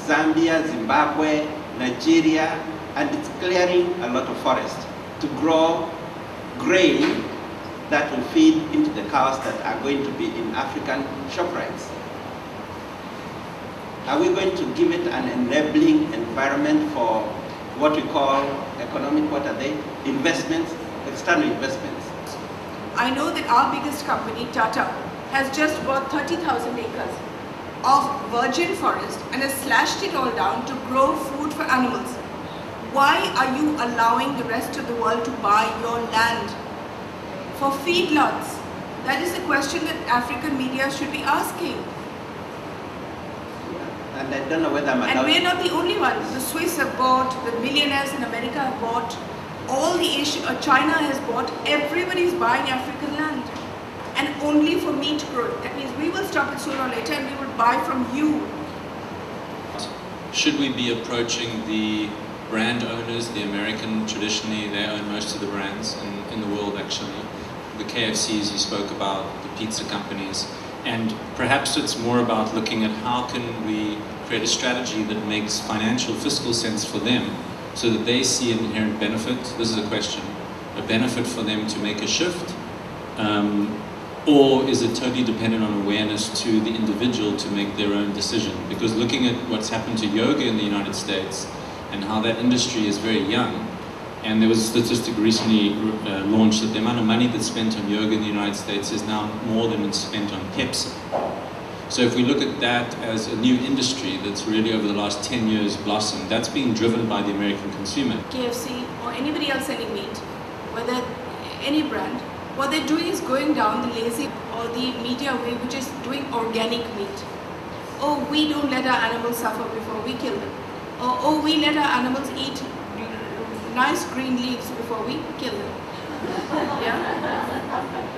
Zambia, Zimbabwe, Nigeria, and it's clearing a lot of forest to grow grain that will feed into the cows that are going to be in African ShopRites. Are we going to give it an enabling environment for what we call economic, what are they? Investments, external investments? I know that our biggest company, Tata, has just bought 30,000 acres of virgin forest and has slashed it all down to grow food for animals. Why are you allowing the rest of the world to buy your land for feedlots? That is the question that African media should be asking. And I don't know whether I'm allowed. And we're not the only ones. The Swiss have bought, the millionaires in America have bought, all the China has bought, everybody's buying African land. And and only for meat growth. That means we will stop it sooner or later and we will buy from you. Should we be approaching the brand owners, the American, traditionally they own most of the brands in the world actually, the KFCs you spoke about, the pizza companies, and perhaps it's more about looking at how can we create a strategy that makes financial, fiscal sense for them so that they see an inherent benefit. This is a question, a benefit for them to make a shift, or is it totally dependent on awareness to the individual to make their own decision? Because looking at what's happened to yoga in the United States and how that industry is very young, and there was a statistic recently launched that the amount of money that's spent on yoga in the United States is now more than it's spent on Pepsi. So if we look at that as a new industry that's really over the last 10 years blossomed, that's being driven by the American consumer. KFC or anybody else selling meat, whether any brand, what they're doing is going down the lazy or the media way, which is doing organic meat. Oh, we don't let our animals suffer before we kill them. Or, oh, we let our animals eat nice green leaves before we kill them. Yeah?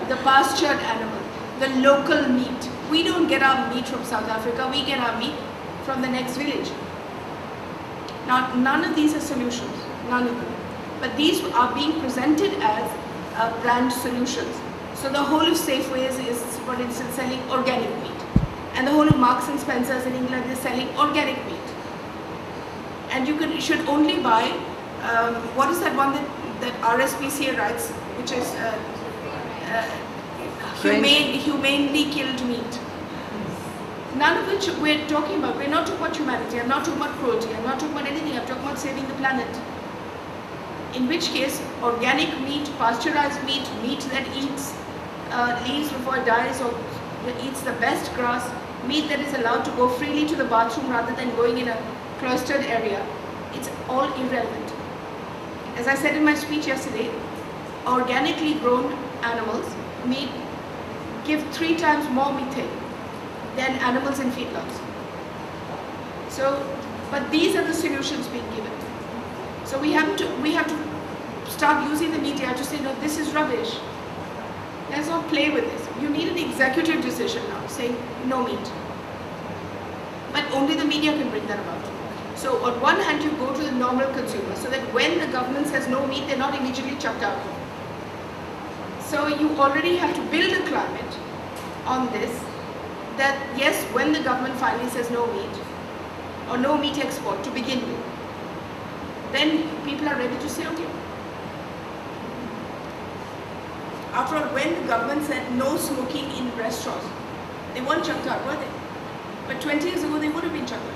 The pastured animal, the local meat. We don't get our meat from South Africa, we get our meat from the next village. Now, none of these are solutions, none of them. But these are being presented as brand solutions. So the whole of Safeways is, for instance, selling organic meat. And the whole of Marks and Spencer's in England is selling organic meat. And you should only buy, what is that one that RSPCA writes, which is humanely killed meat. None of which we're talking about. We're not talking about humanity, I'm not talking about cruelty, I'm not talking about anything, I'm talking about saving the planet. In which case, organic meat, pasteurized meat, meat that eats leaves before it dies or eats the best grass, meat that is allowed to go freely to the bathroom rather than going in a cloistered area, it's all irrelevant. As I said in my speech yesterday, organically grown animals give 3 times more methane than animals in feedlots. So, but these are the solutions being given. So we have to start using the media to say, no, this is rubbish. Let's not play with this. You need an executive decision now saying no meat. But only the media can bring that about. So on one hand, you go to the normal consumer so that when the government says no meat, they're not immediately chucked out. So you already have to build a climate on this that yes, when the government finally says no meat or no meat export to begin with, then people are ready to say okay. After all, when the government said no smoking in restaurants, they weren't chucked out, were they? But 20 years ago, they would have been chucked out.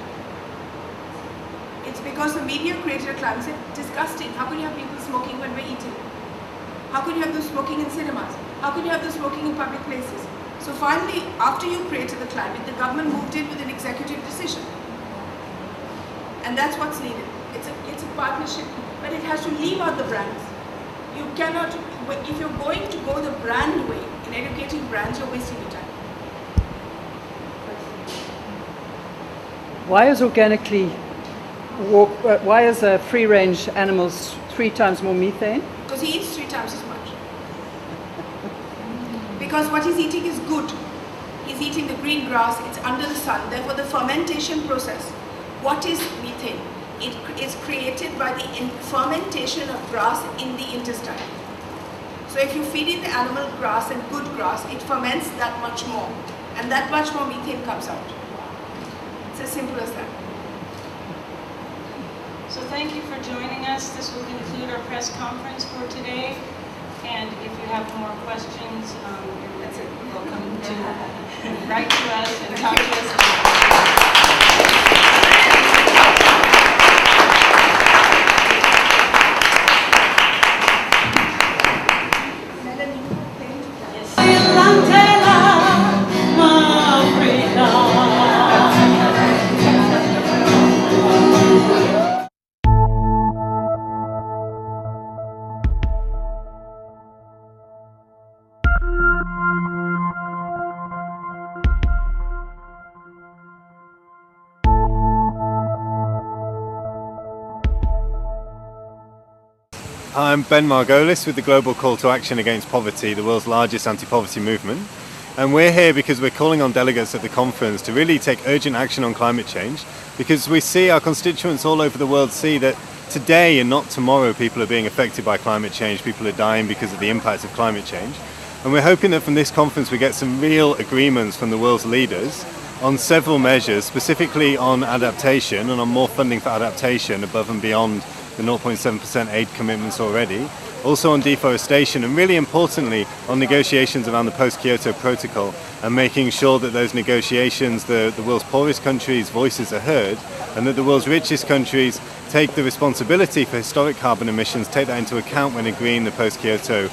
It's because the media created a climate, said, disgusting, how can you have people smoking when we're eating? How can you have them smoking in cinemas? How can you have them smoking in public places? So finally, after you created the climate, the government moved in with an executive decision. And that's what's needed. It's a partnership, but it has to leave out the brands. You cannot, if you're going to go the brand way in educating brands, you're wasting your time. Why is free-range animals 3 times more methane? Because he eats 3 times as much. Because what he's eating is good. He's eating the green grass, it's under the sun. Therefore, the fermentation process. What is methane? It is created by the fermentation of grass in the intestine. So if you're feeding the animal grass and good grass, it ferments that much more. And that much more methane comes out. It's as simple as that. So thank you for joining us. This will conclude our press conference for today. And if you have more questions, you're welcome to write to us and talk to us. I'm Ben Margolis with the Global Call to Action Against Poverty, the world's largest anti-poverty movement. And we're here because we're calling on delegates at the conference to really take urgent action on climate change, because we see our constituents all over the world see that today and not tomorrow people are being affected by climate change, people are dying because of the impacts of climate change. And we're hoping that from this conference we get some real agreements from the world's leaders on several measures, specifically on adaptation and on more funding for adaptation above and beyond the 0.7% aid commitments already. Also on deforestation, and really importantly on negotiations around the post-Kyoto Protocol and making sure that those negotiations, the world's poorest countries' voices are heard, and that the world's richest countries take the responsibility for historic carbon emissions, take that into account when agreeing the post-Kyoto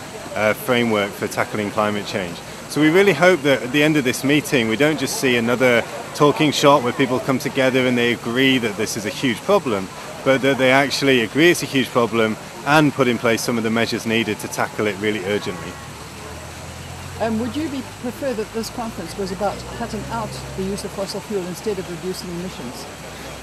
framework for tackling climate change. So we really hope that at the end of this meeting we don't just see another talking shop where people come together and they agree that this is a huge problem, but that they actually agree it's a huge problem and put in place some of the measures needed to tackle it really urgently. Would you prefer that this conference was about cutting out the use of fossil fuel instead of reducing emissions?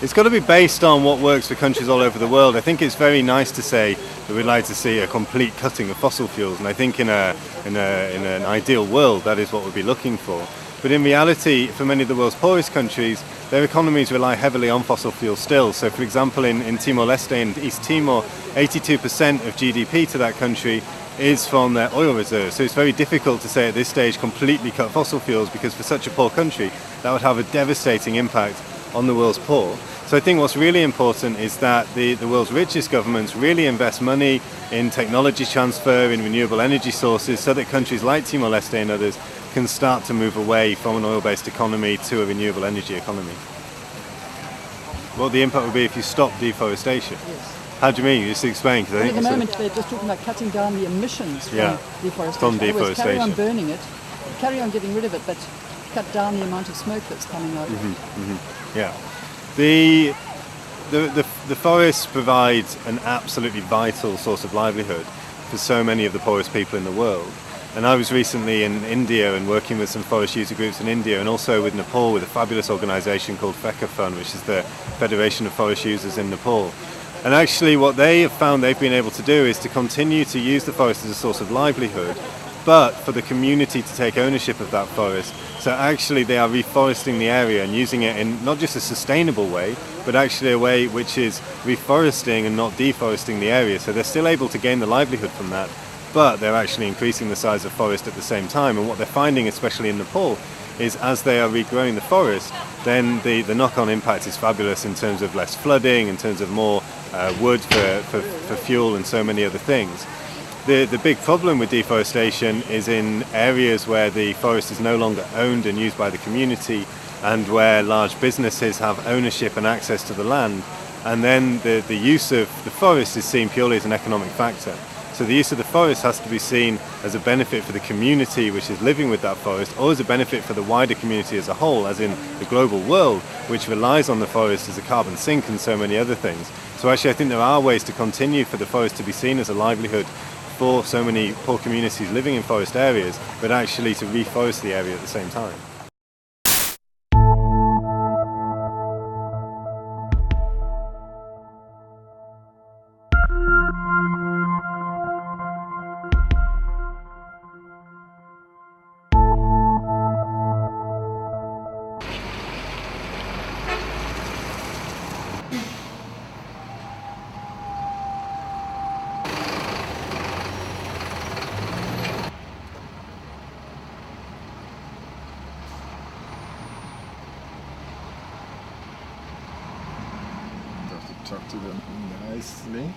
It's got to be based on what works for countries all over the world. I think it's very nice to say that we'd like to see a complete cutting of fossil fuels, and I think in an ideal world that is what we'd be looking for. But in reality, for many of the world's poorest countries, their economies rely heavily on fossil fuels still. So for example, in Timor-Leste and East Timor, 82% of GDP to that country is from their oil reserves. So it's very difficult to say at this stage completely cut fossil fuels, because for such a poor country that would have a devastating impact on the world's poor. So I think what's really important is that the world's richest governments really invest money in technology transfer, in renewable energy sources, so that countries like Timor-Leste and others can start to move away from an oil-based economy to a renewable energy economy. What the impact would be if you stop deforestation? Yes. How do you mean? You just explain. Well, at the moment they're just talking about cutting down the emissions from deforestation. From In other words, carry on deforestation. burning it, carry on getting rid of it, but cut down the amount of smoke that's coming out. Yeah. The forests provide an absolutely vital source of livelihood for so many of the poorest people in the world. And I was recently in India and working with some forest user groups in India, and also with Nepal with a fabulous organisation called FECA Fund, which is the Federation of Forest Users in Nepal. And actually what they have found they've been able to do is to continue to use the forest as a source of livelihood, but for the community to take ownership of that forest. So actually they are reforesting the area and using it in not just a sustainable way, but actually a way which is reforesting and not deforesting the area. So they're still able to gain the livelihood from that, but they're actually increasing the size of forest at the same time. And what they're finding, especially in Nepal, is as they are regrowing the forest, then the knock-on impact is fabulous in terms of less flooding, in terms of more wood for fuel and so many other things. The big problem with deforestation is in areas where the forest is no longer owned and used by the community, and where large businesses have ownership and access to the land, and then the use of the forest is seen purely as an economic factor. So the use of the forest has to be seen as a benefit for the community which is living with that forest, or as a benefit for the wider community as a whole, as in the global world, which relies on the forest as a carbon sink and so many other things. So actually I think there are ways to continue for the forest to be seen as a livelihood for so many poor communities living in forest areas, but actually to reforest the area at the same time. Talk to them nicely.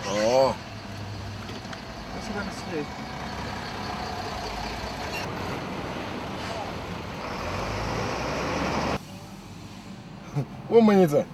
Oh. What's he going to say? One minute.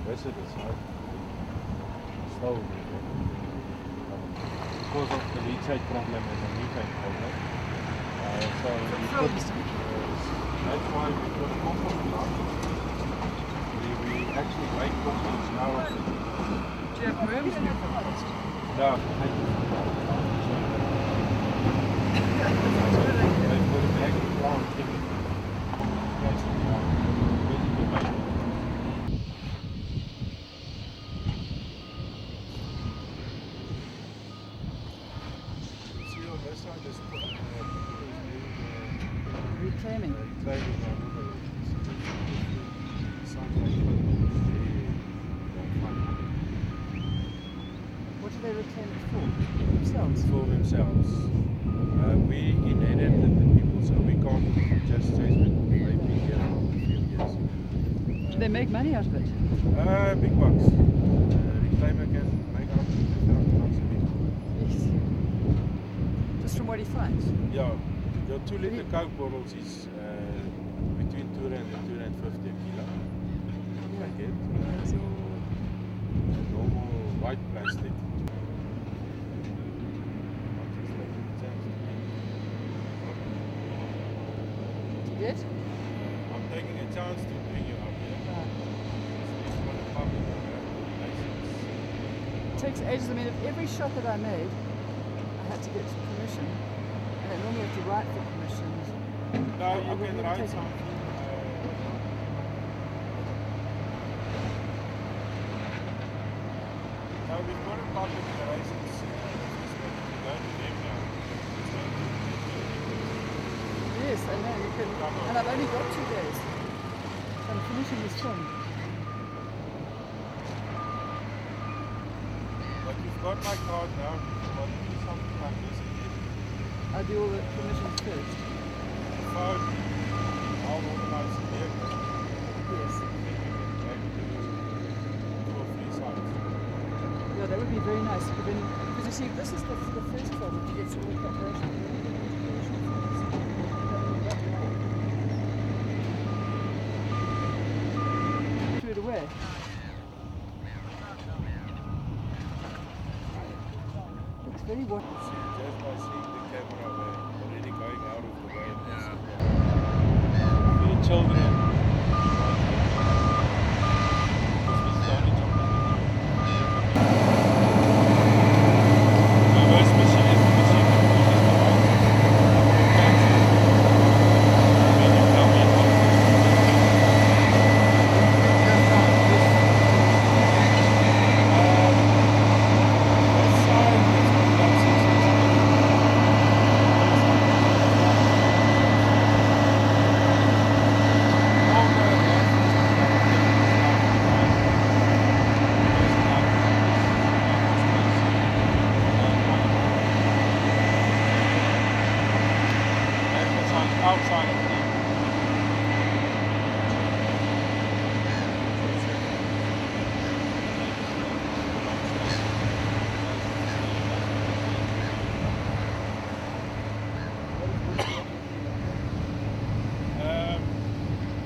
visitors out slowly. Because of the leachate problem and the methane problem. So that's why we put a compost plant. We actually make compost now. Do you have worms in your compost? No. They put a bag of plant in it. Reclaiming. What do they reclaim it for? Themselves? For themselves. We inherited the people, so we can't just say that they've been here for a few years. Do they make money out of it? Big bucks. Reclaimer can make up to $2,000 a week. Yes. Just from what he finds? Yeah. Your 2-liter Coke bottles is between £2 and £2.50 a kilo. Packet. So normal white plastic. Yes? I'm taking a chance to bring you up here. It's for the public relations. It takes ages. I mean, if every shot that I made, I had to get permission. And I normally have to write for permissions. No, you can write something. Now we've got a public relations go to them now. Yes, I know. You can, and I've only got 2 days. So I'm finishing this film. But you've got my card now. If you want to do something like this again. I do all the permissions first. Phone, I'll organize the vehicle. Yes. Maybe do 2 or 3 sites. Yeah, that would be very nice. Because you see, this is the first film which gets all the preparation. Threw it away. Looks very wonderful. Just by seeing the camera, we're already going out of the way. For the children, outside of the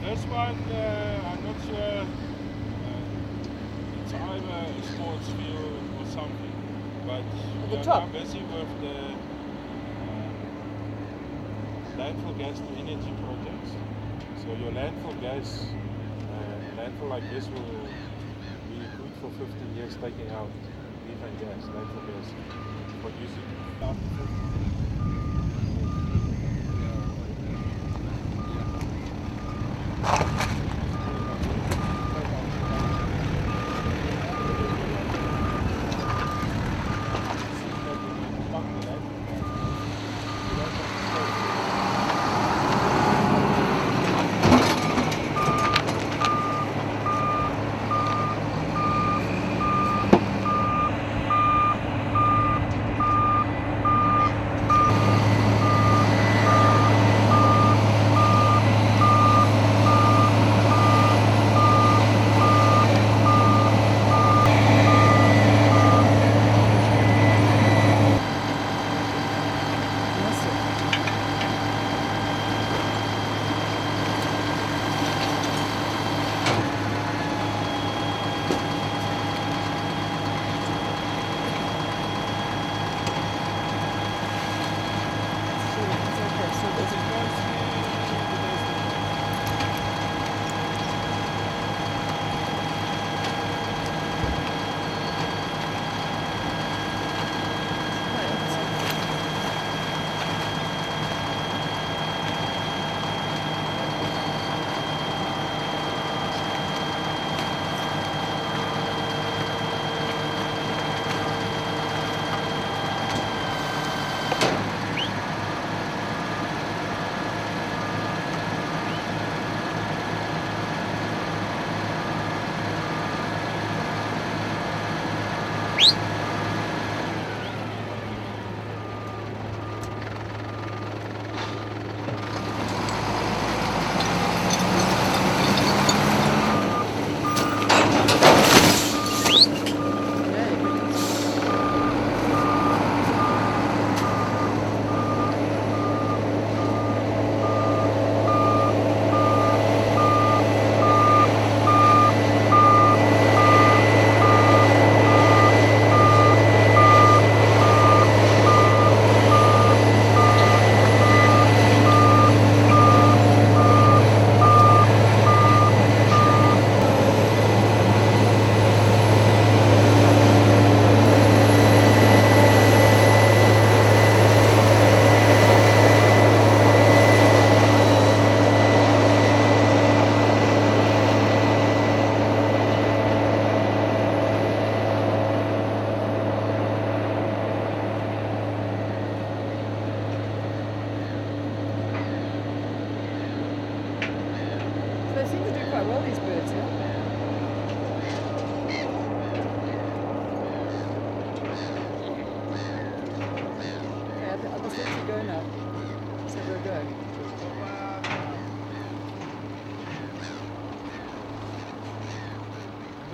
this one, I'm not sure. It's either a sports field or something, but we are now busy with the landfill gas to energy projects. So your landfill gas, landfill like this will be good for 15 years taking out methane gas, landfill gas, producing after 15 years.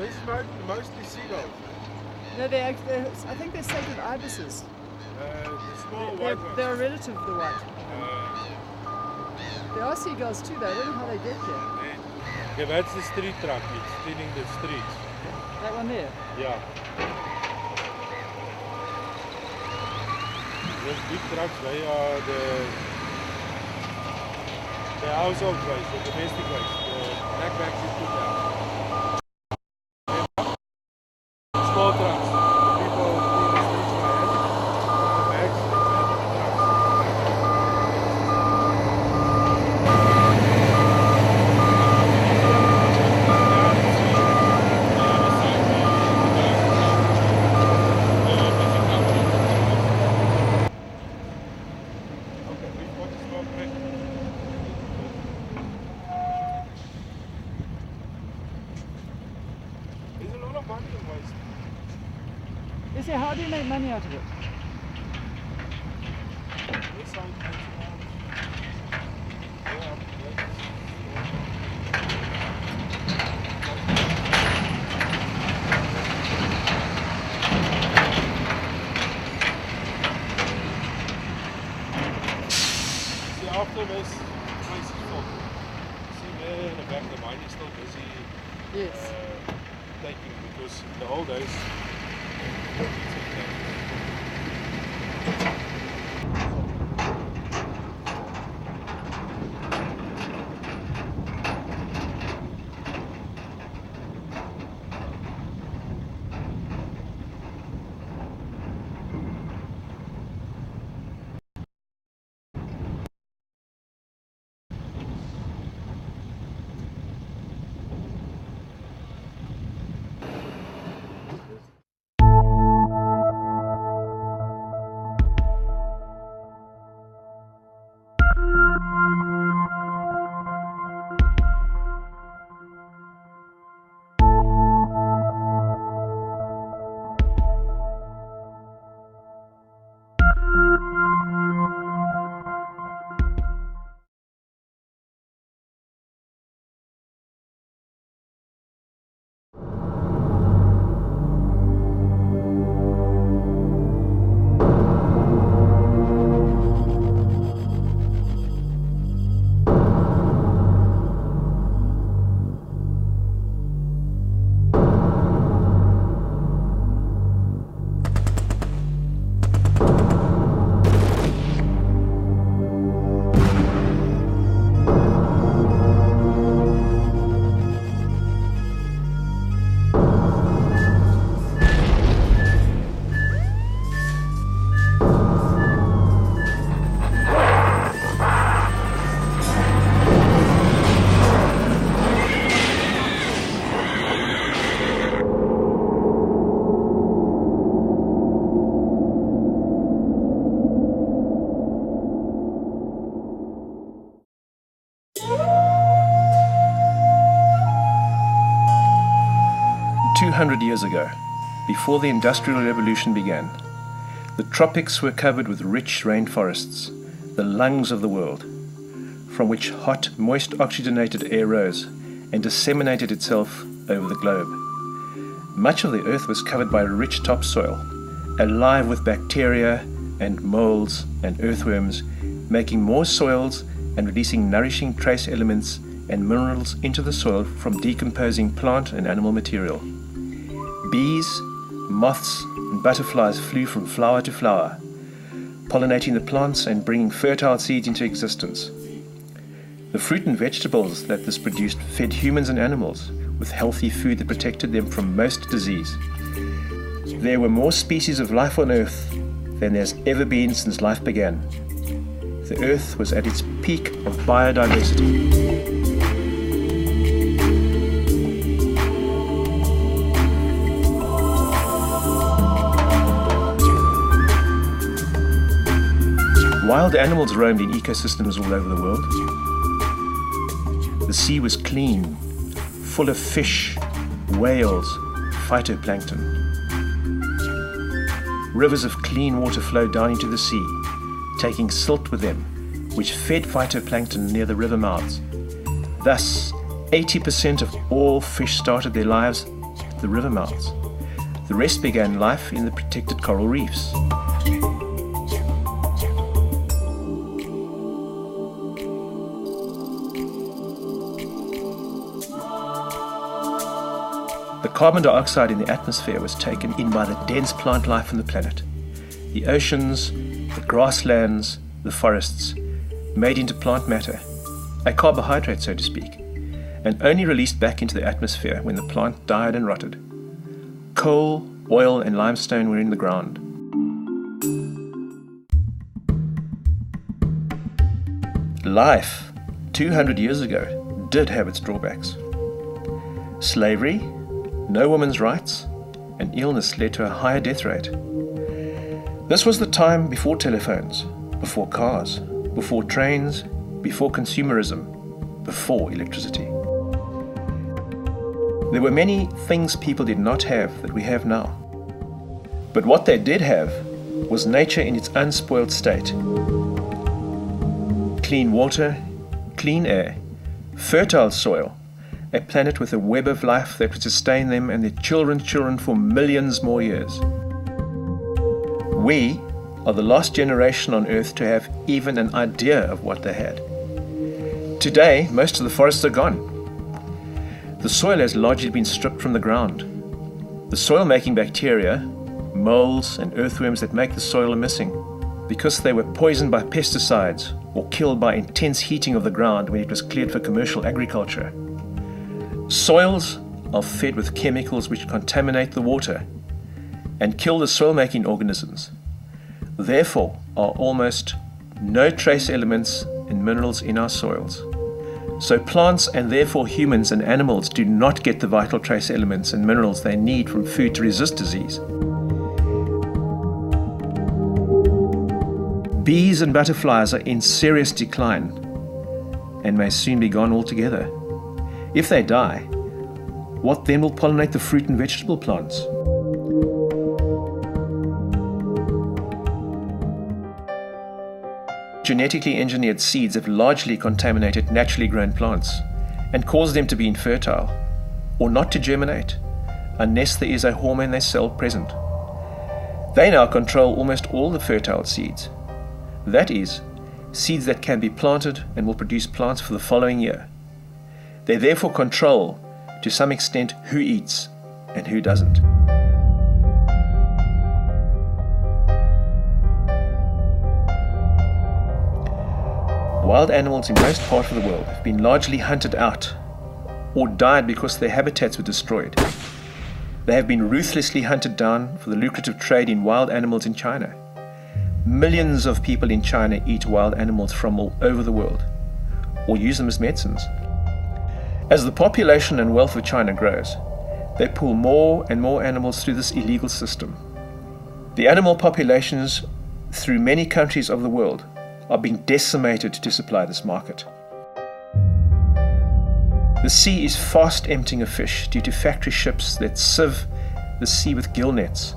It's mostly seagulls. No, I think they're sated ibises. The small white ones. They're a relative of the white. There are seagulls too, though. I don't know how they get here. Yeah, that's the street truck. It's cleaning the streets. That one there? Yeah. Those big trucks, they are the household waste, the domestic waste, the black bags you put out. Small trucks, the people clean the streets by hand, the bags, the trucks. Okay, we've got a small break. There's a lot of money in waste. Is there? How do you make money out of it? Yes, See, after this place is full. See there in the back, the mine is still busy. Yes. Taking, because in the old days, Years ago, before the Industrial Revolution began, the tropics were covered with rich rainforests, the lungs of the world, from which hot, moist, oxygenated air rose and disseminated itself over the globe. Much of the earth was covered by rich topsoil, alive with bacteria and molds and earthworms, making more soils and releasing nourishing trace elements and minerals into the soil from decomposing plant and animal material. Bees, moths, and butterflies flew from flower to flower, pollinating the plants and bringing fertile seeds into existence. The fruit and vegetables that this produced fed humans and animals with healthy food that protected them from most disease. There were more species of life on Earth than there's ever been since life began. The Earth was at its peak of biodiversity. Wild animals roamed in ecosystems all over the world. The sea was clean, full of fish, whales, phytoplankton. Rivers of clean water flowed down into the sea, taking silt with them, which fed phytoplankton near the river mouths. Thus, 80% of all fish started their lives at the river mouths. The rest began life in the protected coral reefs. The carbon dioxide in the atmosphere was taken in by the dense plant life on the planet. The oceans, the grasslands, the forests, made into plant matter, a carbohydrate so to speak, and only released back into the atmosphere when the plant died and rotted. Coal, oil and limestone were in the ground. Life, 200 years ago, did have its drawbacks. Slavery, no women's rights, and illness led to a higher death rate. This was the time before telephones, before cars, before trains, before consumerism, before electricity. There were many things people did not have that we have now. But what they did have was nature in its unspoiled state. Clean water, clean air, fertile soil, a planet with a web of life that would sustain them and their children's children for millions more years. We are the last generation on Earth to have even an idea of what they had. Today, most of the forests are gone. The soil has largely been stripped from the ground. The soil-making bacteria, molds and earthworms that make the soil are missing because they were poisoned by pesticides or killed by intense heating of the ground when it was cleared for commercial agriculture. Soils are fed with chemicals which contaminate the water and kill the soil-making organisms. Therefore, are almost no trace elements and minerals in our soils. So plants and therefore humans and animals do not get the vital trace elements and minerals they need from food to resist disease. Bees and butterflies are in serious decline and may soon be gone altogether. If they die, what then will pollinate the fruit and vegetable plants? Genetically engineered seeds have largely contaminated naturally grown plants and caused them to be infertile or not to germinate unless there is a hormone they cell present. They now control almost all the fertile seeds. That is, seeds that can be planted and will produce plants for the following year. They therefore control, to some extent, who eats and who doesn't. Wild animals in most parts of the world have been largely hunted out or died because their habitats were destroyed. They have been ruthlessly hunted down for the lucrative trade in wild animals in China. Millions of people in China eat wild animals from all over the world or use them as medicines. As the population and wealth of China grows, they pull more and more animals through this illegal system. The animal populations through many countries of the world are being decimated to supply this market. The sea is fast emptying of fish due to factory ships that sieve the sea with gill nets.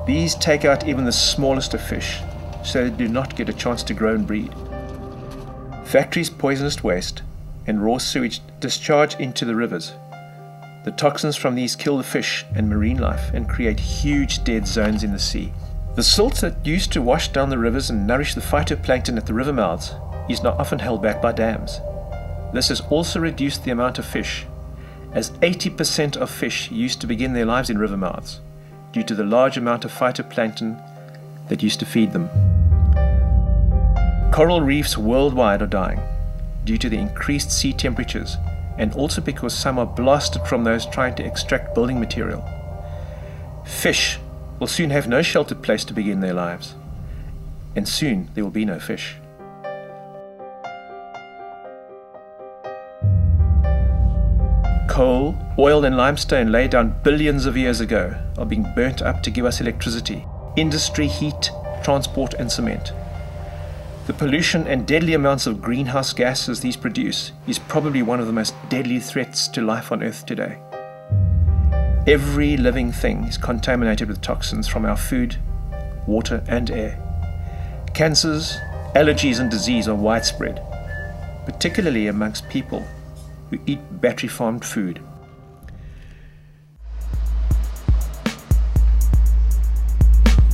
These take out even the smallest of fish, so they do not get a chance to grow and breed. Factories' poisonous waste and raw sewage discharge into the rivers. The toxins from these kill the fish and marine life and create huge dead zones in the sea. The silt that used to wash down the rivers and nourish the phytoplankton at the river mouths is now often held back by dams. This has also reduced the amount of fish, as 80% of fish used to begin their lives in river mouths due to the large amount of phytoplankton that used to feed them. Coral reefs worldwide are dying due to the increased sea temperatures and also because some are blasted from those trying to extract building material. Fish will soon have no sheltered place to begin their lives, and soon there will be no fish. Coal, oil and limestone laid down billions of years ago are being burnt up to give us electricity, industry, heat, transport and cement. The pollution and deadly amounts of greenhouse gases these produce is probably one of the most deadly threats to life on Earth today. Every living thing is contaminated with toxins from our food, water and air. Cancers, allergies and disease are widespread, particularly amongst people who eat battery-farmed food.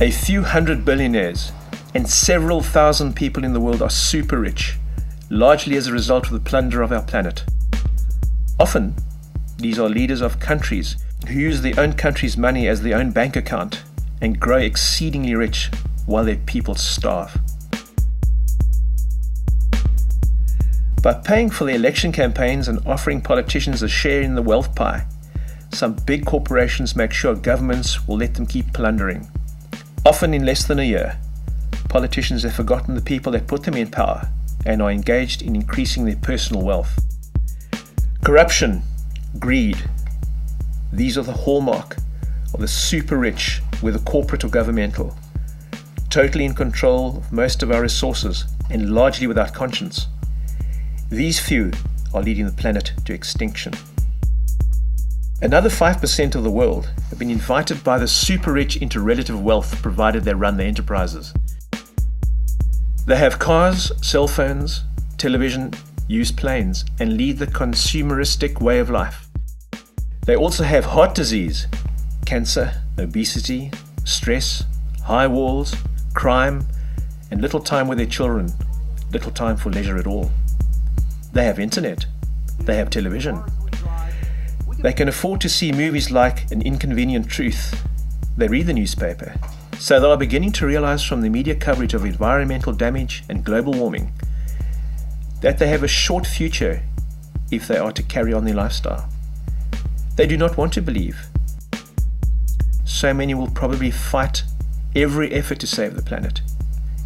A few hundred billionaires and several thousand people in the world are super rich, largely as a result of the plunder of our planet. Often, these are leaders of countries who use their own country's money as their own bank account and grow exceedingly rich while their people starve. By paying for the election campaigns and offering politicians a share in the wealth pie, some big corporations make sure governments will let them keep plundering. Often in less than a year, politicians have forgotten the people that put them in power and are engaged in increasing their personal wealth. Corruption, greed, these are the hallmark of the super rich, whether corporate or governmental, totally in control of most of our resources and largely without conscience. These few are leading the planet to extinction. Another 5% of the world have been invited by the super rich into relative wealth provided they run their enterprises. They have cars, cell phones, television, use planes, and lead the consumeristic way of life. They also have heart disease, cancer, obesity, stress, high walls, crime, and little time with their children, little time for leisure at all. They have internet. They have television. They can afford to see movies like An Inconvenient Truth. They read the newspaper. So they are beginning to realize from the media coverage of environmental damage and global warming that they have a short future if they are to carry on their lifestyle. They do not want to believe. So many will probably fight every effort to save the planet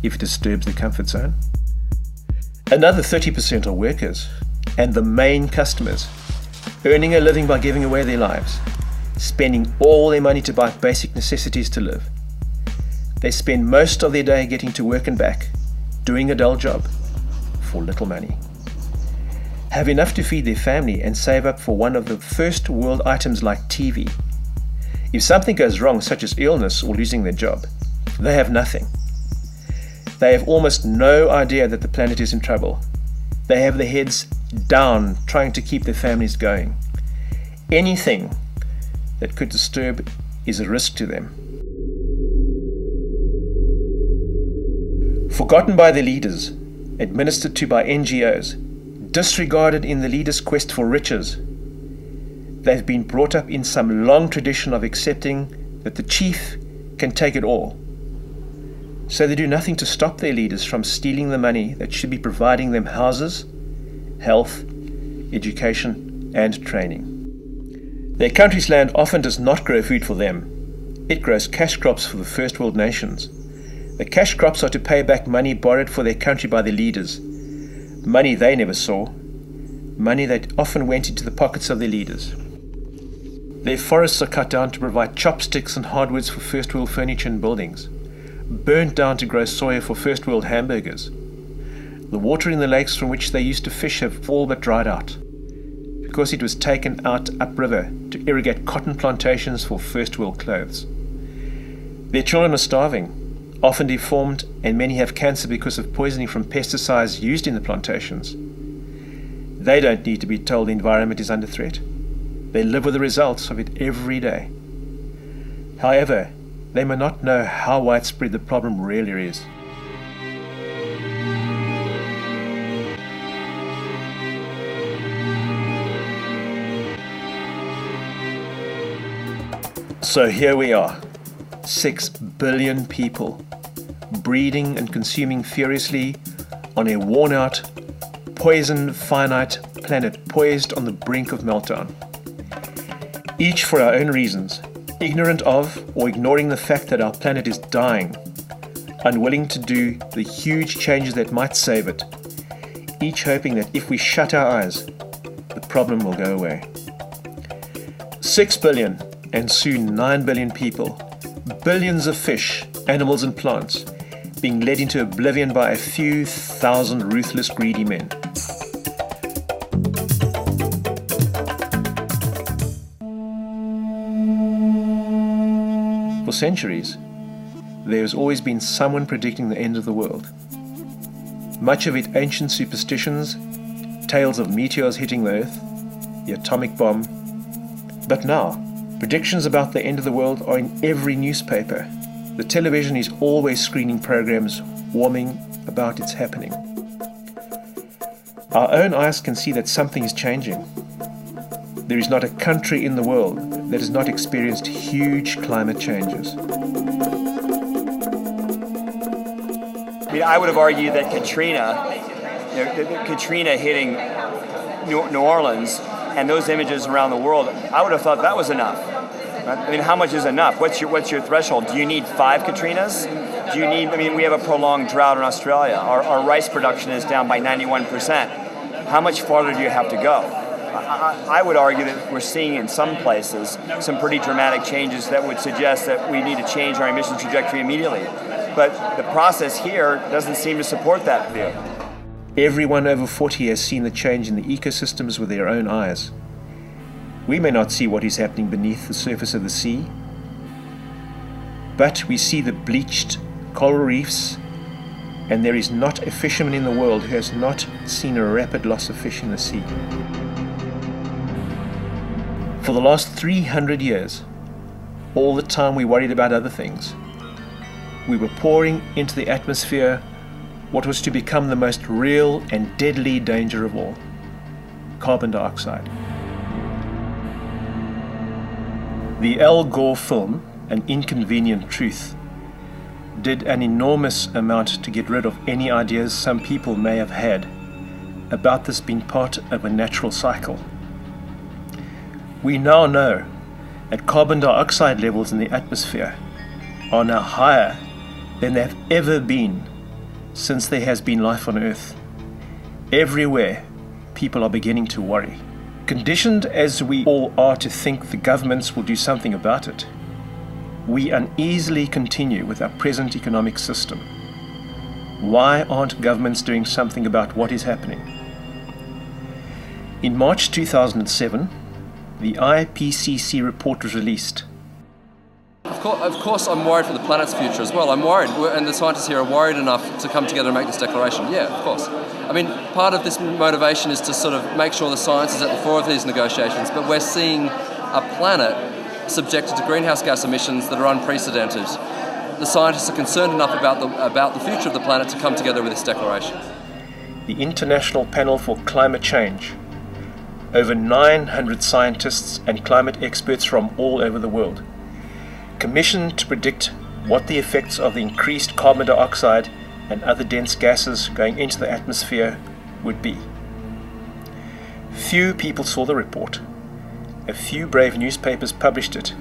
if it disturbs their comfort zone. Another 30% are workers and the main customers, earning a living by giving away their lives, spending all their money to buy basic necessities to live. They spend most of their day getting to work and back, doing a dull job for little money. Have enough to feed their family and save up for one of the first world items like TV. If something goes wrong, such as illness or losing their job, they have nothing. They have almost no idea that the planet is in trouble. They have their heads down trying to keep their families going. Anything that could disturb is a risk to them. Forgotten by their leaders, administered to by NGOs, disregarded in the leaders' quest for riches, they've been brought up in some long tradition of accepting that the chief can take it all. So they do nothing to stop their leaders from stealing the money that should be providing them houses, health, education, and training. Their country's land often does not grow food for them. It grows cash crops for the first world nations. The cash crops are to pay back money borrowed for their country by their leaders. Money they never saw. Money that often went into the pockets of their leaders. Their forests are cut down to provide chopsticks and hardwoods for first world furniture and buildings. Burnt down to grow soya for first world hamburgers. The water in the lakes from which they used to fish have all but dried out, because it was taken out upriver to irrigate cotton plantations for first world clothes. Their children are starving, often deformed, and many have cancer because of poisoning from pesticides used in the plantations. They don't need to be told the environment is under threat. They live with the results of it every day. However, they may not know how widespread the problem really is. So here we are, 6 billion people, breeding and consuming furiously on a worn-out, poisoned, finite planet poised on the brink of meltdown. Each for our own reasons, ignorant of or ignoring the fact that our planet is dying, unwilling to do the huge changes that might save it, each hoping that if we shut our eyes, the problem will go away. 6 billion and soon 9 billion people, billions of fish, animals and plants, being led into oblivion by a few thousand ruthless, greedy men. For centuries, there has always been someone predicting the end of the world. Much of it ancient superstitions, tales of meteors hitting the earth, the atomic bomb. But now, predictions about the end of the world are in every newspaper, The television is always screening programs warning about its happening. Our own eyes can see that something is changing. There is not a country in the world that has not experienced huge climate changes. I would have argued that Katrina hitting New Orleans and those images around the world, I would have thought that was enough. Right? How much is enough? What's your threshold? Do you need 5 Katrinas? Do you need? We have a prolonged drought in Australia. Our rice production is down by 91%. How much farther do you have to go? I would argue that we're seeing in some places some pretty dramatic changes that would suggest that we need to change our emission trajectory immediately. But the process here doesn't seem to support that view. Everyone over 40 has seen the change in the ecosystems with their own eyes. We may not see what is happening beneath the surface of the sea, but we see the bleached coral reefs, and there is not a fisherman in the world who has not seen a rapid loss of fish in the sea. For the last 300 years, all the time we worried about other things, we were pouring into the atmosphere what was to become the most real and deadly danger of all: carbon dioxide. The Al Gore film, An Inconvenient Truth, did an enormous amount to get rid of any ideas some people may have had about this being part of a natural cycle. We now know that carbon dioxide levels in the atmosphere are now higher than they have ever been since there has been life on Earth. Everywhere, people are beginning to worry. Conditioned as we all are to think the governments will do something about it, we uneasily continue with our present economic system. Why aren't governments doing something about what is happening? In March 2007, the IPCC report was released. Of course I'm worried for the planet's future as well. I'm worried, and the scientists here are worried enough to come together and make this declaration. Yeah, of course. Part of this motivation is to sort of make sure the science is at the fore of these negotiations, but we're seeing a planet subjected to greenhouse gas emissions that are unprecedented. The scientists are concerned enough about the future of the planet to come together with this declaration. The International Panel for Climate Change, over 900 scientists and climate experts from all over the world, commissioned to predict what the effects of the increased carbon dioxide and other dense gases going into the atmosphere would be. Few people saw the report. A few brave newspapers published it.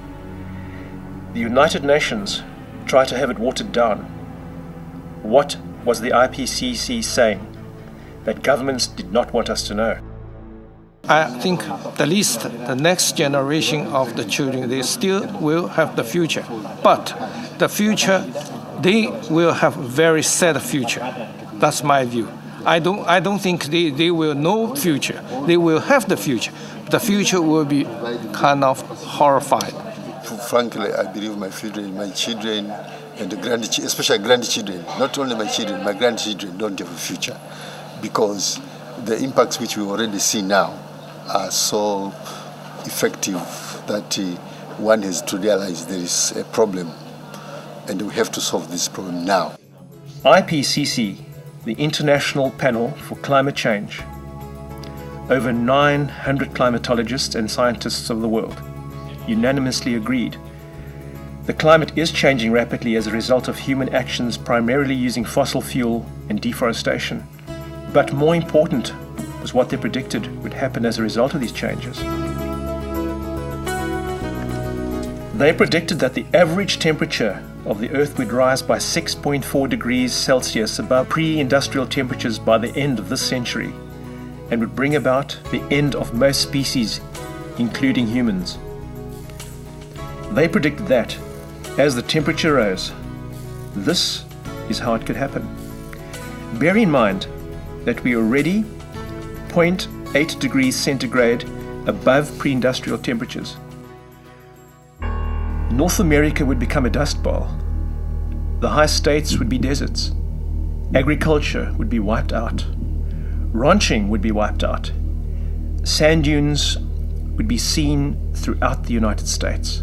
The United Nations tried to have it watered down. What was the IPCC saying that governments did not want us to know? I think at least the next generation of the children, they still will have the future. But the future, they will have a very sad future. That's my view. I don't think they will know future. They will have the future. The future will be kind of horrified. Frankly, I believe my children and the grandchildren, especially grandchildren, not only my children, my grandchildren don't have a future, because the impacts which we already see now are so effective that one has to realize there is a problem and we have to solve this problem now. IPCC, the International Panel for Climate Change, over 900 climatologists and scientists of the world unanimously agreed the climate is changing rapidly as a result of human actions primarily using fossil fuel and deforestation. But more important was what they predicted would happen as a result of these changes. They predicted that the average temperature of the Earth would rise by 6.4 degrees Celsius above pre-industrial temperatures by the end of this century, and would bring about the end of most species, including humans. They predicted that, as the temperature rose, this is how it could happen. Bear in mind that we are already 0.8 degrees centigrade above pre-industrial temperatures. North America would become a dust bowl. The high states would be deserts. Agriculture would be wiped out. Ranching would be wiped out. Sand dunes would be seen throughout the United States.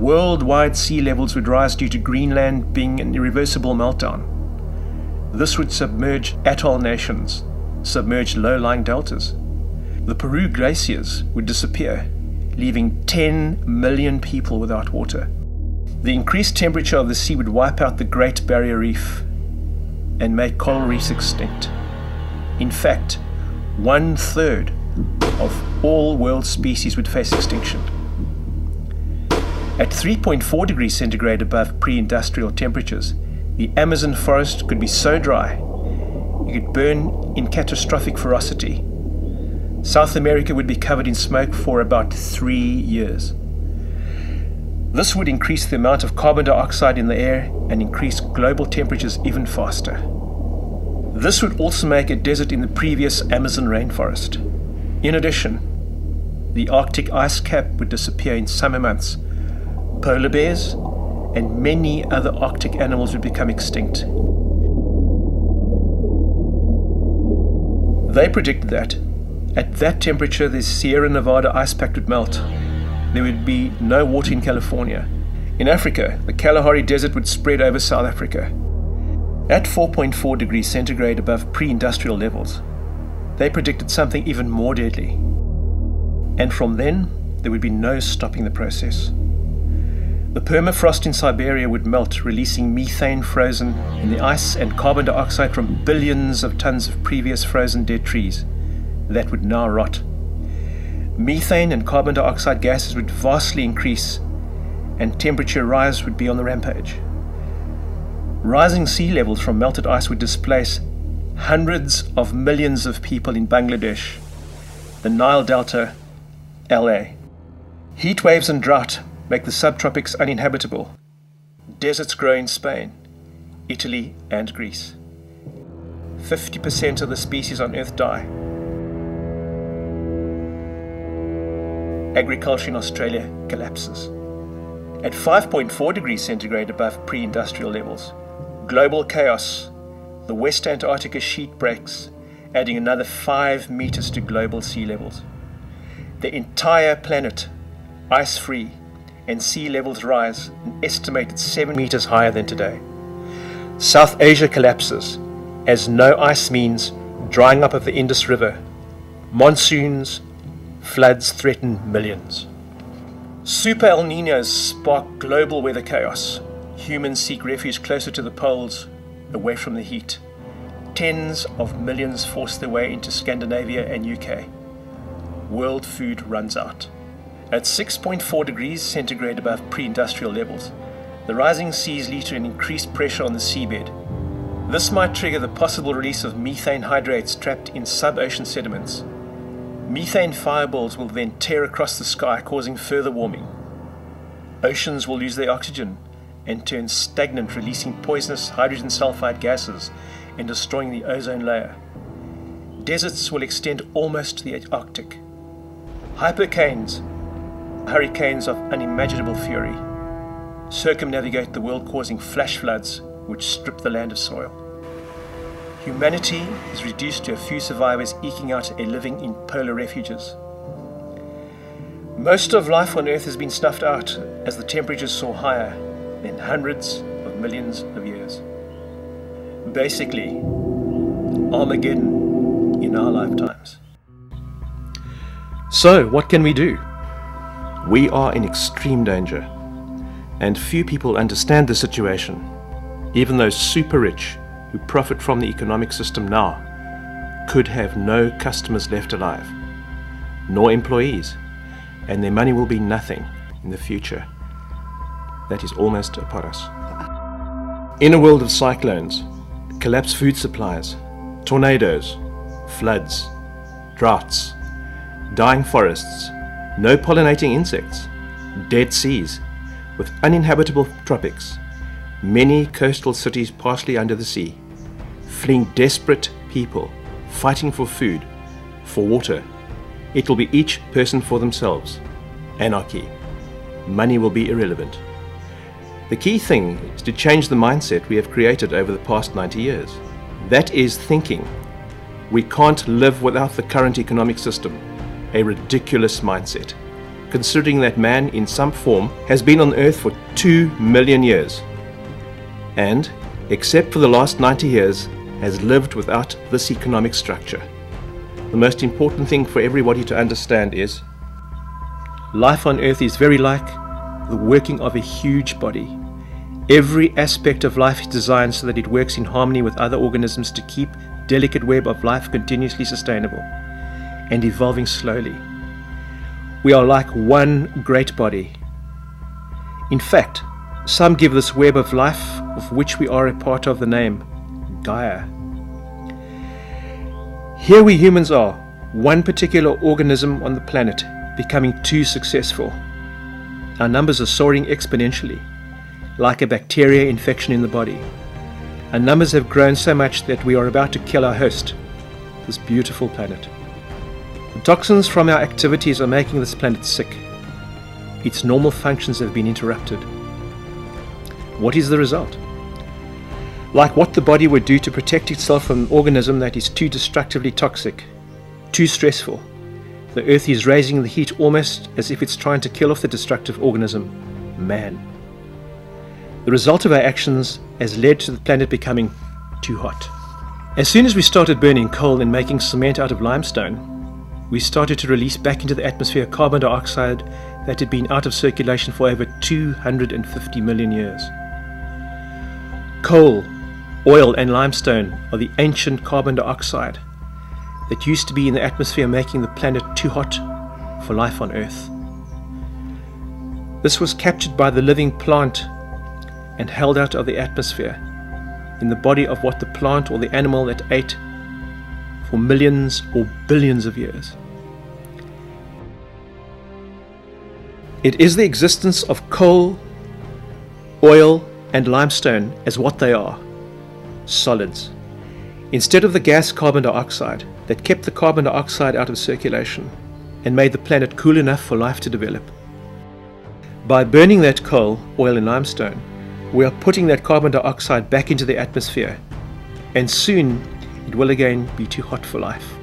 worldwide sea levels would rise due to Greenland being an irreversible meltdown. This would submerge atoll nations, submerge low-lying deltas. The Peru glaciers would disappear, leaving 10 million people without water. The increased temperature of the sea would wipe out the Great Barrier Reef and make coral reefs extinct. In fact, 1/3 of all world species would face extinction. At 3.4 degrees centigrade above pre-industrial temperatures, the Amazon forest could be so dry it could burn in catastrophic ferocity. South America would be covered in smoke for about 3 years. This would increase the amount of carbon dioxide in the air and increase global temperatures even faster. This would also make a desert in the previous Amazon rainforest. In addition, the Arctic ice cap would disappear in summer months. Polar bears and many other Arctic animals would become extinct. They predicted that at that temperature the Sierra Nevada ice pack would melt. There would be no water in California. In Africa, the Kalahari Desert would spread over South Africa. At 4.4 degrees centigrade above pre-industrial levels, they predicted something even more deadly. And from then, there would be no stopping the process. The permafrost in Siberia would melt, releasing methane frozen in the ice and carbon dioxide from billions of tons of previous frozen dead trees that would now rot. Methane and carbon dioxide gases would vastly increase, and temperature rise would be on the rampage. Rising sea levels from melted ice would displace hundreds of millions of people in Bangladesh, the Nile Delta, LA. Heat waves and drought make the subtropics uninhabitable. Deserts grow in Spain, Italy, and Greece. 50% of the species on Earth die. Agriculture in Australia collapses. At 5.4 degrees centigrade above pre-industrial levels, global chaos, the West Antarctica sheet breaks, adding another 5 meters to global sea levels. The entire planet, ice-free, and sea levels rise an estimated 7 meters higher than today. South Asia collapses, as no ice means drying up of the Indus River. Monsoons, floods threaten millions. Super El Niños spark global weather chaos. Humans seek refuge closer to the poles, away from the heat. Tens of millions force their way into Scandinavia and UK. World food runs out. At 6.4 degrees centigrade above pre-industrial levels, the rising seas lead to an increased pressure on the seabed. This might trigger the possible release of methane hydrates trapped in sub-ocean sediments. Methane fireballs will then tear across the sky, causing further warming. Oceans will lose their oxygen and turn stagnant, releasing poisonous hydrogen sulfide gases and destroying the ozone layer. Deserts will extend almost to the Arctic. Hypercanes, hurricanes of unimaginable fury, circumnavigate the world, causing flash floods which strip the land of soil. Humanity is reduced to a few survivors eking out a living in polar refuges. Most of life on Earth has been snuffed out as the temperatures soar higher than hundreds of millions of years. Basically, Armageddon in our lifetimes. So, what can we do? We are in extreme danger, and few people understand the situation. Even those super rich who profit from the economic system now could have no customers left alive, nor employees, and their money will be nothing in the future that is almost upon us. In a world of cyclones, collapsed food supplies, tornadoes, floods, droughts, dying forests, no pollinating insects, dead seas, with uninhabitable tropics, many coastal cities partially under the sea, fleeing desperate people, fighting for food, for water. It will be each person for themselves. Anarchy. Money will be irrelevant. The key thing is to change the mindset we have created over the past 90 years. That is thinking we can't live without the current economic system, a ridiculous mindset. considering that man in some form has been on Earth for 2 million years and, except for the last 90 years, has lived without this economic structure. The most important thing for everybody to understand is life on Earth is very like the working of a huge body. Every aspect of life is designed so that it works in harmony with other organisms to keep the delicate web of life continuously sustainable and evolving slowly. We are like one great body. In fact, some give this web of life, of which we are a part of, the name Gaia. Here we humans are, one particular organism on the planet, becoming too successful. Our numbers are soaring exponentially, like a bacteria infection in the body. Our numbers have grown so much that we are about to kill our host, this beautiful planet. The toxins from our activities are making this planet sick. Its normal functions have been interrupted. What is the result? Like what the body would do to protect itself from an organism that is too destructively toxic, too stressful, the Earth is raising the heat almost as if it's trying to kill off the destructive organism, man. The result of our actions has led to the planet becoming too hot. As soon as we started burning coal and making cement out of limestone, we started to release back into the atmosphere carbon dioxide that had been out of circulation for over 250 million years. Coal, oil and limestone are the ancient carbon dioxide that used to be in the atmosphere, making the planet too hot for life on Earth. This was captured by the living plant and held out of the atmosphere in the body of what the plant or the animal that ate for millions or billions of years. It is the existence of coal, oil and limestone as what they are, solids, instead of the gas carbon dioxide that kept the carbon dioxide out of circulation and made the planet cool enough for life to develop. By burning that coal, oil and limestone, we are putting that carbon dioxide back into the atmosphere, and soon it will again be too hot for life.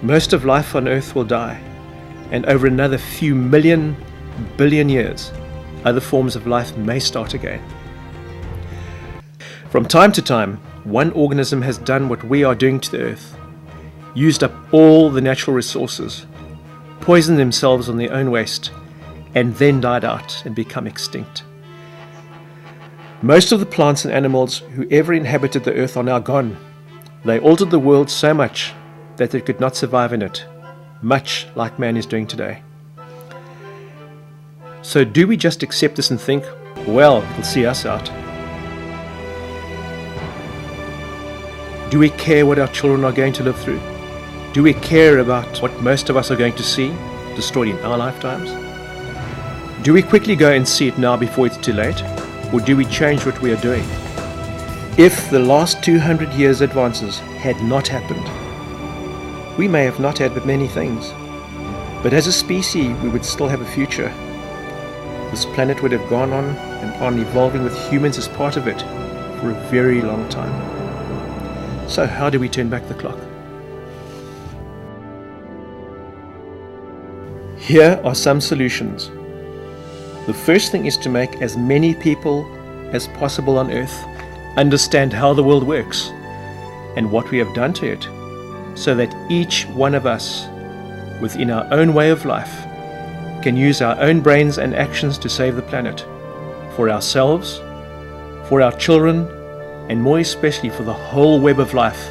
Most of life on Earth will die, and over another few billion years, other forms of life may start again. From time to time, one organism has done what we are doing to the Earth, used up all the natural resources, poisoned themselves on their own waste, and then died out and become extinct. Most of the plants and animals who ever inhabited the Earth are now gone. They altered the world so much that they could not survive in it, much like man is doing today. So do we just accept this and think, well, it'll see us out? Do we care what our children are going to live through? Do we care about what most of us are going to see destroyed in our lifetimes? Do we quickly go and see it now before it's too late? Or do we change what we are doing? If the last 200 years' advances had not happened, we may have not had but many things. But as a species, we would still have a future. This planet would have gone on and on, evolving with humans as part of it for a very long time. So how do we turn back the clock? Here are some solutions. The first thing is to make as many people as possible on Earth understand how the world works and what we have done to it, so that each one of us, within our own way of life, can use our own brains and actions to save the planet, for ourselves, for our children, and more especially for the whole web of life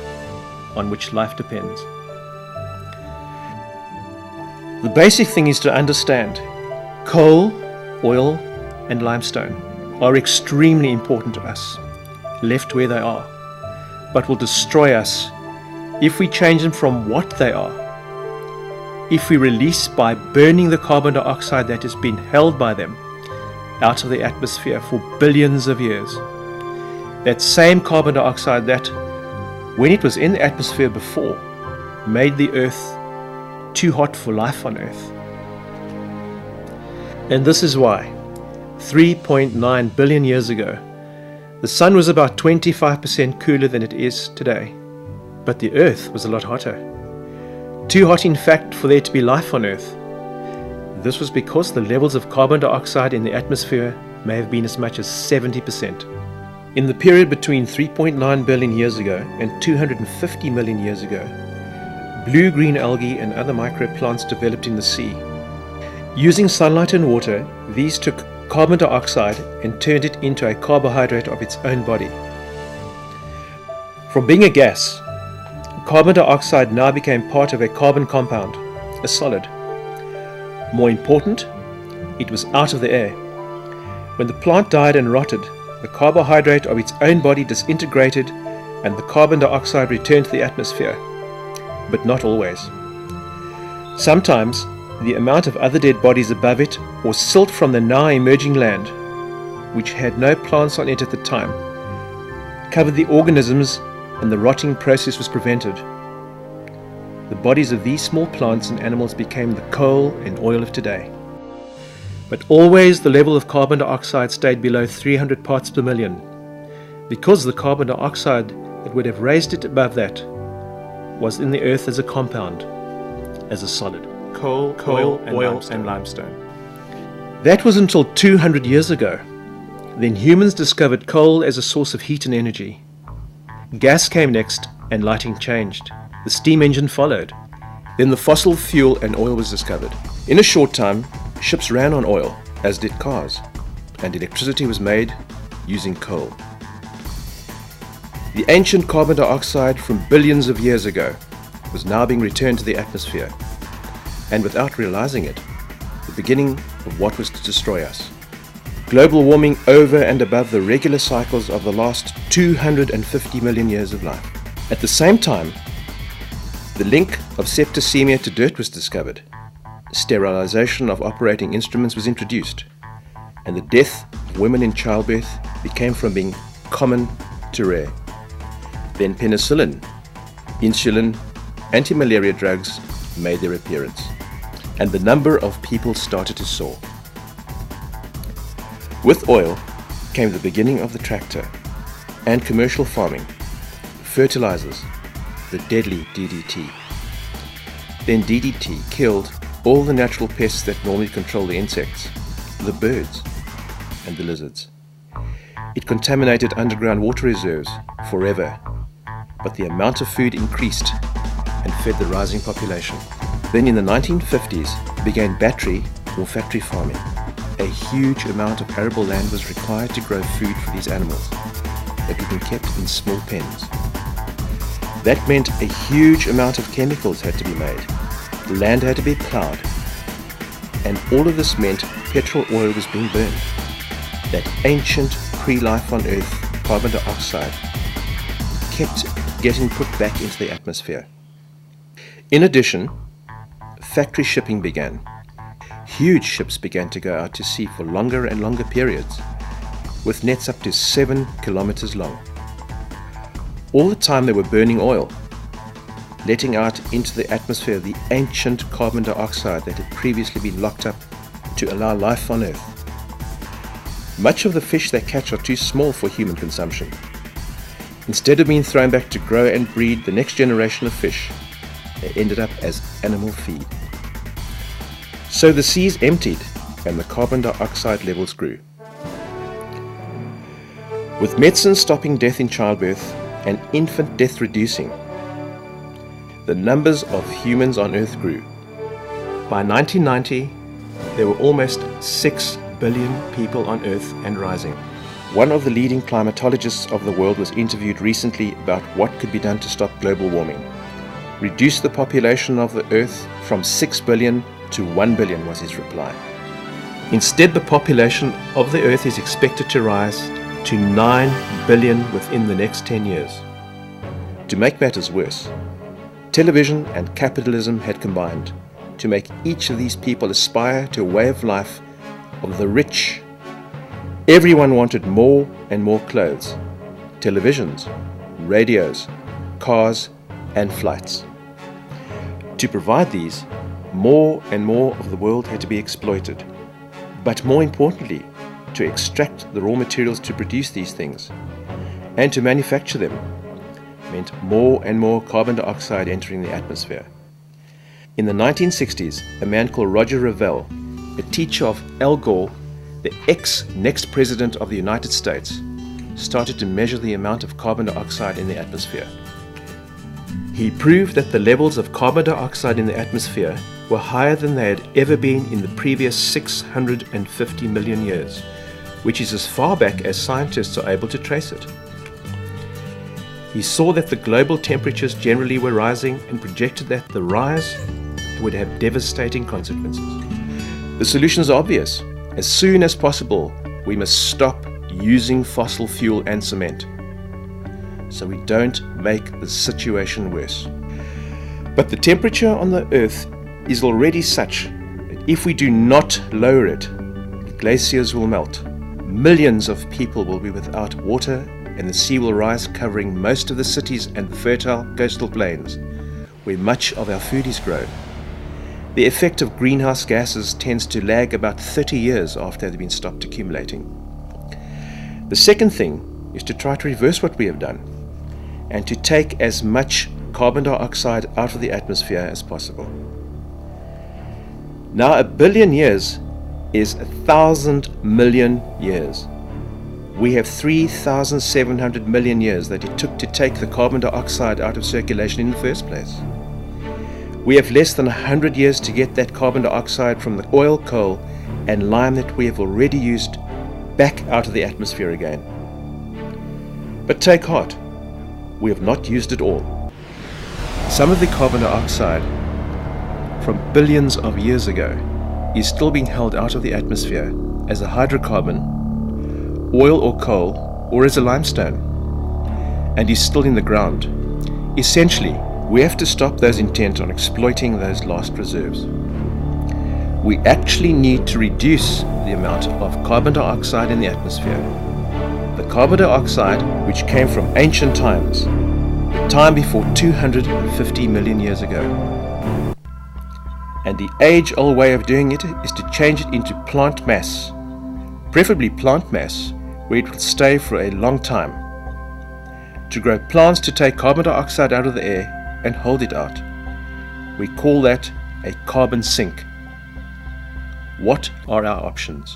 on which life depends. The basic thing is to understand coal, oil and limestone are extremely important to us, left where they are, but will destroy us if we change them from what they are. If we release by burning the carbon dioxide that has been held by them out of the atmosphere for billions of years, that same carbon dioxide that, when it was in the atmosphere before, made the Earth too hot for life on Earth. And this is why, 3.9 billion years ago, the sun was about 25% cooler than it is today, but the Earth was a lot hotter. Too hot, in fact, for there to be life on Earth. This was because the levels of carbon dioxide in the atmosphere may have been as much as 70%. In the period between 3.9 billion years ago and 250 million years ago, blue-green algae and other microplants developed in the sea. Using sunlight and water, these took carbon dioxide and turned it into a carbohydrate of its own body. From being a gas, carbon dioxide now became part of a carbon compound, a solid. More important, it was out of the air. When the plant died and rotted, the carbohydrate of its own body disintegrated and the carbon dioxide returned to the atmosphere, but not always. Sometimes, the amount of other dead bodies above it or silt from the now emerging land, which had no plants on it at the time, covered the organisms and the rotting process was prevented. The bodies of these small plants and animals became the coal and oil of today. But always the level of carbon dioxide stayed below 300 parts per million, because the carbon dioxide that would have raised it above that was in the earth as a compound, as a solid. Coal, oil, and limestone. That was until 200 years ago. Then humans discovered coal as a source of heat and energy. Gas came next, and lighting changed. The steam engine followed. Then the fossil fuel and oil was discovered. In a short time, ships ran on oil, as did cars, and electricity was made using coal. The ancient carbon dioxide from billions of years ago was now being returned to the atmosphere, and without realizing it, the beginning of what was to destroy us. Global warming over and above the regular cycles of the last 250 million years of life. At the same time, the link of septicemia to dirt was discovered. Sterilization of operating instruments was introduced, and the death of women in childbirth became from being common to rare. Then penicillin, insulin, anti-malaria drugs made their appearance, and the number of people started to soar. With oil came the beginning of the tractor and commercial farming, fertilizers, the deadly DDT. Then DDT killed all the natural pests that normally control the insects, the birds, and the lizards. It contaminated underground water reserves forever, but the amount of food increased and fed the rising population. Then in the 1950s began battery or factory farming. A huge amount of arable land was required to grow food for these animals that would be kept in small pens. That meant a huge amount of chemicals had to be made. The land had to be ploughed. And all of this meant petrol oil was being burned. That ancient pre-life on Earth carbon dioxide kept getting put back into the atmosphere. In addition, factory shipping began. Huge ships began to go out to sea for longer and longer periods, with nets up to 7 kilometers long. All the time they were burning oil, letting out into the atmosphere the ancient carbon dioxide that had previously been locked up to allow life on Earth. Much of the fish they catch are too small for human consumption. Instead of being thrown back to grow and breed the next generation of fish, they ended up as animal feed. So the seas emptied and the carbon dioxide levels grew. With medicine stopping death in childbirth and infant death reducing, the numbers of humans on Earth grew. By 1990, there were almost 6 billion people on Earth and rising. One of the leading climatologists of the world was interviewed recently about what could be done to stop global warming. Reduce the population of the Earth from 6 billion to 1 billion was his reply. Instead, the population of the Earth is expected to rise to 9 billion within the next 10 years. To make matters worse, television and capitalism had combined to make each of these people aspire to a way of life of the rich. Everyone wanted more and more clothes, televisions, radios, cars, and flights. To provide these, more and more of the world had to be exploited. But more importantly, to extract the raw materials to produce these things and to manufacture them meant more and more carbon dioxide entering the atmosphere. In the 1960s, a man called Roger Revelle the teacher of Al Gore, the ex-next president of the United States, started to measure the amount of carbon dioxide in the atmosphere. He proved that the levels of carbon dioxide in the atmosphere were higher than they had ever been in the previous 650 million years, which is as far back as scientists are able to trace it. He saw that the global temperatures generally were rising and projected that the rise would have devastating consequences. The solution is obvious. As soon as possible, we must stop using fossil fuel and cement, so we don't make the situation worse. But the temperature on the Earth is already such that if we do not lower it, glaciers will melt, millions of people will be without water, and the sea will rise, covering most of the cities and the fertile coastal plains where much of our food is grown. The effect of greenhouse gases tends to lag about 30 years after they've been stopped accumulating. The second thing is to try to reverse what we have done and to take as much carbon dioxide out of the atmosphere as possible. Now, 1 billion years is 1,000 million years. We have 3,700 million years that it took to take the carbon dioxide out of circulation in the first place. We have less than 100 years to get that carbon dioxide from the oil, coal, and lime that we have already used back out of the atmosphere again. But take heart, we have not used it all. Some of the carbon dioxide from billions of years ago is still being held out of the atmosphere as a hydrocarbon, oil or coal, or as a limestone, and is still in the ground. Essentially, we have to stop those intent on exploiting those last reserves. We actually need to reduce the amount of carbon dioxide in the atmosphere. The carbon dioxide which came from ancient times, the time before 250 million years ago. And the age-old way of doing it is to change it into plant mass, preferably plant mass where it will stay for a long time. To grow plants to take carbon dioxide out of the air and hold it out. We call that a carbon sink. What are our options?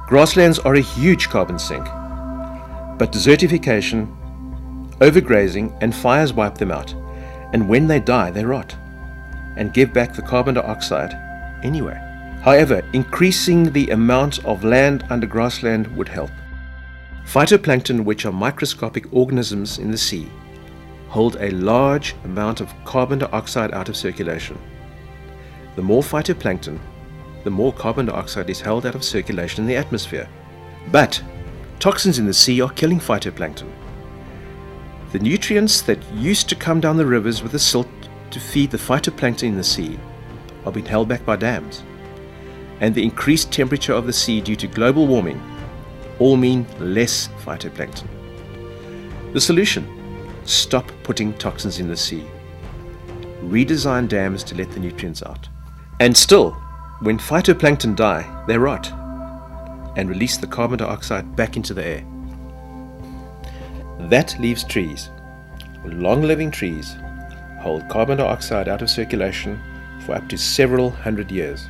Grasslands are a huge carbon sink, but desertification, overgrazing and fires wipe them out, and when they die they rot and give back the carbon dioxide anyway. However, increasing the amount of land under grassland would help. Phytoplankton, which are microscopic organisms in the sea, hold a large amount of carbon dioxide out of circulation. The more phytoplankton, the more carbon dioxide is held out of circulation in the atmosphere. But toxins in the sea are killing phytoplankton. The nutrients that used to come down the rivers with the silt to feed the phytoplankton in the sea are being held back by dams. And the increased temperature of the sea due to global warming all mean less phytoplankton. The solution: stop putting toxins in the sea. Redesign dams to let the nutrients out. And still, when phytoplankton die, they rot and release the carbon dioxide back into the air. That leaves trees. Long-living trees hold carbon dioxide out of circulation for up to several hundred years.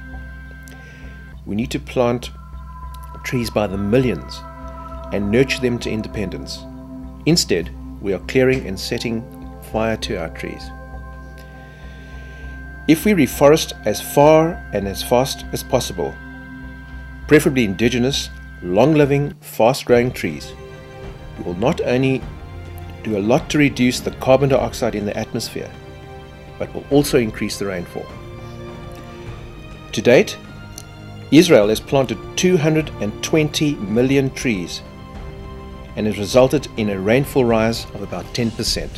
We need to plant trees by the millions and nurture them to independence. Instead, we are clearing and setting fire to our trees. If we reforest as far and as fast as possible, preferably indigenous, long-living, fast-growing trees, we will not only do a lot to reduce the carbon dioxide in the atmosphere, but will also increase the rainfall. To date, Israel has planted 220 million trees and has resulted in a rainfall rise of about 10%.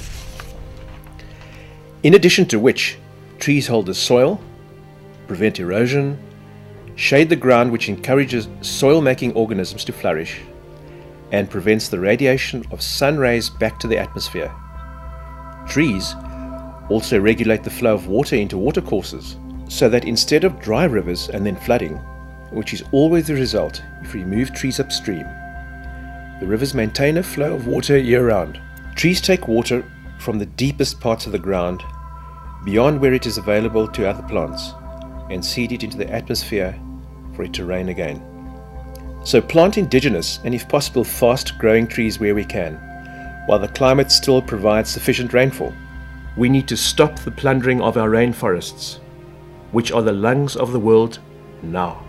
In addition to which, trees hold the soil, prevent erosion, shade the ground, which encourages soil-making organisms to flourish, and prevents the radiation of sun rays back to the atmosphere. Trees also regulate the flow of water into watercourses, so that instead of dry rivers and then flooding, which is always the result if we move trees upstream, the rivers maintain a flow of water year-round. Trees take water from the deepest parts of the ground, beyond where it is available to other plants, and seed it into the atmosphere for it to rain again. So plant indigenous and if possible fast growing trees where we can, while the climate still provides sufficient rainfall. We need to stop the plundering of our rainforests, which are the lungs of the world now.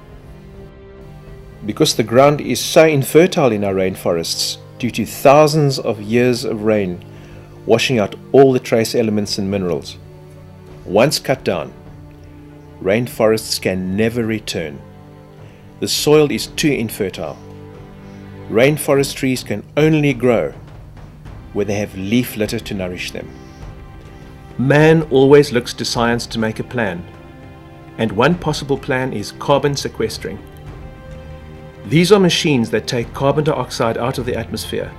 Because the ground is so infertile in our rainforests due to thousands of years of rain washing out all the trace elements and minerals. Once cut down, rainforests can never return. The soil is too infertile. Rainforest trees can only grow where they have leaf litter to nourish them. Man always looks to science to make a plan, and one possible plan is carbon sequestering. These are machines that take carbon dioxide out of the atmosphere,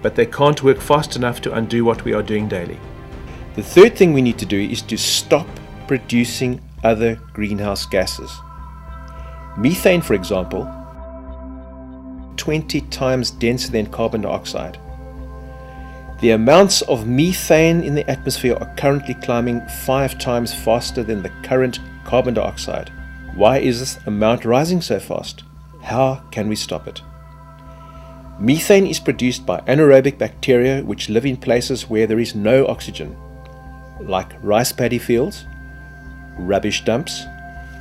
but they can't work fast enough to undo what we are doing daily. The third thing we need to do is to stop producing other greenhouse gases. Methane, for example, 20 times denser than carbon dioxide. The amounts of methane in the atmosphere are currently climbing 5 times faster than the current carbon dioxide. Why is this amount rising so fast? How can we stop it? Methane is produced by anaerobic bacteria which live in places where there is no oxygen, like rice paddy fields, rubbish dumps,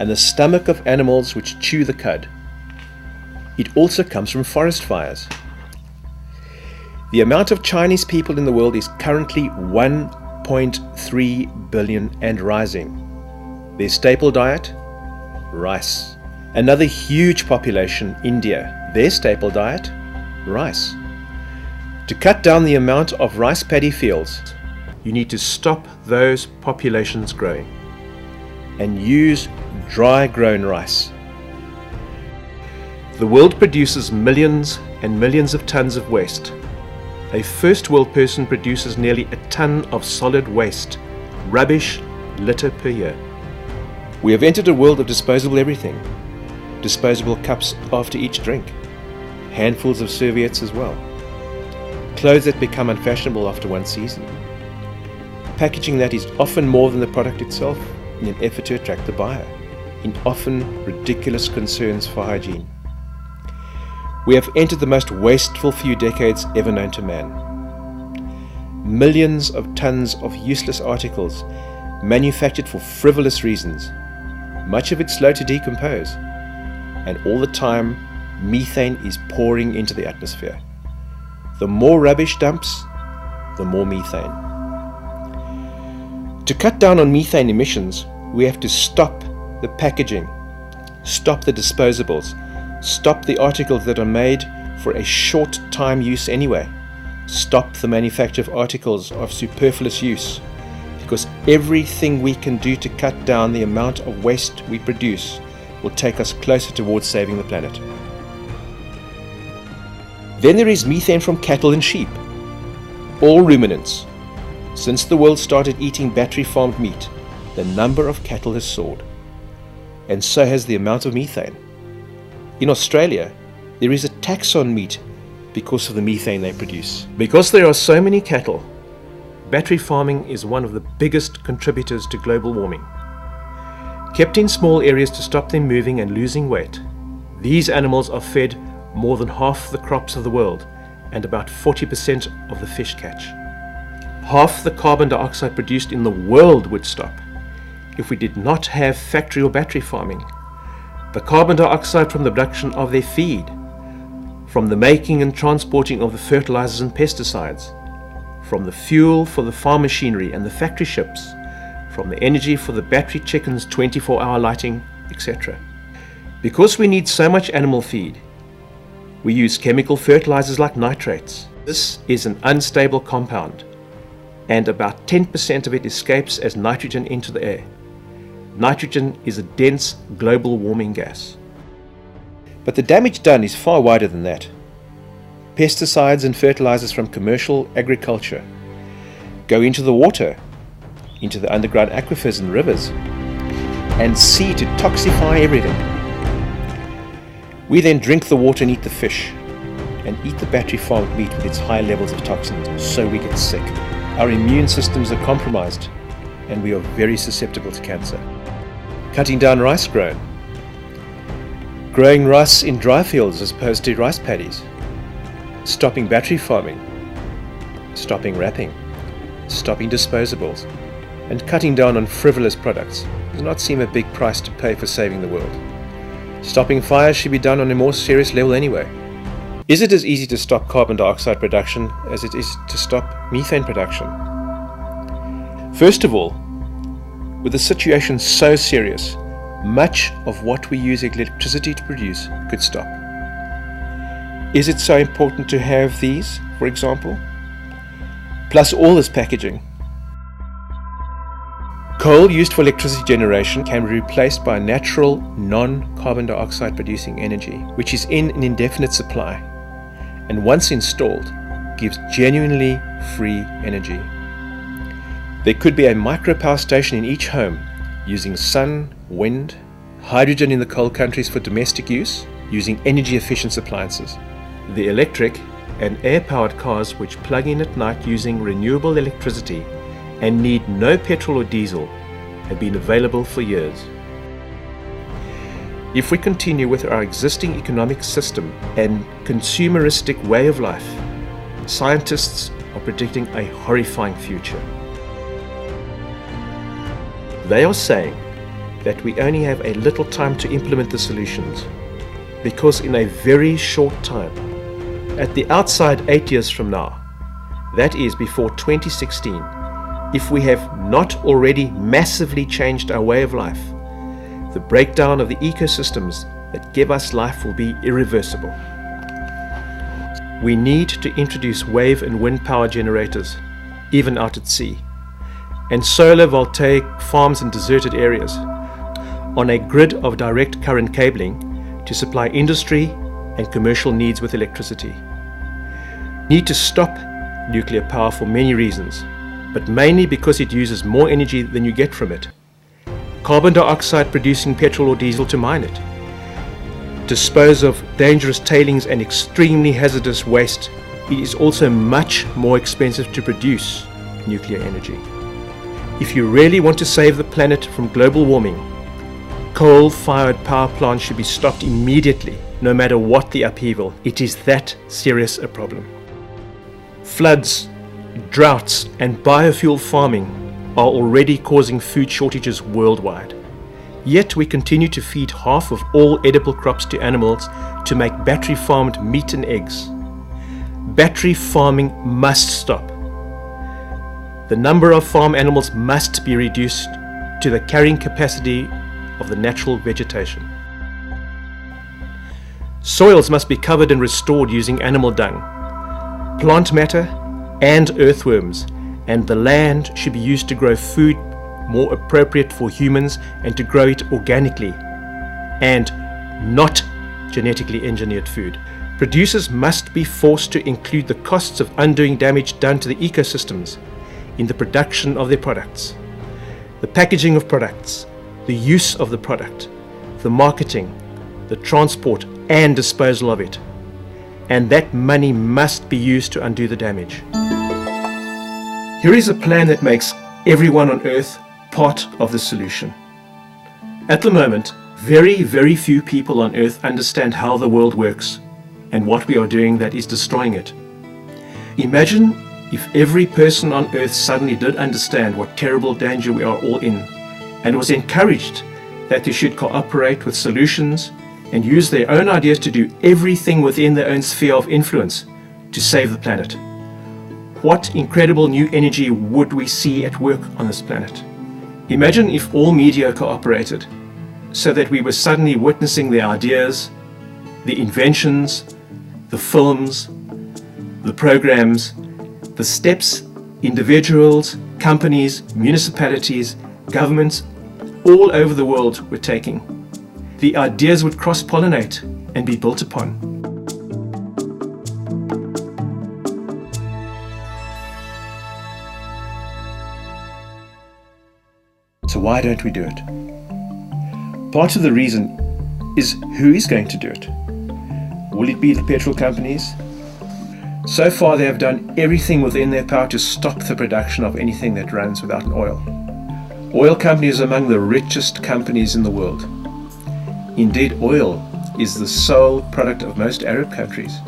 and the stomach of animals which chew the cud. It also comes from forest fires. The amount of Chinese people in the world is currently 1.3 billion and rising. Their staple diet? Rice. Another huge population, India. Their staple diet? Rice. To cut down the amount of rice paddy fields, you need to stop those populations growing and use dry grown rice. The world produces millions and millions of tons of waste. A first world person produces nearly a ton of solid waste, rubbish, litter per year. We have entered a world of disposable everything. Disposable cups after each drink. Handfuls of serviettes as well. Clothes that become unfashionable after one season. Packaging that is often more than the product itself in an effort to attract the buyer, in often ridiculous concerns for hygiene. We have entered the most wasteful few decades ever known to man. Millions of tons of useless articles manufactured for frivolous reasons, much of it slow to decompose, and all the time methane is pouring into the atmosphere. The more rubbish dumps, the more methane. To cut down on methane emissions, we have to stop the packaging, stop the disposables, stop the articles that are made for a short time use anyway. Stop the manufacture of articles of superfluous use, because everything we can do to cut down the amount of waste we produce will take us closer towards saving the planet. Then there is methane from cattle and sheep, all ruminants. Since the world started eating battery farmed meat, the number of cattle has soared, and so has the amount of methane. In Australia, there is a tax on meat because of the methane they produce. Because there are so many cattle, battery farming is one of the biggest contributors to global warming. Kept in small areas to stop them moving and losing weight, these animals are fed more than half the crops of the world and about 40% of the fish catch. Half the carbon dioxide produced in the world would stop if we did not have factory or battery farming. The carbon dioxide from the production of their feed, from the making and transporting of the fertilizers and pesticides, from the fuel for the farm machinery and the factory ships, from the energy for the battery chickens' 24-hour lighting, etc. Because we need so much animal feed, we use chemical fertilizers like nitrates. This is an unstable compound, and about 10% of it escapes as nitrogen into the air. Nitrogen is a dense global warming gas. But the damage done is far wider than that. Pesticides and fertilizers from commercial agriculture go into the water, into the underground aquifers and rivers, and sea to toxify everything. We then drink the water and eat the fish, and eat the battery farmed meat with its high levels of toxins, so we get sick. Our immune systems are compromised, and we are very susceptible to cancer. Cutting down rice grown. growing rice in dry fields as opposed to rice paddies, stopping battery farming, stopping wrapping, stopping disposables, and cutting down on frivolous products does not seem a big price to pay for saving the world. Stopping fires should be done on a more serious level anyway. Is it as easy to stop carbon dioxide production as it is to stop methane production? First of all, with the situation so serious, much of what we use electricity to produce could stop. Is it so important to have these, for example? Plus all this packaging. Coal used for electricity generation can be replaced by natural, non-carbon dioxide producing energy, which is in an indefinite supply, and once installed, gives genuinely free energy. There could be a micro power station in each home, using sun, wind, hydrogen in the coal countries for domestic use, using energy efficient appliances. The electric and air-powered cars which plug in at night using renewable electricity and need no petrol or diesel have been available for years. If we continue with our existing economic system and consumeristic way of life, scientists are predicting a horrifying future. They are saying that we only have a little time to implement the solutions, because in a very short time, at the outside 8 years from now, that is before 2016, if we have not already massively changed our way of life, the breakdown of the ecosystems that give us life will be irreversible. We need to introduce wave and wind power generators, even out at sea, and solar voltaic farms in deserted areas, on a grid of direct current cabling to supply industry and commercial needs with electricity. Need to stop nuclear power for many reasons, but mainly because it uses more energy than you get from it. Carbon dioxide producing petrol or diesel to mine it. Dispose of dangerous tailings and extremely hazardous waste. It is also much more expensive to produce nuclear energy. If you really want to save the planet from global warming, coal-fired power plants should be stopped immediately, no matter what the upheaval. It is that serious a problem. Floods, droughts, and biofuel farming are already causing food shortages worldwide. Yet we continue to feed half of all edible crops to animals to make battery-farmed meat and eggs. Battery farming must stop. The number of farm animals must be reduced to the carrying capacity of the natural vegetation. Soils must be covered and restored using animal dung, plant matter, and earthworms, and the land should be used to grow food more appropriate for humans and to grow it organically and not genetically engineered food. Producers must be forced to include the costs of undoing damage done to the ecosystems in the production of their products, the packaging of products, the use of the product, the marketing, the transport and disposal of it. And that money must be used to undo the damage. Here is a plan that makes everyone on Earth part of the solution. At the moment, very, very few people on Earth understand how the world works and what we are doing that is destroying it. Imagine if every person on Earth suddenly did understand what terrible danger we are all in and was encouraged that they should cooperate with solutions and use their own ideas to do everything within their own sphere of influence to save the planet. What incredible new energy would we see at work on this planet? Imagine if all media cooperated, so that we were suddenly witnessing the ideas, the inventions, the films, the programs, the steps individuals, companies, municipalities, governments all over the world were taking. The ideas would cross-pollinate and be built upon. So why don't we do it? Part of the reason is who is going to do it? Will it be the petrol companies? So far they have done everything within their power to stop the production of anything that runs without an oil. Oil companies are among the richest companies in the world. Indeed, oil is the sole product of most Arab countries.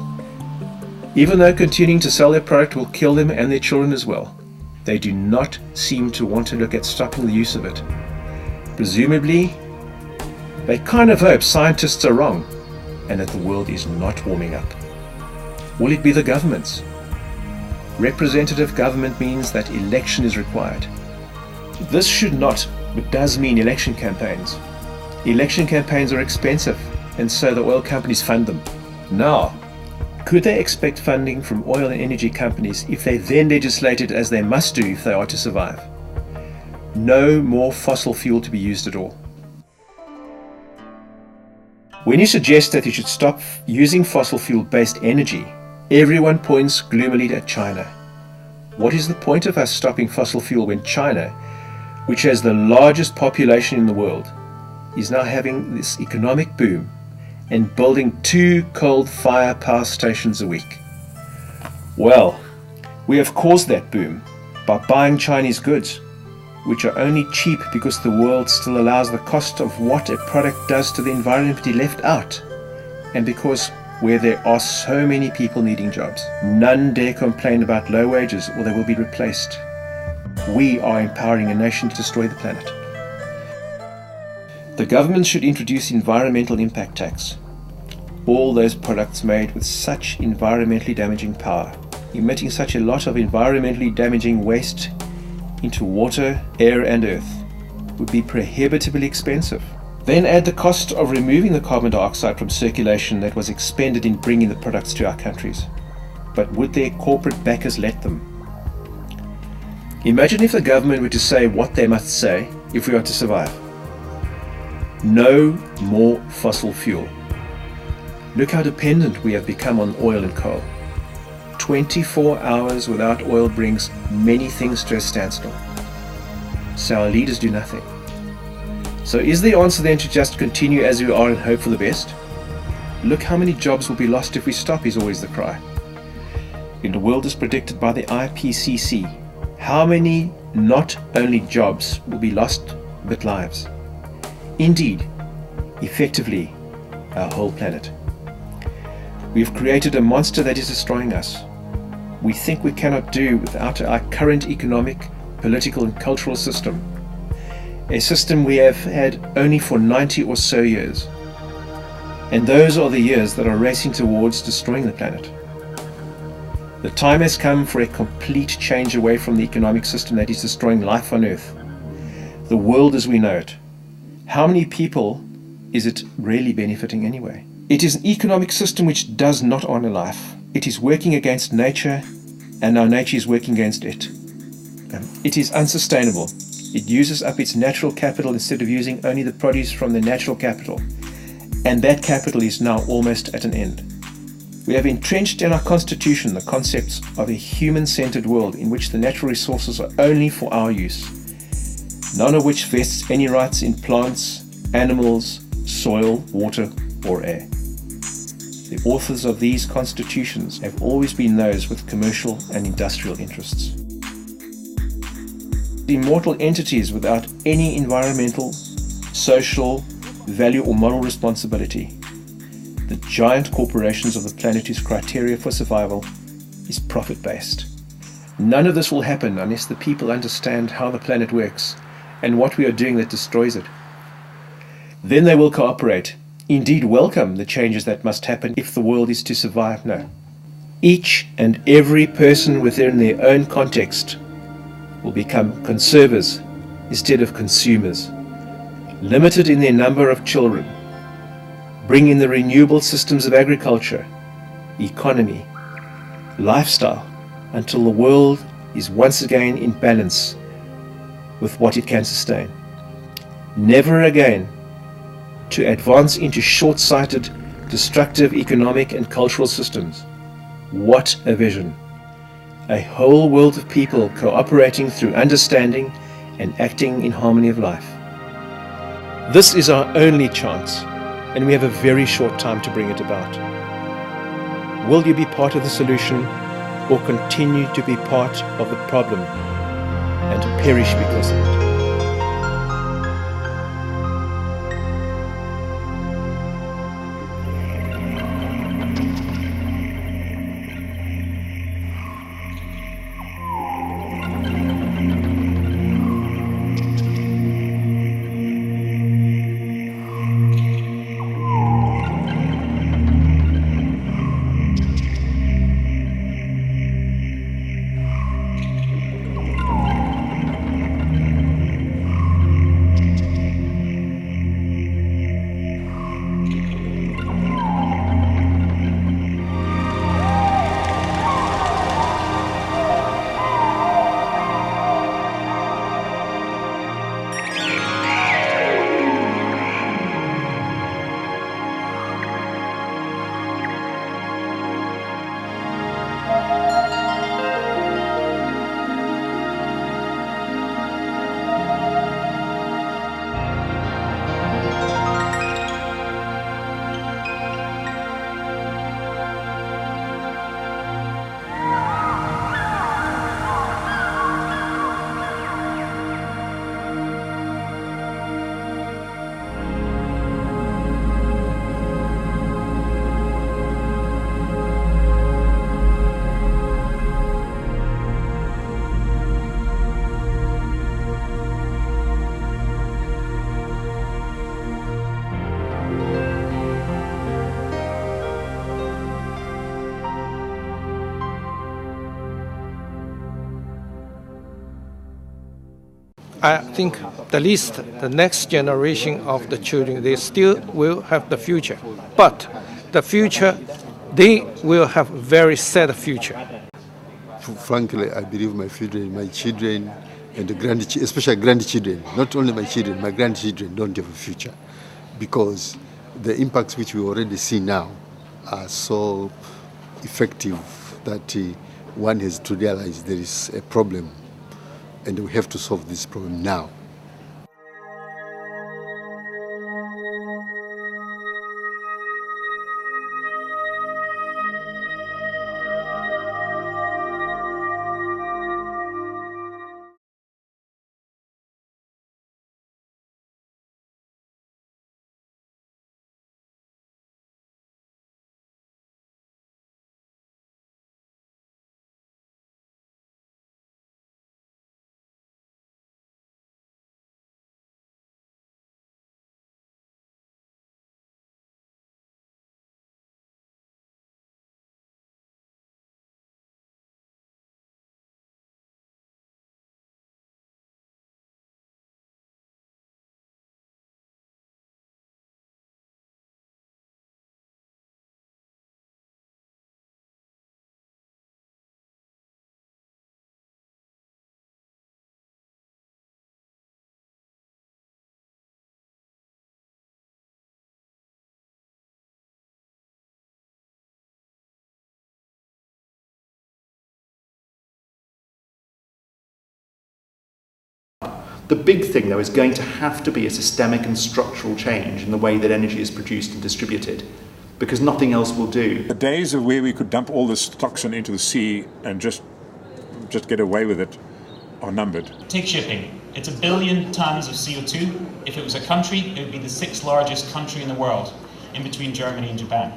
Even though continuing to sell their product will kill them and their children as well, they do not seem to want to look at stopping the use of it. Presumably, they kind of hope scientists are wrong and that the world is not warming up. Will it be the governments? Representative government means that election is required. This should not, but does mean election campaigns. Election campaigns are expensive, and so the oil companies fund them. Now, could they expect funding from oil and energy companies if they then legislated as they must do if they are to survive? No more fossil fuel to be used at all. When you suggest that you should stop using fossil fuel-based energy, everyone points gloomily at China. What is the point of us stopping fossil fuel when China, which has the largest population in the world, is now having this economic boom and building 2 coal-fired power stations a week? Well, we have caused that boom by buying Chinese goods, which are only cheap because the world still allows the cost of what a product does to the environment to be left out, and because where there are so many people needing jobs, none dare complain about low wages or they will be replaced. We are empowering a nation to destroy the planet. The government should introduce environmental impact tax. All those products made with such environmentally damaging power, emitting such a lot of environmentally damaging waste into water, air and earth, would be prohibitively expensive. Then add the cost of removing the carbon dioxide from circulation that was expended in bringing the products to our countries. But would their corporate backers let them? Imagine if the government were to say what they must say if we are to survive. No more fossil fuel. Look how dependent we have become on oil and coal. 24 hours without oil brings many things to a standstill. So our leaders do nothing. So is the answer then to just continue as we are and hope for the best? Look how many jobs will be lost if we stop, is always the cry. In the world as predicted by the IPCC, how many not only jobs will be lost, but lives? Indeed, effectively, our whole planet. We have created a monster that is destroying us. We think we cannot do without our current economic, political and cultural system. A system we have had only for 90 or so years. And those are the years that are racing towards destroying the planet. The time has come for a complete change away from the economic system that is destroying life on Earth. The world as we know it. How many people is it really benefiting anyway? It is an economic system which does not honor life. It is working against nature, and our nature is working against it. It is unsustainable. It uses up its natural capital instead of using only the produce from the natural capital. And that capital is now almost at an end. We have entrenched in our constitution the concepts of a human-centered world in which the natural resources are only for our use, none of which vests any rights in plants, animals, soil, water, or air. The authors of these constitutions have always been those with commercial and industrial interests. Immortal entities without any environmental, social, value or moral responsibility. The giant corporations of the planet whose criteria for survival is profit-based. None of this will happen unless the people understand how the planet works and what we are doing that destroys it. Then they will cooperate, indeed welcome the changes that must happen if the world is to survive. No. Each and every person within their own context will become conservers instead of consumers, limited in their number of children, bring in the renewable systems of agriculture, economy, lifestyle, until the world is once again in balance with what it can sustain. Never again to advance into short-sighted, destructive economic and cultural systems. What a vision! A whole world of people cooperating through understanding and acting in harmony of life. This is our only chance, and we have a very short time to bring it about. Will you be part of the solution, or continue to be part of the problem and perish because of it? I think at least the next generation of the children, they still will have the future. But the future, they will have a very sad future. Frankly, I believe my children and the especially grandchildren, not only my children, my grandchildren don't have a future, because the impacts which we already see now are so effective that one has to realize there is a problem and we have to solve this problem now. The big thing, though, is going to have to be a systemic and structural change in the way that energy is produced and distributed, because nothing else will do. The days of where we could dump all this toxin into the sea and just get away with it are numbered. Take shipping. It's 1 billion tons of CO2. If it was a country, it would be the 6th largest country in the world, in between Germany and Japan.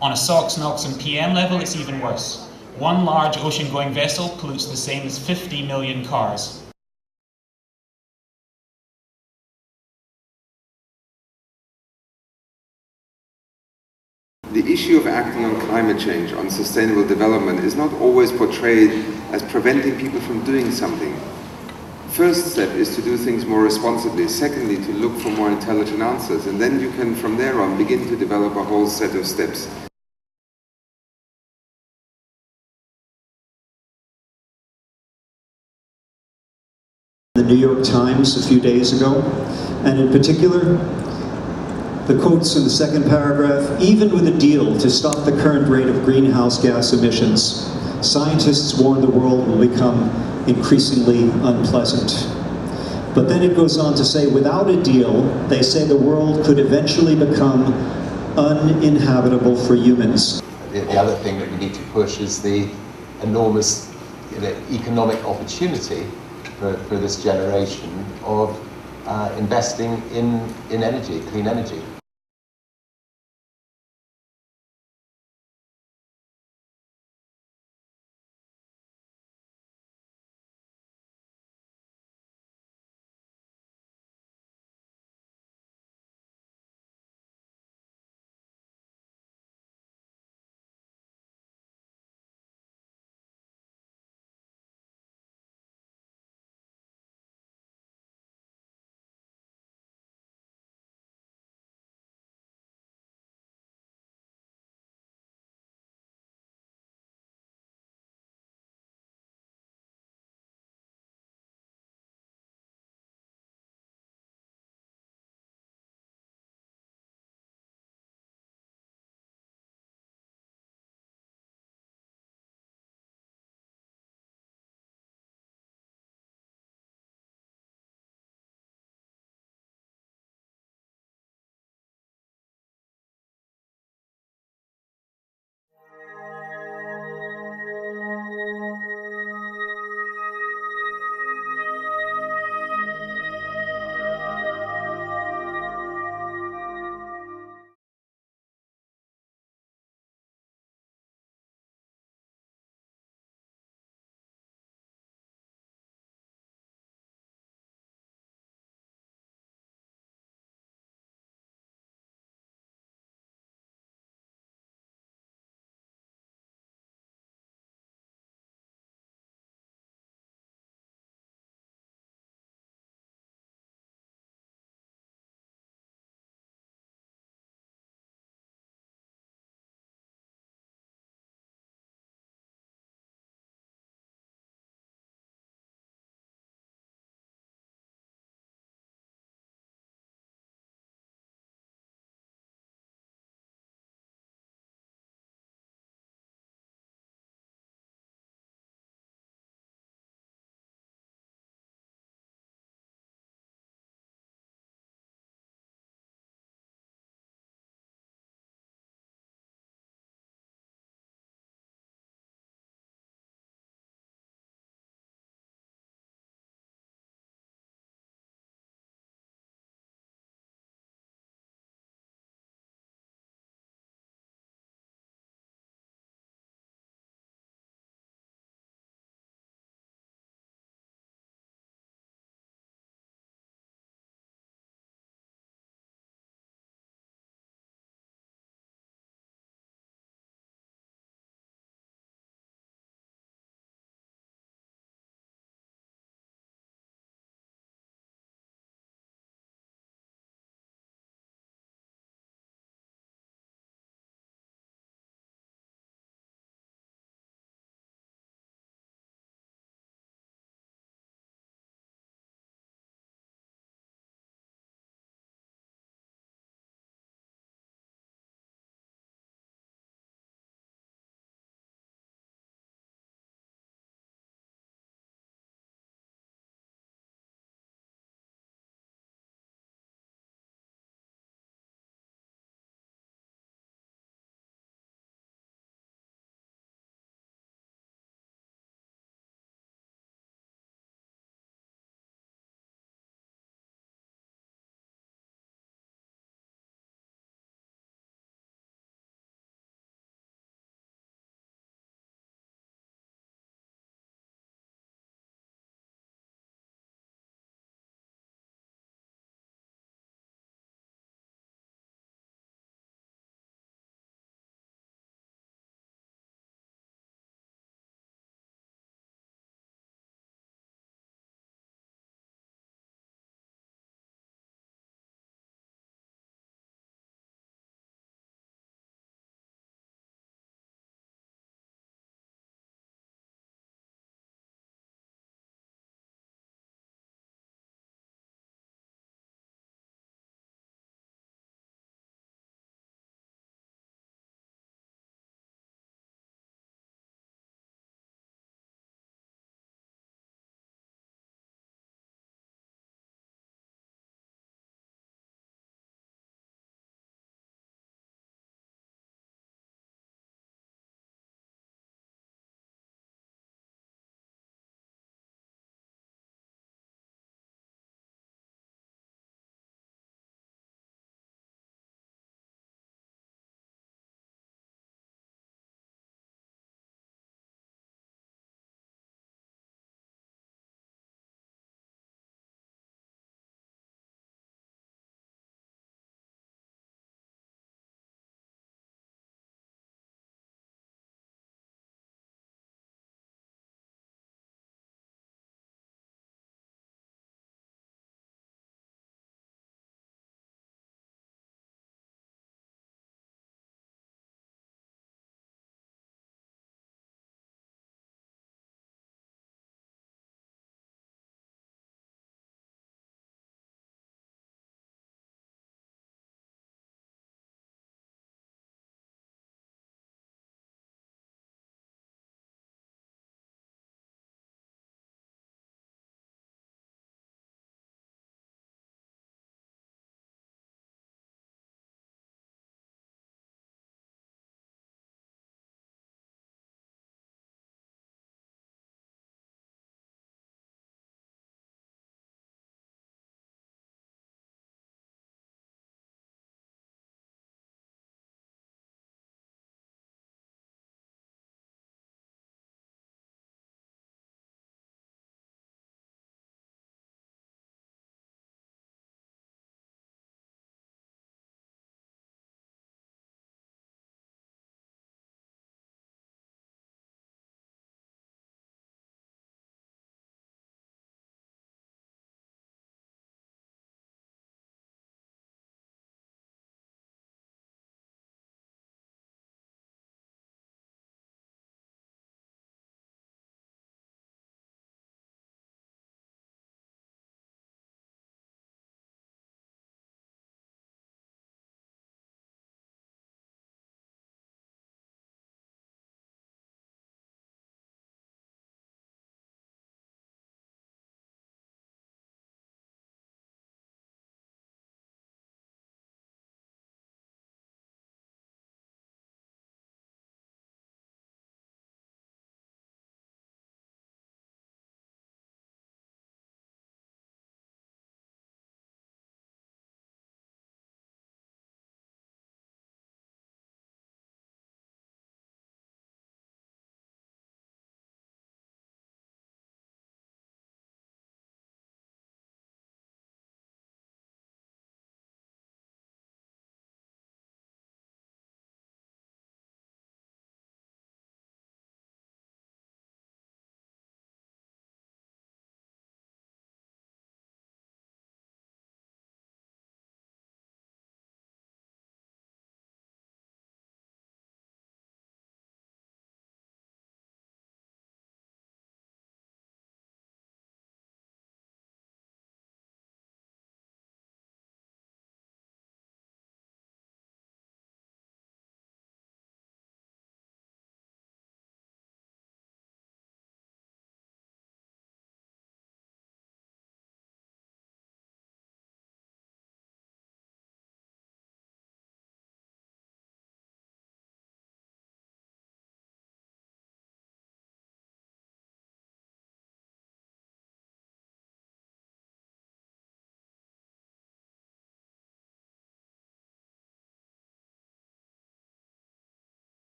On a SOx, NOx and PM level, it's even worse. One large ocean-going vessel pollutes the same as 50 million cars. The issue of acting on climate change, on sustainable development, is not always portrayed as preventing people from doing something. First step is to do things more responsibly. Secondly, to look for more intelligent answers. And then you can, from there on, begin to develop a whole set of steps. The New York Times a few days ago, and in particular, the quotes in the second paragraph: even with a deal to stop the current rate of greenhouse gas emissions, scientists warn the world will become increasingly unpleasant. But then it goes on to say, without a deal, they say the world could eventually become uninhabitable for humans. The other thing that we need to push is the enormous economic opportunity for this generation of investing in energy, clean energy.